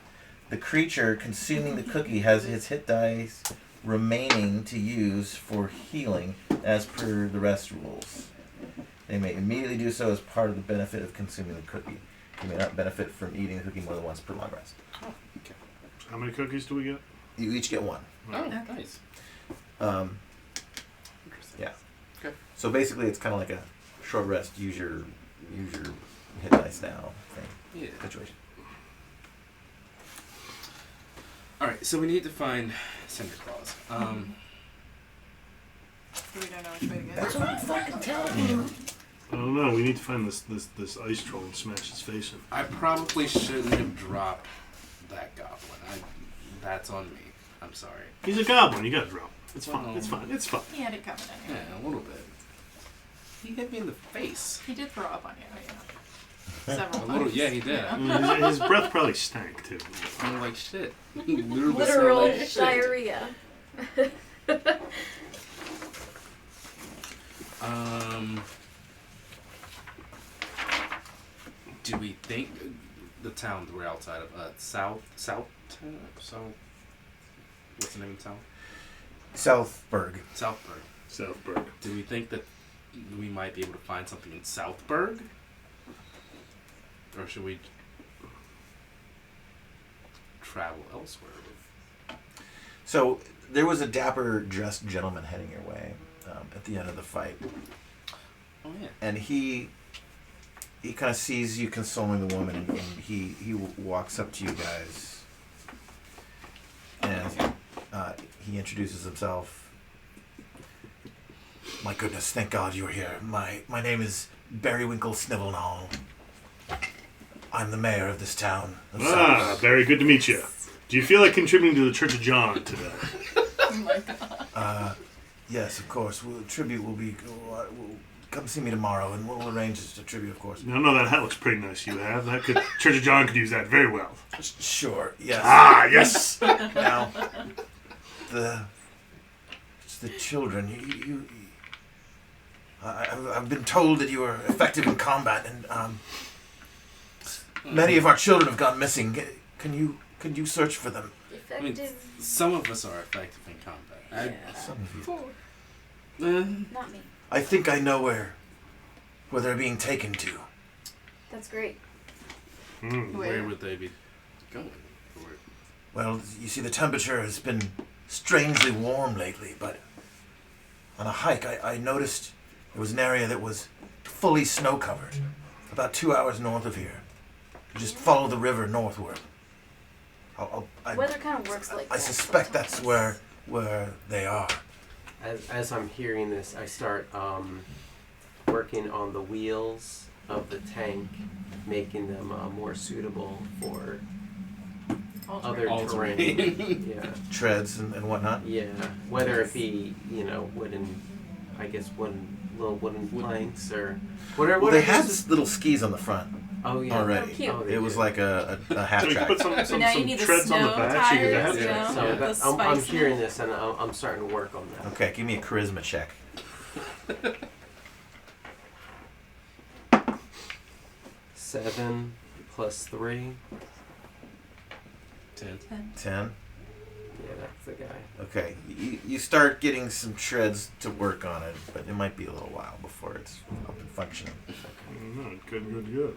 the creature consuming the cookie has its hit dice remaining to use for healing as per the rest rules. They may immediately do so as part of the benefit of consuming the cookie. You may not benefit from eating the cookie more than once per long rest.
How many cookies do we get?
You each get one.
Oh, nice. Interesting.
Yeah.
Okay.
So basically, it's kind of like a short rest. Use your hit dice now thing
Yeah.
situation.
All right. So we need to find Cinderclaws.
We don't know which way to go.
That's what I'm fucking telling you.
I don't know. We need to find this ice troll and smash his face in.
I probably shouldn't have dropped that goblin. That's on me. I'm sorry.
He's a goblin. You gotta drop. It's fine.
Well,
It's fine. It's fine.
He had it coming
Yeah,
anyway.
a little bit. He hit me in the face.
He did throw up on you. Yeah. Several
A
times.
little, yeah, he did.
Yeah.
His breath probably stank too.
I'm like shit. He literally
Literal
smelled like shit.
diarrhea.
Do we think the town we're outside of South? What's the name of the town?
Southburg.
Southburg.
Southburg.
Do we think that we might be able to find something in Southburg, or should we travel elsewhere?
So there was a dapper dressed gentleman heading your way at the end of the fight,
Oh yeah.
and he kind of sees you consoling the woman, and he walks up to you guys, and he introduces himself. My goodness, thank God you're here. My name is Berrywinkle Snivelnall. I'm the mayor of this town. Of
Ah, very good to meet you. Do you feel like contributing to the Church of John today?
Oh my god.
Yes, of course. Tribute will be. We'll come see me tomorrow, and we'll arrange a tribute, of course.
No, that hat looks pretty nice. You have that. Church of John could use that very well.
Sure. Yes.
Ah, yes.
Now, it's the children. I've been told that you are effective in combat, and many of our children have gone missing. Can you search for them?
I mean,
Effective.
some of us are effective in combat.
Yeah.
Some of you.
Not me.
I think I know where they're being taken to.
That's great.
Where would they be going?
Well, you see, the temperature has been strangely warm lately, but on a hike, I noticed there was an area that was
fully snow-covered, about 2 hours north of here. You just follow the river northward.
Weather kind of works like
I
that
suspect that's
sometimes.
where they are.
As I'm hearing this, I start working on the wheels of the tank, making them more suitable for other terrain. Yeah.
Treads and whatnot.
Yeah. Whether it be, wooden planks or whatever.
Well, they
whatever
had
is-
little skis on the front
Oh yeah.
already.
Cute.
Oh, they
It was
do.
like a half
So you
track.
can put
But
some
now you need the
treads on the
snow
back. So you can
tires,
have
you know?
So
The
that, I'm
spice in
hearing
it.
this and I'm starting to work on that.
Okay, give me a charisma check.
7 plus 3.
10.
10.
Yeah, that's the guy.
Okay, you start getting some treads to work on it, but it might be a little while before it's up and functioning.
Good.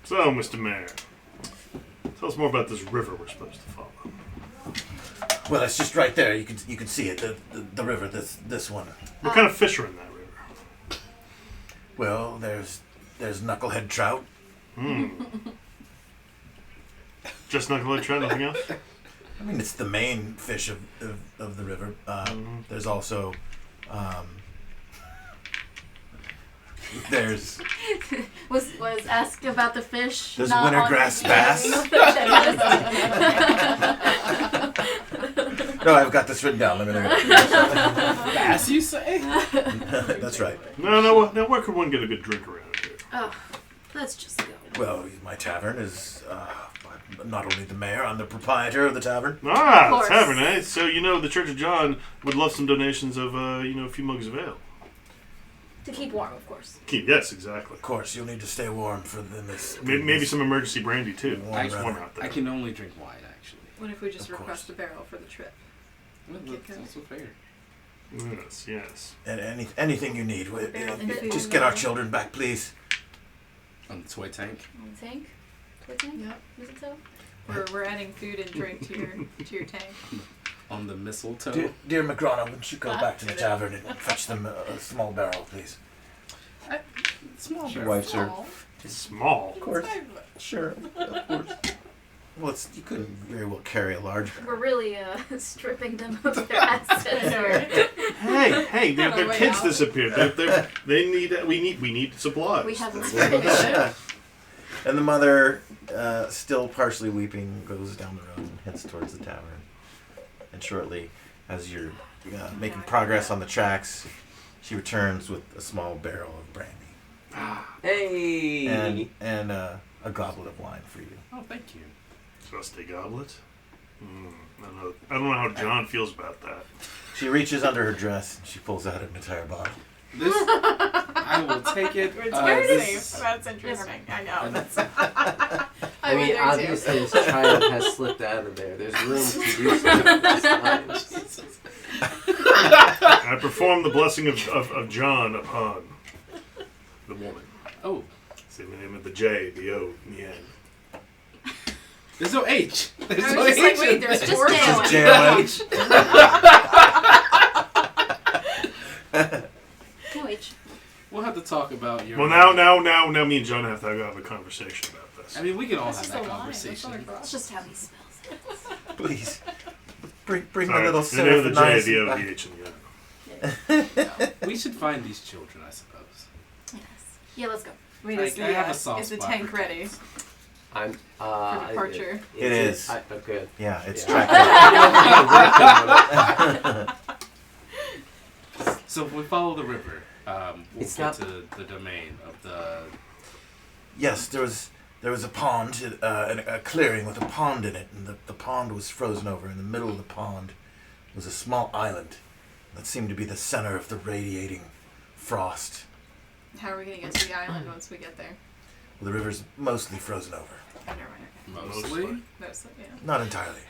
So, Mr. Mayor, tell us more about this river we're supposed to follow.
Well, it's just right there. You can see it. The river. This one.
What kind of fish are in that river?
Well, there's knucklehead trout.
Just knucklehead trout, nothing else?
I mean, it's the main fish of the river. There's also there's
Was asked about the fish.
There's
not on
wintergrass
the
bass. No, I've got this written down. Let me look at
Bass, you say?
it. That's right.
No. Now, where could one get a good drink around here?
Oh, let's just go.
Well, my tavern is I'm not only the mayor, I'm the proprietor of the tavern.
Ah,
Of
the
course.
tavern, eh? So, the Church of John would love some donations of, a few mugs of ale.
To keep warm, of course.
Yes, exactly.
Of course, you'll need to stay warm for this.
Maybe some emergency brandy, too.
Warm
It's warm
weather.
out there.
I can only drink wine, actually.
What if we just
Of
request
course.
a barrel for the trip?
Well, that's also fair.
Yes.
And anything you need,
Anything.
just get our children back, please.
On the toy tank.
On the tank? Toy tank?
Yep.
Is it so?
We're adding food and drink to your tank.
On the mistletoe.
Dear McGrana, wouldn't you go back to the tavern and fetch them a small barrel, please?
Small
She
barrel.
wipes her.
Small.
Of course. Sure. Of course. Well, you couldn't very well carry a large barrel.
We're really stripping them of their assets here.
Hey, their
Oh, wait,
kids
no.
disappeared. We need supplies.
We haven't sprayed it.
And the mother, still partially weeping, goes down the road and heads towards the tavern. And shortly, as you're making progress on the tracks, she returns with a small barrel of brandy
Hey!
and a goblet of wine for you.
Oh, thank you.
Just a goblet? I don't know how John feels about that.
She reaches under her dress and she pulls out an entire bottle.
This, I will take it.
It's
this-
very safe. That's interesting. I know. That's.
I mean, obviously this child has slipped out of there. There's room to do something.
I perform the blessing of John upon the woman.
Oh,
Say the name of the J, the O, and the N.
there's no H. There's
I
no
was just like,
H.
wait, there's
Just
four
J-O-N.
J's.
No H.
We'll have to talk about your.
Well, now, me and John have to have a conversation about this.
I mean, we can all
That's
have
just a
that
line. That's all
conversation.
That's just how he spells it.
Please. Bring
All
the little
the name of the J,
seraph
the O,
back.
the H, and the N.
We should find these children, I suppose.
Yes. Yeah, let's go.
Wait,
I
is
have a
the
soft
is the
spot
tank
for
ready
kids.
I'm
for departure?
It is.
Oh, good.
Yeah, it's
Yeah.
tracked.
So if we follow the river, we'll
It's
get
not-
to the domain of the.
Yes, there was a pond, a clearing with a pond in it, and the pond was frozen over. In the middle of the pond was a small island that seemed to be the center of the radiating frost.
How are we gonna get to the island once we get there?
Well, the river's mostly frozen over.
Oh, never mind.
Mostly?
Mostly, yeah.
Not entirely.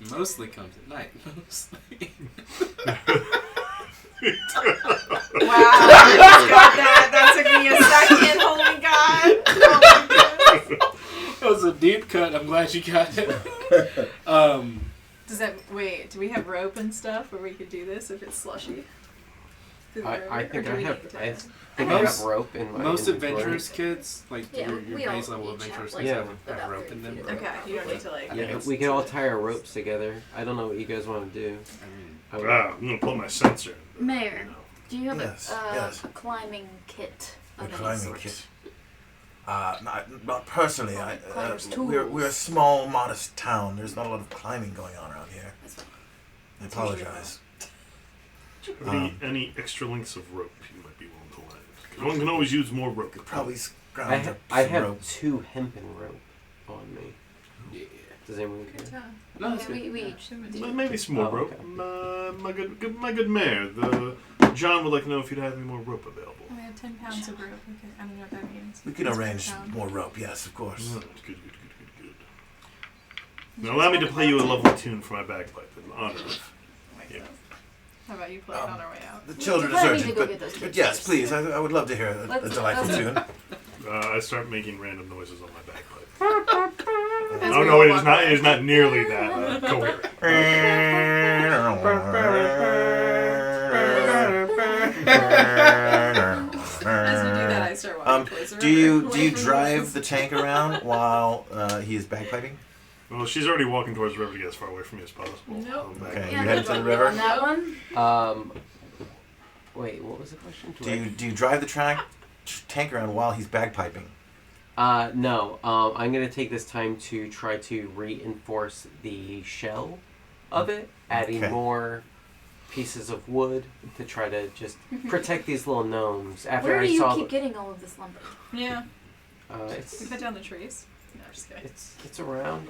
Mostly comes at night. Mostly.
Wow, got that. That took me a second. Holy God. Oh my goodness.
That was a deep cut. I'm glad you got it.
Does that wait? Do we have rope and stuff where we could do this if it's slushy? through the
I
river?
think
or
I
do we
have.
need to-
I think I
Most-
have rope in my
Most
inventory.
adventurous kids, like
Yeah,
your
we all
base level
each have,
adventurers,
like,
Yeah.
have
about
rope in
30
them.
feet.
Okay, you don't need to like.
Yeah, we could all tie our ropes together. I don't know what you guys want to do.
I mean,
I would-
I'm gonna pull my sensor.
Mayor, do you have
Yes,
a,
yes.
a climbing kit
A
of any
climbing
sort?
kit. Not personally.
Climber's
We're a
tools.
small, modest town. There's not a lot of climbing going on around here.
That's fine.
I apologize.
Any extra lengths of rope you might be willing to lend? 'Cause one can always use more rope.
Could probably
I,
scrounge up
I
some
have
rope.
2 hempen rope on me.
yeah.
Does anyone
Good
care?
job.
No, that's
Yeah,
good.
we each do.
Maybe some more
Oh,
rope.
okay.
My good mayor. John would like to know if you'd have any more rope available.
We have 10 pounds of rope. Okay, I don't know what that means.
We can
It's
arrange
1 pound.
more rope. Yes, of course.
Good. Now allow me to play you a lovely tune for my bagpipe in honor of.
Makes
Yeah.
sense. How about you play it on our way out?
The children
probably
are
need to
urgent,
go
but,
get those
but
kids
yes,
first.
please. I would love to hear a
Let's-
delightful
let's-
tune.
I start making random noises on my bagpipe.
As
Oh
we
no,
all
it is
walk
not.
away.
It is not nearly that coherent.
As we do that, I start walking towards the river.
Do you drive the tank around while he is bagpiping?
Well, she's already walking towards the river to get as far away from me as possible.
Nope.
I'm back.
Okay.
Yeah,
You headed
good
to the
luck
river?
on that one.
Wait, what was the question?
Do you drive the tank around while he's bagpiping?
No. I'm gonna take this time to try to reinforce the shell of it, adding
Okay.
more pieces of wood to try to just protect these little gnomes. After
Where
I
do you
saw
keep getting all of this lumber?
Yeah.
the,
We cut down the trees. No, I'm just kidding.
it's around.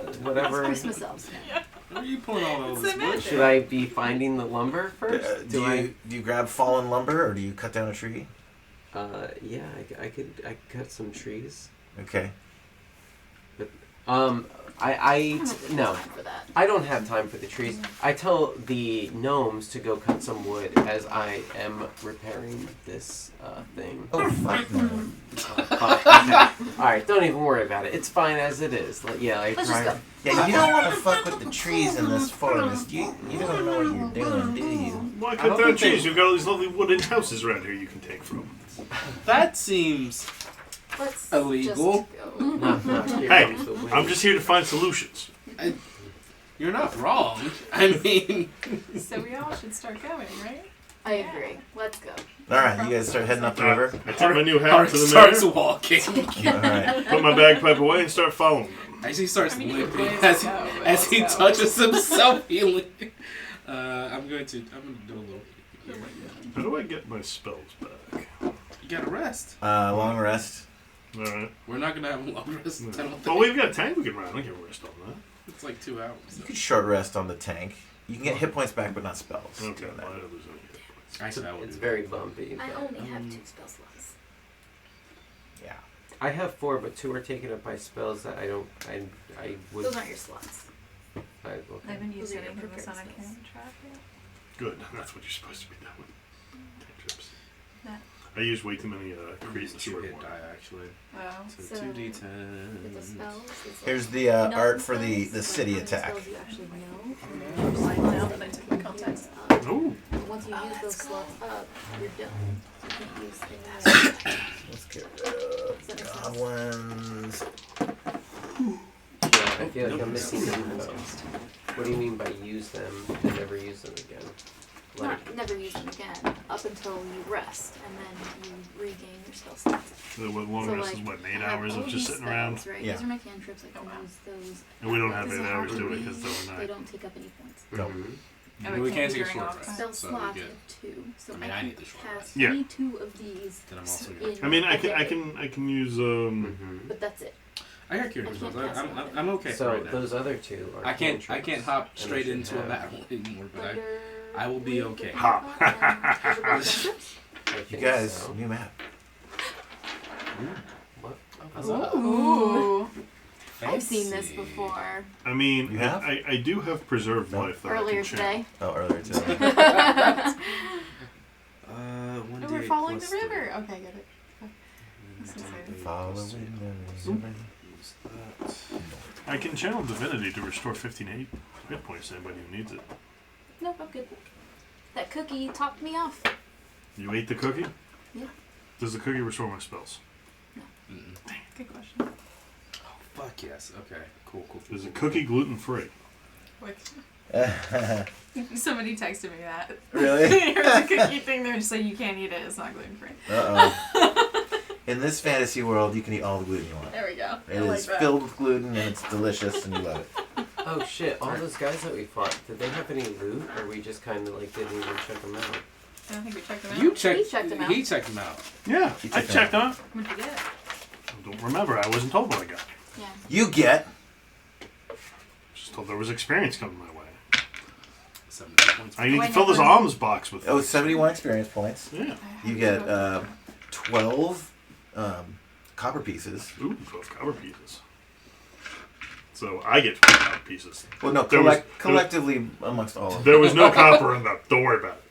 It's
Whatever.
Christmas elves.
Where are you pulling all
It's
this
the
wood?
magic.
Should I be finding the lumber first?
Do you grab fallen lumber or do you cut down a tree?
Yeah, I could cut some trees.
Okay.
I no.
Time for that.
I don't have time for the trees. I tell the gnomes to go cut some wood as I am repairing this thing.
Oh fuck no.
Okay. Alright, don't even worry about it. It's fine as it is. Yeah, I
Let's just
try.
go.
Yeah, you don't want to fuck with the trees in this forest. You don't know what you're doing, do you?
Why
I
cut
don't
down
think
trees?
they-
You've got all these lovely wooden houses around here you can take from.
That seems
Let's
illegal.
Just go.
No, here
Hey,
comes the wind.
I'm just here to find solutions.
You're not wrong. I mean,
So we all should start going, right?
I agree. Let's go.
All right, you guys start heading up the river.
I tip my new hat
Hark
to the
starts
mayor,
walking.
All right.
put my bagpipe away, and start following them.
As he starts
I mean, you could
limping,
blaze
as
it out, but
as he
let's go.
touches himself healing. I'm gonna do a little.
How do I get my spells back?
You gotta rest.
Long rest.
All right.
We're not gonna have a long rest. I don't
Oh,
think.
we've got a tank we can run. I can rest on that.
It's like 2 hours.
You could short rest on the tank. You can get hit points back, but not spells.
Okay.
Doing that.
Well, I lose any hit points.
Actually, I would.
It's very bumpy.
I
but-
only have 2 spell slots.
Yeah.
I have 4, but 2 are taken up by spells that I don't. I would.
Those aren't your slots.
I
Okay.
haven't used
Those are
any of
your
this on a
prepared spells.
cantrap yet.
Good. That's what you're supposed to be doing. Cantrips.
That-
I use way too many
Use
creases
the
for
2-hit
one.
die actually.
Wow.
So
So,
2d10.
With the spells, it's like
Here's the art for the
non-spells,
city
like
attack.
spells you actually know, and
I
then
lied
your
now
slots
that I
that
took
you
the
can
context.
use up.
Ooh.
But once you
Oh,
use
let's
those
go.
slots up, you're done. So you can't use any more.
Let's get rid
Does that make
of
sense?
goblins.
Yeah, I feel like I'm missing info. What do you mean by use them and never use them again? Like,
Not never use them again up until you rest, and then you regain your spell slots.
The long
So,
rest is
like,
what,
I
8
have
hours
all
of just
these
sitting around?
spells, Right?
Yeah.
These are my cantrips. I can
Oh, wow.
use those.
And we don't have
Doesn't
8
have
hours
to
to it
be-
because
They
overnight.
don't take up any points.
No.
mhm.
And
We
it
can't
be
take a
during
short
off
rest.
time.
Spell
So
slots
we
of
get-
2, so
I mean, I need the short
cast
rest.
Yeah.
any 2 of these.
Then I'm also
in
gonna-
I mean, I
a day.
can use
Mhm.
But that's it.
I got curious.
I can't
I'm,
pass
I'm,
on
I'm okay
So
right now.
those other 2 are
I can't
cantrips,
hop
and I
straight
should
into a
have-
battle anymore, but
Thunder,
I will be
wind,
okay.
and
Ha.
everybody cantrips?
I
You
think
guys,
so.
new map.
What?
What's up?
Ooh.
I've seen this
Fancy.
before.
I mean,
You have?
I do have preserved
No.
life that
Earlier
I can channel.
today.
Oh, earlier today.
One
Oh, we're
D8
following the
plus
river.
3.
Okay, get it. This is it.
Following the river.
I can channel divinity to restore 15 hit points to anybody who needs it.
Nope, I'm good. That cookie topped me off.
You ate the cookie?
Yeah.
Does the cookie restore my spells?
Mm-mm.
Good question.
Fuck yes. Okay. Cool.
Is the cookie gluten free?
Like, somebody texted me that.
Really?
Here's a cookie thing. They're just like, you can't eat it. It's not gluten free.
Uh-oh. In this fantasy world, you can eat all the gluten you want.
There we go.
It
I like
is
that.
filled with gluten and it's delicious and you love it.
Oh shit! All those guys that we fought, did they have any loot, or we just kind of like didn't even check them out?
I don't think we checked them out.
You checked.
He checked 'em out.
He checked them out.
Yeah,
She
I
took
checked on it.
What'd you get?
I don't remember. I wasn't told what I got.
Yeah.
You get
Just told there was experience coming my way.
70 points.
I need
I
to fill this
never-
alms box with.
71 experience points.
Yeah.
You get 12 copper pieces.
Ooh, 12 copper pieces. So I get 12 copper pieces.
Well, no,
There was-
collectively amongst all of them.
There was no copper in that. Don't worry about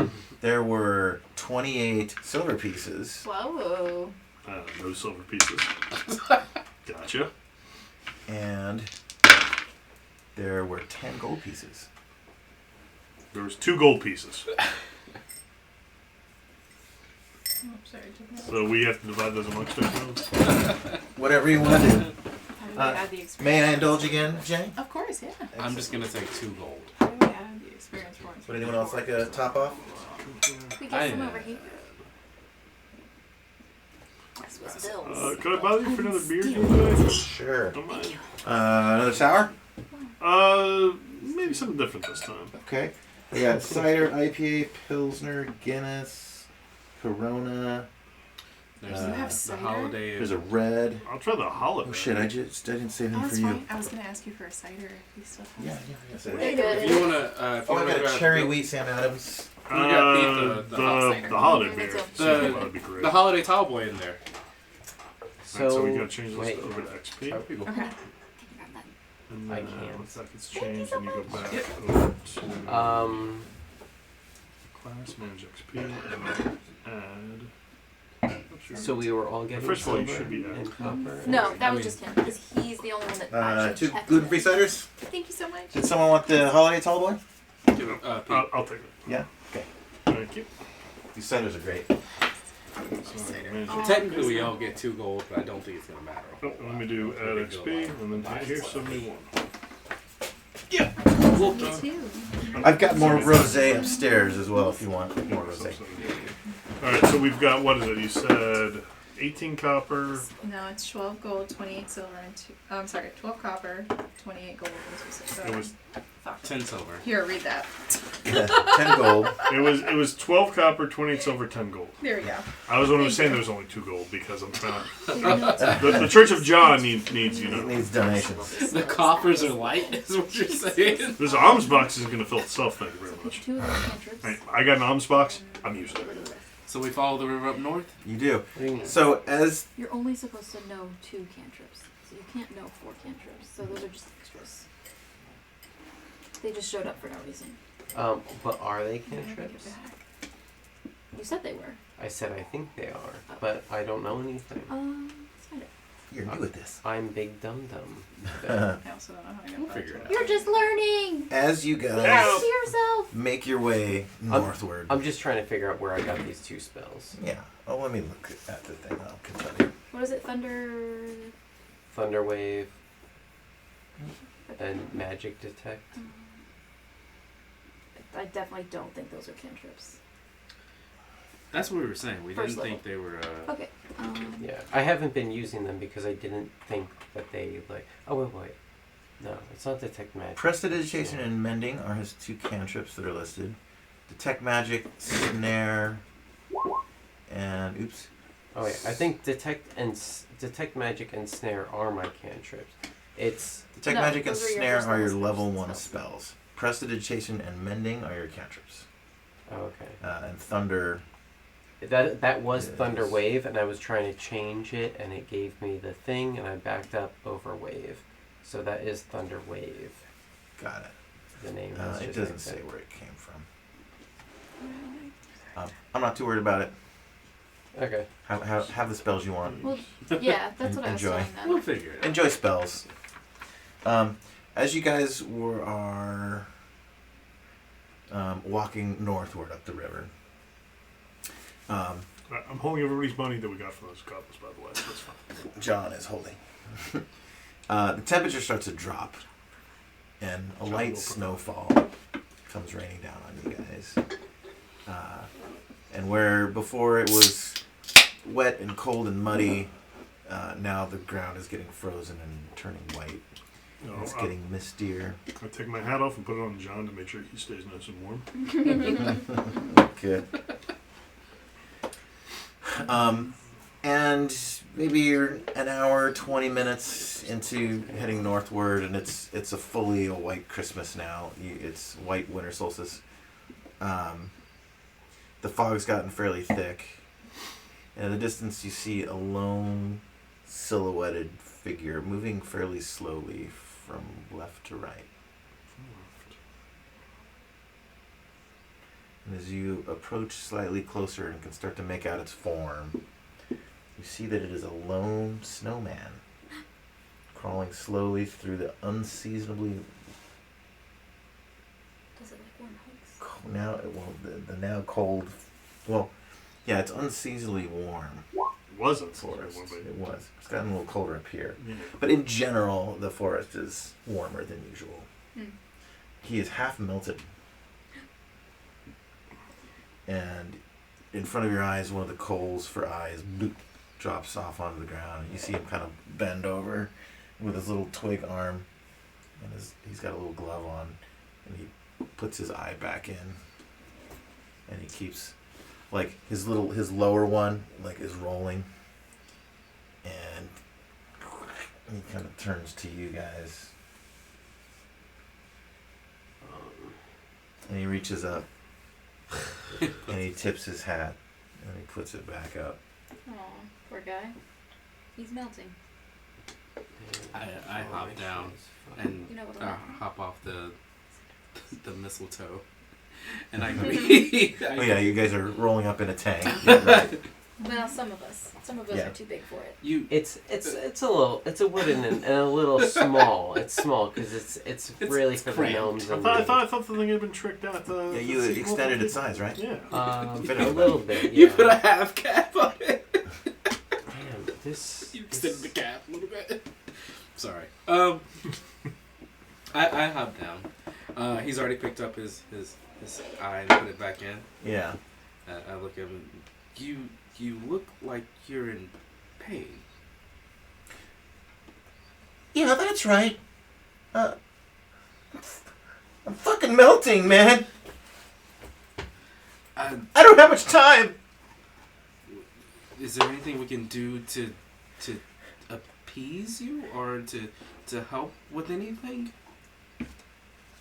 it.
There were 28 silver pieces.
Whoa.
No silver pieces. Gotcha.
And there were 10 gold pieces.
There was 2 gold pieces.
Oh, sorry. Took that.
So we have to divide those amongst ourselves.
Whatever you want to do.
How do we add the experience?
May I indulge again, Jay?
Of course, yeah.
I'm just gonna take 2 gold.
How do we add the experience points?
Would anyone else like a top off?
We
I-
get some over here. That's what's bills.
Could I bother you for another beer today?
Sure.
Don't mind.
Another sour?
Maybe something different this time.
Okay. We got cider, IPA, Pilsner, Guinness, Corona.
There's
You
have
the
cider?
holiday.
There's a red.
I'll try the holiday.
Oh shit! I didn't say anything
Oh,
for
that's
you.
fine. I was gonna ask you for a cider if you still have.
Yeah, cider.
They're good.
If you wanna, if
Oh,
you
I
wanna
got a
grab
cherry
the,
wheat Sam Adams.
We got the hot
cider.
the holiday
Mm,
beer.
that's
The-
That'd be great.
the holiday tall boy in there.
Alright, so we gotta change this
wait.
over to XP.
How people?
Okay.
And
I
then,
can't.
once that gets changed, then you go back over to class, manage XP, and add. Oops,
So we were all getting
First of all, you
silver
should be
and copper.
No, that
I
was
mean-
just him because he's the only one that actually
2
checked
gluten-free
it.
ciders.
Thank you so much.
Did someone want the holiday tall boy?
Pete.
I'll take it.
Yeah. Okay.
Thank you.
These ciders are great.
So manage
Oh.
Technically, we all get 2 gold, but I don't think it's gonna matter.
Oh, let me do add XP, and then right here, 71.
Me too.
I've got more rosé upstairs as well if you want more rosé.
Alright, so we've got, what is it? You said 18 copper.
No, it's 12 gold, 28 silver, and 2. I'm sorry, 12 copper, 28 gold, and 2 silver.
It was
10 silver.
Here, read that.
10 gold.
it was 12 copper, 28 silver, 10 gold.
There we go.
I was only saying there was only 2 gold because I'm trying to. The Church of John needs you
It
know.
needs donations.
The coffers are light, is what you're saying.
This alms box isn't going to fill itself. Thank you very
Pick
much.
2 of those cantrips.
Hey, I got an alms box. I'm using it.
So we follow the river up north?
You do.
What do you mean?
So as
You're only supposed to know 2 cantrips, so you can't know 4 cantrips. So those are just extras. They just showed up for no reason.
But are they
I'm gonna give it
cantrips?
back.
You said they were.
I said I think they are, but I don't know anything.
Cider.
you're new at this.
I'm big dum dum.
I also don't know how to get
We'll
back
figure
to
it
it.
out.
You're just learning.
As you
Learn
guys
to yourself.
make your way northward.
I'm just trying to figure out where I got these 2 spells.
Yeah. Oh, let me look at the thing. I can tell you.
What is it? Thunder.
Thunder Wave and Magic Detect.
I definitely don't think those are cantrips.
That's what we were saying. We
First
didn't think they were.
Okay.
Yeah, I haven't been using them because I didn't think that they like. Oh wait. No, it's not Detect Magic.
Prestidigitation and Mending are his 2 cantrips that are listed. Detect Magic, Snare, and oops.
Oh wait, I think Detect Magic and Snare are my cantrips. It's
Detect
No,
Magic and
those are your
Snare
first
are your
level
level
spells.
1 spells. Prestidigitation and Mending are your cantrips.
oh, okay.
And Thunder.
That was
Yes.
Thunder Wave, and I was trying to change it, and it gave me the thing, and I backed up over Wave, so that is Thunder Wave.
Got it.
The name. Is
It
just
doesn't
like
say
that.
where it came from. I'm not too worried about it.
Okay.
Have the spells you want.
well, yeah, that's what I was
Enjoy.
telling them.
We'll figure it out.
Enjoy spells. As you guys are walking northward up the river,
I'm holding everybody's money that we got from those goblins, by the way. So that's fine.
John is holding. The temperature starts to drop, and a light snowfall comes raining down on you guys. And where before it was wet and cold and muddy, now the ground is getting frozen and turning white. It's getting mistier.
I take my hat off and put it on John to make sure he stays nice and warm.
Good. And maybe you're an hour, 20 minutes into heading northward, and it's a fully white Christmas now. It's white Winter Solstice. The fog's gotten fairly thick. And in the distance you see a lone, silhouetted figure moving fairly slowly from left to right. And as you approach slightly closer and can start to make out its form, you see that it is a lone snowman crawling slowly through the unseasonably
Does it like warm hugs?
the now cold. Well, yeah, it's unseasonably warm.
It wasn't
Forest. It was. It's gotten a little colder up here,
Yeah.
but in general, the forest is warmer than usual.
Hmm.
He is half melted, and in front of your eyes, one of the coals for eyes bloop, drops off onto the ground. And you see him kind of bend over with his little twig arm, and he's got a little glove on, and he puts his eye back in, and he keeps, like, his lower one, like, is rolling, and he kind of turns to you guys, and he reaches up, and he tips his hat, and he puts it back up.
Aw, poor guy. He's melting.
I hop down and
You know what'll happen.
hop off the mistletoe, and I
Oh yeah, you guys are rolling up in a tank. Yeah, right.
Well, some of us
Yeah.
are too big for it.
you
It's a wooden and a little small. It's small because it's really for the
cramped.
gnomes.
I
and
thought the thing had been tricked out.
Yeah, you extended its size, right?
Yeah.
a little bit.
you
Yeah.
put a half cap on it.
Damn, this.
You extended the cap a little bit. Sorry. I hop down. He's already picked up his eye and put it back in.
Yeah.
I look at him. You look like you're in pain.
Yeah, that's right. I'm fucking melting, man. I don't have much time.
Is there anything we can do to appease you or to help with anything?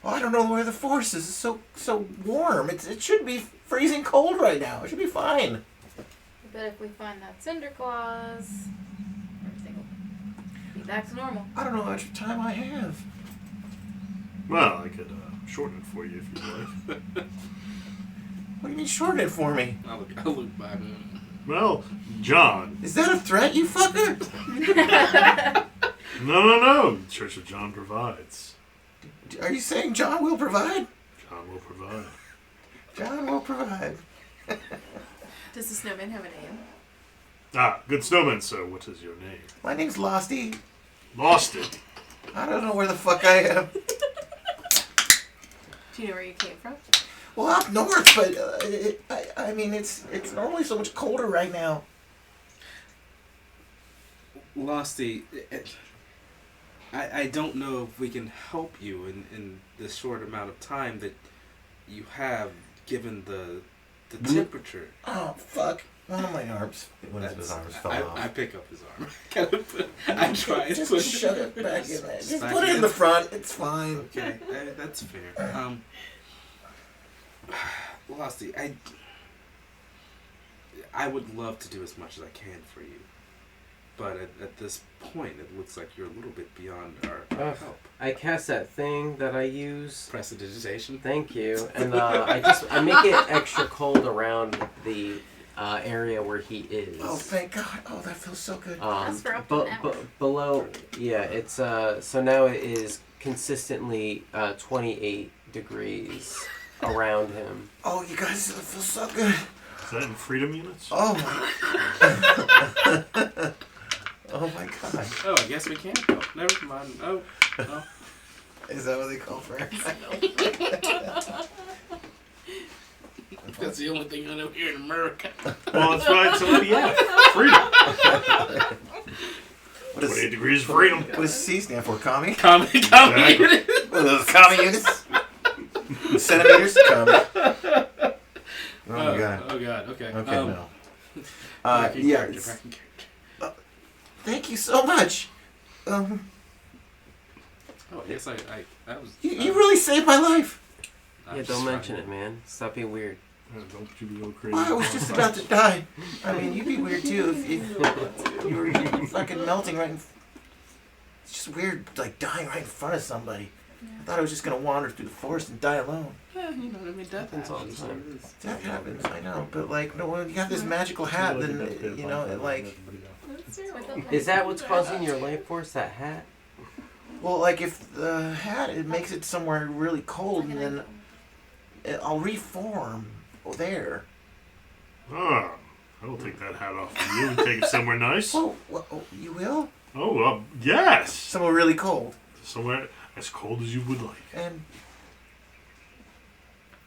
Well, I don't know where the force is. It's so warm. It should be freezing cold right now. It should be fine.
I bet if we find that Cinderclaws, everything will be back to normal.
I don't know how much time I have.
Well, I could shorten it for you if you'd like.
What do you mean shorten it for me?
I'll look back.
Well, John.
Is that a threat, you fucker?
No. The Church of John provides.
Are you saying John will provide?
John will provide.
John will provide.
Does the snowman have a name?
Ah, good snowman, sir. What is your name?
My name's Losty.
Lost it.
I don't know where the fuck I am.
Do you know where you came from?
Well, up north, but I mean, it's normally so much colder right now.
Losty, I don't know if we can help you in the short amount of time that you have, given the temperature.
Oh, fuck. One of my arms. One of his arms fell off.
I pick up his arm. I try and
Just
push
shove it back in there. Just
back
put it in the front. It's fine.
Okay, that's fair. Losty, I would love to do as much as I can for you, but at this point, it looks like you're a little bit beyond our help.
I cast that thing that I use.
Prestidigitation.
Thank you, and I make it extra cold around the area where he is.
Oh, thank God. Oh, that feels so good.
That's for up to an hour.
Below, yeah, it's so now it is consistently 28 degrees around him.
Oh, you guys, it feels so good.
Is that in freedom units?
Oh my. Oh my god.
Oh, I guess we can't go. Never mind. Oh.
Is that what they call for?
That's the only thing I know here in America.
Well, that's right. So yeah, freedom. 28 degrees of freedom.
What does C stand for? Commie?
Commie.
Exactly.
What are those commie units? Centimeters? Commie. Oh my god.
Oh god. Okay.
Okay, no.
Cracking
Yeah.
character, cracking character.
Thank you so much.
Oh, I guess I that was.
You really saved my life.
I'm
Yeah,
just
don't
trying
mention
to-
it, man. Stop being weird.
Don't you be all crazy.
I was just about to die. I mean, you'd be weird too if you were fucking melting right in. It's just weird, like dying right in front of somebody. I thought I was just gonna wander through the forest and die alone.
Yeah, you know what I mean. Death
Happens all the
happens.
time.
That happens, I know, but like, no, when you have this magical hat, then you know, it like,
Is that what's causing your life force? That hat?
well, like if the hat it makes it somewhere really cold, and then I'll reform there.
Ah, I will take that hat off for you and take it somewhere nice.
Oh, you will?
Oh, yes.
Somewhere really cold,
Somewhere as cold as you would like.
and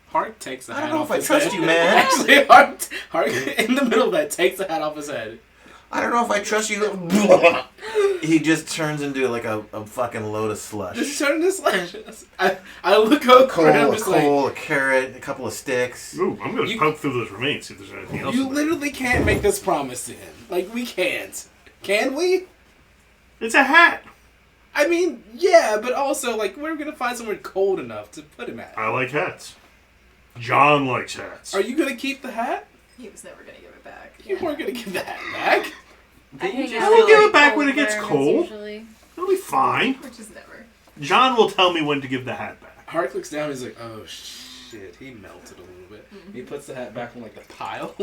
Hart takes the
I
hat
don't know
off
if I
his
trust
head.
you, man.
Actually, Hart in the middle of that takes the hat off his head.
I don't know if I trust you. He just turns into like a fucking load of slush.
Just turn this like I look over and I'm
A
just like,
coal, a carrot, a couple of sticks.
Ooh, I'm going to
You-
poke through those remains, see if there's anything else.
you
in there.
literally can't make this promise to him. Like, we can't. Can we?
It's a hat.
I mean, yeah, but also, like, we're gonna find somewhere cold enough to put him at.
I like hats. John likes hats.
Are you gonna keep the hat?
He was never gonna give it back.
You weren't gonna give the hat back.
I hang
I
out
will
in,
give
like,
it back when it
cold
gets
environments
cold.
Usually.
It'll be fine.
Or just never.
John will tell me when to give the hat back.
Hart looks down and he's like, oh shit, he melted a little bit. He puts the hat back on, like, the pile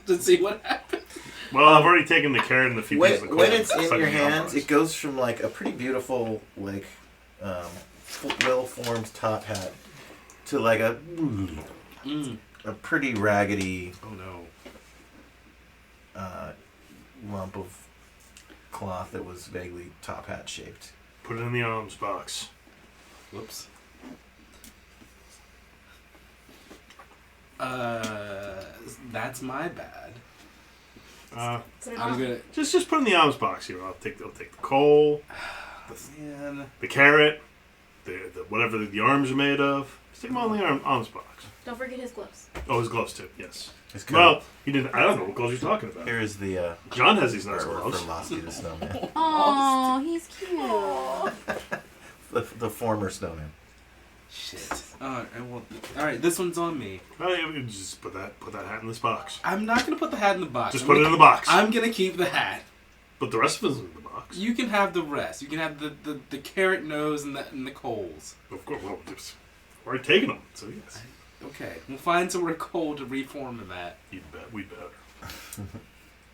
to see what happens.
Well, I've already taken the carrot and the few pieces of
When
coal
it's
and
in
stuck
your
in
hands,
the
it goes from like a pretty beautiful, like, well-formed top hat to like a pretty raggedy
Oh no.
lump of cloth that was vaguely top hat shaped.
Put it in the arms box.
Whoops. That's my bad. I was gonna.
Just put it in the arms box here. I'll take the coal,
Man.
the carrot, the whatever the arms are made of. Stick them all in the arms box.
Don't forget his gloves.
Oh, his gloves too. Yes.
It's
Well, he didn't. I don't know what gloves you're talking about.
Here is the
John has these nice
artwork
gloves.
for Losty the Snowman.
Oh, he's cute.
The former snowman.
Shit. All right. This one's on me.
Just put that hat in this box.
I'm not gonna put the hat in the box.
Just put it in the box.
I'm gonna keep the hat.
But the rest of it's in the box.
You can have the rest. You can have the carrot nose and the coals.
Of course. Well, just already taken them. So yes.
Okay. We'll find somewhere cold to reform them at.
You'd bet. We'd better.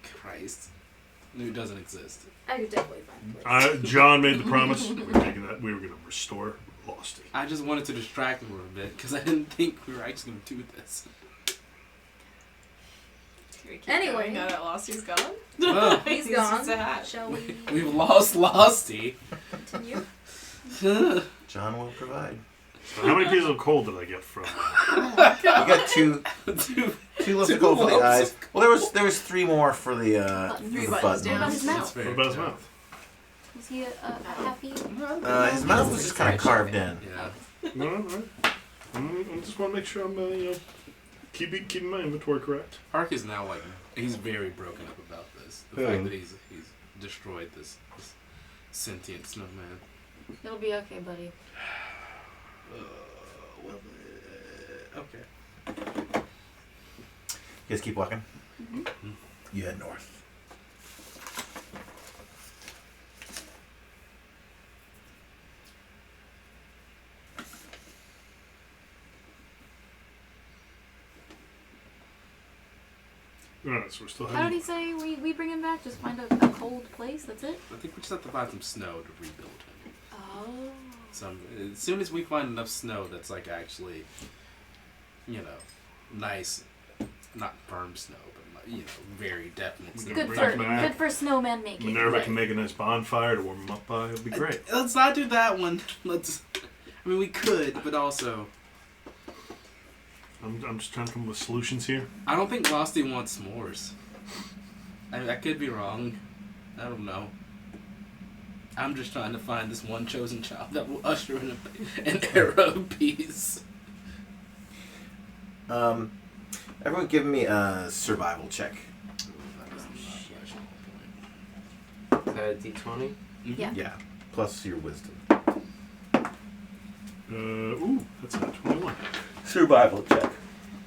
Christ. It doesn't exist.
I could definitely find a place.
John made the promise. We were taking that. We were going to restore Losty.
I just wanted to distract him a little bit because I didn't think we were actually going to do this.
Anyway.
Now that Losty's gone.
Well,
He's
He's
gone.
just a hat.
Shall we
we've lost Losty.
continue?
John will provide.
How many pieces of coal did I get from?
You got two lumps of coal for the eyes. Well, there was three more for the
Three
for the
buttons
button.
down.
What about his
That's
mouth?
fair.
What about his mouth?
Was he a happy?
His mouth was just kind of carved in.
Yeah.
No, all right. I just want to make sure I'm, keeping my inventory correct.
Hark is now like he's very broken up about this. The fact that he's destroyed this sentient snowman.
It'll be okay, buddy.
Okay.
You guys keep walking. You head north.
Alright, so we're still
How did
heading.
he say we bring him back? Just find a cold place? That's it?
I think we just have to find some snow to rebuild him.
Oh.
As soon as we find enough snow that's like actually, nice, not firm snow, but very definite snow.
Good
Bring
for
it back.
good for snowman making.
Minerva
Right.
can make a nice bonfire to warm them up by. It'd be great.
Let's not do that one. We could, but also,
I'm just trying to come up with solutions here.
I don't think Losty wants s'mores. I could be wrong. I don't know. I'm just trying to find this one chosen child that will usher in an era of peace.
Everyone give me a survival check.
D20.
Yeah.
Yeah, plus your wisdom.
That's a 21.
Survival check.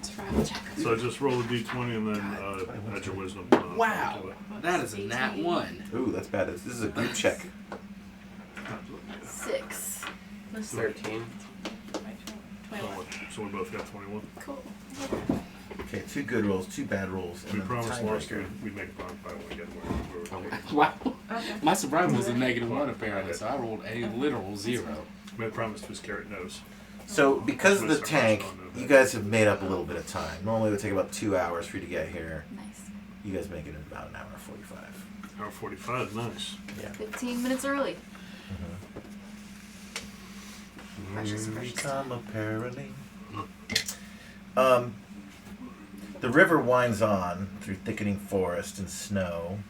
Survival check.
So I just roll a d20 and then add your wisdom.
Wow,
to it.
that is a nat 1.
Ooh, that's bad. This is a group check.
6.
13.
21.
So we both got 21.
Cool.
Okay, 2 good rolls, 2 bad rolls, and
We
then
promised Lars
tiebreaker.
we'd make a bonfire when we get where we're going.
Wow.
Okay.
My survival was a -1 apparently, so I rolled a literal 0.
We had promised his carrot nose.
So, because of the tank, you guys have made up a little bit of time. Normally it would take about 2 hours for you to get here.
Nice.
You guys make it in about an hour 45.
Hour 45, nice.
Yeah.
15 minutes early.
Precious. Become apparently. The river winds on through thickening forest and snow.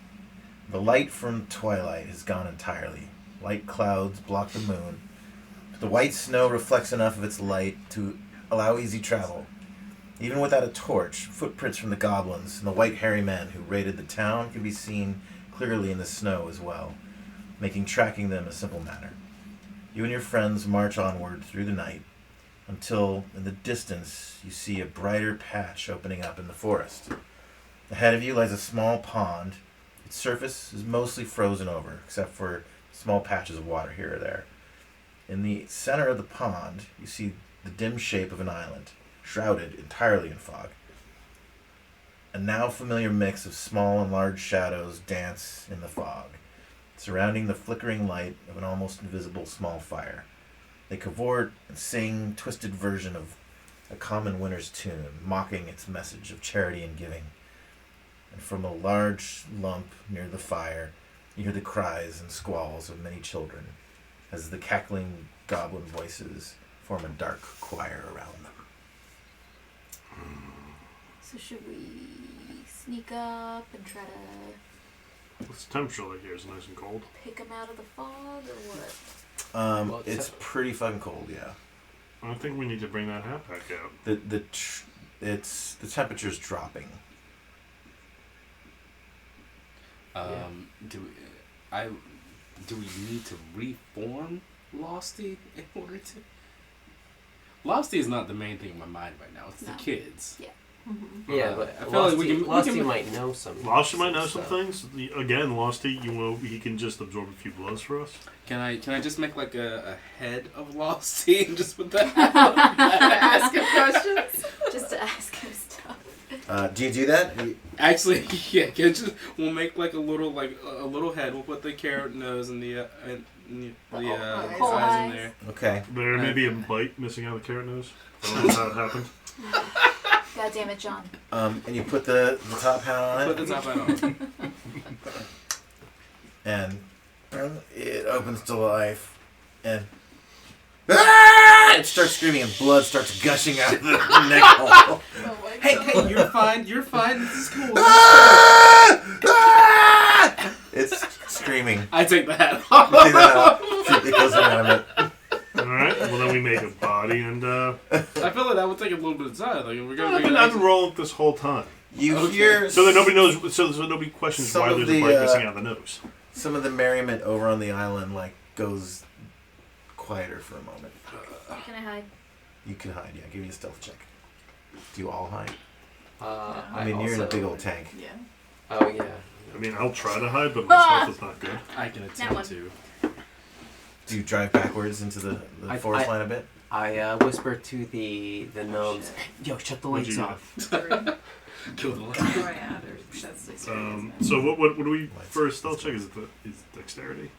The light from twilight has gone entirely. Light clouds block the moon. But the white snow reflects enough of its light to allow easy travel. Even without a torch, footprints from the goblins and the white hairy men who raided the town can be seen clearly in the snow as well, making tracking them a simple matter. You and your friends march onward through the night, until in the distance you see a brighter patch opening up in the forest. Ahead of you lies a small pond. Its surface is mostly frozen over, except for small patches of water here or there. In the center of the pond, you see the dim shape of an island, shrouded entirely in fog. A now familiar mix of small and large shadows dance in the fog, surrounding the flickering light of an almost invisible small fire. They cavort and sing twisted version of a common winter's tune, mocking its message of charity and giving. And from a large lump near the fire, you hear the cries and squalls of many children, as the cackling goblin voices form a dark choir around them.
So should we sneak up and try to
What's the temperature like here? Is it nice and cold?
pick them out of the fog or what?
Well,
It's pretty fucking cold, yeah.
I think we need to bring that hat back out.
The temperature's dropping.
Do we need to reform Losty in order to? Losty is not the main thing in my mind right now. It's
No.
the kids.
Yeah, but
I feel like we can-
Losty might know some.
Losty might know some
stuff.
things. Again, Losty, he can just absorb a few blows for us.
Can I just make like a head of Losty and just put that?
Ask him questions.
Just to ask him stuff.
Do you do that?
Actually, yeah. We'll make like a little head. We'll put the carrot nose and the
whole
eyes
eyes.
in there.
Okay.
There may be a bite missing out of the carrot nose. I don't know how it happened.
God damn it, John.
And you put the top hat on
Put
it,
the top hat on.
and it opens to life, and it starts screaming, and blood starts gushing out of the neck hole.
Oh my
Hey,
God.
hey, you're fine. You're fine. This is cool.
It's screaming.
I take the hat
Take
off.
that out. It goes around it.
Alright, well then we make a body and
I feel like that would take a little bit of time. Like we're gonna.
I've been rolling this whole time.
You
Okay.
hear
So that nobody knows so nobody questions
Some
why
of
there's
the,
a bite missing out of the nose.
some of the merriment over on the island goes quieter for a moment.
Can I hide?
You can hide, yeah. Give me a stealth check. Do you all hide?
I
mean, you're in a
also-
big old tank.
Yeah.
Oh yeah.
I mean, I'll try to hide, but my stealth is not good.
I can
one.
attempt to.
Do you drive backwards into the forest line a bit?
I whisper to the gnomes, "Yo, shut the
What'd
lights
you
off."
Kill the light.
Oh yeah, that's dexterity.
So what do we for a stealth check? Is dexterity?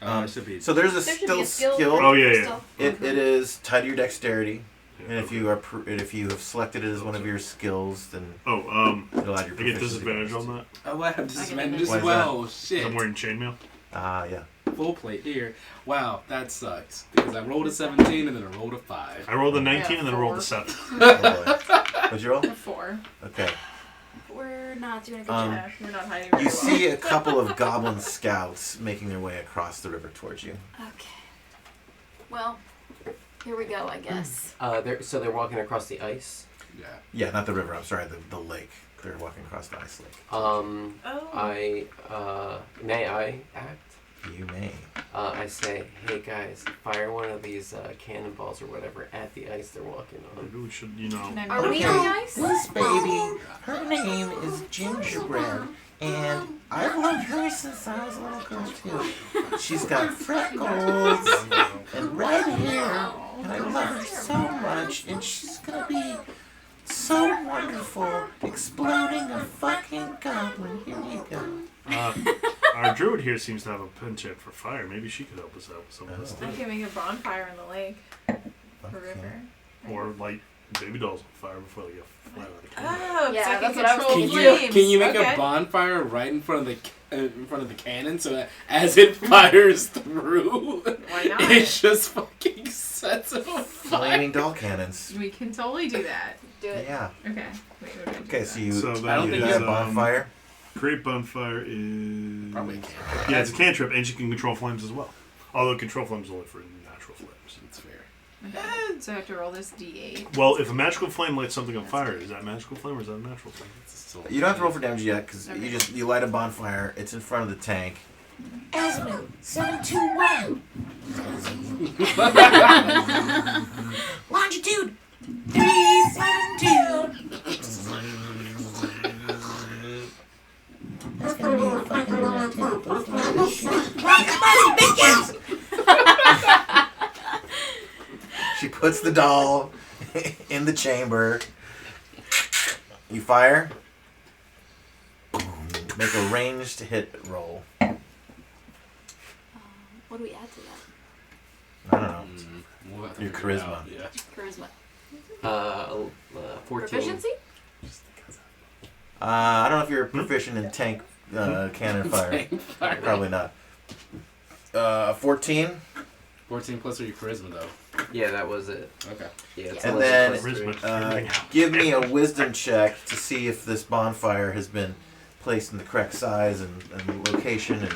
It should be.
So there's a
There should be a
skill.
skill.
Oh, yeah, yeah.
Stealth.
It is tied to your dexterity. And if you if you have selected it as one of your skills, then
Oh,
it'll add your
I get
proficiency
disadvantage
bonus.
on that.
Oh, I have disadvantage
Why
as
is
well.
I'm
Shit.
wearing chainmail.
Ah, yeah.
Full plate here. Wow, that sucks. Because I rolled a 17 and then I rolled a 5.
I rolled a 19
Yeah,
and then I rolled a
4.
7.
Oh, boy. What'd you roll?
A 4.
Okay.
We're not doing a good
Um,
job.
Yeah, we're not hiding very
You
well.
see a couple of goblin scouts making their way across the river towards you.
Okay. Well, here we go, I guess.
They're walking across the ice.
Yeah.
Yeah, not the river. I'm sorry, the lake. They're walking across the ice lake.
Oh.
May I act?
You may.
I say, hey guys, fire one of these cannonballs or whatever at the ice they're walking on.
Maybe we should, you know.
Can I
Are we on the ice?
This baby, her name is Gingerbread, and I've loved her since I was a little girl too. She's got freckles and red hair, and I love her so much, and she's gonna be so wonderful, exploding a fucking goblin. Here you go.
Our druid here seems to have a penchant for fire. Maybe she could help us out with some of this
I
too.
can make a bonfire in the lake. Or river.
Or light baby dolls on fire before they get fly out of the cannon.
Oh,
Yeah,
so I
that's
can
what I was
control
thinking.
flames.
Can you make
Okay.
a bonfire right in front of the cannon so that as it fires through,
Why not?
it just fucking sets it on fire?
Flaming doll cannons.
We can totally do that.
Do it.
Yeah.
Okay. Wait, what do I do
Okay,
with
so
that?
you
So
I
that
don't
you
think
is,
got a bonfire.
Create bonfire is
Probably a cantrip.
Yeah, it's a cantrip, and she can control flames as well. Although control flames is only for natural flames.
It's fair.
Okay. So I have to roll this d8.
Well, if a magical flame lights something on fire, is that a magical flame or is that a natural flame?
It's still
You don't have to roll for damage yet, because
Okay.
you light a bonfire. It's in front of the tank.
Azimuth 721. Longitude 372. That's gonna be a fucking long time. Rocket money, bitches!
She puts the doll in the chamber. You fire. Make a ranged hit roll.
What do we add to that?
I don't know.
We'll have to
Your
figure it
charisma.
out, Yeah.
Charisma.
14.
Proficiency?
I don't know if you're proficient in tank cannon fire. Probably not. 14.
14 plus your charisma though.
Yeah, that was it.
Okay.
Yeah, it's
And
11
then-
plus three.
Charisma.
Give me a wisdom check to see if this bonfire has been placed in the correct size and location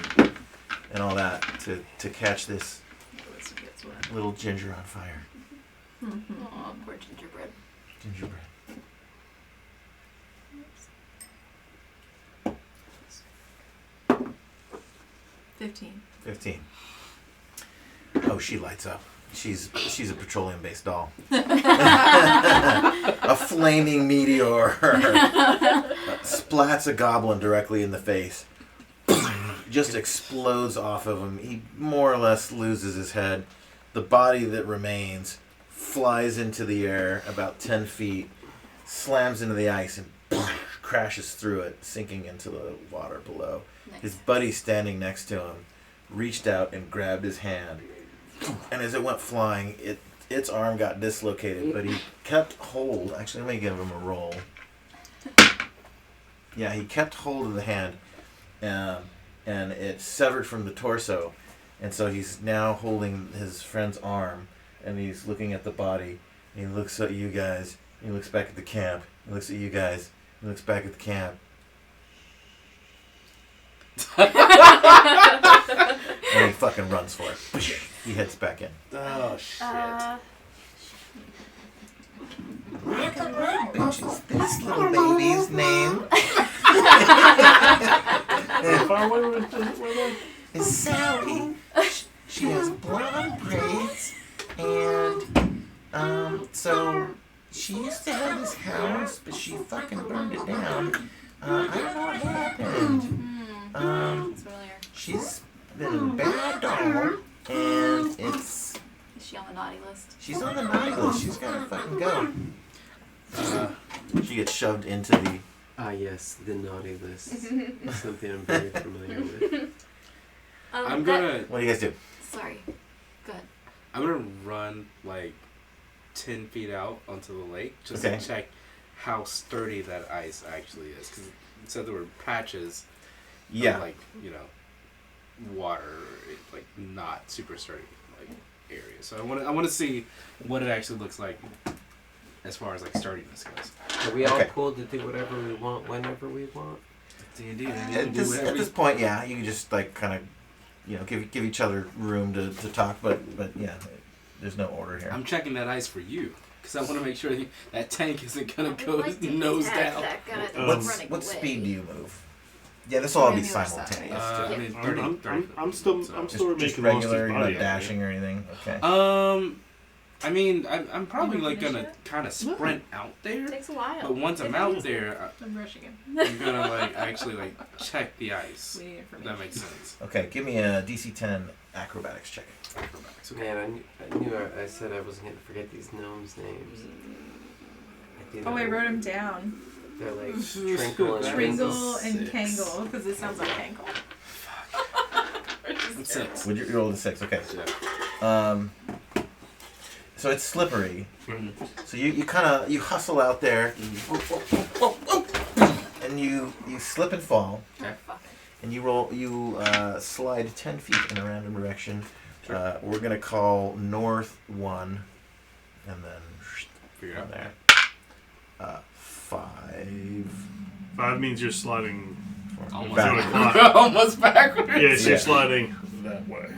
and all that to catch this
This gets what?
little ginger on fire.
Oh, poor gingerbread.
Gingerbread.
Mm-hmm. 15.
15. Oh, she lights up. She's a petroleum-based doll. A flaming meteor splats a goblin directly in the face. Just explodes off of him. He more or less loses his head. The body that remains flies into the air about 10 feet, slams into the ice, and crashes through it, sinking into the water below.
Nice.
His buddy standing next to him reached out and grabbed his hand. And as it went flying, its arm got dislocated, but he kept hold. Actually, let me give him a roll. Yeah, he kept hold of the hand, and it severed from the torso. And so he's now holding his friend's arm, and he's looking at the body. And he looks at you guys. He looks back at the camp. He looks at you guys. He looks back at the camp. And he fucking runs for it. He heads back in.
Oh shit.
Rock and roll, bitches. This little baby's name is Sally. She has blonde braids, and so she used to have this house, but she fucking burned it down. I don't know what happened.
Sounds familiar.
She's been a bad doll, and
Is she on the naughty list?
she's on the naughty list. She's gotta fucking go.
She gets shoved into the...
Yes, the naughty list. Something I'm very familiar with.
I'm gonna
What do you guys do?
Sorry. Go ahead.
I'm gonna run like 10 feet out onto the lake just
Okay.
to check how sturdy that ice actually is. Because it said there were patches
Yeah.
of, like, you know, water, like, not super sturdy, like, areas. So I want to see what it actually looks like as far as, like, sturdiness goes.
Are we all
Okay.
cool to do whatever we want whenever we want?
D&D,
At this point, yeah, you can just like kind of, you know, give each other room to talk, but yeah, there's no order here.
I'm checking that ice for you. Because I want to make sure that tank isn't going
I
to
would
go
like to
nose
attack
down.
that guy that's
What's-
running
What
away.
speed do you move? Yeah, this will all be
Regular size.
simultaneous.
I
too.
mean,
Yeah.
30,
I'm
30
I'm still
so-
I'm
just,
still
just
making
regular,
Losty's
you're
body
not
out
dashing or anything. Okay.
I mean, I'm probably
You wanna
like
finish
gonna
it?
kind of sprint out there,
It takes a while.
but once I'm out there,
I'm rushing him.
I'm gonna like actually like check the ice.
We need
If
information.
that makes sense.
Okay, give me a DC 10 acrobatics check.
Acrobatics. Okay.
Man, I knew I said I wasn't going to forget these gnomes' names. I think
Oh, I
they're-
wrote him down.
They're like Trinkle and
Tringle and
Six.
Kangle, because it sounds like Kangle.
That's 6.
Would you roll a 6? Okay.
Yeah.
So it's slippery.
Mhm.
So you kind of you hustle out there, and you slip and fall,
Okay.
and you slide 10 feet in a random direction.
Sure.
We're gonna call north 1, and then
Figure it
from
out.
there. 5.
5 means you're sliding.
Almost
Back.
Back.
Almost backwards.
Yeah, so
Yeah.
you're sliding that way.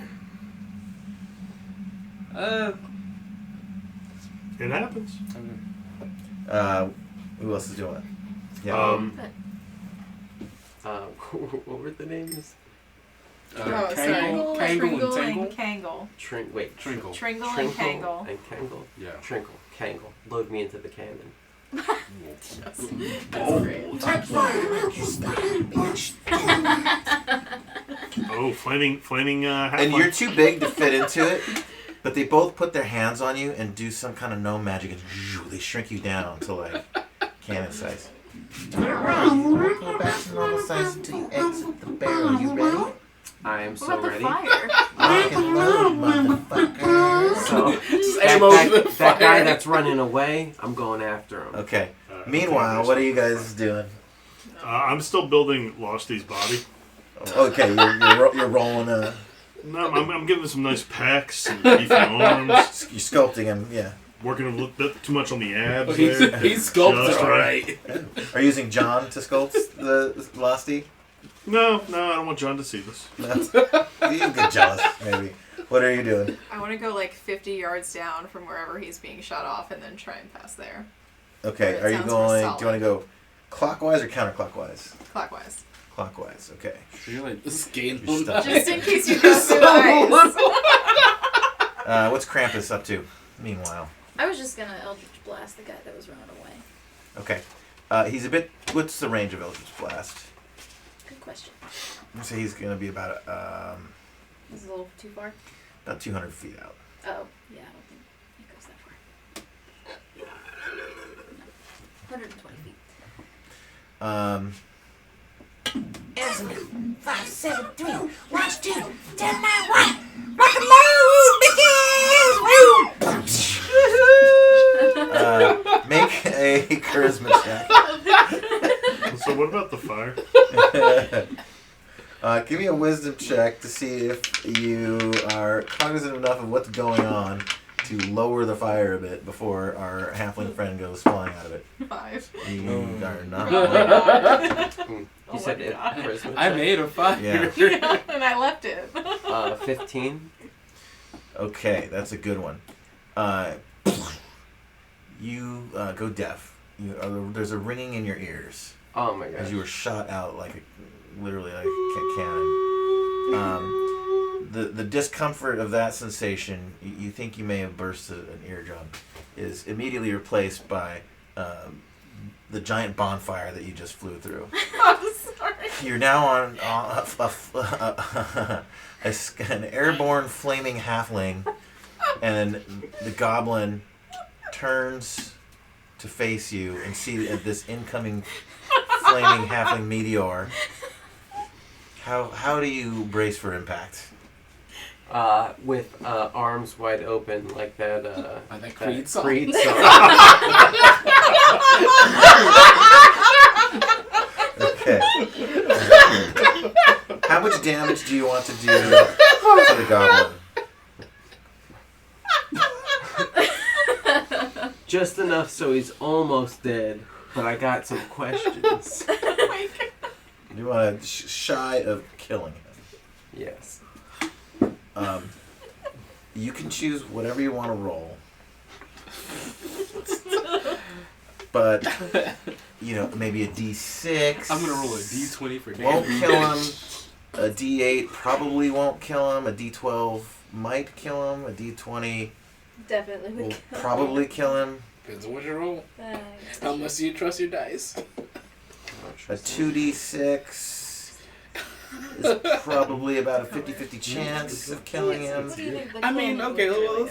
It happens.
Who else is doing it? Yeah.
What were the names?
Oh, sorry.
Kangle, Kangle,
Tringle
and
and
Tangle.
Kangle.
Wait.
Trinkle.
Tringle and Kangle.
And Kangle.
Yeah.
Trinkle. Kangle. Load me into the cannon.
That's great.
Oh, flaming
and you're too big to fit into it, but they both put their hands on you and do some kind of gnome magic, and they shrink you down to like cannon size.
Alright, go back to normal size until you exit the barrel. You ready?
I am
What
so
about the
ready.
fire?
Lock and load, motherfucker.
So
Just
that,
aim over the
that guy
fire.
that's running away, I'm going after him.
Okay. Meanwhile, what are you guys doing?
I'm still building Losty's body.
Okay, you're rolling a.
No, I'm giving him some nice pecs and beefy arms.
You're sculpting him. Yeah.
Working a little bit too much on the abs
He's
there.
sculpted
Just
alright.
Are you using John to sculpt the Losty?
No, I don't want John to see this.
No. You can get jealous, maybe. What are you doing?
I want to go like 50 yards down from wherever he's being shot off and then try and pass there.
Okay,
That
are you
sounds more
going? Do
solid.
you want to go clockwise or counterclockwise?
Clockwise.
Clockwise. Okay.
You're like, this is game
You're stuck.
Just in case you go through the ice.
What's Krampus up to? Meanwhile.
I was just gonna Eldritch Blast the guy that was running away.
Okay. He's a bit. What's the range of Eldritch Blast?
Good question.
I'm say he's going to be about
This is a little too far.
about 200 feet out.
Oh, yeah, I don't think it goes that far. No. 120 feet.
Azimuth 573. Watch 2. 10 9 1. Rock and load begins.
Make a charisma check.
So what about the fire?
Give me a wisdom check to see if you are cognizant enough of what's going on to lower the fire a bit before our halfling friend goes flying out of it.
5.
You are not.
Oh my god.
You said it. Charisma
I
check?
made a fire.
Yeah.
And I left it.
15.
Okay, that's a good one. You go deaf. There's a ringing in your ears
Oh my
as
gosh.
you were shot out literally like a cannon. The discomfort of that sensation, you think you may have burst an eardrum, is immediately replaced by the giant bonfire that you just flew through.
I'm sorry.
You're now on an airborne flaming halfling, and the goblin turns to face you and see this incoming flaming halfling meteor. How do you brace for impact?
with arms wide open like that.
Like that Creed song.
Creed song.
Okay. How much damage do you want to do to the goblin?
Just enough so he's almost dead, but I got some questions.
You want to shy of killing him.
Yes.
You can choose whatever you want to roll. But, maybe a D6.
I'm gonna roll a D20 for
Won't
damage.
kill him. A D8 probably won't kill him. A D12 might kill him. A D20
Definitely
will
would kill
probably kill him.
Depends on what you roll.
him.
How much do you trust your dice?
A 2D6 is probably about a 50-50 chance of killing him.
I mean, okay, well,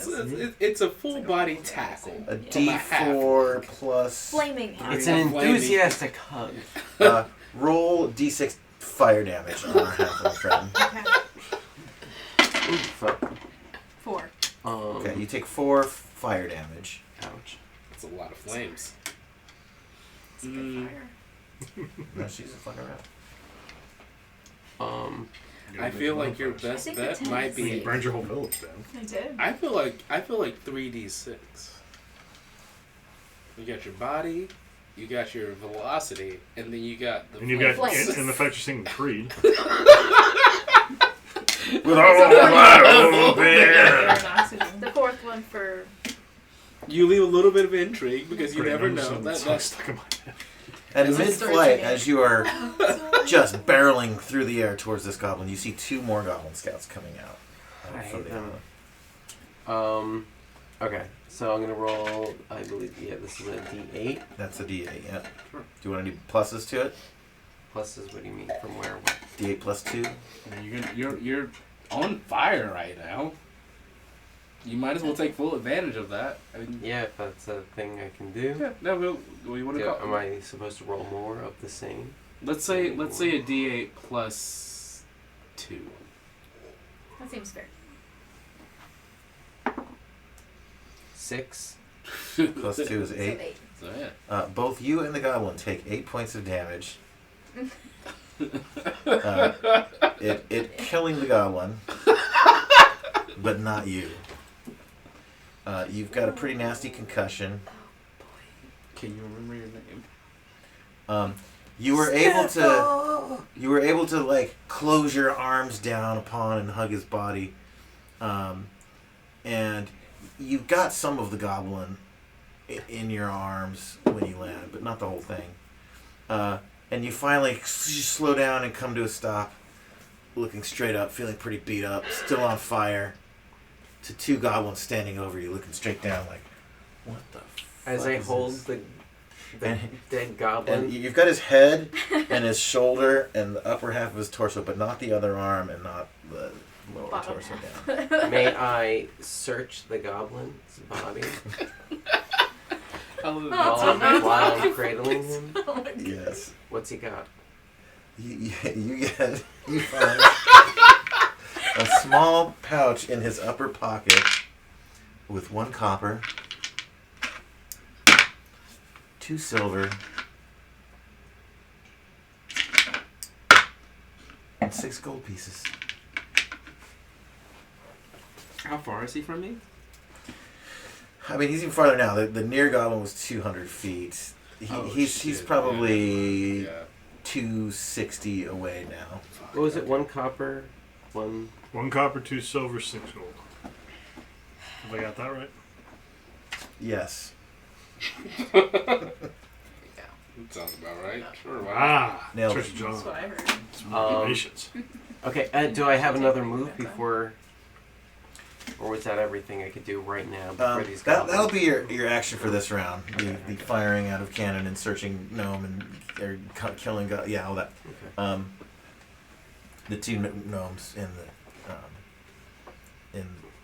it's a full body tackle.
A
From a half.
D4 plus...
Flaming half.
It's an
Flaming.
enthusiastic hug.
roll D6 fire damage on our halfling friend.
Okay.
Ooh, fuck.
4.
Okay, you take 4 fire damage.
Ouch.
It's a lot of flames.
It's a good fire.
No, she's a fucking around.
I feel like your best
think
bet
the
might
You
be.
burned your whole village down.
I did.
I feel like 3d6. You got your body, you got your velocity, and then you got the.
And you've got,
Flames.
and the fact you're singing Creed.
With all my open.
Air and oxygen.
The fourth one for
You leave a little bit of intrigue because you
Pretty
never
nice,
know.
and
That,
it's
that's
stuck in my head.
At
As it starts
mid-flight,
again.
as you are just barreling through the air towards this goblin, you see 2 more goblin scouts coming out.
I
from
hate
the
them.
island.
Okay, so I'm gonna roll. I believe, this is a D8.
That's a D8, yeah. Do you want any pluses to it?
Pluses. What do you mean? From where?
D8 plus 2?
you're on fire right now. You might as well take full advantage of that. I mean,
Yeah, if that's a thing I can do.
yeah. No, we want to
Yeah,
call.
am I supposed to roll more of the same?
Let's say a D8 plus 2.
that seems fair.
6.
Plus 2 is 8.
So 8.
So yeah.
Both you and the goblin take 8 points of damage. It killing the goblin, but not you. You've got a pretty nasty concussion.
Can you remember your name?
You were able to like close your arms down upon and hug his body, and you got some of the goblin in your arms when you land, but not the whole thing. And you finally slow down and come to a stop, looking straight up, feeling pretty beat up, still on fire, to 2 goblins standing over you, looking straight down like, what the
As
fuck
I
is
hold
this?
the
And-
dead goblin.
And you've got his head and his shoulder and the upper half of his torso, but not the other arm and not the lower
Bottom
torso
half.
down.
May I search the goblin's body while I'm cradling him?
Yes.
What's he got?
You find a small pouch in his upper pocket with 1 copper, 2 silver, and 6 gold pieces.
How far is he from me?
I mean, he's even farther now. The near goblin was 200 feet. He's
shit.
probably
Yeah.
260 away now.
What was it? 1 copper, 1.
1 copper, 2 silver, 6 gold. Have I got that right?
Yes.
That sounds about right. Sure. Wow.
Ah,
Nailed
Church
it.
of
That's
John.
what I heard.
Motivations.
Okay, do I have another move before, or was that everything I could do right now before these goblins?
That'll be your action for this round. The firing out of cannon and searching gnome and killing all that.
Okay.
The 2 gnomes in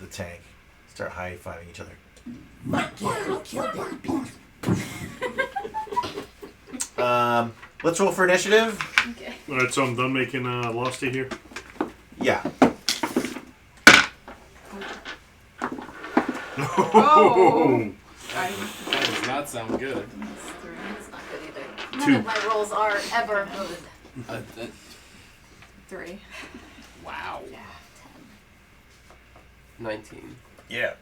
the tank start high-fiving each other. Let's roll for initiative.
Okay.
Alright, so I'm done making Losty here.
Yeah.
Oh.
That does not sound good.
That's 3.
It's not good either.
2.
None of my rolls are ever good.
3.
Wow.
Yeah,
19.
Yeah.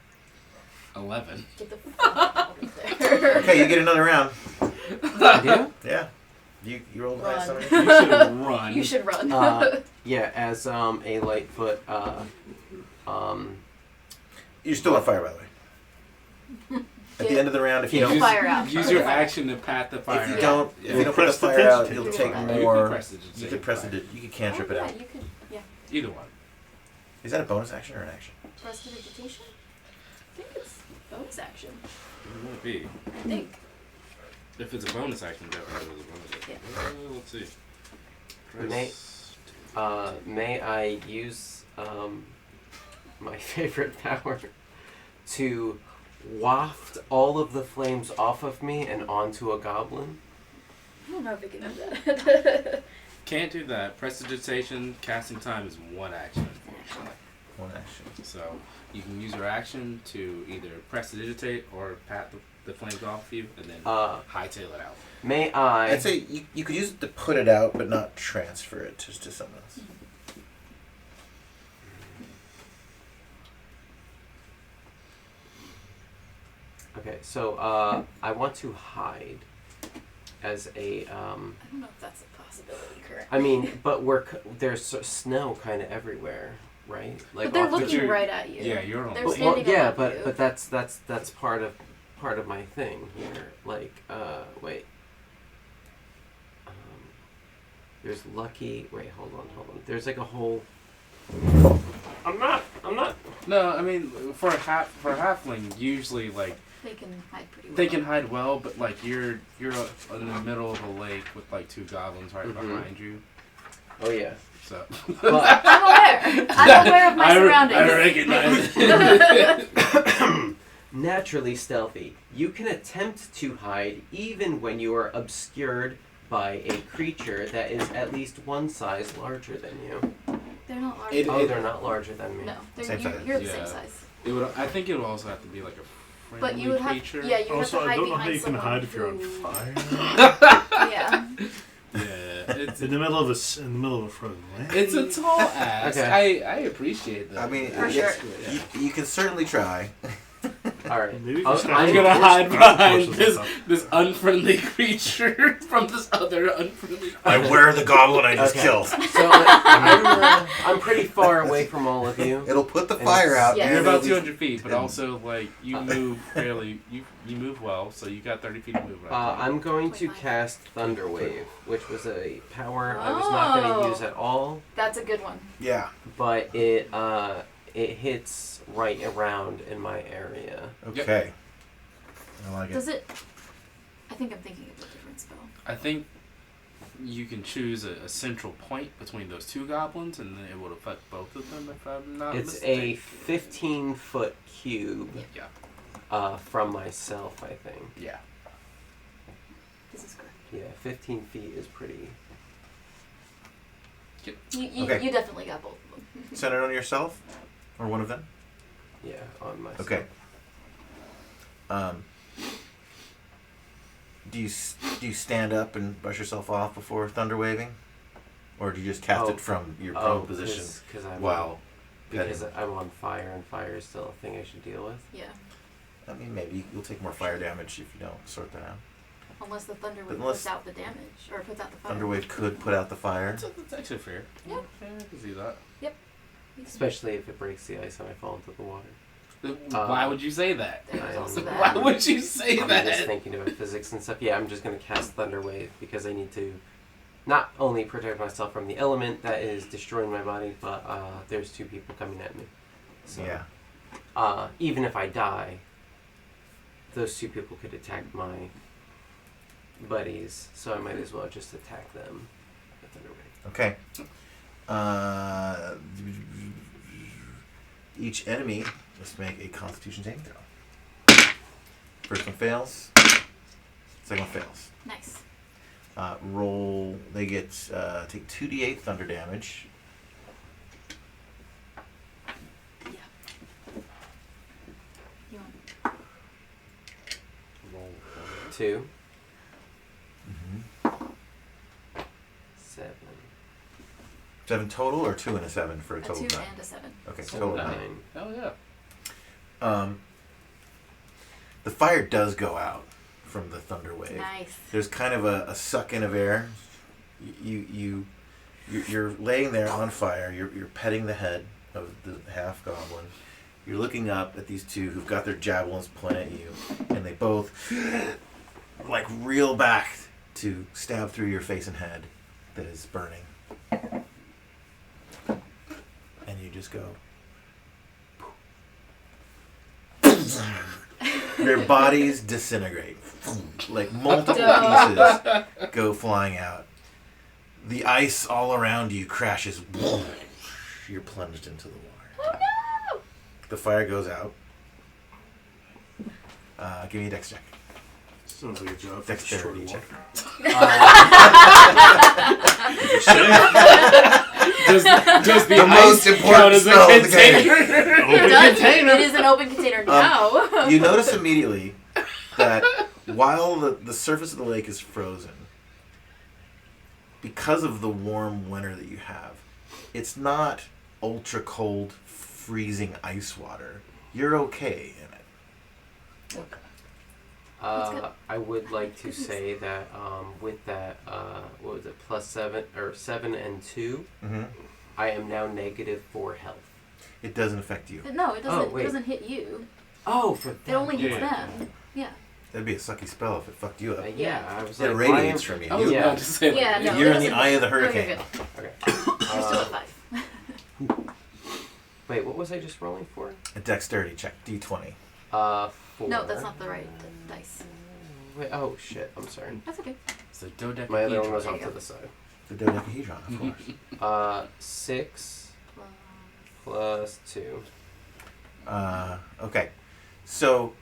11.
10. Get the fuck out of there.
Okay, you get another round.
I do?
Yeah. You rolled
Run.
ice on
You
it?
should run.
You should run.
Yeah, as a Lightfoot,
You're still on fire, by the way. At the end of the round, if you
Keep
don't,
the fire out.
Use your action to pat the fire.
if you
out.
don't,
Yeah.
if you don't put the fire out, you'll take
You
can
more.
press it,
You could press it. You could cantrip it
yeah,
out.
you could. Yeah.
Either one.
Is that a bonus action or an action?
Prestidigitation? I think it's bonus action.
It might be.
I think.
If it's a bonus action, definitely was a bonus action. Let's see.
may I use my favorite power to waft all of the flames off of me and onto a goblin?
I don't know if we can do that.
Can't do that. Prestidigitation, casting time is one action.
One action.
So you can use your action to either prestidigitate or pat the flames off you and then hightail it out.
May I?
I'd say you could use it to put it out, but not transfer it to someone else.
Okay, so I want to hide as a.
I don't know if that's a possibility currently.
I mean, but there's snow kind of everywhere, right? Like
But they're
off the-
looking right at you.
Yeah, you're on.
They're
Well,
standing
yeah,
above you.
but that's part of my thing here. Like, wait. There's lucky. Wait, hold on. There's like a whole. I'm not.
No, I mean for a halfling, usually like
They can hide pretty well.
they can hide well, but like you're in the middle of a lake with like 2 goblins right behind you.
Oh yeah.
So
Well,
I'm aware. I'm aware of my surroundings.
I recognize it.
naturally stealthy. You can attempt to hide even when you are obscured by a creature that is at least one size larger than you.
They're not large.
They're not larger than me.
No,
Same size.
you're the
Yeah.
same size.
It would. I think it would also have to be like a friendly
But you would have,
creature.
yeah, you would
Also,
have to
I
hide
don't know how
behind
you can
someone
hide if you're on
who-
fire.
Yeah.
Yeah, it's
In the middle of a frozen land.
it's a tall ask.
Okay.
I appreciate that.
I mean,
For
yes,
sure.
you can certainly try.
All right.
Maybe
I'll-
just
I'm
I'm gonna
force-
hide behind
forces
this
myself.
this unfriendly creature from this other unfriendly.
I wear the goblin I just
Okay.
killed.
So I'm pretty far away from all of you.
It'll put the
And
fire out.
Yeah.
and
You're about
it'll be-
200 feet, but also like you move fairly. You move well, so you got 30 feet to move. Right
I'm going to
25.
cast Thunder Wave, which was a power I was not going to use at all,
That's a good one.
Yeah.
but it hits right around in my area.
Okay. I like it.
Does it? I think I'm thinking of a different spell.
I think you can choose a central point between those 2 goblins, and then it will affect both of them. If I'm not
It's a
mistaken.
15-foot cube
Yeah.
from myself, I think.
Yeah.
This is correct.
Yeah, 15 feet is pretty.
You
Okay.
you definitely got both of them.
Send it on yourself, or one of them.
Yeah, on myself.
Okay. Do you stand up and brush yourself off before thunder waving, or do you just cast
Oh.
it from your prone position?
Because I'm
Wow.
because I'm on fire, and fire is still a thing I should deal with.
Yeah.
I mean, maybe you'll take more fire damage if you don't sort that out.
Unless the thunder
But
wave
unless-
puts out the damage or puts out the fire.
Thunderwave could put out the fire.
That's actually fair.
Yeah.
Yeah, I can see that.
Especially if it breaks the ice and I fall into the water.
Why would you say that?
There's
I
also
am-
that.
Why would you say
I'm just
that?
thinking about physics and stuff. Yeah, I'm just going to cast Thunder Wave because I need to not only protect myself from the element that is destroying my body, but there's 2 people coming at me. So,
Yeah.
even if I die, those 2 people could attack my buddies, so I might as well just attack them with Thunder Wave.
Okay. Each enemy must make a Constitution saving throw. First one fails. Second one fails.
Nice.
Roll. They get take 2d8 thunder damage.
You want
2.
Mm-hmm.
7.
7 total, or 2 and a 7 for a
A
total
2
of 9?
and a 7.
Okay,
So
total
9.
9.
Hell yeah.
The fire does go out from the thunder wave.
Nice.
There's kind of a suck in of air. You're laying there on fire. You're petting the head of the half goblin. You're looking up at these two who've got their javelins pointed at you, and they both like reel back to stab through your face and head that is burning. And you just go. Their bodies disintegrate. Like multiple pieces go flying out. The ice all around you crashes. You're plunged into the water.
Oh no!
The fire goes out. Give me a dex check.
Sounds like a job for
Dexterity check.
Does the
The
ice
most
count
important
as a
spell of the game.
container?
It does. It is an open container now.
You notice immediately that while the surface of the lake is frozen, because of the warm winter that you have, it's not ultra cold, freezing ice water. You're okay in it.
That's good.
I would like to say that with that, what was it, +7 or 7 and 2,
Mm-hmm.
I am now -4 health.
It doesn't affect you.
No, it doesn't.
Oh, wait.
It doesn't hit you.
Oh, for
It only hits
Yeah.
them. Yeah.
That'd be a sucky spell if it fucked you up.
yeah, I was
It
like,
radiates
why
from you.
I was
Yeah.
about to say, like,
Yeah. No.
You're
it
in the
doesn't-
eye of the
no, you're
hurricane.
good.
Okay.
You're still at 5.
Wait, what was I just rolling for?
A dexterity check, D20.
4.
No, that's not the right dice.
Wait, oh shit, I'm sorry.
That's okay.
it's a dodecahedron.
My other one was
There
off
you
to
go.
the side.
The dodecahedron, of course.
6 plus 2.
Okay. So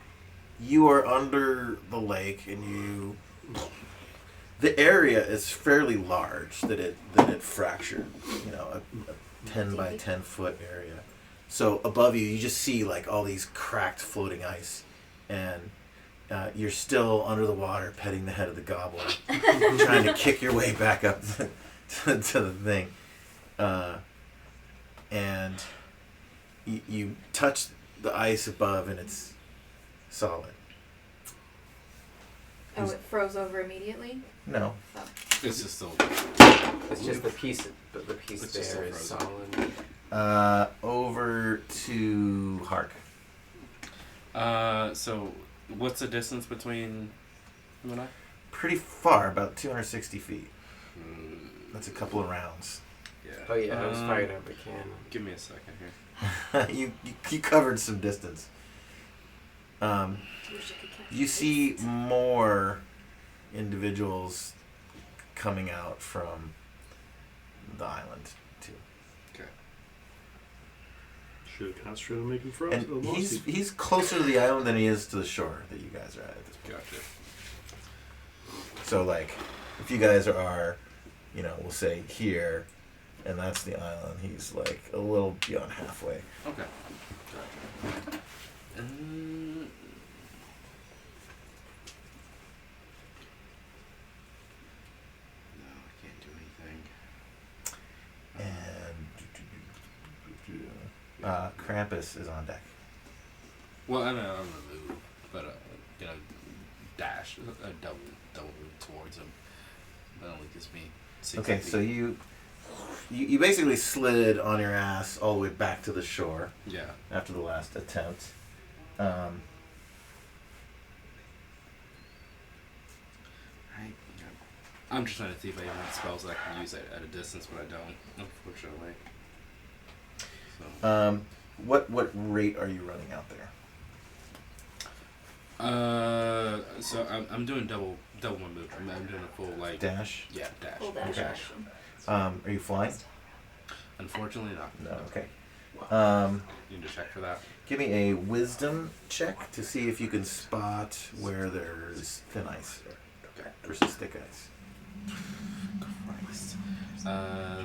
you are under the lake, and the area is fairly large that it fractured. You know, a 10 by 10 foot area. So above you, you just see like all these cracked floating ice, and you're still under the water, petting the head of the goblin, trying to kick your way back up to the thing, and you touch the ice above, and it's solid.
Oh, it froze over immediately.
No.
It's just still.
It's just the piece, but the piece
It's just
there
so
is
frozen.
solid.
Over to Hark.
So what's the distance between him and I?
Pretty far, about 260 feet.
Mm,
That's a couple of rounds.
yeah.
Oh yeah, I was fired up a cannon.
Give me a second here.
you covered some distance. You see more individuals coming out from the island too,
Okay.
Should have concentrated on making frogs.
and he's closer to the island than he is to the shore that you guys are at this point.
Gotcha.
So like, if you guys are, we'll say here, and that's the island, he's like a little beyond halfway.
Okay. Gotcha. No, I can't do anything.
And Krampus is on deck.
Well, I'm gonna move, but dash, double move towards him. That only gives me 60
Okay,
feet.
so you basically slid on your ass all the way back to the shore
Yeah.
after the last attempt.
I'm just trying to see if I even have spells that I can use at a distance, but I don't, unfortunately. So.
What rate are you running out there?
So I'm doing double my move. I'm doing a full
Dash?
Yeah, dash.
Full dash
Okay.
action.
Are you flying?
Unfortunately, not.
No. Okay.
You need to check for that.
Give me a wisdom check to see if you can spot where there's thin ice versus thick ice.
Christ.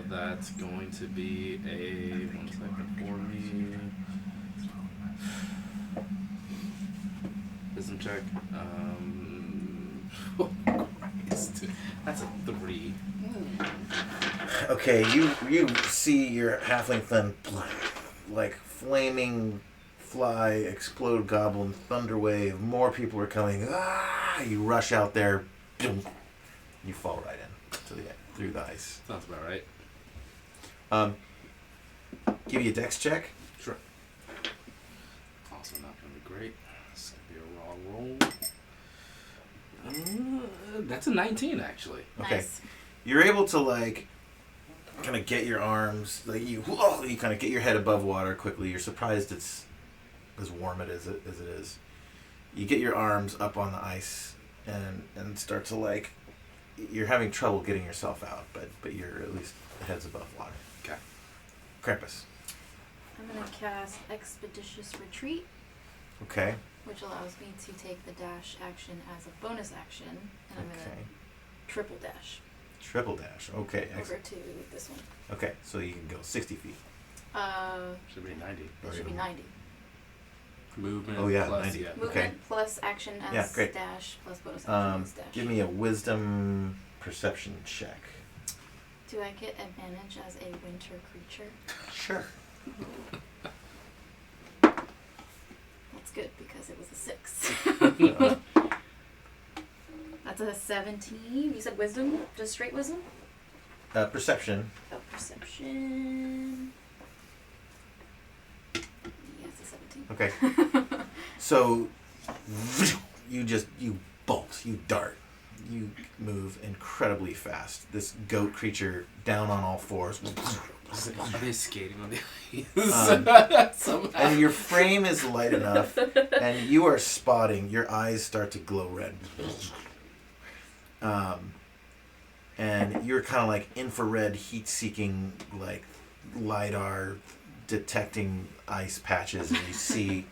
That's going to be a 1 second for me. Wisdom check.
Oh, Christ. That's a 3.
Okay, you see your halfling then like flaming fly, explode goblin, thunder wave, more people are coming. Ah! You rush out there, boom, you fall right in to the through the ice.
Sounds about right.
Give you a dex check.
Sure. Also not going to be great. It's going to be a raw roll. That's a 19, actually.
Okay.
Nice.
You're able to like kind of get your arms, like you kind of get your head above water quickly. You're surprised it's as warm as it is. You get your arms up on the ice and start to like, you're having trouble getting yourself out, but you're at least the head's above water.
Okay.
Krampus.
I'm gonna cast Expeditious Retreat,
Okay.
which allows me to take the dash action as a bonus action, and I'm
Okay.
gonna triple dash
Triple dash. Okay.
over to this one.
Okay. So you can go 60 feet.
Should be 90.
It should be 90.
Movement.
Oh, yeah,
plus,
90.
Yeah.
Movement
Okay.
plus action as
Yeah, great.
dash plus bonus action as dash.
Give me a wisdom perception check.
Do I get advantage as a winter creature?
Sure.
That's good because it was a 6. That's a 17. You said wisdom? Just straight wisdom?
Perception.
Oh, perception. Yeah, it's a 17.
Okay. So you bolt, you dart, you move incredibly fast. This goat creature down on all fours.
Are they skating on the ice? Somehow.
And your frame is light enough, and you are spotting. Your eyes start to glow red. And you're kind of like infrared heat-seeking, like lidar detecting ice patches, and you see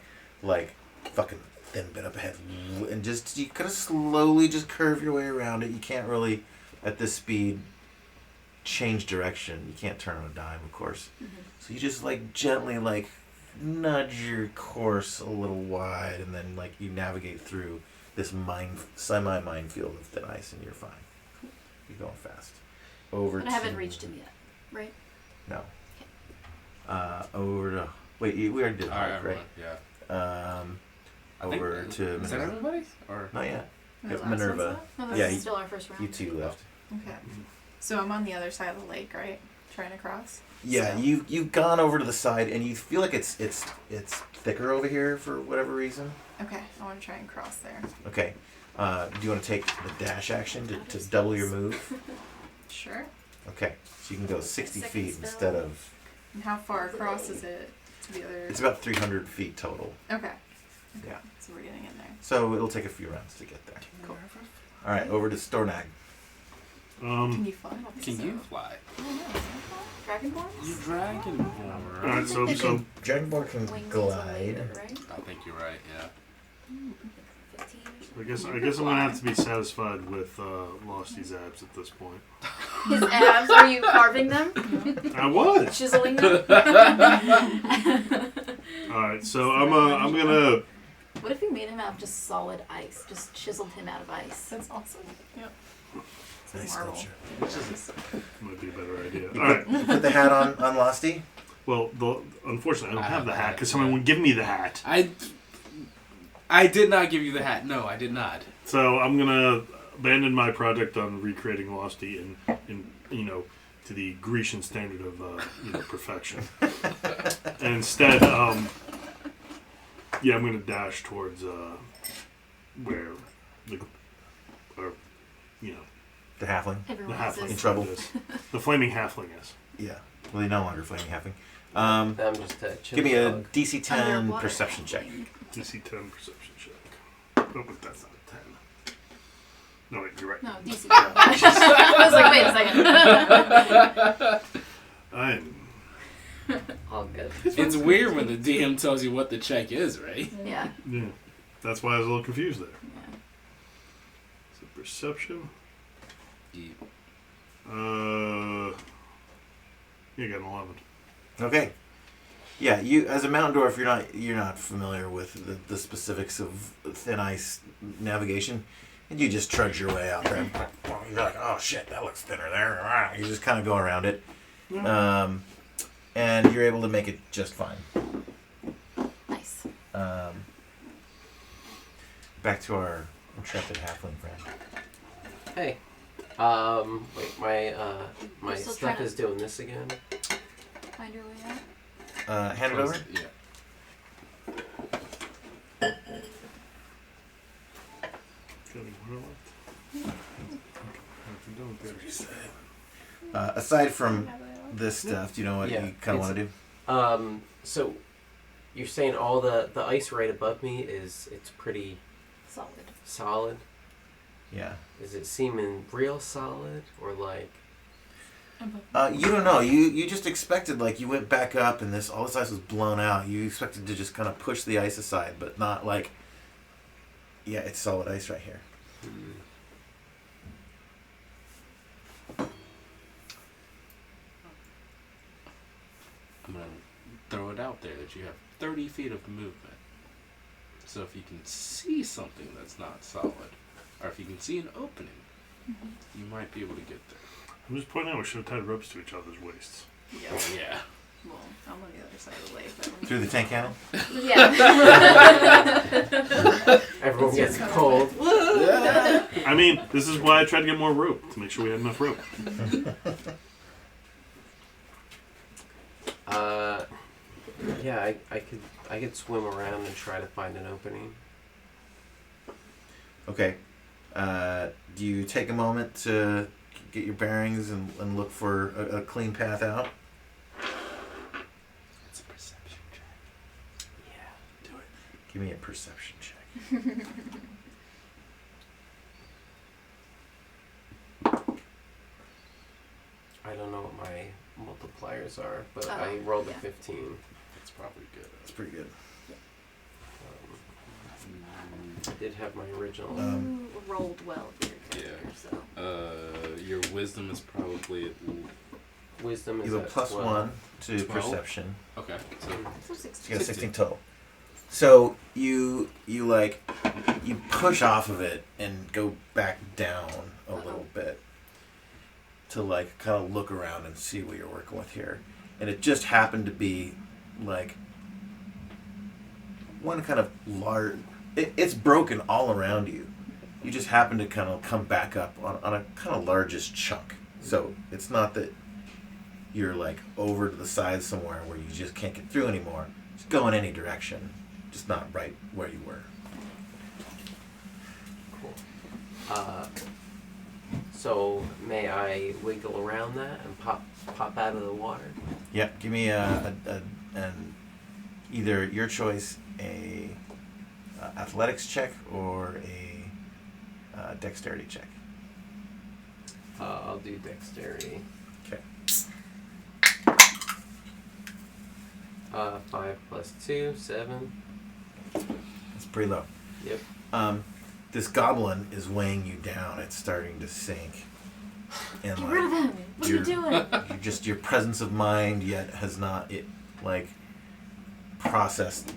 like fucking thin bit up ahead, and just you kind of slowly just curve your way around it. You can't really, at this speed, change direction. You can't turn on a dime, of course.
Mm-hmm.
So you just like gently like nudge your course a little wide, and then like you navigate through this semi-minefield of thin ice, and you're fine. You're going fast. Over
But I haven't reached him yet, right?
No. Over to... Wait, we already did
All right,
Hark, right?
everyone. Yeah.
Over to
Is that
Minerva.
everybody? Or
Not yet.
My last
Minerva.
one's left?
No, this
Yeah,
is
you-
still our first round.
You two left.
Okay. So I'm on the other side of the lake, right? Trying to cross.
Yeah,
So-
you've gone over to the side, and you feel like it's thicker over here for whatever reason.
Okay, I want to try and cross there.
Okay. Do you want to take the dash action to double your move?
Sure.
Okay. So you can go 60
Second
feet
spell.
instead of...
And how far across is it to the other?
It's about 300 feet total.
Okay.
Yeah.
So we're getting in there.
So it'll take a few rounds to get there.
Cool.
All right, over to Stornag.
Can you fly?
can you fly?
Dragonborns?
You dragonborn.
Alright, so
Dragonborn can
Wings
glide.
later, right?
I think you're right. Yeah.
15 or something.
I guess I'm gonna have to be satisfied with Losty's abs at this point.
His abs, are you carving them?
I was.
Chiseling them?
Alright, so I'm gonna
What if we made him out of just solid ice? Just chiseled him out of ice.
That's awesome. Yep.
Nice
Marble.
sculpture.
might be a better idea.
You
Alright.
put, you put the hat on Losty?
Well, unfortunately, I don't
I
have
have
the
the
hat
hat,
because
yeah.
someone wouldn't give me the hat.
I did not give you the hat. No, I did not.
So I'm gonna abandon my project on recreating Losty in to the Grecian standard of perfection. And instead, I'm gonna dash towards where
The halfling?
the
Everyone
halfling
In
is.
trouble.
is. The flaming halfling is.
Yeah. Well, they no longer flaming halfing.
I'm just a
Give me a
dog.
DC 10
Underwater
perception check.
halfling.
DC 10 perception check. Oh, but that's not a 10. No, wait, you're right.
No, DC. I was like, wait a second.
I'm.
All good.
It's weird when the DM tells you what the check is, right?
Yeah.
Yeah. That's why I was a little confused there.
Yeah.
So perception.
Yeah.
You got an 11.
Okay. Yeah, you as a mountain dwarf, you're not familiar with the specifics of thin ice navigation. And you just trudge your way out there. You're like, oh shit, that looks thinner there. You just kind of go around it. And you're able to make it just fine.
Nice.
Back to our intrepid halfling friend.
Hey. Wait, my
We're still
stuff
trying to-
is doing this again.
Find your way out.
Hand it over.
Yeah.
Got any water left? I'm done with that.
Aside from this stuff, do you know what
Yeah,
you kind of want to do?
So you're saying all the ice right above me it's pretty
Solid.
solid?
Yeah.
Is it seeming real solid or like?
You don't know. You just expected, like, you went back up and all this ice was blown out. You expected to just kind of push the ice aside, but not like, yeah, it's solid ice right here.
I'm gonna throw it out there that you have 30 feet of movement. So if you can see something that's not solid, or if you can see an opening, you might be able to get there.
I'm just pointing out we should have tied ropes to each other's waists.
Yep.
Yeah.
Well, I'm on the other side of the lake. But
Through the tank cannon?
Yeah.
Everyone gets cold.
I mean, this is why I tried to get more rope, to make sure we had enough rope.
Yeah, I could swim around and try to find an opening.
Okay. Do you take a moment to get your bearings and look for a clean path out?
It's a perception check.
Yeah.
Do it.
Give me a perception check.
I don't know what my multipliers are, but
Oh,
I rolled a
yeah.
15.
That's probably good.
That's pretty good.
I did have my original.
You rolled well with your character, so.
Your wisdom is probably at
Wisdom is
You have a
at
plus
12.
1 to
12?
perception.
okay. So
So
So
16.
you got 16 total. So you push off of it and go back down a little bit to like kind of look around and see what you're working with here. And it just happened to be like one kind of large. It's broken all around you. You just happen to kind of come back up on a kind of largest chunk. So it's not that you're like over to the side somewhere where you just can't get through anymore. Just go in any direction, just not right where you were.
Cool. So may I wiggle around that and pop out of the water?
Yeah, give me an either your choice, a athletics check or a dexterity check.
I'll do dexterity.
Okay.
5 plus 2, 7.
It's pretty low.
Yep.
This goblin is weighing you down. It's starting to sink. And
Get rid of him! What are you doing?
you're just your presence of mind yet has not processed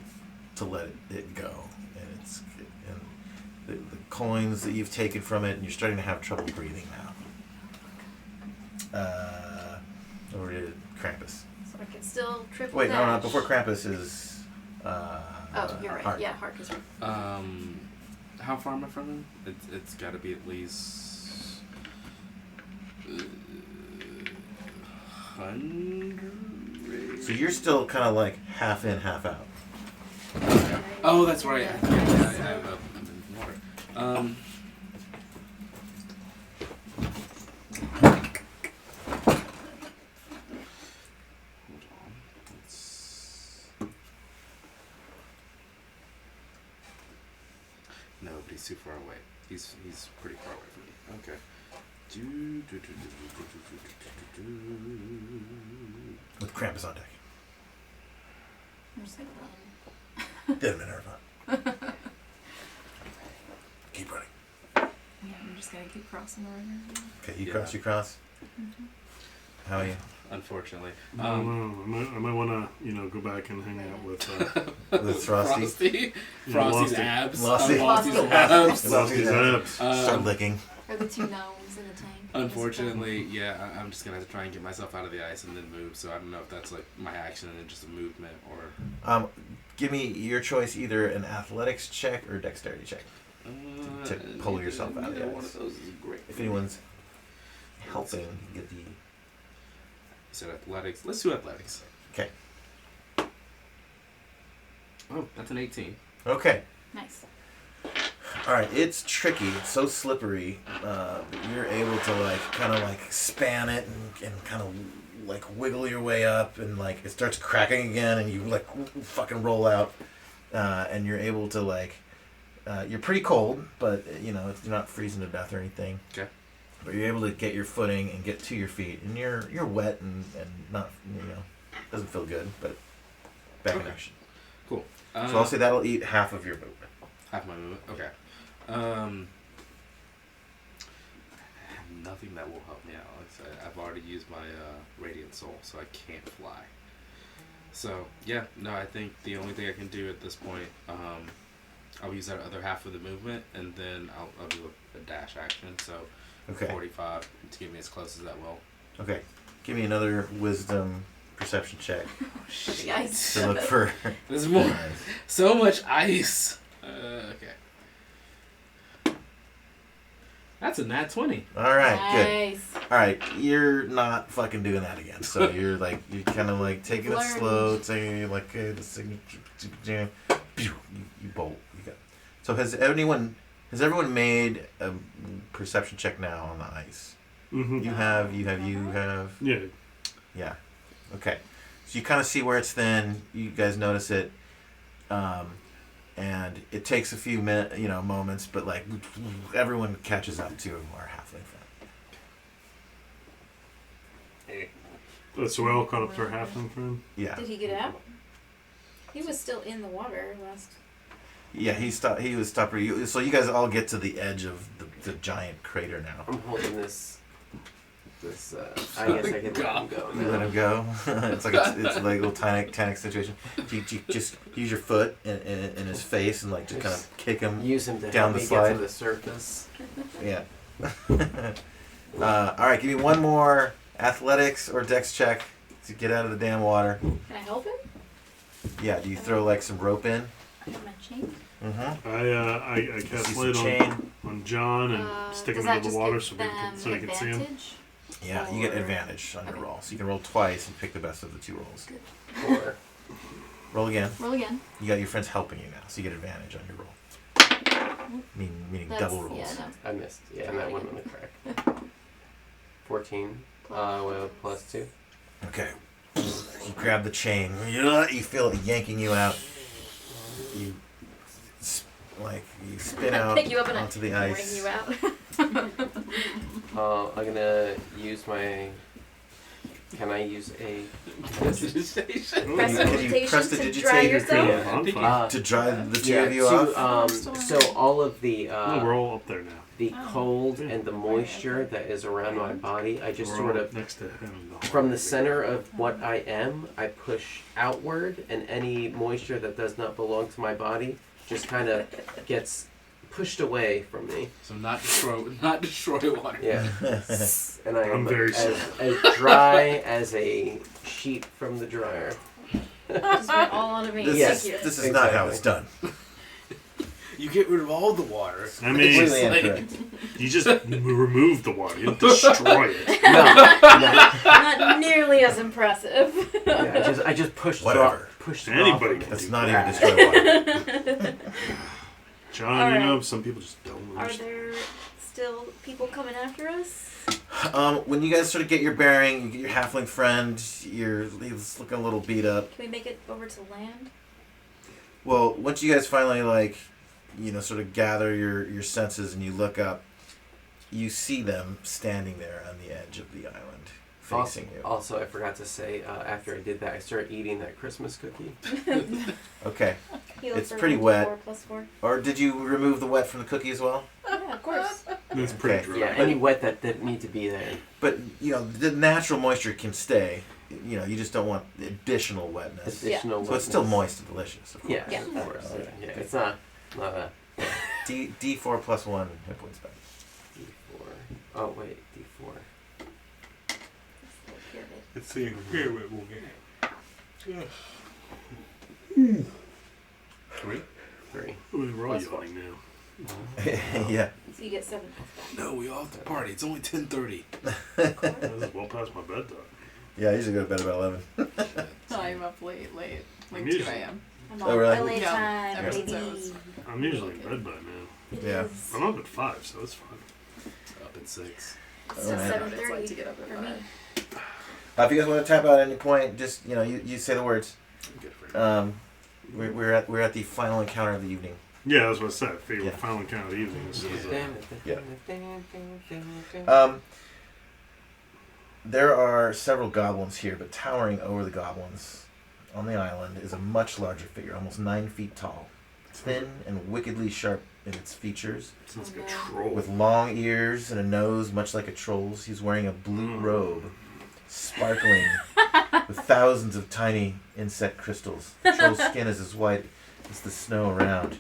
to let it go. And the coins that you've taken from it, and you're starting to have trouble breathing now. Over to Krampus.
So I can still triple
Wait,
dash.
no, before Krampus is.
Oh, you're right.
Hart.
Yeah, Hark is right.
how far am I from him? It's got to be at least 100.
So you're still kind of like half in, half out.
Oh, that's right.
Yeah.
I'm in water. Hold on. No, but he's too far away. He's pretty far away from me. Okay.
With Krampus on deck.
I'm just gonna run.
Did a minute of fun. Keep running.
yeah, I'm just gonna keep crossing the river.
Okay, you
Yeah.
cross, you cross. How are you?
unfortunately.
I might want to, go back and hang out with
With Frosty.
Frosty's
Losty.
abs.
Losty.
Flosty's
Losty.
abs.
Losty's abs.
Start licking.
Or the 2 gnomes in the tank.
Unfortunately, yeah, I'm just gonna have to try and get myself out of the ice and then move. So I don't know if that's like my action and then just a movement or.
Give me your choice, either an athletics check or dexterity check to pull yourself out of the
One
ice.
of those is great.
If anyone's helping, get the.
You said athletics. Let's do athletics.
Okay.
Oh, that's an 18.
Okay.
Nice.
All right. It's tricky. It's so slippery. But you're able to kind of span it and kind of wiggle your way up, and it starts cracking again, and you fucking roll out, and you're able to you're pretty cold, but you're not freezing to death or anything.
Okay.
But you're able to get your footing and get to your feet, and you're wet and not doesn't feel good, but back in
Okay.
action.
Cool.
So I'll say that'll eat half of your movement.
Half my movement. Okay. I have nothing that will help me out. Like I said, I've already used my Radiant Soul, so I can't fly. So yeah, no, I think the only thing I can do at this point, I'll use that other half of the movement, and then I'll do a dash action. So
Okay.
45 to get me as close as that will.
Okay. Give me another wisdom perception check
The ice.
to look for.
There's more. So much ice. Okay. That's a nat 20.
All right. Good.
Nice.
All right, you're not fucking doing that again. So you're kind of taking it
Learned.
slow, saying okay, the signature, you bolt. You got. So has everyone made a perception check now on the ice?
Mm-hmm.
You have.
Yeah.
Yeah. Okay. So you kind of see where it's thin. You guys notice it, and it takes a few moments, but everyone catches up to our halfling friend.
So we're all caught up to our halfling friend.
Yeah.
Did he get out? He was still in the water last.
Yeah, he was stopped. So you guys all get to the edge of the giant crater now.
I'm holding this. I guess I can let him go.
You let him go. It's like a little tinic situation. You just use your foot in his face and just kind of kick him.
Use him to
down
help
the
me
slide.
get to the surface.
Yeah. All right, give me one more athletics or dex check to get out of the damn water.
Can I help him?
Yeah. Do you throw some rope in?
I have my chain.
Mm-hmm.
I cast
See
light
some chain.
on John and stick
does
him
that
into the
just
water
give
so
them
we can see him.
advantage?
Yeah, you get
Or-
advantage on your
Okay.
roll, so you can roll twice and pick the best of the 2 rolls.
Or
Roll again.
Roll again.
You got your friends helping you now, so you get advantage on your roll. Meaning
That's,
double rolls.
Yeah, no.
I missed. Yeah, and that one on the crack. 14. Well, plus 2.
Okay. You grab the chain. You feel it yanking you out. You spin out
Pick you up and
onto the
bring
ice.
you out.
I'm gonna use my. Can I use a?
Prestidigitation.
Can you prestidigitate your
yourself?
Yeah, I'm fine.
to dry the two
Yeah,
of you off?
so all of the
No, we're all up there now.
the
Oh.
cold
Yeah.
and the moisture that is around my body, I just
We're
sort
all
of
next to him.
from the center of what I am, I push outward, and any moisture that does not belong to my body just kind of gets pushed away from me.
So not destroy water.
Yeah, and I
I'm
am
very
as dry as a sheet from the dryer.
Just went all onto me.
This,
Yes.
Thank you.
this is not how it's done.
You get rid of all the water.
I mean,
Completely
It's like-
incorrect.
you just remove the water. You don't destroy it.
Not nearly as impressive.
Yeah, I just pushed
Whatever.
pushed
Anybody
off.
can
That's
do
not
that.
even destroy water.
John,
All
you know,
right.
some people just don't
Are
understand.
there still people coming after us?
When you guys sort of get your bearing, you get your halfling friend, he's looking a little beat up.
Can we make it over to land?
Well, once you guys finally sort of gather your senses and you look up, you see them standing there on the edge of the island, facing you.
Also, I forgot to say, after I did that, I started eating that Christmas cookie.
Okay.
Heal
It's
for
pretty
1d4
wet.
+4.
Or did you remove the wet from the cookie as well?
Yeah, of course.
It's pretty
Okay.
dry.
Yeah, any wet that didn't need to be there.
But the natural moisture can stay. You just don't want the additional wetness.
Additional
So it's still
wetness.
moist and delicious. Of course.
Yeah,
Yeah.
of course.
Alright.
Yeah, it's not a
D4 plus 1 hit points back.
D4. Oh wait, D4.
It's the pyramid movie.
3.
3.
We're all
Plus
yawning now.
Yeah.
So you get 7 health back.
No, we all have to party. It's only 10:30.
This is well past my bedtime.
Yeah, I usually go to bed about 11.
I'm up late, like
I'm
2
usually-
a.m.
I'm
Oh,
on
really?
LA
Yeah,
time,
ever since I
baby.
was-
I'm usually in bed by now.
It
Yeah.
is.
I'm up at 5, so it's fine.
Up at 6.
So
Oh, man.
It's
7:30
like to get up at
for me.
5.
If you guys want to tap out at any point, just you say the words.
I'm good for now.
We're at the final encounter of the evening.
Yeah, that's what I said. Favorite
Yeah.
final encounter of the evening. This is,
There are several goblins here, but towering over the goblins on the island is a much larger figure, almost 9 feet tall, thin and wickedly sharp in its features,
sounds like a
Oh,
troll.
with long ears and a nose much like a troll's. He's wearing a blue robe, sparkling with thousands of tiny insect crystals. The troll's skin is as white as the snow around.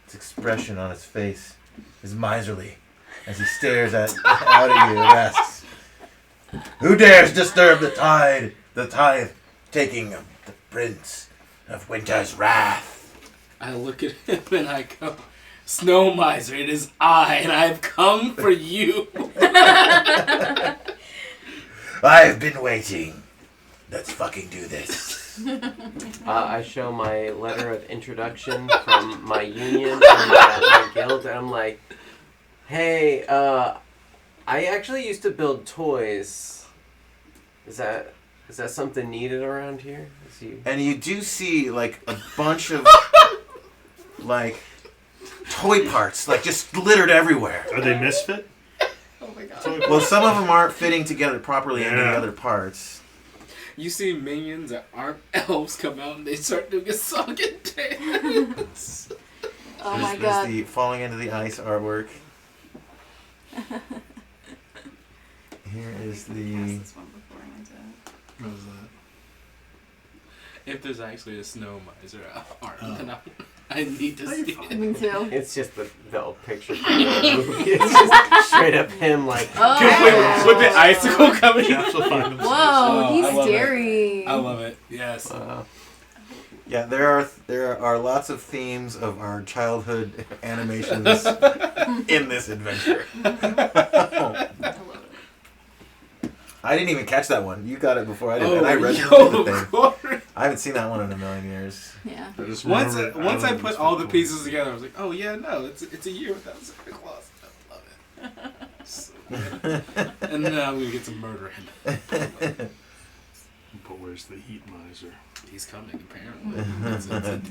Its expression on his face is miserly as he stares out at you and asks, "Who dares disturb the tithe taking of the prince of winter's wrath?"
I look at him and I go, "Snow miser, it is I, and I have come for you."
I've been waiting. Let's fucking do this.
I show my letter of introduction from my union and my guild, and I'm like, "Hey, I actually used to build toys. Is that something needed around here?"
And you do see like a bunch of like toy parts, like just littered everywhere.
Are they misfit?
Oh my god.
Well, some of them aren't fitting together properly into the
Yeah.
other parts.
You see minions that aren't elves come out and they start doing a song and dance.
Oh my
There's
god.
the falling into the ice artwork. Here is
Cast
the.
this one before I went to.
What is that?
If there's actually a snow miser art, then I need to see it.
Me too.
It's just the old picture from the movie. It's just straight up him like,
Oh.
With the icicle coming.
Chaps will find themselves.
Whoa,
Oh,
he's
I love it.
scary.
I love it. Yes.
Yeah, there are lots of themes of our childhood animations in this adventure.
I love it.
I didn't even catch that one. You got it before I did,
Oh,
and I read
yo,
through the
of
thing.
course.
I haven't seen that one in a million years.
Yeah.
I just
Once
remember
I
Adam
put
was
all the
cool.
pieces together, I was like, oh yeah, no, it's a year without Santa Claus. I love it. So good. And now we get to murder him.
But where's the heat miser?
He's coming, apparently.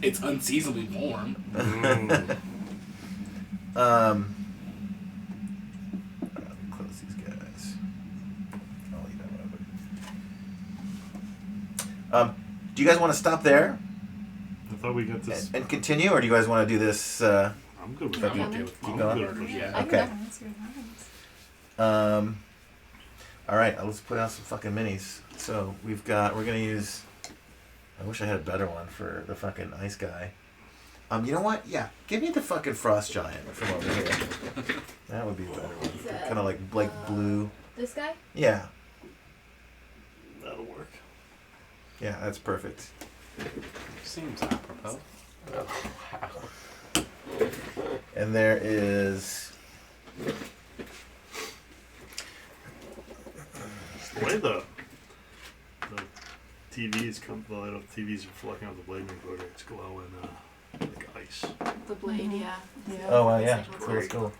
It's unseasonably warm.
Close these guys. I'll leave that one open. Do you guys want to stop there
I thought we got this.
and continue, or do you guys want to do this?
I'm good with that.
Okay.
Okay with
Keep
I'm
going.
good with
Yeah.
I
Okay.
know.
Let's see what happens.
All right, let's put out some fucking minis. So we're gonna use. I wish I had a better one for the fucking ice guy. You know what? Yeah, give me the fucking frost giant from over here. That would be a better one. Kind of like blue.
This guy?
Yeah,
That'll work.
yeah, that's perfect.
Seems apropos.
oh, wow.
And there is.
The way the TVs come, the light of the TVs reflecting off the blade makes it's glowing like ice.
The blade, yeah.
Oh wow, yeah,
That's
cool, that's cool.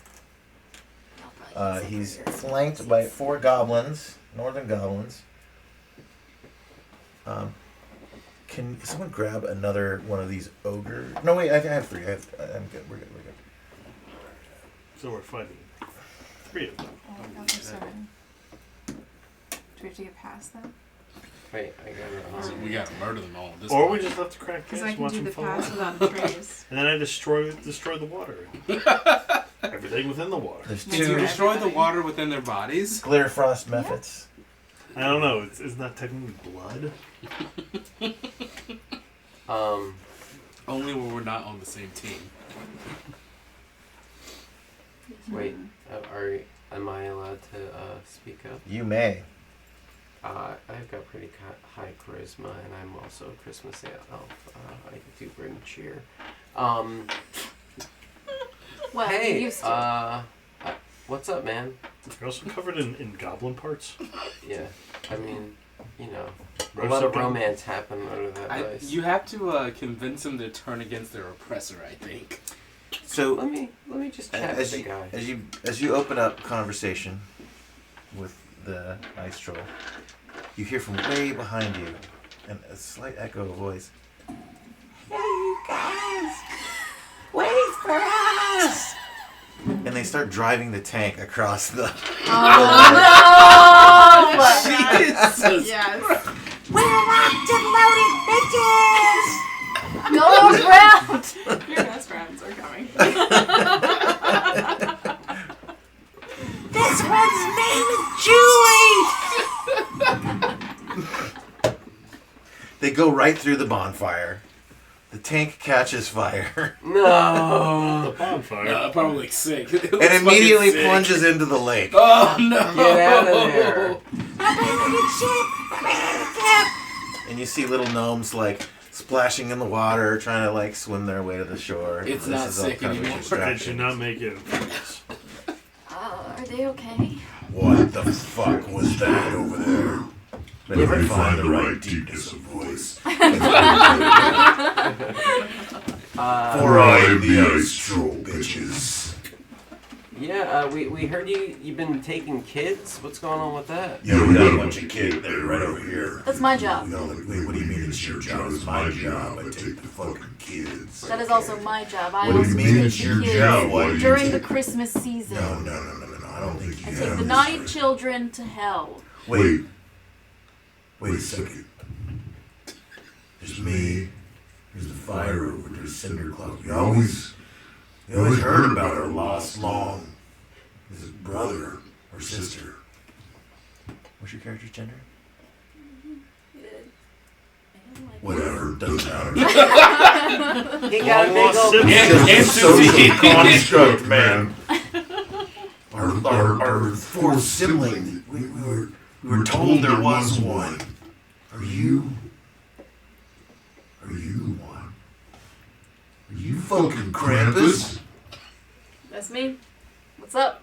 I'll probably use
He's
it for
flanked by 4 goblins, northern goblins. Can someone grab another one of these ogre? No, wait, I have 3. I'm good. We're good.
So we're fighting 3 of them.
Oh my god, there's so many. Do we have to get past them?
Wait, I got
So we gotta murder them all. This
Or
one.
we just have to crack
Because
case,
I can
watch
do
them
the
fall
pass
out.
without a trace.
And then I destroy the water. Everything within the water.
There's
Did you
two
destroy the water within their bodies?
glitter frost methods.
I don't know. Isn't that technically blood?
Only when we're not on the same team.
Wait, am I allowed to speak up?
You may.
I've got pretty high charisma, and I'm also a Christmas elf. I do bring cheer.
Well,
Hey,
you used to.
what's up, man?
You're also covered in goblin parts.
Yeah, I mean, you know, a
Roast
lot of
chicken?
romance happened under that dice.
You have to convince them to turn against their oppressor, I think.
So
Let me just chat with the guy.
as you open up conversation with the ice troll, you hear from way behind you, and a slight echo of voice. Hey, you guys! Wait for us! And they start driving the tank across the.
Jesus!
Yes.
We're locked and loaded, bitches!
Go around!
Your best friends are coming.
This one's name is Julie!
They go right through the bonfire. The tank catches fire
No!
Bonfire.
Probably like sick.
and immediately plunges into the lake.
Oh no!
Get out of there!
Abandoned ship! Abandoned ship!
And you see little gnomes like splashing in the water, trying to like swim their way to the shore.
It's
This
not
is all
sick
kind of a
anymore.
Did
distraction.
you not make it?
Are they okay?
What the fuck was that over there? Better find the right deepness of voice. For I the ice troll, bitches.
Yeah, we heard you've been taking kids. What's going on with that?
Yeah, we got a bunch of kids there right over here.
That's my job.
No, wait, what do you mean it's your job? It's my job. I take the fucking kids.
That is also my job. I
What do you
also
mean
take
it's
the
your
kids
job? Why do you
during the
take-
Christmas season.
No. I don't think you
I
have
take the
this
naughty
right.
children to hell.
Wait a second. There's me. There's the fire over. There's Cinderclaws. We always heard about our lost long. His brother or sister.
What's your character's gender?
Whatever, doesn't matter.
He got a big old.
It's a social construct, man. Our fourth sibling. We were told there was one. Are you the one? Are you fucking Krampus?
That's me. What's up?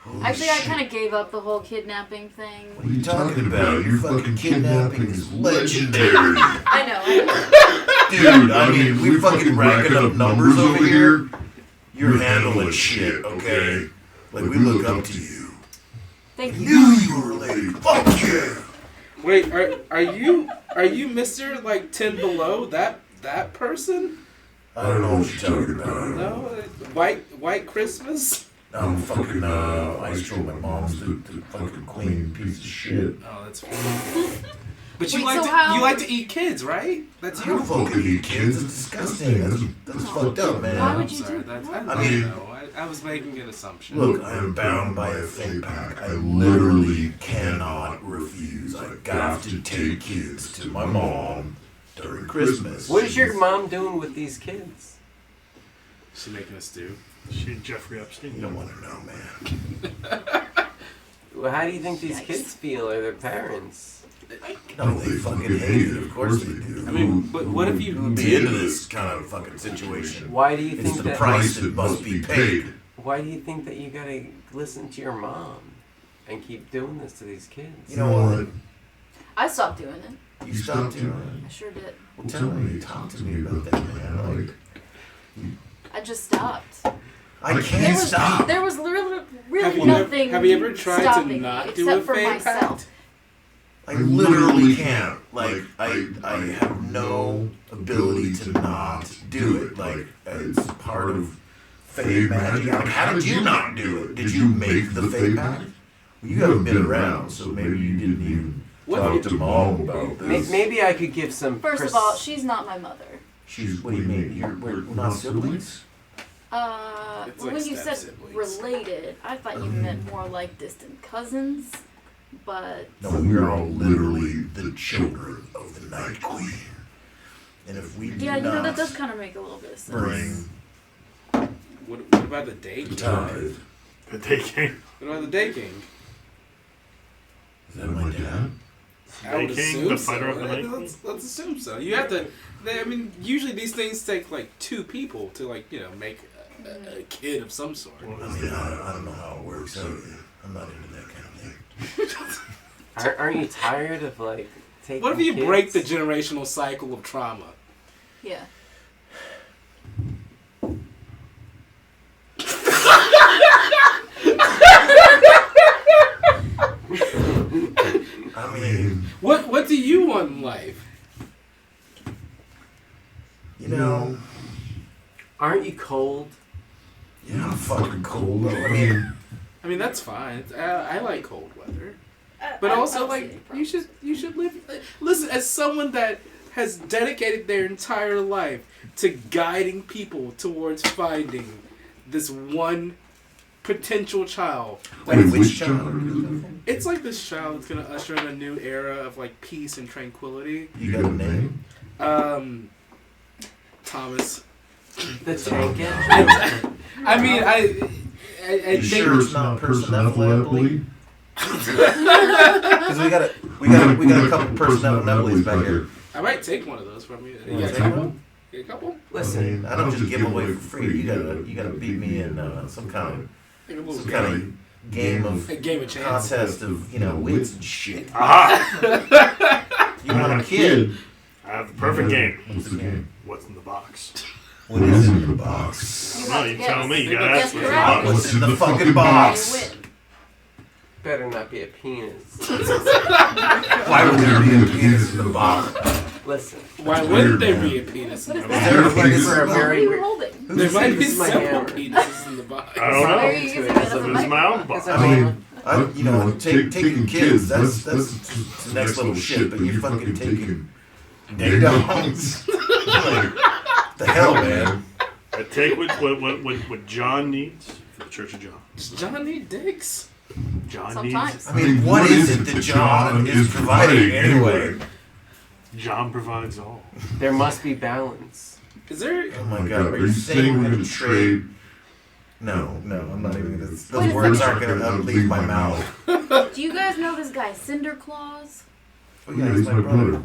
Holy
Actually, I
shit.
kind of gave up the whole kidnapping thing.
What are you talking about? Your fucking kidnapping is legendary.
I know.
Dude, I mean, we're fucking racking up numbers over here. You're handling shit, okay? Like, we look up to you.
Thank
I
you.
knew you were related. Fuck yeah!
Wait, are you Mr. like 10 below that person?
I don't know what you're talking about.
No, White Christmas.
I'm fucking, ice troll. My mom's the fucking queen piece of shit.
Oh, that's funny. But you
Wait,
like
so
to
how-
you like to eat kids, right? That's
I don't
you.
fucking eat kids. It's disgusting. That's fucked up, man.
Why
I'm
would you
sorry.
do
That's,
that?
I
I mean-
don't know. I was making an assumption.
Look, I am bound by a fate pack. I literally cannot refuse. I got to take kids to my mom during Christmas.
What is your mom doing with these kids?
She's making a stew.
She and Jeffrey Epstein.
You don't want to know, man.
Well, how do you think these
Yikes.
kids feel, or their parents?
No, they fucking hate it. Of course they do.
I mean, but what if
Who
you
would be into this kind of fucking situation?
Why do you
It's
think
the
that?
price that must be paid.
Why do you think that you gotta listen to your mom and keep doing this to these kids?
You know what?
I stopped doing it.
You stopped doing
I sure did.
it. Well, tell me, talk to me about that, man. Like,
I just stopped.
I can't stop.
There was really
have you
nothing.
have you ever tried to
stopping
not
me
do a
except for
fake
myself.
pact?
I literally can't. Like, I have no ability to not do it. Like, it's part of fate magic. Like, how did you not do it? Did you make the fate pact? Well, you haven't been around, so maybe you didn't even talk to mom about this.
Maybe I could give some.
First of all, she's not my mother.
She's, what do you mean? We're not siblings?
It's
when
like
you
step
said
siblings.
related, I thought you meant more like distant cousins, but
No, we're all literally the children of the Night Queen. And if we do
yeah, you know, that
not
does kind of make a little bit of sense.
bring
What about the Day
the
King?
tide,
The Day King.
What about the Day King?
is that my dad?
I would
Day King,
assume
the
so.
fighter of the Night Queen?
Let's assume so. You have to. I mean, usually these things take like 2 people to like make a kid of some sort.
I mean, I don't know how it works. I'm not into that kind of thing.
Aren't you tired of like taking
What if you
kids?
break the generational cycle of trauma?
Yeah.
I mean,
What do you want in life?
you know,
Aren't you cold?
yeah, I'm fucking cold. I mean,
that's fine. I like cold weather, but also like you should live. Listen, as someone that has dedicated their entire life to guiding people towards finding this one potential child.
wait, which child are we looking for?
It's like this child that's gonna usher in a new era of like peace and tranquility.
You got a name?
Thomas.
The tank engine?
I mean, I
You
think
sure it's not personality? Because we got a couple personalities back here.
I might take one of those from you. You
Yeah,
got
take one?
a couple?
Listen,
I don't just give them away for free. You gotta beat me in some kind
Take a
of
little
game of
a game of chance.
contest of wits and shit.
Aha!
You want a kid?
I have the perfect game.
What's the game?
What's in the box?
What is in the box?
You
No,
have
you
to
tell
guess.
me. You
You
gotta
guess
ask what's in the
correctly.
box.
What's in the fucking
You
box?
win.
better not be a penis.
Why would there be a penis in the box?
Listen,
Why wouldn't there be a penis in the
What
box?
is
There
that?
a penis
for a
in the
What are
very
you holding?
There might be
This is my
several
hammer.
penises in the box.
I don't
Why are
know.
you using it
This
as a
is my
microphone?
own box.
I mean, taking kids, that's the next level shit, but you're fucking taking ding-dongs. Like, the hell, man?
I take what John needs for the Church of John.
Does John need dicks?
John
Sometimes.
needs.
I mean, what is it that John is providing anyway?
John provides all.
there must be balance.
Is there?
Oh my god, are you saying we're gonna trade? No, I'm not even gonna.
Wait
Those
a
words
second.
aren't gonna leave my mouth.
Do you guys know this guy, Cinderclaws?
Oh yeah, he's my brother.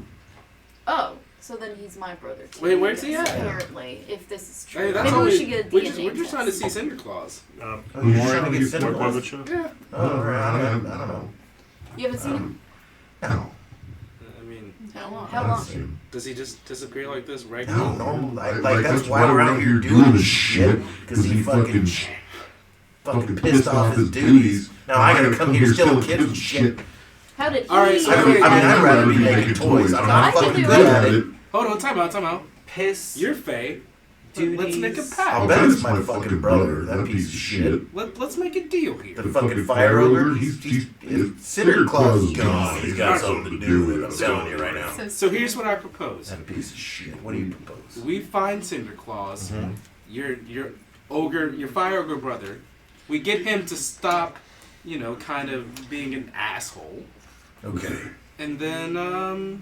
Oh, so then he's my brother too.
Wait, where's he
Yes,
at?
Apparently, if this is true.
Hey, that's
Maybe
all
we should get a DNA
we're just trying to see
test.
Cinderclaws.
Oh, you're trying to get
More
Cinderclaws?
the show?
Yeah.
Oh, right, I don't know.
You haven't seen him?
No.
I mean,
How long?
How long?
does he just disappear like this
No,
regularly?
normal. Like that's why we're out here doing this shit. Because he fucking pissed off his duties. Now I gotta come here still kids and shit.
How did he?
All right, so
I mean, I'd rather be making toys. I'm not
I can
fucking
do
good
it.
at it.
Hold on, time out.
Piss.
You're Faye.
Duties.
Let's make a
I'll
pact.
bet it's my fucking brother, that piece of shit.
Let's make a deal here.
The fucking fire ogre, he's Cinderclaws is gone. He's got something to do with it, I'm telling you right now.
So here's what I propose.
That piece of shit. What do you propose?
We find Cinderclaws,
Mhm.
your fire ogre brother. We get him to stop, kind of being an asshole.
Okay.
And then,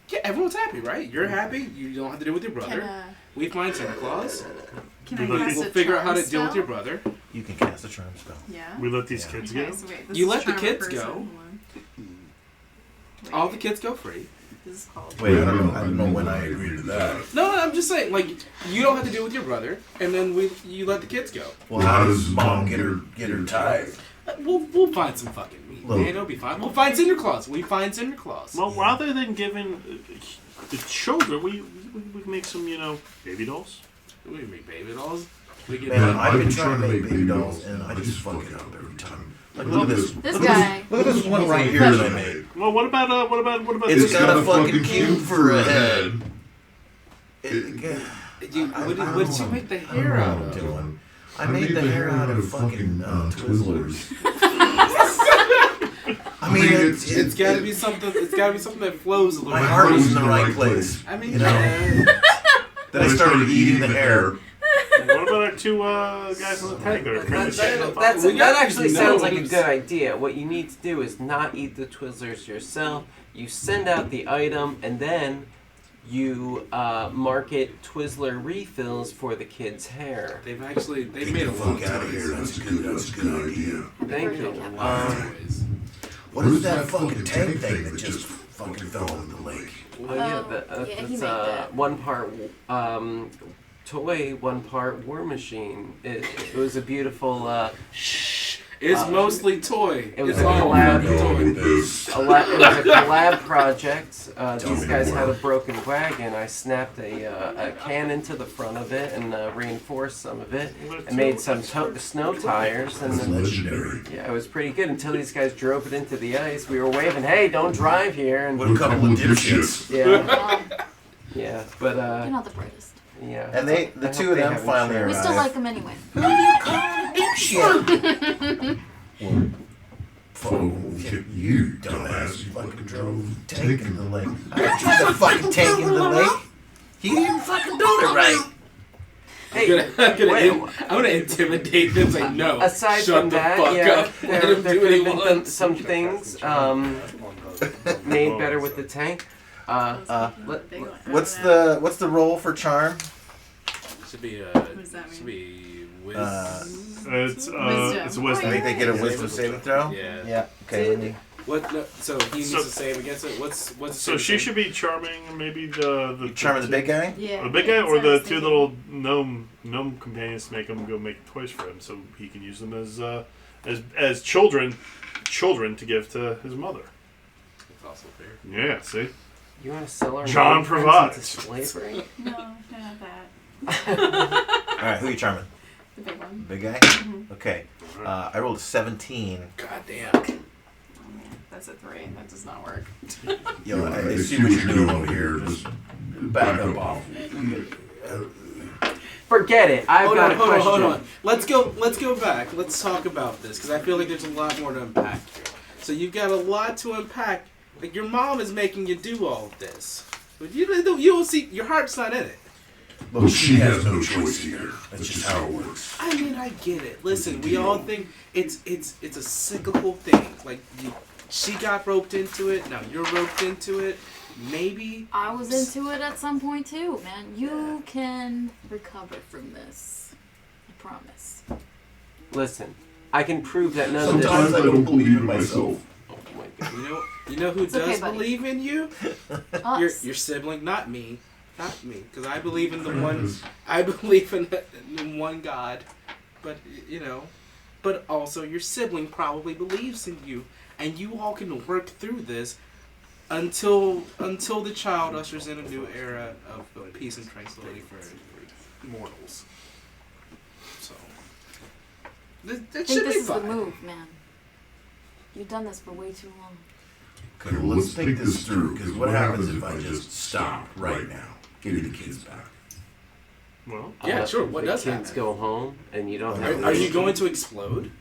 yeah, everyone's happy, right? You're happy. You don't have to deal with your brother. We find Cinderclaws.
Can I
We'll
cast
We'll
a
figure out how to
charm
deal with your
spell?
brother.
You can cast a charm spell.
Yeah.
We let these
Yeah.
kids
Okay,
go.
so wait, this
You
is
let the
charm
kids
person
go.
one. Wait,
All the kids go free.
This is called.
Wait, I don't know when I agreed to that.
No, I'm just saying, like, you don't have to deal with your brother, and then you let the kids go.
Well, how does mom get her tithe?
We'll find some fucking meat,
Look.
man. It'll be fine. We'll find Cinderclaws. We find Cinderclaws.
Well, rather than giving the children, we make some, baby dolls.
We make baby dolls. We get
Man, I've been trying to make baby dolls, and I just fuck it up every time. Like, look at this.
This
Look
guy.
at this one right here that I made.
Well, what about
It's
this?
got a fucking cube for a head.
What did you make the hair out of?
Doing. I made the hair out of fucking Twizzlers. I mean,
It's gotta be something. It's gotta be something that flows a little
my
bit.
heart was in the right place.
I mean,
you know? Then I started eating the hair.
What two guys in the tank that are currently sitting on top.
That actually sounds like a good idea. What you need to do is not eat the Twizzlers yourself. You send out the item, and then you market Twizzler refills for the kids' hair.
They've made
Get
a
the
lot
fuck out of here. That's a good idea.
Thank you.
What is that fucking tank thing that just fucking fell into the lake?
Oh yeah,
he
that's
made that.
one part toy, one part war machine. It was a beautiful.
It's mostly toy.
It was
It's
a
all
collab.
fucking
With this.
It was a collab project. These guys had a broken wagon. I snapped a can into the front of it and reinforced some of it. And made some snow tires. And
That's
then,
legendary.
yeah, it was pretty good until these guys drove it into the ice. We were waving, "Hey, don't drive here!" And
What a couple of dipshits.
yeah, yeah, but
You're not the brightest.
yeah.
And the
I
two
hope
of
they
them
have
finally
We
insurance.
still like them anyway.
Who do you call a dipshit?
You dumbass, you fucking drove the tank into the lake.
I drove the fucking tank into the lake. He didn't fucking build it right.
Hey,
I'm gonna intimidate them. Say no.
aside
Shut
from
the
that,
fuck
yeah,
up. Let
there
him
could
do what he
have been
wants.
some things made better with the tank.
What's the roll for charm?
Should be
does that
should
mean?
be
It's a
I
wisdom.
think they get a wisdom saving throw.
Yeah.
Yeah. Okay. Let me.
What? No, so he needs
So-
to save against it. What's the
So
saving
she
throw?
should be charming, maybe the
Charming the big guy.
Yeah.
the big guy,
that's
or
what I
the
was
two
thinking.
little gnome companions to make him go make toys for him, so he can use them as children to give to his mother.
That's also fair.
Yeah, see.
You want to sell our
John
minds into
provides.
slavery?
No, not that.
All right. Who are you charming?
The big one.
Big guy. Okay. I rolled a 17.
God damn.
Oh man, that's a 3. That does not work.
Yo,
I see what you're doing over here. Just back up off.
Forget it. I've got a question.
Hold on. Let's go back. Let's talk about this because I feel like there's a lot more to unpack here. So you've got a lot to unpack. Like your mom is making you do all of this, but you don't see your heart's not in it.
Well, she has no choice here. That's just how it works.
I mean, I get it. Listen, we all think it's a cyclical thing. Like she got roped into it. Now you're roped into it. Maybe
I was into it at some point too, man. You can recover from this. I promise.
Listen, I can prove that none of
Sometimes I
this.
don't believe in myself.
Oh my God.
you know who
It's okay,
does
buddy.
believe in you?
Us.
Your sibling, not me, because I believe in the one. I believe in the one God, but but also your sibling probably believes in you, and you all can work through this until the child ushers in a new era of peace and tranquility for mortals. So that
I think
should
this
be
is the
fine.
move, man. You've done this for way too long.
Okay, well, let's think this through, because what happens if I just stop right now? Give you the kids back.
Well,
Yeah, sure. What
the
does
kids
happen?
go home and you don't have.
Are you going to explode?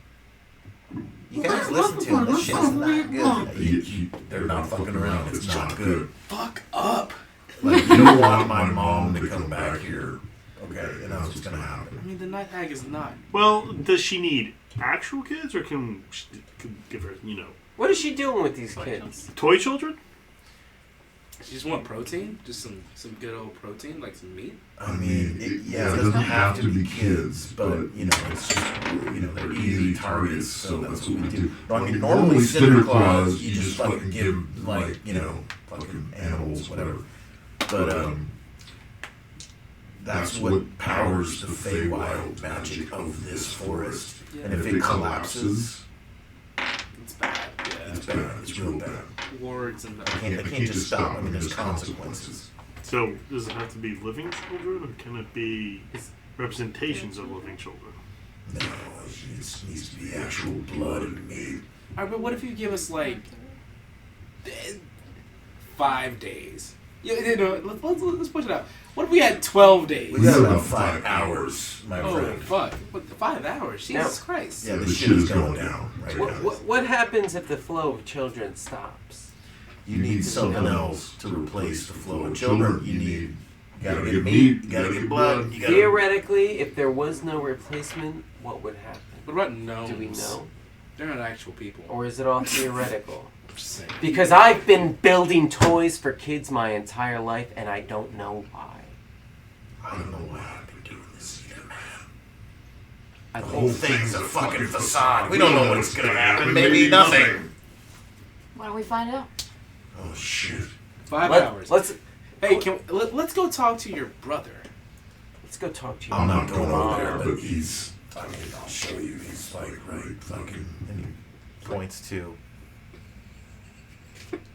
You guys listen to him. This shit's not good.
They're not fucking around. It's not good.
Fuck up.
Like, you don't want my mom to come back here. Okay, and that's what's gonna happen.
I mean, the night hag is not.
well, does she need actual kids, or can give her,
What is she doing with these kids?
toy children?
You just want protein? Just some good old protein, like some meat?
I mean, it doesn't have to be kids, but, it's just, they're easy targets, so that's what we do. I mean, normally Cinderclaws, you just fucking give, like, fucking animals, whatever. But, that's what powers the Feywild magic of this forest. And if it collapses,
It's bad. Yeah.
it's bad. It's real bad.
Wards and
I can't just stop. I mean, there's consequences.
So does it have to be living children, or can it be representations of living children?
No, it needs to be actual blood and meat.
Alright, but what if you give us like 5 days? Let's push it out. What if we had 12 days?
We got about 5 hours, my
Oh
friend.
fuck! What, 5 hours? Jesus Christ!
Yeah, the shit is going down right now.
What happens if the flow of children stops?
You need something else to replace the flow of children. You need Gotta get meat. You gotta get blood. You gotta...
Theoretically, if there was no replacement, what would happen?
What about gnomes?
Do we know?
They're not actual people.
Or is it all theoretical?
Just saying.
Because I've been building toys for kids my entire life, and I don't know why.
I don't know why I've been doing this either, man.
I
The
think
whole thing's a fucking facade. We don't know what's gonna happen. Maybe nothing.
Why don't we find out?
Oh shit.
5 hours.
Let's
Hey, let's go talk to your brother.
go talk to your
I'm not
mom.
going over there, but he's. I mean, I'll show you. He's like right fucking.
And he points to.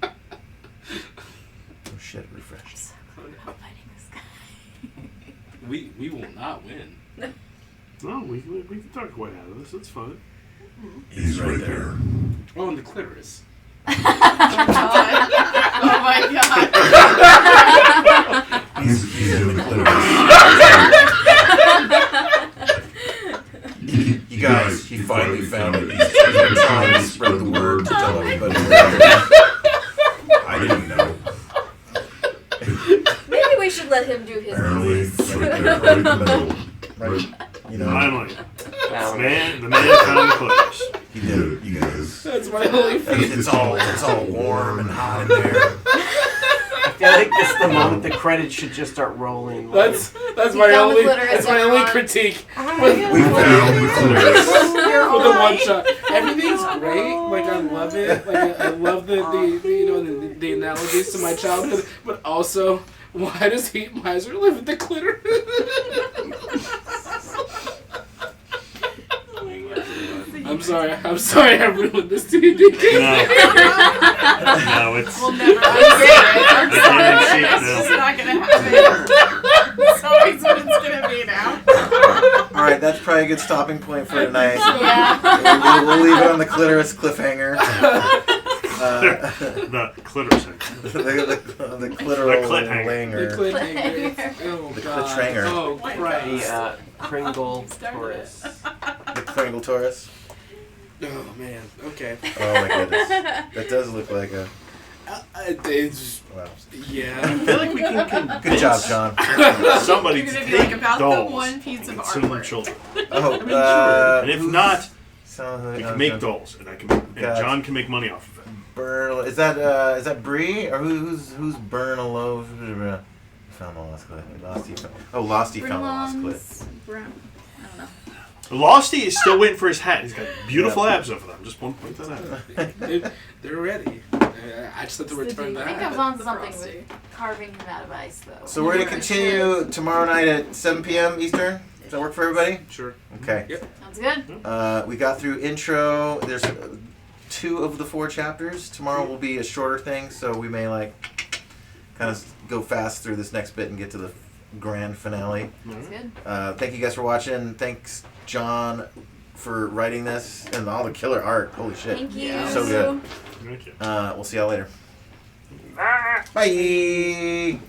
Oh shit! Refresh.
About fighting this guy.
We will not win.
No, we can talk our way out of this. It's fine.
He's right there.
Oh, and the clitoris.
Oh my god.
He's in the clitoris.
You guys, he finally found it. He's trying to spread the word to tell everybody.
I didn't know.
Maybe we should let him do his
Apparently,
movies.
right there, right in the middle.
Right, you know,
Finally,
Now,
the man found the clippers.
he did it. You guys.
That's my only feat.
It's all warm and hot in there.
I feel like this is the moment the credits should just start rolling. Like,
That's
You
my
found the
only
clitoris,
only
everyone.
critique
We found the clitoris.
with the one shot. Everything's great. Like I love it. Like I love the you know the analogies to my childhood. But also, why does Heat Miser live with the clitoris? I'm sorry I ruined this to you.
No, it's.
We'll never unsee it. I'm
I
sorry.
can't see it
It's
now.
just not gonna happen. It's always what it's gonna be now.
All right, that's probably a good stopping point for tonight.
Yeah.
We'll leave it on the clitoris cliffhanger.
The clitoris.
The clitoral
The cliffhanger.
langer.
The cliffhanger. Oh
The
god.
cliffhanger.
Oh
the
Christ.
Kringle Taurus.
The Kringle Taurus.
Oh man. Okay.
Oh my goodness. That does look like a.
It's
Wow.
yeah.
I feel like we can
Good job, Sean.
somebody
You're
to
gonna be like
take
about
dolls
the one piece of
and send them
artwork.
children.
Oh,
And if not,
so,
we can make dolls, and and John can make money off of it.
Is that Bree or who's Bernalo? Found the lost clip. Losty found the lost clip.
I don't know.
Losty is still waiting for his hat. He's got beautiful abs over them. Just want to point that out.
They're ready. I just have to return
I
that.
think I was on something with carving him out of ice, though.
So we're gonna continue tomorrow night at 7 p.m. Eastern. Does that work for everybody?
Sure.
Okay.
Sounds good.
We got through intro. There's 2 of the 4 chapters. Tomorrow will be a shorter thing, so we may kind of go fast through this next bit and get to the grand finale.
Sounds good.
Thank you guys for watching. Thanks, John, for writing this and all the killer art. Holy shit.
Thank you.
So good.
Thank you.
We'll see y'all later. Bye.